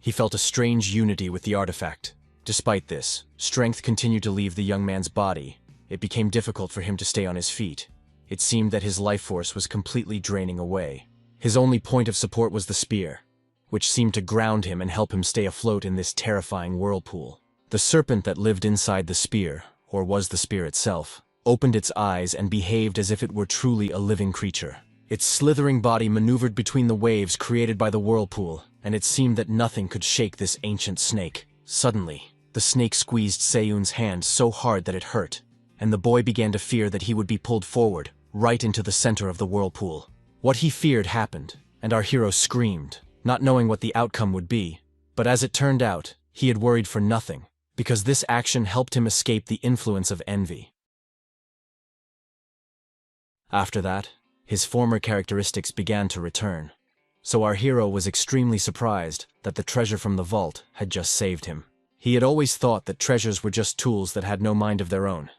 He felt a strange unity with the artifact. Despite this, strength continued to leave the young man's body. It became difficult for him to stay on his feet. It seemed that his life force was completely draining away. His only point of support was the spear, which seemed to ground him and help him stay afloat in this terrifying whirlpool. The serpent that lived inside the spear, or was the spear itself, opened its eyes and behaved as if it were truly a living creature. Its slithering body maneuvered between the waves created by the whirlpool, and it seemed that nothing could shake this ancient snake. Suddenly, the snake squeezed Seyun's hand so hard that it hurt, and the boy began to fear that he would be pulled forward, right into the center of the whirlpool. What he feared happened, and our hero screamed, not knowing what the outcome would be. But as it turned out, he had worried for nothing, because this action helped him escape the influence of envy. After that, his former characteristics began to return, so our hero was extremely surprised that the treasure from the vault had just saved him. He had always thought that treasures were just tools that had no mind of their own,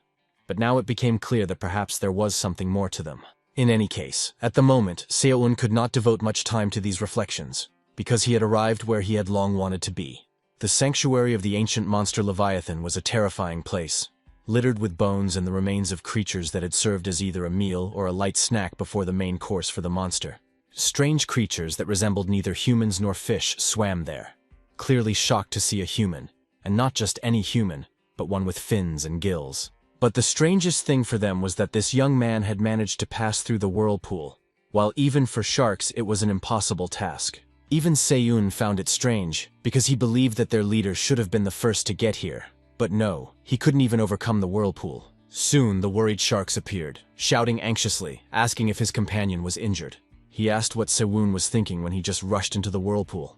but now it became clear that perhaps there was something more to them. In any case, at the moment, Seo-un could not devote much time to these reflections, because he had arrived where he had long wanted to be. The sanctuary of the ancient monster Leviathan was a terrifying place, littered with bones and the remains of creatures that had served as either a meal or a light snack before the main course for the monster. Strange creatures that resembled neither humans nor fish swam there, clearly shocked to see a human, and not just any human, but one with fins and gills. But the strangest thing for them was that this young man had managed to pass through the whirlpool, while even for sharks it was an impossible task. Even Seo-un found it strange, because he believed that their leader should have been the first to get here. But no, he couldn't even overcome the whirlpool. Soon the worried sharks appeared, shouting anxiously, asking if his companion was injured. He asked what Seo-un was thinking when he just rushed into the whirlpool.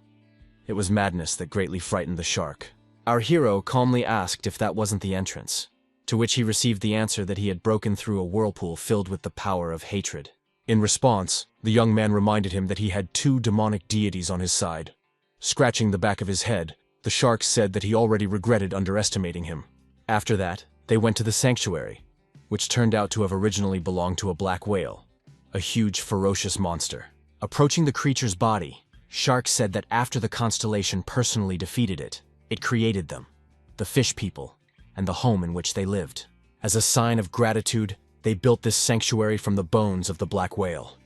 It was madness that greatly frightened the shark. Our hero calmly asked if that wasn't the entrance, to which he received the answer that he had broken through a whirlpool filled with the power of hatred. In response, the young man reminded him that he had 2 demonic deities on his side. Scratching the back of his head, the shark said that he already regretted underestimating him. After that, they went to the sanctuary, which turned out to have originally belonged to a black whale, a huge, ferocious monster. Approaching the creature's body, Shark said that after the constellation personally defeated it, it created them, the fish people, and the home in which they lived. As a sign of gratitude, they built this sanctuary from the bones of the black whale.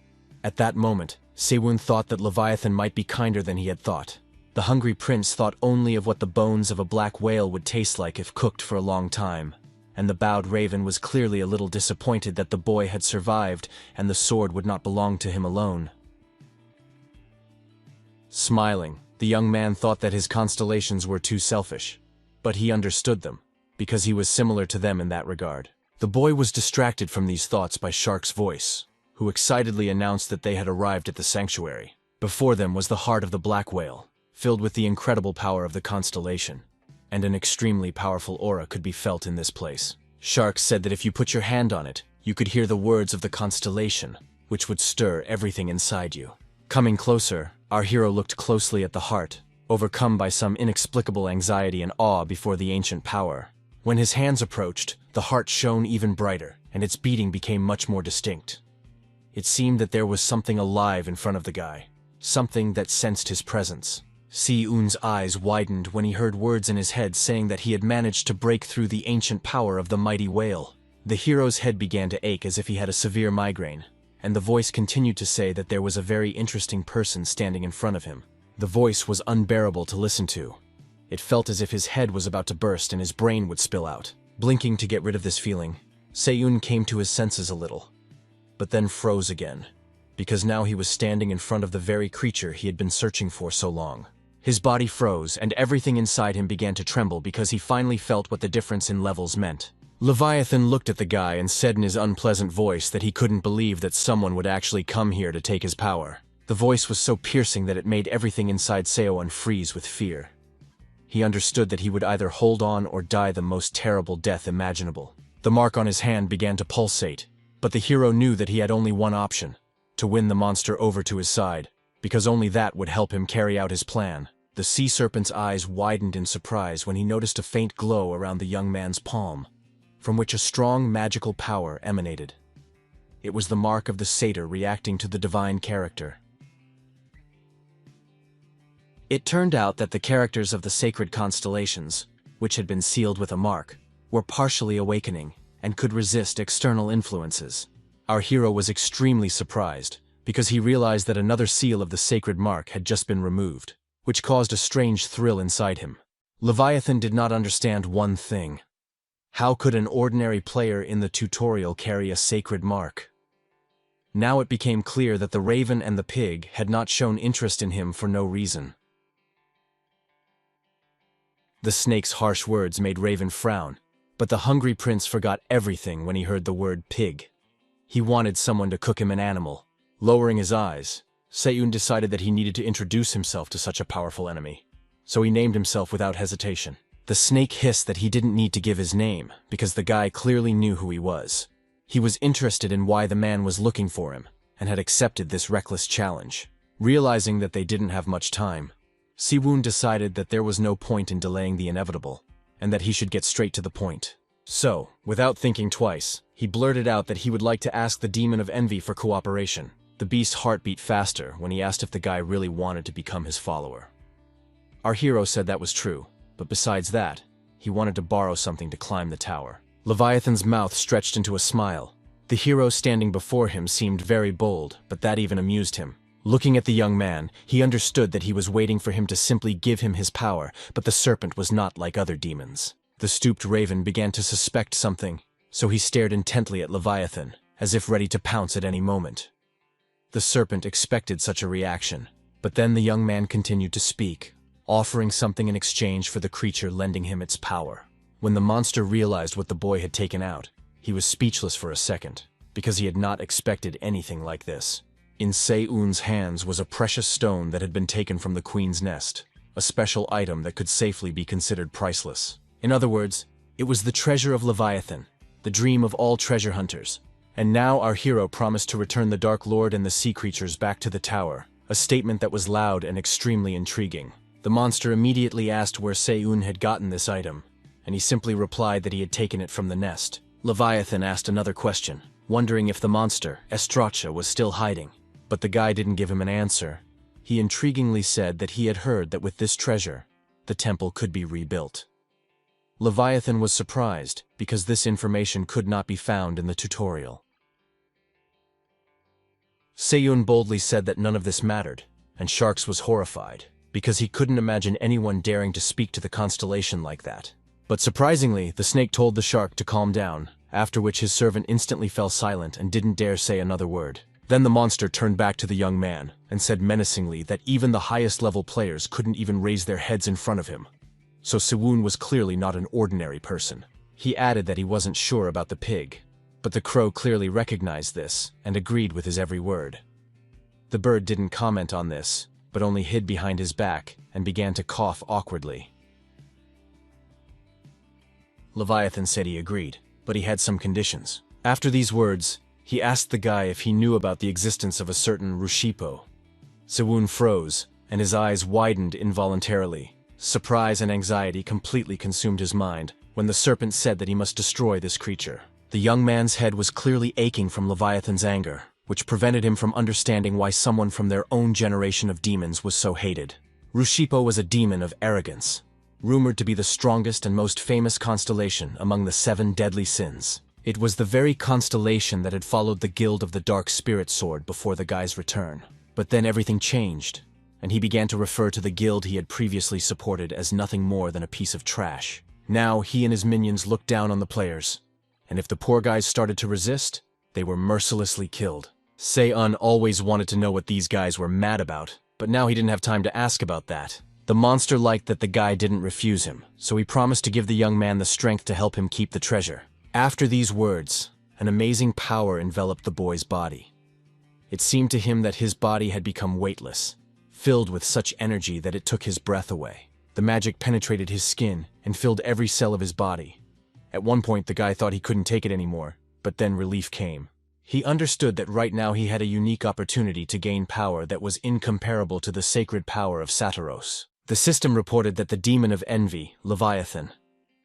At that moment, Seo-un thought that Leviathan might be kinder than he had thought. The hungry prince thought only of what the bones of a black whale would taste like if cooked for a long time, and the bowed raven was clearly a little disappointed that the boy had survived and the sword would not belong to him alone. Smiling, the young man thought that his constellations were too selfish, but he understood them, because he was similar to them in that regard. The boy was distracted from these thoughts by Shark's voice, who excitedly announced that they had arrived at the sanctuary. Before them was the heart of the black whale, filled with the incredible power of the constellation, and an extremely powerful aura could be felt in this place. Shark said that if you put your hand on it, you could hear the words of the constellation, which would stir everything inside you. Coming closer, our hero looked closely at the heart, overcome by some inexplicable anxiety and awe before the ancient power. When his hands approached, the heart shone even brighter, and its beating became much more distinct. It seemed that there was something alive in front of the guy, something that sensed his presence. Seo-un's eyes widened when he heard words in his head saying that he had managed to break through the ancient power of the mighty whale. The hero's head began to ache as if he had a severe migraine, and the voice continued to say that there was a very interesting person standing in front of him. The voice was unbearable to listen to. It felt as if his head was about to burst and his brain would spill out. Blinking to get rid of this feeling, Seo-un came to his senses a little, but then froze again, because now he was standing in front of the very creature he had been searching for so long. His body froze, and everything inside him began to tremble because he finally felt what the difference in levels meant. Leviathan looked at the guy and said in his unpleasant voice that he couldn't believe that someone would actually come here to take his power. The voice was so piercing that it made everything inside Seo-un freeze with fear. He understood that he would either hold on or die the most terrible death imaginable. The mark on his hand began to pulsate, but the hero knew that he had only one option: to win the monster over to his side, because only that would help him carry out his plan. The sea serpent's eyes widened in surprise when he noticed a faint glow around the young man's palm, from which a strong magical power emanated. It was the mark of the satyr reacting to the divine character. It turned out that the characters of the sacred constellations, which had been sealed with a mark, were partially awakening and could resist external influences. Our hero was extremely surprised, because he realized that another seal of the sacred mark had just been removed, which caused a strange thrill inside him. Leviathan did not understand one thing. How could an ordinary player in the tutorial carry a sacred mark? Now it became clear that the raven and the pig had not shown interest in him for no reason. The snake's harsh words made Raven frown, but the hungry prince forgot everything when he heard the word pig. He wanted someone to cook him an animal. Lowering his eyes, Seo-un decided that he needed to introduce himself to such a powerful enemy, so he named himself without hesitation. The snake hissed that he didn't need to give his name, because the guy clearly knew who he was. He was interested in why the man was looking for him, and had accepted this reckless challenge. Realizing that they didn't have much time, Seo-un decided that there was no point in delaying the inevitable, and that he should get straight to the point. So, without thinking twice, He blurted out that he would like to ask the demon of envy for cooperation. The beast's heart beat faster when he asked if the guy really wanted to become his follower. Our hero said that was true, but besides that, he wanted to borrow something to climb the tower. Leviathan's mouth stretched into a smile. The hero standing before him seemed very bold, but that even amused him. Looking at the young man, he understood that he was waiting for him to simply give him his power, but the serpent was not like other demons. The stooped raven began to suspect something, so he stared intently at Leviathan, as if ready to pounce at any moment. The serpent expected such a reaction, but then the young man continued to speak, offering something in exchange for the creature lending him its power. When the monster realized what the boy had taken out, he was speechless for a second, because he had not expected anything like this. In Se-un's hands was a precious stone that had been taken from the queen's nest, a special item that could safely be considered priceless. In other words, it was the treasure of Leviathan, the dream of all treasure hunters. And now our hero promised to return the Dark Lord and the sea creatures back to the tower, a statement that was loud and extremely intriguing. The monster immediately asked where Se-un had gotten this item, and he simply replied that he had taken it from the nest. Leviathan asked another question, wondering if the monster, Estracha, was still hiding. But the guy didn't give him an answer. He intriguingly said that he had heard that with this treasure, the temple could be rebuilt. Leviathan was surprised, because this information could not be found in the tutorial. Se-un boldly said that none of this mattered, and Sharks was horrified, because he couldn't imagine anyone daring to speak to the constellation like that. But surprisingly, the snake told the shark to calm down, after which his servant instantly fell silent and didn't dare say another word. Then the monster turned back to the young man and said menacingly that even the highest level players couldn't even raise their heads in front of him. So Se-un was clearly not an ordinary person. He added that he wasn't sure about the pig, but the crow clearly recognized this and agreed with his every word. The bird didn't comment on this, but only hid behind his back and began to cough awkwardly. Leviathan said he agreed, but he had some conditions. After these words, he asked the guy if he knew about the existence of a certain Rushipo. Se-un froze, and his eyes widened involuntarily. Surprise and anxiety completely consumed his mind when the serpent said that he must destroy this creature. The young man's head was clearly aching from Leviathan's anger, which prevented him from understanding why someone from their own generation of demons was so hated. Rushipo was a demon of arrogance, rumored to be the strongest and most famous constellation among the 7 deadly sins. It was the very constellation that had followed the Guild of the Dark Spirit Sword before the guy's return. But then everything changed, and he began to refer to the guild he had previously supported as nothing more than a piece of trash. Now he and his minions looked down on the players, and if the poor guys started to resist, they were mercilessly killed. Se-un always wanted to know what these guys were mad about, but now he didn't have time to ask about that. The monster liked that the guy didn't refuse him, so he promised to give the young man the strength to help him keep the treasure. After these words, an amazing power enveloped the boy's body. It seemed to him that his body had become weightless, filled with such energy that it took his breath away. The magic penetrated his skin and filled every cell of his body. At one point, the guy thought he couldn't take it anymore, but then relief came. He understood that right now he had a unique opportunity to gain power that was incomparable to the sacred power of Satiros. The system reported that the demon of envy, Leviathan,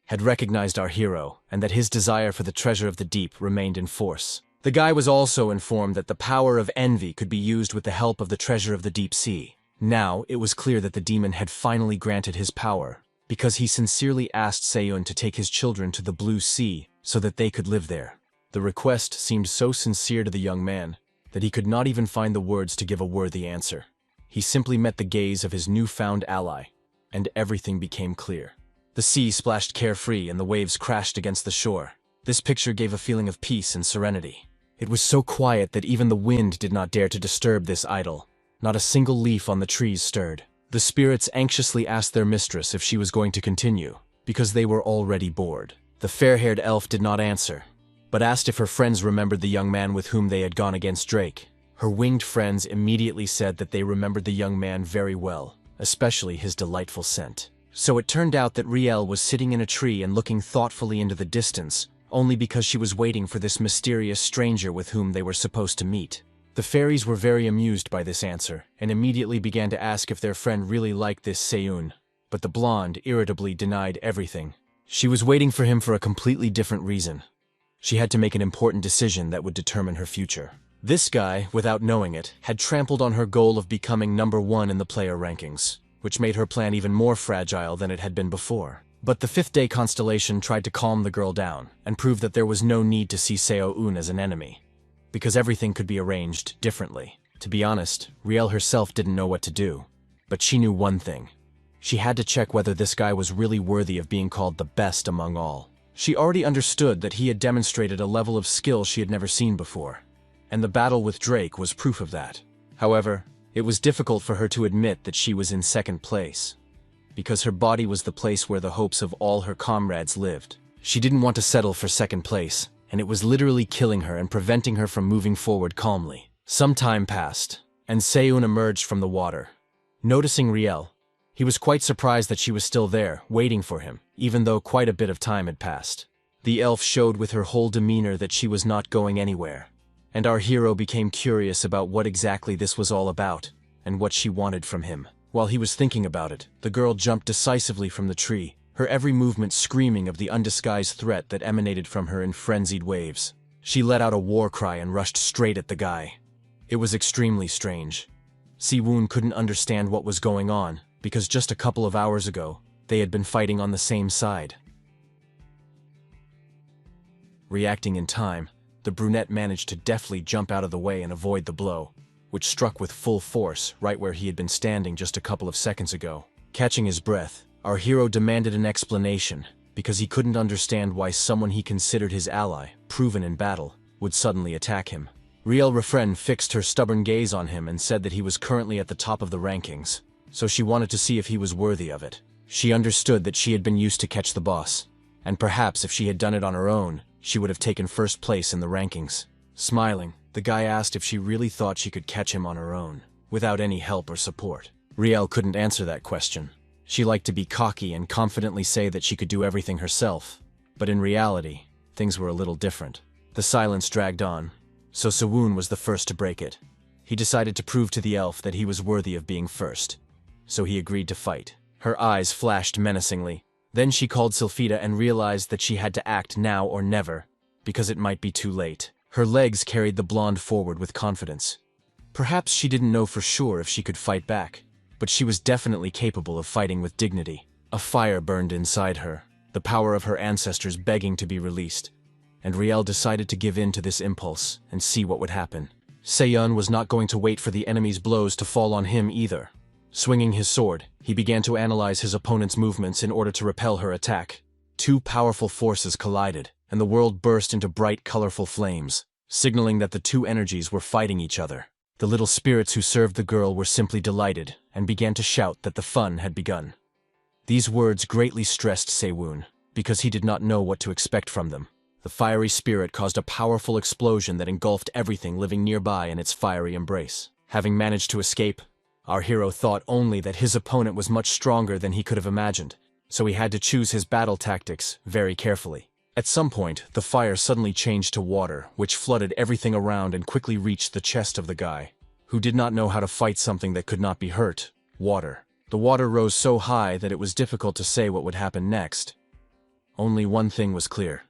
had recognized our hero, and that his desire for the treasure of the deep remained in force. The guy was also informed that the power of envy could be used with the help of the treasure of the deep sea. Now, it was clear that the demon had finally granted his power, because he sincerely asked Se-un to take his children to the blue sea so that they could live there. The request seemed so sincere to the young man that he could not even find the words to give a worthy answer. He simply met the gaze of his newfound ally, and everything became clear. The sea splashed carefree and the waves crashed against the shore. This picture gave a feeling of peace and serenity. It was so quiet that even the wind did not dare to disturb this idyll. Not a single leaf on the trees stirred. The spirits anxiously asked their mistress if she was going to continue, because they were already bored. The fair-haired elf did not answer, but asked if her friends remembered the young man with whom they had gone against Drake. Her winged friends immediately said that they remembered the young man very well, especially his delightful scent. So it turned out that Riel was sitting in a tree and looking thoughtfully into the distance, only because she was waiting for this mysterious stranger with whom they were supposed to meet. The fairies were very amused by this answer, and immediately began to ask if their friend really liked this Se-un. But the blonde irritably denied everything. She was waiting for him for a completely different reason. She had to make an important decision that would determine her future. This guy, without knowing it, had trampled on her goal of becoming #1 in the player rankings, which made her plan even more fragile than it had been before. But the fifth day constellation tried to calm the girl down and prove that there was no need to see Seo-un as an enemy, because everything could be arranged differently. To be honest, Riel herself didn't know what to do, but she knew one thing. She had to check whether this guy was really worthy of being called the best among all. She already understood that he had demonstrated a level of skill she had never seen before, and the battle with Drake was proof of that. However, it was difficult for her to admit that she was in second place, because her body was the place where the hopes of all her comrades lived. She didn't want to settle for second place, and it was literally killing her and preventing her from moving forward calmly. Some time passed, and Seo-un emerged from the water. Noticing Riel, he was quite surprised that she was still there, waiting for him, even though quite a bit of time had passed. The elf showed with her whole demeanor that she was not going anywhere, and our hero became curious about what exactly this was all about, and what she wanted from him. While he was thinking about it, the girl jumped decisively from the tree, her every movement screaming of the undisguised threat that emanated from her in frenzied waves. She let out a war cry and rushed straight at the guy. It was extremely strange. Si-woon couldn't understand what was going on, because just a couple of hours ago, they had been fighting on the same side. Reacting in time, the brunette managed to deftly jump out of the way and avoid the blow, which struck with full force right where he had been standing just a couple of seconds ago. Catching his breath, our hero demanded an explanation, because he couldn't understand why someone he considered his ally, proven in battle, would suddenly attack him. Riel Refren fixed her stubborn gaze on him and said that he was currently at the top of the rankings, so she wanted to see if he was worthy of it. She understood that she had been used to catch the boss, and perhaps if she had done it on her own, she would have taken first place in the rankings. Smiling, the guy asked if she really thought she could catch him on her own, without any help or support. Riel couldn't answer that question. She liked to be cocky and confidently say that she could do everything herself, but in reality, things were a little different. The silence dragged on, so Seo-un was the first to break it. He decided to prove to the elf that he was worthy of being first, so he agreed to fight. Her eyes flashed menacingly. Then she called Sylphida and realized that she had to act now or never, because it might be too late. Her legs carried the blonde forward with confidence. Perhaps she didn't know for sure if she could fight back, but she was definitely capable of fighting with dignity. A fire burned inside her, the power of her ancestors begging to be released, and Riel decided to give in to this impulse and see what would happen. Seo-un was not going to wait for the enemy's blows to fall on him either. Swinging his sword, he began to analyze his opponent's movements in order to repel her attack. Two powerful forces collided, and the world burst into bright, colorful flames, signaling that the two energies were fighting each other. The little spirits who served the girl were simply delighted and began to shout that the fun had begun. These words greatly stressed Seo-un, because he did not know what to expect from them. The fiery spirit caused a powerful explosion that engulfed everything living nearby in its fiery embrace. Having managed to escape, our hero thought only that his opponent was much stronger than he could have imagined, so he had to choose his battle tactics very carefully. At some point, the fire suddenly changed to water, which flooded everything around and quickly reached the chest of the guy, who did not know how to fight something that could not be hurt: water. The water rose so high that it was difficult to say what would happen next. Only one thing was clear.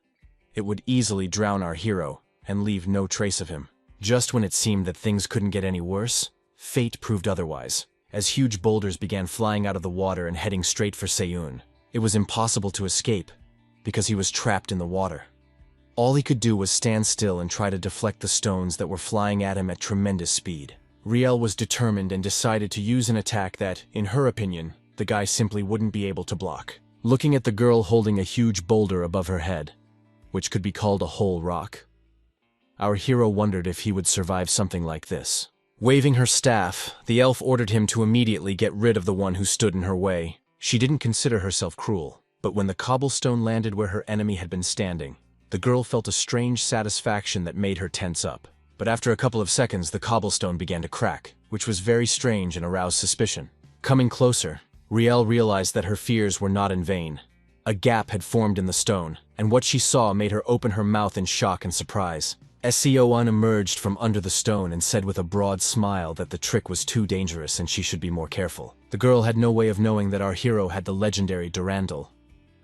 It would easily drown our hero and leave no trace of him. Just when it seemed that things couldn't get any worse, fate proved otherwise, as huge boulders began flying out of the water and heading straight for Seo-un. It was impossible to escape, because he was trapped in the water. All he could do was stand still and try to deflect the stones that were flying at him at tremendous speed. Riel was determined and decided to use an attack that, in her opinion, the guy simply wouldn't be able to block. Looking at the girl holding a huge boulder above her head, which could be called a whole rock, our hero wondered if he would survive something like this. Waving her staff, the elf ordered him to immediately get rid of the one who stood in her way. She didn't consider herself cruel, but when the cobblestone landed where her enemy had been standing, the girl felt a strange satisfaction that made her tense up. But after a couple of seconds, the cobblestone began to crack, which was very strange and aroused suspicion. Coming closer, Riel realized that her fears were not in vain. A gap had formed in the stone, and what she saw made her open her mouth in shock and surprise. Seo-un emerged from under the stone and said with a broad smile that the trick was too dangerous and she should be more careful. The girl had no way of knowing that our hero had the legendary Durandal,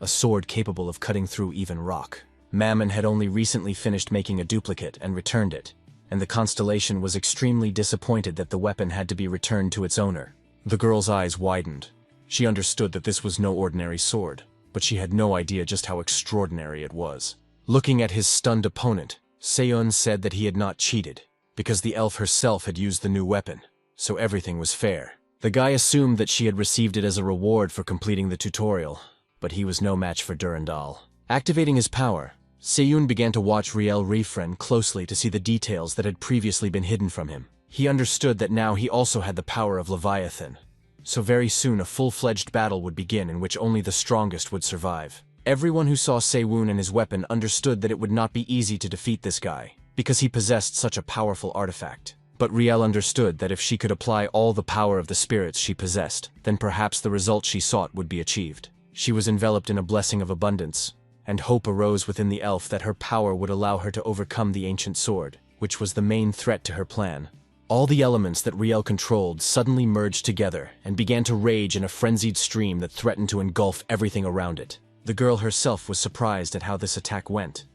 a sword capable of cutting through even rock. Mammon had only recently finished making a duplicate and returned it, and the constellation was extremely disappointed that the weapon had to be returned to its owner. The girl's eyes widened. She understood that this was no ordinary sword, but she had no idea just how extraordinary it was. Looking at his stunned opponent, Seon said that he had not cheated, because the elf herself had used the new weapon, so everything was fair. The guy assumed that she had received it as a reward for completing the tutorial, but he was no match for Durandal. Activating his power, Seon began to watch Riel Refren closely to see the details that had previously been hidden from him. He understood that now he also had the power of Leviathan, so very soon a full-fledged battle would begin in which only the strongest would survive. Everyone who saw Sewon and his weapon understood that it would not be easy to defeat this guy, because he possessed such a powerful artifact. But Riel understood that if she could apply all the power of the spirits she possessed, then perhaps the result she sought would be achieved. She was enveloped in a blessing of abundance, and hope arose within the elf that her power would allow her to overcome the ancient sword, which was the main threat to her plan. All the elements that Riel controlled suddenly merged together and began to rage in a frenzied stream that threatened to engulf everything around it. The girl herself was surprised at how this attack went,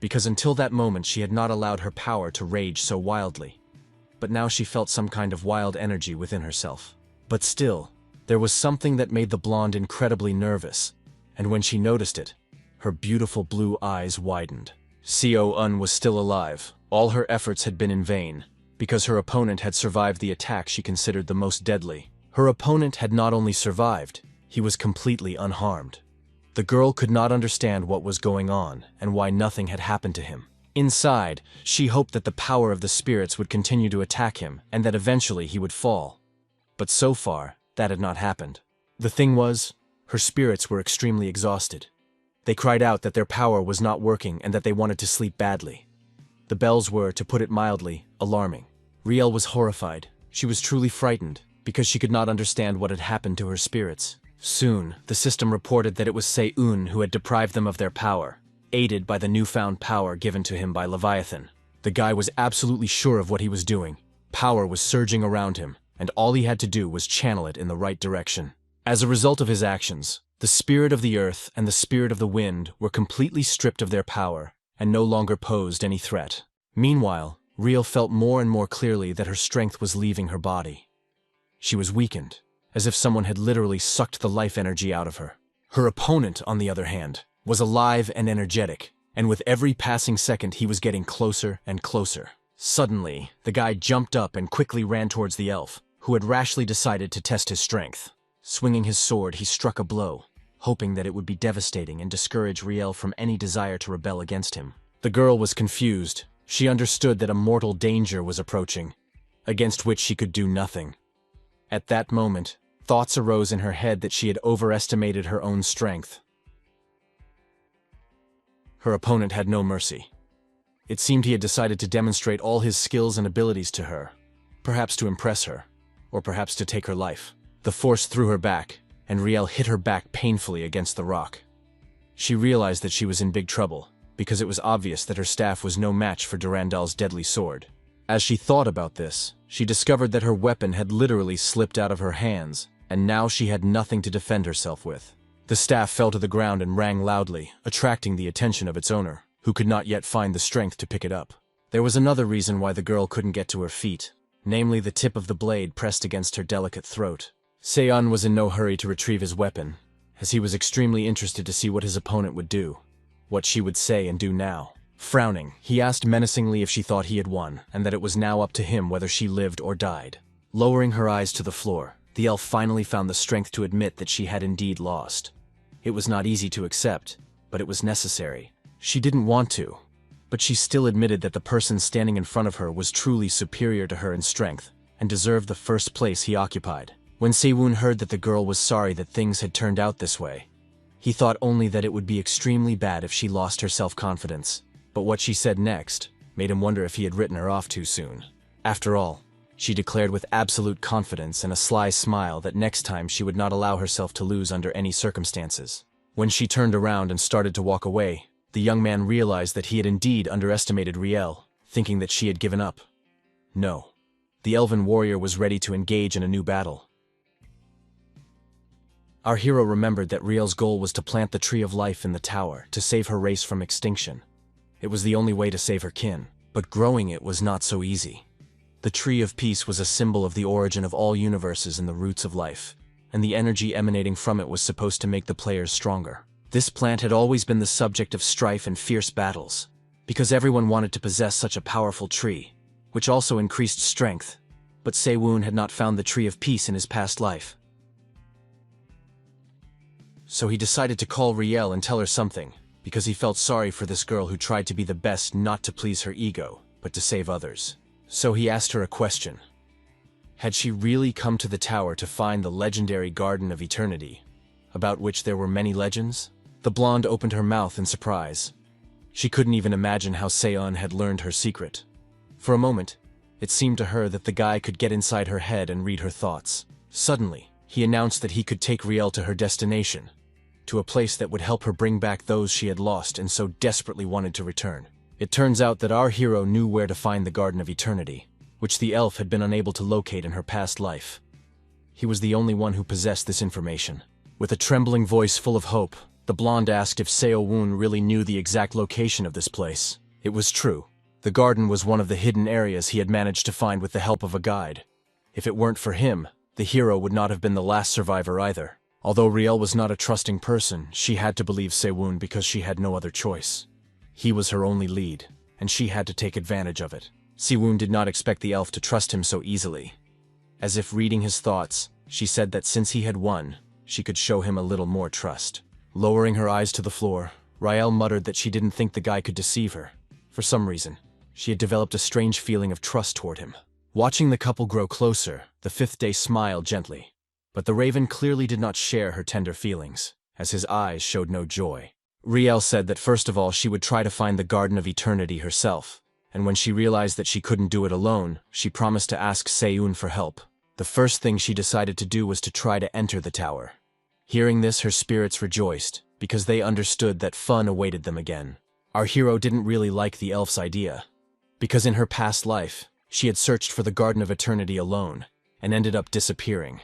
because until that moment she had not allowed her power to rage so wildly. But now she felt some kind of wild energy within herself. But still, there was something that made the blonde incredibly nervous, and when she noticed it, her beautiful blue eyes widened. Seo-un was still alive. All her efforts had been in vain, because her opponent had survived the attack she considered the most deadly. Her opponent had not only survived, he was completely unharmed. The girl could not understand what was going on and why nothing had happened to him. Inside, she hoped that the power of the spirits would continue to attack him and that eventually he would fall. But so far, that had not happened. The thing was, her spirits were extremely exhausted. They cried out that their power was not working and that they wanted to sleep badly. The bells were, to put it mildly, alarming. Riel was horrified. She was truly frightened, because she could not understand what had happened to her spirits. Soon, the system reported that it was Seun who had deprived them of their power, aided by the newfound power given to him by Leviathan. The guy was absolutely sure of what he was doing. Power was surging around him, and all he had to do was channel it in the right direction. As a result of his actions, the spirit of the earth and the spirit of the wind were completely stripped of their power and no longer posed any threat. Meanwhile, Riel felt more and more clearly that her strength was leaving her body. She was weakened, as if someone had literally sucked the life energy out of her. Her opponent, on the other hand, was alive and energetic, and with every passing second he was getting closer and closer. Suddenly, the guy jumped up and quickly ran towards the elf, who had rashly decided to test his strength. Swinging his sword, he struck a blow, hoping that it would be devastating and discourage Riel from any desire to rebel against him. The girl was confused. She understood that a mortal danger was approaching, against which she could do nothing. At that moment, thoughts arose in her head that she had overestimated her own strength. Her opponent had no mercy. It seemed he had decided to demonstrate all his skills and abilities to her, perhaps to impress her, or perhaps to take her life. The force threw her back, and Riel hit her back painfully against the rock. She realized that she was in big trouble, because it was obvious that her staff was no match for Durandal's deadly sword. As she thought about this, she discovered that her weapon had literally slipped out of her hands, and now she had nothing to defend herself with. The staff fell to the ground and rang loudly, attracting the attention of its owner, who could not yet find the strength to pick it up. There was another reason why the girl couldn't get to her feet, namely the tip of the blade pressed against her delicate throat. Seon was in no hurry to retrieve his weapon, as he was extremely interested to see what his opponent would do, what she would say and do now. Frowning, he asked menacingly if she thought he had won, and that it was now up to him whether she lived or died. Lowering her eyes to the floor, the elf finally found the strength to admit that she had indeed lost. It was not easy to accept, but it was necessary. She didn't want to, but she still admitted that the person standing in front of her was truly superior to her in strength, and deserved the first place he occupied. When Sewon heard that the girl was sorry that things had turned out this way, he thought only that it would be extremely bad if she lost her self-confidence. But what she said next made him wonder if he had written her off too soon. After all, she declared with absolute confidence and a sly smile that next time she would not allow herself to lose under any circumstances. When she turned around and started to walk away, the young man realized that he had indeed underestimated Riel, thinking that she had given up. No. The elven warrior was ready to engage in a new battle. Our hero remembered that Riel's goal was to plant the tree of life in the tower to save her race from extinction. It was the only way to save her kin, but growing it was not so easy. The tree of peace was a symbol of the origin of all universes and the roots of life, and the energy emanating from it was supposed to make the players stronger. This plant had always been the subject of strife and fierce battles, because everyone wanted to possess such a powerful tree, which also increased strength, but Sewon had not found the tree of peace in his past life. So he decided to call Riel and tell her something, because he felt sorry for this girl who tried to be the best not to please her ego, but to save others. So he asked her a question. Had she really come to the tower to find the legendary Garden of Eternity, about which there were many legends? The blonde opened her mouth in surprise. She couldn't even imagine how Sewon had learned her secret. For a moment, it seemed to her that the guy could get inside her head and read her thoughts. Suddenly, he announced that he could take Riel to her destination, to a place that would help her bring back those she had lost and so desperately wanted to return. It turns out that our hero knew where to find the Garden of Eternity, which the elf had been unable to locate in her past life. He was the only one who possessed this information. With a trembling voice full of hope, the blonde asked if Sewon really knew the exact location of this place. It was true. The garden was one of the hidden areas he had managed to find with the help of a guide. If it weren't for him, the hero would not have been the last survivor either. Although Riel was not a trusting person, she had to believe Sewon because she had no other choice. He was her only lead, and she had to take advantage of it. Sewon did not expect the elf to trust him so easily. As if reading his thoughts, she said that since he had won, she could show him a little more trust. Lowering her eyes to the floor, Riel muttered that she didn't think the guy could deceive her. For some reason, she had developed a strange feeling of trust toward him. Watching the couple grow closer, the fifth day smiled gently. But the raven clearly did not share her tender feelings, as his eyes showed no joy. Riel said that first of all she would try to find the Garden of Eternity herself, and when she realized that she couldn't do it alone, she promised to ask Sewon for help. The first thing she decided to do was to try to enter the tower. Hearing this, her spirits rejoiced, because they understood that fun awaited them again. Our hero didn't really like the elf's idea, because in her past life, she had searched for the Garden of Eternity alone, and ended up disappearing,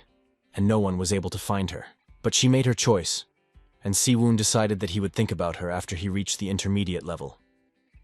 and no one was able to find her. But she made her choice, and Sewon decided that he would think about her after he reached the intermediate level.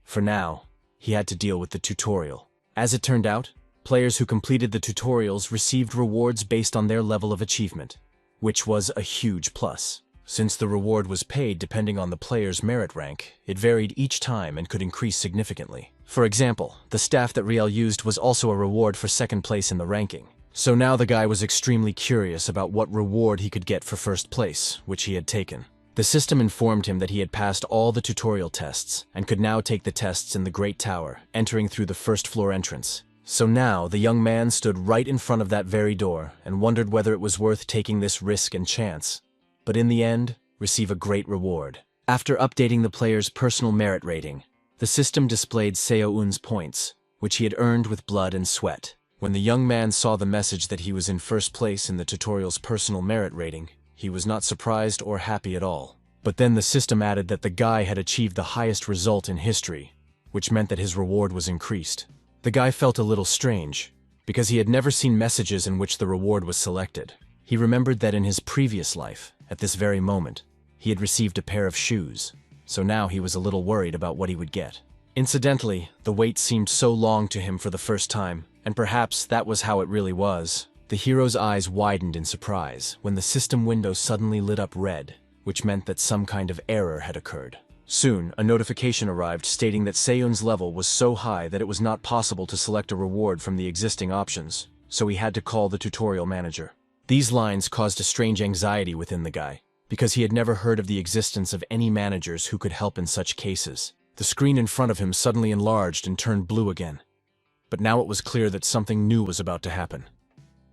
For now, he had to deal with the tutorial. As it turned out, players who completed the tutorials received rewards based on their level of achievement, which was a huge plus. Since the reward was paid depending on the player's merit rank, it varied each time and could increase significantly. For example, the staff that Riel used was also a reward for second place in the ranking. So now the guy was extremely curious about what reward he could get for first place, which he had taken. The system informed him that he had passed all the tutorial tests and could now take the tests in the Great Tower, entering through the first floor entrance. So now the young man stood right in front of that very door and wondered whether it was worth taking this risk and chance, but in the end, receive a great reward. After updating the player's personal merit rating, the system displayed Sewon's points, which he had earned with blood and sweat. When the young man saw the message that he was in first place in the tutorial's personal merit rating, he was not surprised or happy at all. But then the system added that the guy had achieved the highest result in history, which meant that his reward was increased. The guy felt a little strange, because he had never seen messages in which the reward was selected. He remembered that in his previous life, at this very moment, he had received a pair of shoes, so now he was a little worried about what he would get. Incidentally, the wait seemed so long to him for the first time, and perhaps that was how it really was. The hero's eyes widened in surprise when the system window suddenly lit up red, which meant that some kind of error had occurred. Soon, a notification arrived stating that Sewon's level was so high that it was not possible to select a reward from the existing options, so he had to call the tutorial manager. These lines caused a strange anxiety within the guy, because he had never heard of the existence of any managers who could help in such cases. The screen in front of him suddenly enlarged and turned blue again. But now it was clear that something new was about to happen.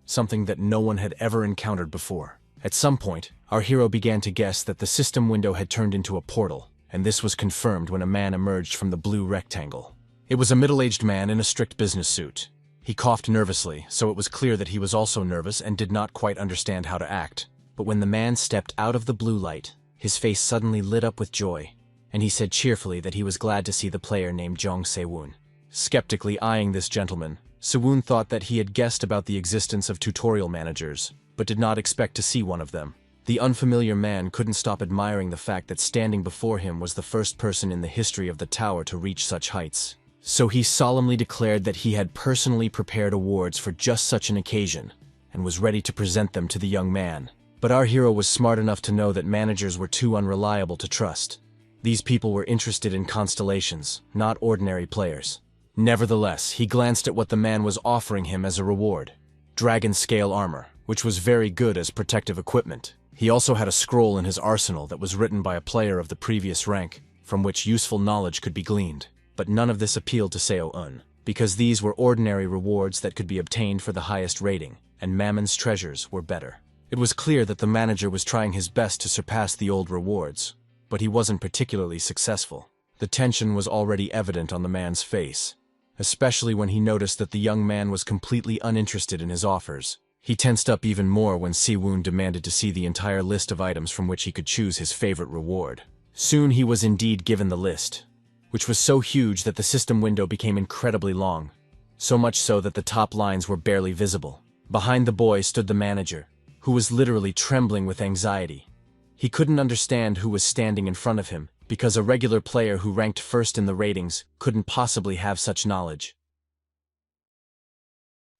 Something that no one had ever encountered before. At some point, our hero began to guess that the system window had turned into a portal, and this was confirmed when a man emerged from the blue rectangle. It was a middle-aged man in a strict business suit. He coughed nervously, so it was clear that he was also nervous and did not quite understand how to act. But when the man stepped out of the blue light, his face suddenly lit up with joy, and he said cheerfully that he was glad to see the player named Jong Sewon. Skeptically eyeing this gentleman, Sewon thought that he had guessed about the existence of tutorial managers, but did not expect to see one of them. The unfamiliar man couldn't stop admiring the fact that standing before him was the first person in the history of the tower to reach such heights. So he solemnly declared that he had personally prepared awards for just such an occasion, and was ready to present them to the young man. But our hero was smart enough to know that managers were too unreliable to trust. These people were interested in constellations, not ordinary players. Nevertheless, he glanced at what the man was offering him as a reward: dragon-scale armor, which was very good as protective equipment. He also had a scroll in his arsenal that was written by a player of the previous rank, from which useful knowledge could be gleaned. But none of this appealed to Seo-un, because these were ordinary rewards that could be obtained for the highest rating, and Mammon's treasures were better. It was clear that the manager was trying his best to surpass the old rewards, but he wasn't particularly successful. The tension was already evident on the man's face, especially when he noticed that the young man was completely uninterested in his offers. He tensed up even more when Si-woon demanded to see the entire list of items from which he could choose his favorite reward. Soon he was indeed given the list, which was so huge that the system window became incredibly long, so much so that the top lines were barely visible. Behind the boy stood the manager, who was literally trembling with anxiety. He couldn't understand who was standing in front of him, because a regular player who ranked first in the ratings couldn't possibly have such knowledge.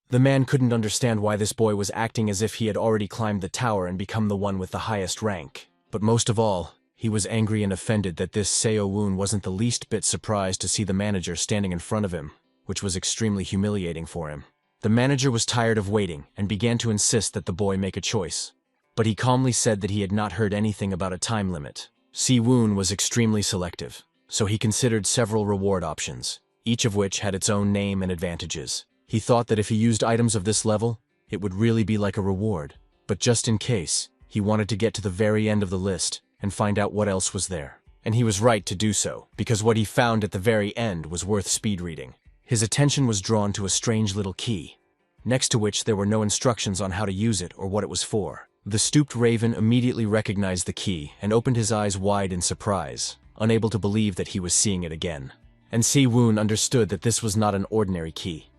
The man couldn't understand why this boy was acting as if he had already climbed the tower and become the one with the highest rank. But most of all, he was angry and offended that this Seo-woon wasn't the least bit surprised to see the manager standing in front of him, which was extremely humiliating for him. The manager was tired of waiting and began to insist that the boy make a choice. But he calmly said that he had not heard anything about a time limit. Si-woon was extremely selective, so he considered several reward options, each of which had its own name and advantages. He thought that if he used items of this level, it would really be like a reward. But just in case, he wanted to get to the very end of the list and find out what else was there. And he was right to do so, because what he found at the very end was worth speed reading. His attention was drawn to a strange little key, next to which there were no instructions on how to use it or what it was for. The stooped raven immediately recognized the key and opened his eyes wide in surprise, unable to believe that he was seeing it again. And Si-woon understood that this was not an ordinary key.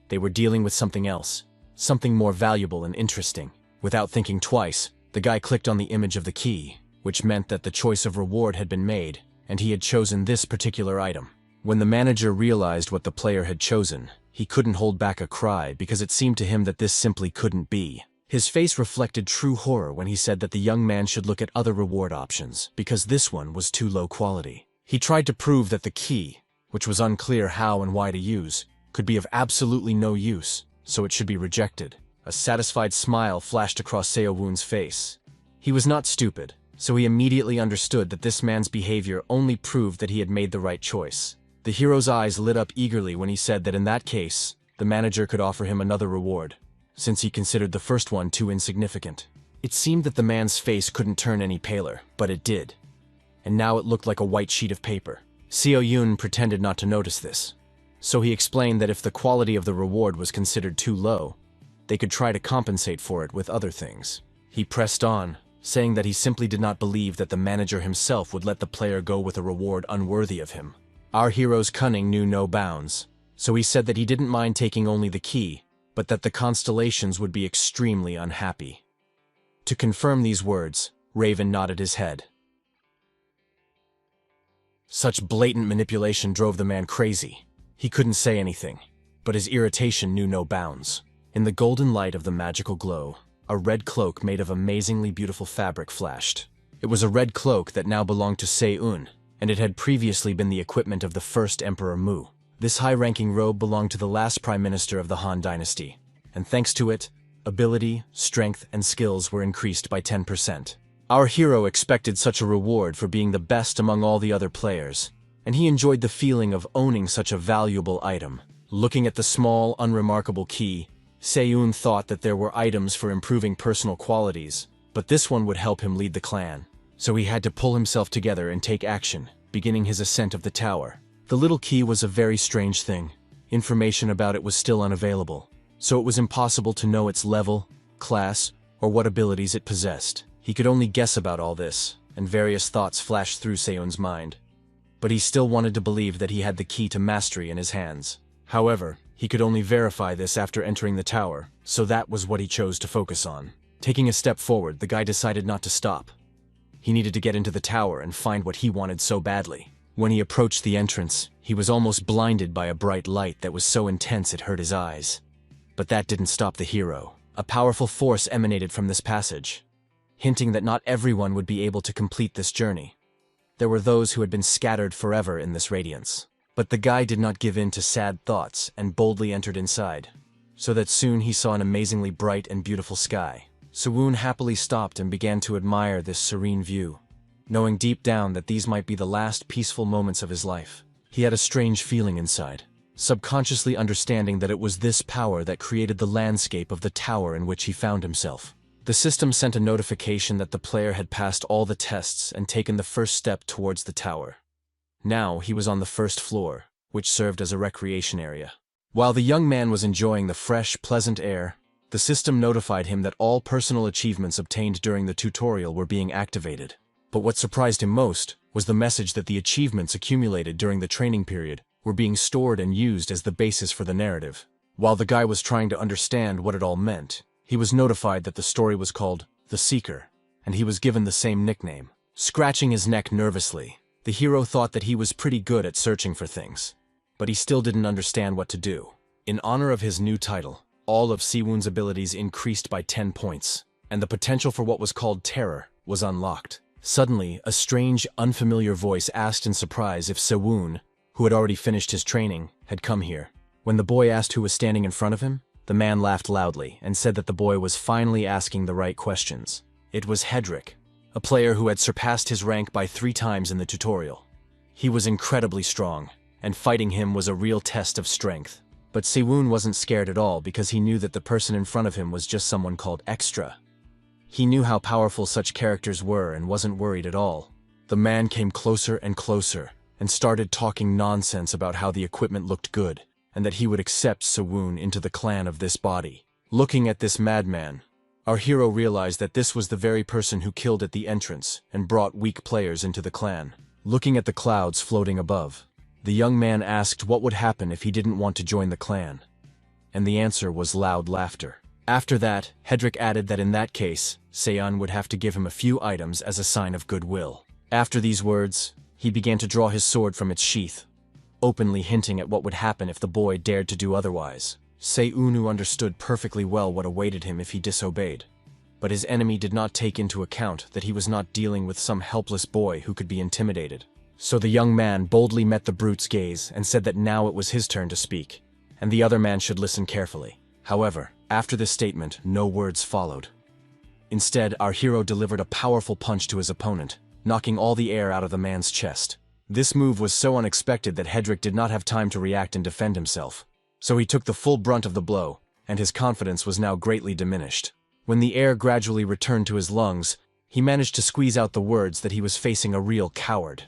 They were dealing with something else, something more valuable and interesting. Without thinking twice, the guy clicked on the image of the key, which meant that the choice of reward had been made, and he had chosen this particular item. When the manager realized what the player had chosen, he couldn't hold back a cry because it seemed to him that this simply couldn't be. His face reflected true horror when he said that the young man should look at other reward options, because this one was too low quality. He tried to prove that the key, which was unclear how and why to use, could be of absolutely no use, so it should be rejected. A satisfied smile flashed across Seo-woon's face. He was not stupid, so he immediately understood that this man's behavior only proved that he had made the right choice. The hero's eyes lit up eagerly when he said that in that case, the manager could offer him another reward, since he considered the first one too insignificant. It seemed that the man's face couldn't turn any paler, but it did. And now it looked like a white sheet of paper. Seo-yoon pretended not to notice this. So he explained that if the quality of the reward was considered too low, they could try to compensate for it with other things. He pressed on, saying that he simply did not believe that the manager himself would let the player go with a reward unworthy of him. Our hero's cunning knew no bounds, so he said that he didn't mind taking only the key, but that the constellations would be extremely unhappy. To confirm these words, Raven nodded his head. Such blatant manipulation drove the man crazy. He couldn't say anything, but his irritation knew no bounds. In the golden light of the magical glow, a red cloak made of amazingly beautiful fabric flashed. It was a red cloak that now belonged to Se-un, and it had previously been the equipment of the first Emperor Mu. This high-ranking robe belonged to the last Prime Minister of the Han Dynasty, and thanks to it, ability, strength, and skills were increased by 10%. Our hero expected such a reward for being the best among all the other players, and he enjoyed the feeling of owning such a valuable item. Looking at the small, unremarkable key, Se-un thought that there were items for improving personal qualities, but this one would help him lead the clan. So he had to pull himself together and take action, beginning his ascent of the tower. The little key was a very strange thing. Information about it was still unavailable, so it was impossible to know its level, class, or what abilities it possessed. He could only guess about all this, and various thoughts flashed through Se-un's mind. But he still wanted to believe that he had the key to mastery in his hands. However, he could only verify this after entering the tower, so that was what he chose to focus on. Taking a step forward, the guy decided not to stop. He needed to get into the tower and find what he wanted so badly. When he approached the entrance, he was almost blinded by a bright light that was so intense it hurt his eyes. But that didn't stop the hero. A powerful force emanated from this passage, hinting that not everyone would be able to complete this journey. There were those who had been scattered forever in this radiance. But the guy did not give in to sad thoughts and boldly entered inside, so that soon he saw an amazingly bright and beautiful sky. Sewun happily stopped and began to admire this serene view, knowing deep down that these might be the last peaceful moments of his life. He had a strange feeling inside, subconsciously understanding that it was this power that created the landscape of the tower in which he found himself. The system sent a notification that the player had passed all the tests and taken the first step towards the tower. Now he was on the first floor, which served as a recreation area. While the young man was enjoying the fresh, pleasant air, the system notified him that all personal achievements obtained during the tutorial were being activated. But what surprised him most was the message that the achievements accumulated during the training period were being stored and used as the basis for the narrative. While the guy was trying to understand what it all meant, he was notified that the story was called The Seeker, and he was given the same nickname. Scratching his neck nervously, the hero thought that he was pretty good at searching for things, but he still didn't understand what to do. In honor of his new title, all of Sewun's abilities increased by 10 points, and the potential for what was called terror was unlocked. Suddenly, a strange, unfamiliar voice asked in surprise if Sewun, who had already finished his training, had come here. When the boy asked who was standing in front of him, the man laughed loudly and said that the boy was finally asking the right questions. It was Hedrick, a player who had surpassed his rank by 3 times in the tutorial. He was incredibly strong, and fighting him was a real test of strength. But Sewun wasn't scared at all because he knew that the person in front of him was just someone called Extra. He knew how powerful such characters were and wasn't worried at all. The man came closer and closer and started talking nonsense about how the equipment looked good and that he would accept Sewun into the clan of this body. Looking at this madman, our hero realized that this was the very person who killed at the entrance and brought weak players into the clan. Looking at the clouds floating above, the young man asked what would happen if he didn't want to join the clan, and the answer was loud laughter. After that, Hedrick added that in that case, Seon would have to give him a few items as a sign of goodwill. After these words, he began to draw his sword from its sheath, openly hinting at what would happen if the boy dared to do otherwise. Seonu understood perfectly well what awaited him if he disobeyed, but his enemy did not take into account that he was not dealing with some helpless boy who could be intimidated. So the young man boldly met the brute's gaze and said that now it was his turn to speak, and the other man should listen carefully. However, after this statement, no words followed. Instead, our hero delivered a powerful punch to his opponent, knocking all the air out of the man's chest. This move was so unexpected that Hedrick did not have time to react and defend himself, so he took the full brunt of the blow, and his confidence was now greatly diminished. When the air gradually returned to his lungs, he managed to squeeze out the words that he was facing a real coward.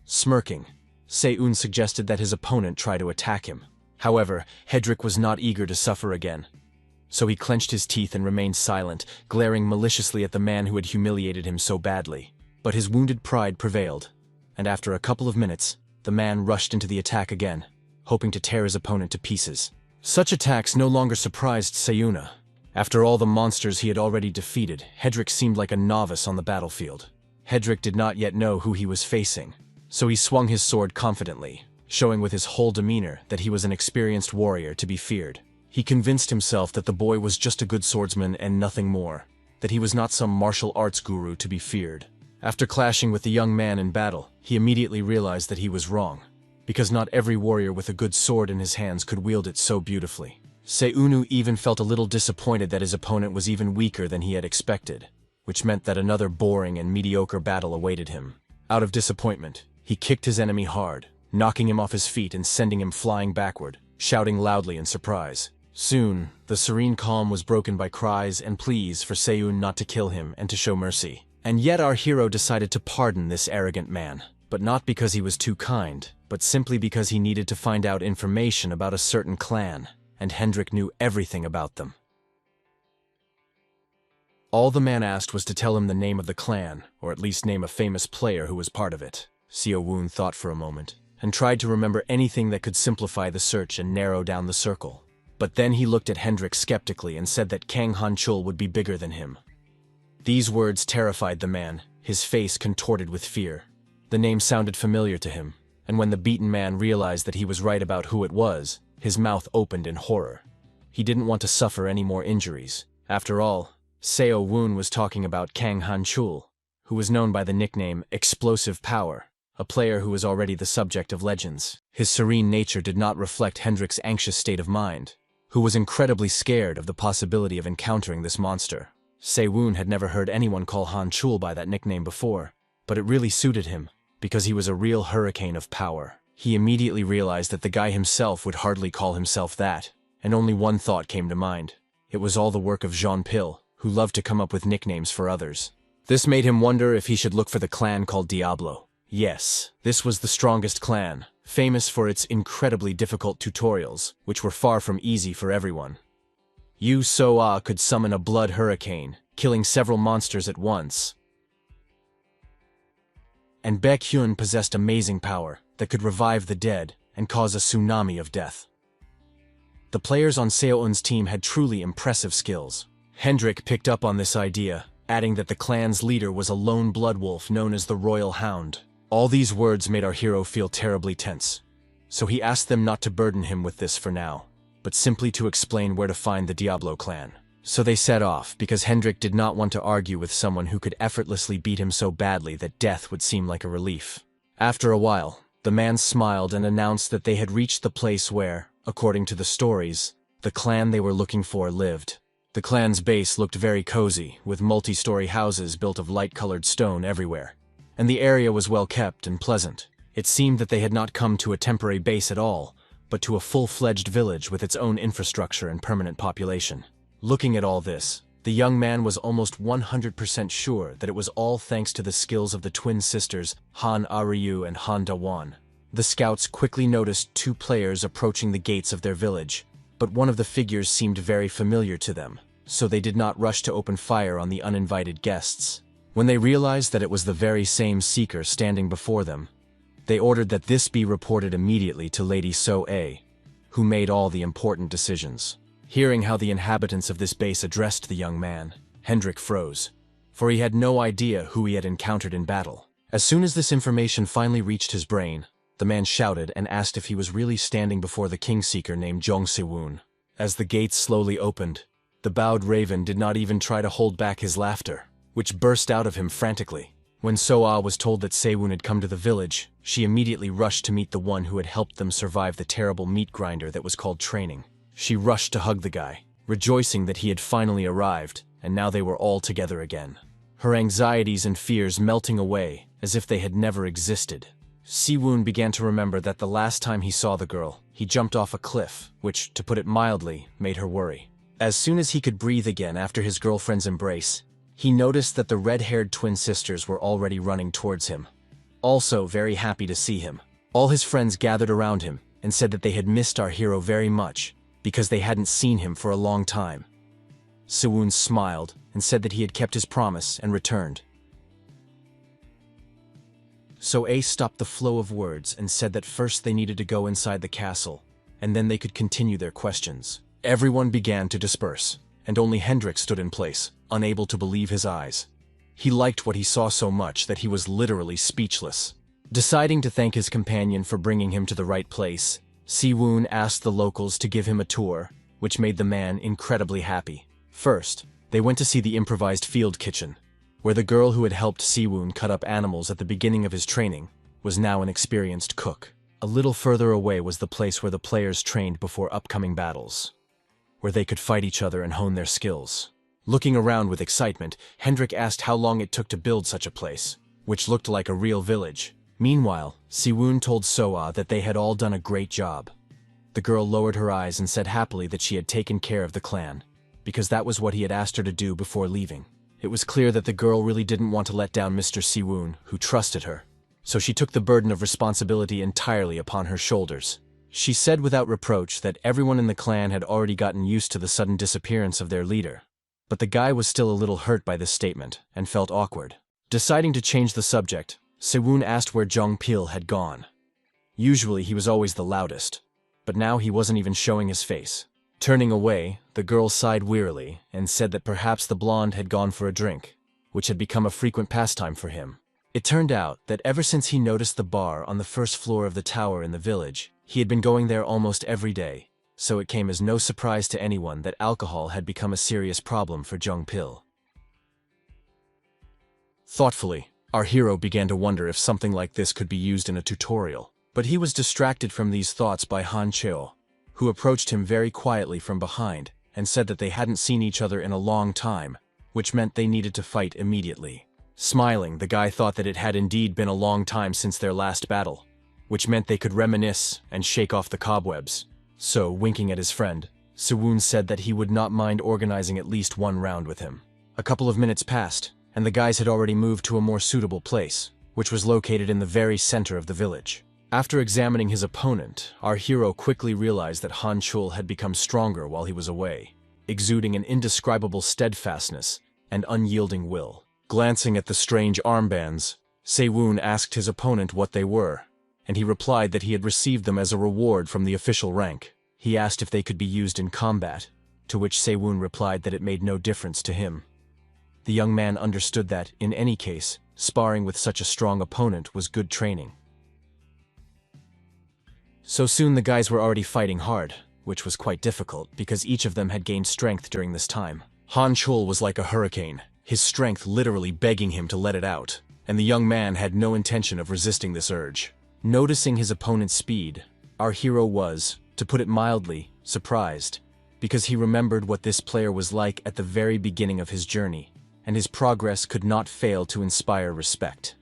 Smirking, Seun suggested that his opponent try to attack him. However, Hedrick was not eager to suffer again. So he clenched his teeth and remained silent, glaring maliciously at the man who had humiliated him so badly. But his wounded pride prevailed, and after a couple of minutes, the man rushed into the attack again, hoping to tear his opponent to pieces. Such attacks no longer surprised Seuna. After all the monsters he had already defeated, Hedrick seemed like a novice on the battlefield. Hedrick did not yet know who he was facing, so he swung his sword confidently, showing with his whole demeanor that he was an experienced warrior to be feared. He convinced himself that the boy was just a good swordsman and nothing more, that he was not some martial arts guru to be feared. After clashing with the young man in battle, he immediately realized that he was wrong, because not every warrior with a good sword in his hands could wield it so beautifully. Seunu even felt a little disappointed that his opponent was even weaker than he had expected, which meant that another boring and mediocre battle awaited him. Out of disappointment, he kicked his enemy hard, knocking him off his feet and sending him flying backward, shouting loudly in surprise. Soon, the serene calm was broken by cries and pleas for Seun not to kill him and to show mercy. And yet our hero decided to pardon this arrogant man, but not because he was too kind, but simply because he needed to find out information about a certain clan, and Hedrick knew everything about them. All the man asked was to tell him the name of the clan, or at least name a famous player who was part of it. Seowun thought for a moment, and tried to remember anything that could simplify the search and narrow down the circle. But then he looked at Hendrik skeptically and said that Kang Han-chul would be bigger than him. These words terrified the man, his face contorted with fear. The name sounded familiar to him, and when the beaten man realized that he was right about who it was, his mouth opened in horror. He didn't want to suffer any more injuries. After all, Seo Woon was talking about Kang Han-chul, who was known by the nickname Explosive Power, a player who was already the subject of legends. His serene nature did not reflect Hendrik's anxious state of mind, who was incredibly scared of the possibility of encountering this monster. Se-woon had never heard anyone call Han-chul by that nickname before, but it really suited him, because he was a real hurricane of power. He immediately realized that the guy himself would hardly call himself that, and only one thought came to mind. It was all the work of Jean Pil, who loved to come up with nicknames for others. This made him wonder if he should look for the clan called Diablo. Yes, this was the strongest clan, famous for its incredibly difficult tutorials, which were far from easy for everyone. Yu So-ah could summon a blood hurricane, killing several monsters at once. And Baek-hyun possessed amazing power that could revive the dead and cause a tsunami of death. The players on Seo-eun's team had truly impressive skills. Hendrik picked up on this idea, adding that the clan's leader was a lone blood wolf known as the Royal Hound. All these words made our hero feel terribly tense, so he asked them not to burden him with this for now, but simply to explain where to find the Diablo clan. So they set off, because Hendrik did not want to argue with someone who could effortlessly beat him so badly that death would seem like a relief. After a while, the man smiled and announced that they had reached the place where, according to the stories, the clan they were looking for lived. The clan's base looked very cozy, with multi-story houses built of light-colored stone everywhere, and the area was well kept and pleasant. It seemed that they had not come to a temporary base at all, but to a full-fledged village with its own infrastructure and permanent population. Looking at all this, the young man was almost 100% sure that it was all thanks to the skills of the twin sisters Han Aryu and Han Da-won. The scouts quickly noticed two players approaching the gates of their village, but one of the figures seemed very familiar to them, so they did not rush to open fire on the uninvited guests. When they realized that it was the very same seeker standing before them, they ordered that this be reported immediately to Lady So-ae, who made all the important decisions. Hearing how the inhabitants of this base addressed the young man, Hendrik froze, for he had no idea who he had encountered in battle. As soon as this information finally reached his brain, the man shouted and asked if he was really standing before the king-seeker named Jong Se-woon. As the gates slowly opened, the bowed raven did not even try to hold back his laughter, which burst out of him frantically. When So-ah was told that Se-woon had come to the village, she immediately rushed to meet the one who had helped them survive the terrible meat grinder that was called training. She rushed to hug the guy, rejoicing that he had finally arrived, and now they were all together again. Her anxieties and fears melting away as if they had never existed. Si-woon began to remember that the last time he saw the girl, he jumped off a cliff, which, to put it mildly, made her worry. As soon as he could breathe again after his girlfriend's embrace, he noticed that the red-haired twin sisters were already running towards him, also very happy to see him. All his friends gathered around him and said that they had missed our hero very much because they hadn't seen him for a long time. Si-woon smiled and said that he had kept his promise and returned. So-ae stopped the flow of words and said that first they needed to go inside the castle, and then they could continue their questions. Everyone began to disperse, and only Hendrik stood in place, unable to believe his eyes. He liked what he saw so much that he was literally speechless. Deciding to thank his companion for bringing him to the right place, Si-woon asked the locals to give him a tour, which made the man incredibly happy. First, they went to see the improvised field kitchen, where the girl who had helped Si-woon cut up animals at the beginning of his training was now an experienced cook. A little further away was the place where the players trained before upcoming battles, where they could fight each other and hone their skills. Looking around with excitement, Hendrik asked how long it took to build such a place, which looked like a real village. Meanwhile, Si-woon told So-ah that they had all done a great job. The girl lowered her eyes and said happily that she had taken care of the clan, because that was what he had asked her to do before leaving. It was clear that the girl really didn't want to let down Mr. Si-woon, who trusted her, so she took the burden of responsibility entirely upon her shoulders. She said without reproach that everyone in the clan had already gotten used to the sudden disappearance of their leader. But the guy was still a little hurt by this statement and felt awkward. Deciding to change the subject, Se-woon asked where Jong Pil had gone. Usually he was always the loudest, but now he wasn't even showing his face. Turning away, the girl sighed wearily and said that perhaps the blonde had gone for a drink, which had become a frequent pastime for him. It turned out that ever since he noticed the bar on the first floor of the tower in the village, he had been going there almost every day, so it came as no surprise to anyone that alcohol had become a serious problem for Jung Pil. Thoughtfully, our hero began to wonder if something like this could be used in a tutorial, but he was distracted from these thoughts by Han Cheo, who approached him very quietly from behind and said that they hadn't seen each other in a long time, which meant they needed to fight immediately. Smiling, the guy thought that it had indeed been a long time since their last battle, which meant they could reminisce and shake off the cobwebs. So, winking at his friend, Siwoon said that he would not mind organizing at least one round with him. A couple of minutes passed, and the guys had already moved to a more suitable place, which was located in the very center of the village. After examining his opponent, our hero quickly realized that Han Chul had become stronger while he was away, exuding an indescribable steadfastness and unyielding will. Glancing at the strange armbands, Siwoon asked his opponent what they were, and he replied that he had received them as a reward from the official rank. He asked if they could be used in combat, to which Siwoon replied that it made no difference to him. The young man understood that, in any case, sparring with such a strong opponent was good training. So soon the guys were already fighting hard, which was quite difficult because each of them had gained strength during this time. Han Chul was like a hurricane, his strength literally begging him to let it out, and the young man had no intention of resisting this urge. Noticing his opponent's speed, our hero was, to put it mildly, surprised, because he remembered what this player was like at the very beginning of his journey, and his progress could not fail to inspire respect.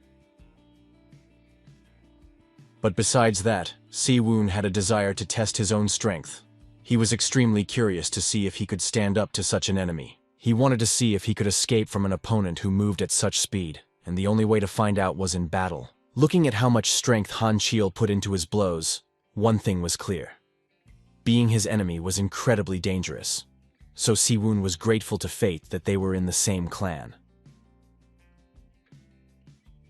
But besides that, Siwoon had a desire to test his own strength. He was extremely curious to see if he could stand up to such an enemy. He wanted to see if he could escape from an opponent who moved at such speed, and the only way to find out was in battle. Looking at how much strength Han Chiel put into his blows, one thing was clear. Being his enemy was incredibly dangerous, so Siwoon was grateful to fate that they were in the same clan.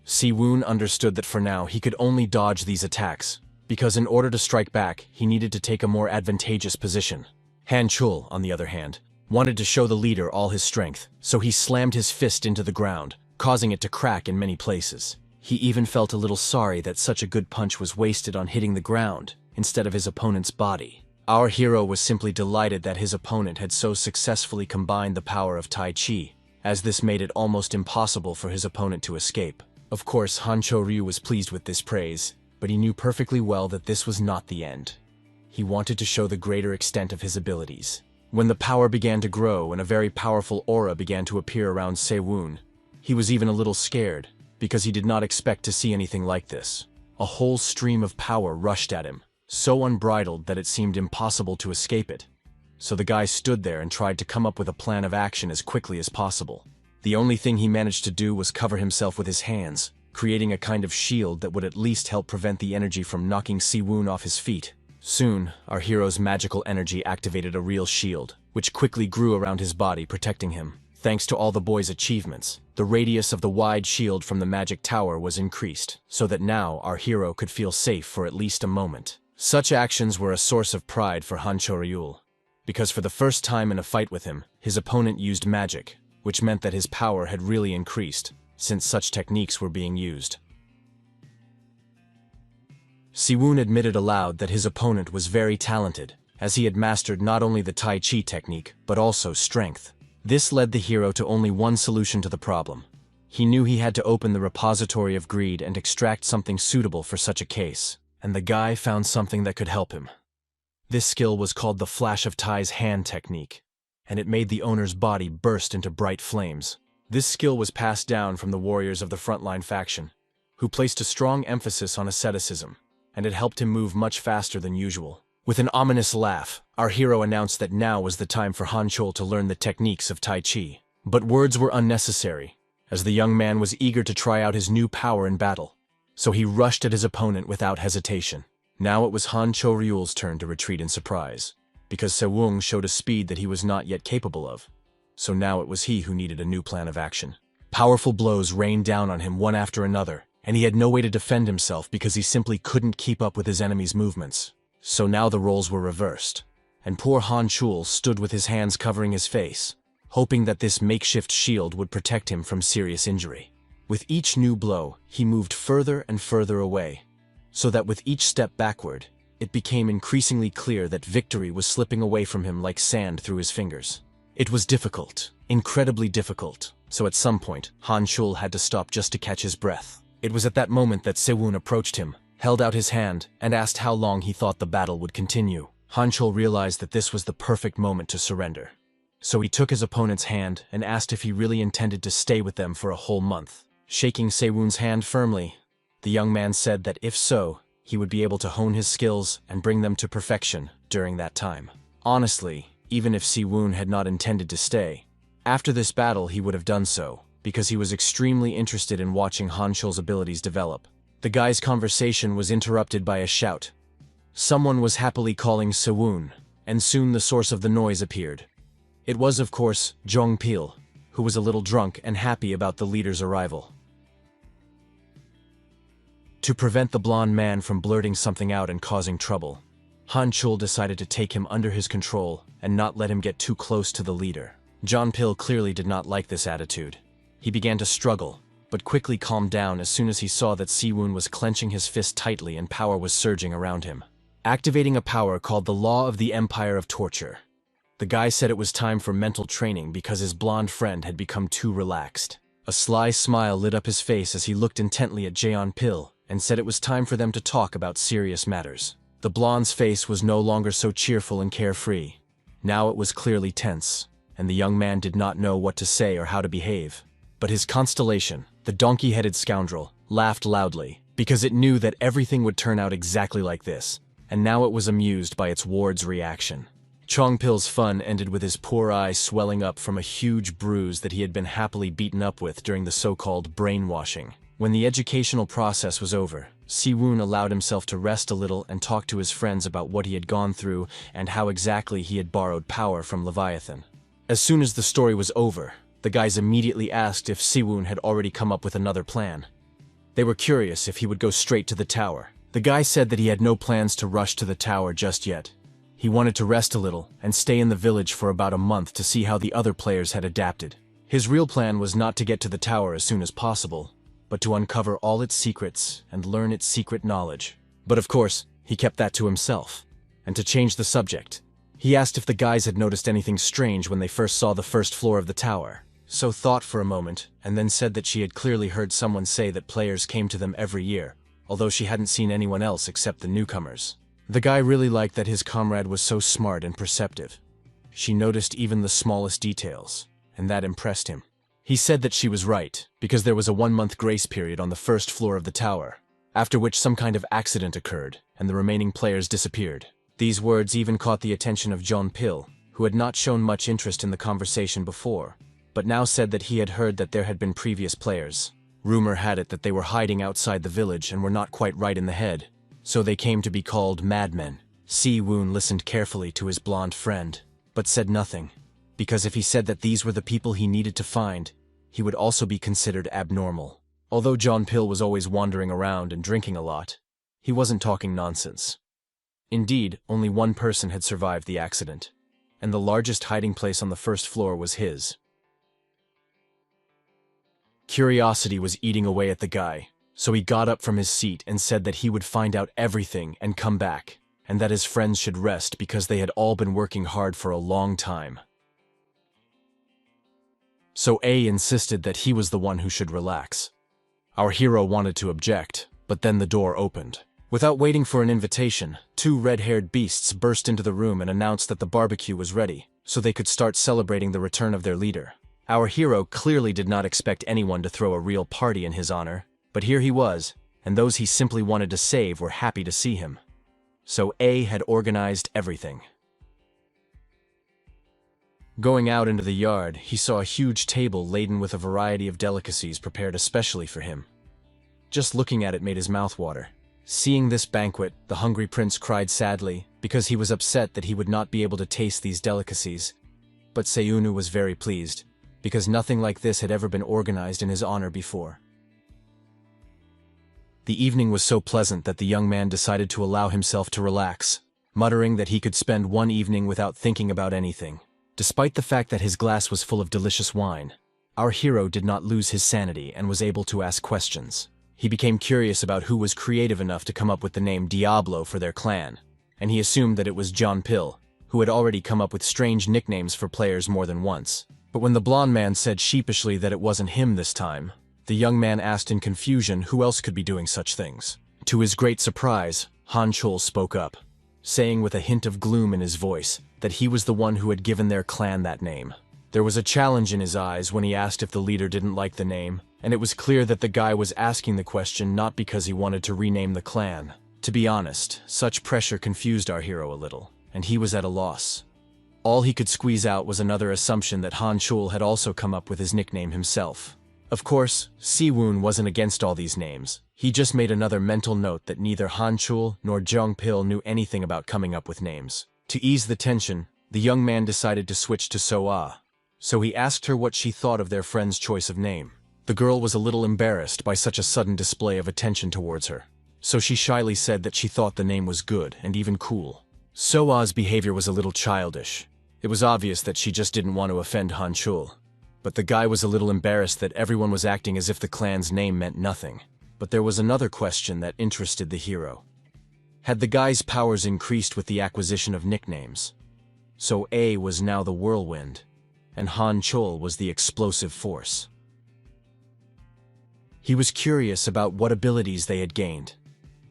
Siwoon understood that for now he could only dodge these attacks, because in order to strike back, he needed to take a more advantageous position. Han Chul, on the other hand, wanted to show the leader all his strength, so he slammed his fist into the ground, causing it to crack in many places. He even felt a little sorry that such a good punch was wasted on hitting the ground, instead of his opponent's body. Our hero was simply delighted that his opponent had so successfully combined the power of Tai Chi, as this made it almost impossible for his opponent to escape. Of course, Han Cho-ryu was pleased with this praise, but he knew perfectly well that this was not the end. He wanted to show the greater extent of his abilities. When the power began to grow and a very powerful aura began to appear around Siwoon, he was even a little scared, because he did not expect to see anything like this. A whole stream of power rushed at him, so unbridled that it seemed impossible to escape it. So the guy stood there and tried to come up with a plan of action as quickly as possible. The only thing he managed to do was cover himself with his hands, creating a kind of shield that would at least help prevent the energy from knocking Siwoon off his feet. Soon, our hero's magical energy activated a real shield, which quickly grew around his body, protecting him. Thanks to all the boy's achievements, the radius of the wide shield from the magic tower was increased, so that now our hero could feel safe for at least a moment. Such actions were a source of pride for Han Choryul, because for the first time in a fight with him, his opponent used magic, which meant that his power had really increased, since such techniques were being used. Siwoon admitted aloud that his opponent was very talented, as he had mastered not only the Tai Chi technique, but also strength. This led the hero to only one solution to the problem. He knew he had to open the repository of greed and extract something suitable for such a case, and the guy found something that could help him. This skill was called the Flash of Tai's hand technique, and it made the owner's body burst into bright flames. This skill was passed down from the warriors of the frontline faction, who placed a strong emphasis on asceticism, and it helped him move much faster than usual. With an ominous laugh, our hero announced that now was the time for Han Chul to learn the techniques of Tai Chi. But words were unnecessary, as the young man was eager to try out his new power in battle, so he rushed at his opponent without hesitation. Now it was Han Choryul's turn to retreat in surprise, because Sewung showed a speed that he was not yet capable of. So now it was he who needed a new plan of action. Powerful blows rained down on him one after another, and he had no way to defend himself because he simply couldn't keep up with his enemy's movements. So now the roles were reversed, and poor Han Chul stood with his hands covering his face, hoping that this makeshift shield would protect him from serious injury. With each new blow, he moved further and further away, so that with each step backward, it became increasingly clear that victory was slipping away from him like sand through his fingers. It was difficult, incredibly difficult, so at some point, Han Chul had to stop just to catch his breath. It was at that moment that Sewun approached him, held out his hand, and asked how long he thought the battle would continue. Han Chul realized that this was the perfect moment to surrender. So he took his opponent's hand and asked if he really intended to stay with them for a whole month. Shaking Sewun's hand firmly, the young man said that if so, he would be able to hone his skills and bring them to perfection during that time. Honestly, even if Sewun had not intended to stay, after this battle he would have done so, because he was extremely interested in watching Han Chul's abilities develop. The guy's conversation was interrupted by a shout. Someone was happily calling Sewun, and soon the source of the noise appeared. It was, of course, Jong Pil, who was a little drunk and happy about the leader's arrival. To prevent the blonde man from blurting something out and causing trouble, Han Chul decided to take him under his control and not let him get too close to the leader. Jong Pil clearly did not like this attitude. He began to struggle, but quickly calmed down as soon as he saw that Sewun was clenching his fist tightly and power was surging around him. Activating a power called the Law of the Empire of Torture. The guy said it was time for mental training because his blonde friend had become too relaxed. A sly smile lit up his face as he looked intently at Jeon Pil and said it was time for them to talk about serious matters. The blonde's face was no longer so cheerful and carefree. Now it was clearly tense, and the young man did not know what to say or how to behave. But his constellation, the donkey-headed scoundrel, laughed loudly because it knew that everything would turn out exactly like this, and now it was amused by its ward's reaction. Chong Pil's fun ended with his poor eye swelling up from a huge bruise that he had been happily beaten up with during the so-called brainwashing. When the educational process was over, Sewun allowed himself to rest a little and talk to his friends about what he had gone through and how exactly he had borrowed power from Leviathan. As soon as the story was over, the guys immediately asked if Sewun had already come up with another plan. They were curious if he would go straight to the tower. The guy said that he had no plans to rush to the tower just yet. He wanted to rest a little and stay in the village for about a month to see how the other players had adapted. His real plan was not to get to the tower as soon as possible, but to uncover all its secrets and learn its secret knowledge. But of course, he kept that to himself. And to change the subject, he asked if the guys had noticed anything strange when they first saw the first floor of the tower. So thought for a moment, and then said that she had clearly heard someone say that players came to them every year, although she hadn't seen anyone else except the newcomers. The guy really liked that his comrade was so smart and perceptive. She noticed even the smallest details, and that impressed him. He said that she was right, because there was a 1-month grace period on the first floor of the tower, after which some kind of accident occurred, and the remaining players disappeared. These words even caught the attention of Jeon Pil, who had not shown much interest in the conversation before, but now said that he had heard that there had been previous players. Rumor had it that they were hiding outside the village and were not quite right in the head, so they came to be called madmen. Sewun listened carefully to his blonde friend, but said nothing, because if he said that these were the people he needed to find, he would also be considered abnormal. Although Jeon Pil was always wandering around and drinking a lot, he wasn't talking nonsense. Indeed, only one person had survived the accident, and the largest hiding place on the first floor was his. Curiosity was eating away at the guy, so he got up from his seat and said that he would find out everything and come back, and that his friends should rest because they had all been working hard for a long time. So A insisted that he was the one who should relax. Our hero wanted to object, but then the door opened. Without waiting for an invitation, 2 red-haired beasts burst into the room and announced that the barbecue was ready, so they could start celebrating the return of their leader. Our hero clearly did not expect anyone to throw a real party in his honor, but here he was, and those he simply wanted to save were happy to see him. So A had organized everything. Going out into the yard, he saw a huge table laden with a variety of delicacies prepared especially for him. Just looking at it made his mouth water. Seeing this banquet, the hungry prince cried sadly, because he was upset that he would not be able to taste these delicacies. But Seyunu was very pleased, because nothing like this had ever been organized in his honor before. The evening was so pleasant that the young man decided to allow himself to relax, muttering that he could spend one evening without thinking about anything. Despite the fact that his glass was full of delicious wine, our hero did not lose his sanity and was able to ask questions. He became curious about who was creative enough to come up with the name Diablo for their clan, and he assumed that it was John Pill, who had already come up with strange nicknames for players more than once. But when the blonde man said sheepishly that it wasn't him this time, the young man asked in confusion who else could be doing such things. To his great surprise, Han Chol spoke up, saying with a hint of gloom in his voice that he was the one who had given their clan that name. There was a challenge in his eyes when he asked if the leader didn't like the name, and it was clear that the guy was asking the question not because he wanted to rename the clan. To be honest, such pressure confused our hero a little, and he was at a loss. All he could squeeze out was another assumption that Han Chul had also come up with his nickname himself. Of course, Siwoon wasn't against all these names. He just made another mental note that neither Han Chul nor Jung Pil knew anything about coming up with names. To ease the tension, the young man decided to switch to So-ah. So he asked her what she thought of their friend's choice of name. The girl was a little embarrassed by such a sudden display of attention towards her, so she shyly said that she thought the name was good and even cool. So-ah's behavior was a little childish. It was obvious that she just didn't want to offend Han Chul. But the guy was a little embarrassed that everyone was acting as if the clan's name meant nothing. But there was another question that interested the hero. Had the guy's powers increased with the acquisition of nicknames? So A was now the whirlwind, and Han Chul was the explosive force. He was curious about what abilities they had gained.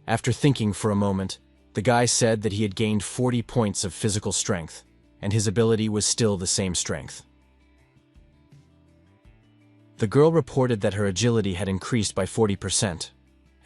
After thinking for a moment, the guy said that he had gained 40 points of physical strength, and his ability was still the same strength. The girl reported that her agility had increased by 40%,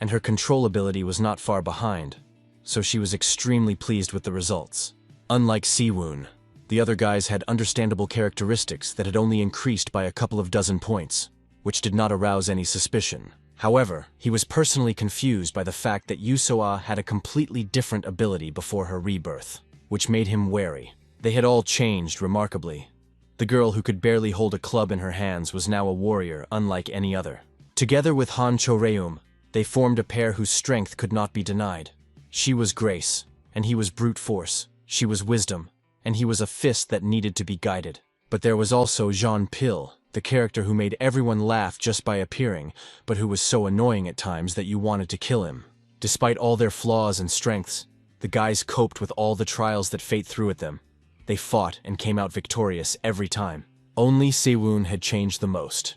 and her control ability was not far behind, so she was extremely pleased with the results. Unlike Siwoon, the other guys had understandable characteristics that had only increased by a couple of dozen points, which did not arouse any suspicion. However, he was personally confused by the fact that Yusoa had a completely different ability before her rebirth, which made him wary. They had all changed remarkably. The girl who could barely hold a club in her hands was now a warrior unlike any other. Together with Han Choreum, they formed a pair whose strength could not be denied. She was grace, and he was brute force. She was wisdom, and he was a fist that needed to be guided. But there was also Jean Pil, the character who made everyone laugh just by appearing, but who was so annoying at times that you wanted to kill him. Despite all their flaws and strengths, the guys coped with all the trials that fate threw at them. They fought and came out victorious every time. Only Siwoon had changed the most.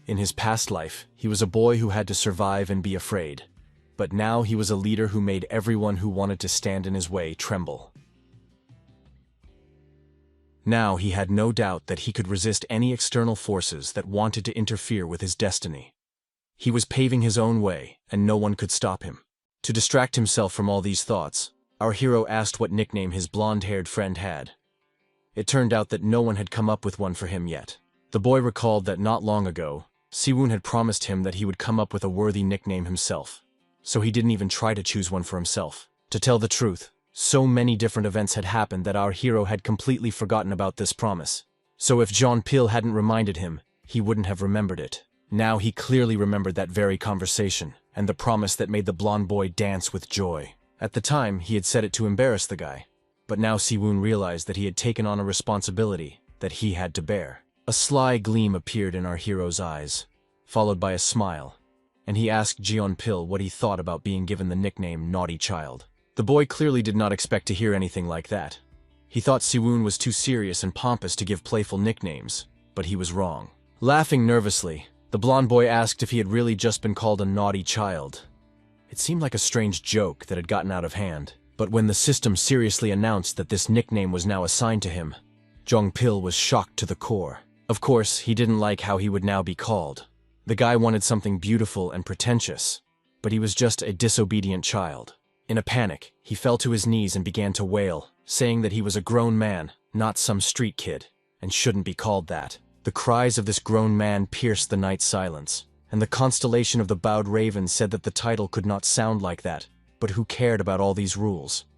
In his past life, he was a boy who had to survive and be afraid. But now he was a leader who made everyone who wanted to stand in his way tremble. Now he had no doubt that he could resist any external forces that wanted to interfere with his destiny. He was paving his own way, and no one could stop him. To distract himself from all these thoughts, our hero asked what nickname his blonde-haired friend had. It turned out that no one had come up with one for him yet. The boy recalled that not long ago, Siwoon had promised him that he would come up with a worthy nickname himself, so he didn't even try to choose one for himself. To tell the truth, so many different events had happened that our hero had completely forgotten about this promise. So if Jean Pil hadn't reminded him, he wouldn't have remembered it. Now he clearly remembered that very conversation, and the promise that made the blonde boy dance with joy. At the time, he had said it to embarrass the guy. But now Siwoon realized that he had taken on a responsibility that he had to bear. A sly gleam appeared in our hero's eyes, followed by a smile, and he asked Jeon Pil what he thought about being given the nickname Naughty Child. The boy clearly did not expect to hear anything like that. He thought Siwoon was too serious and pompous to give playful nicknames, but he was wrong. Laughing nervously, the blonde boy asked if he had really just been called a naughty child. It seemed like a strange joke that had gotten out of hand. But when the system seriously announced that this nickname was now assigned to him, Jong Pil was shocked to the core. Of course, he didn't like how he would now be called. The guy wanted something beautiful and pretentious, but he was just a disobedient child. In a panic, he fell to his knees and began to wail, saying that he was a grown man, not some street kid, and shouldn't be called that. The cries of this grown man pierced the night silence, and the constellation of the bowed raven said that the title could not sound like that. But who cared about all these rules?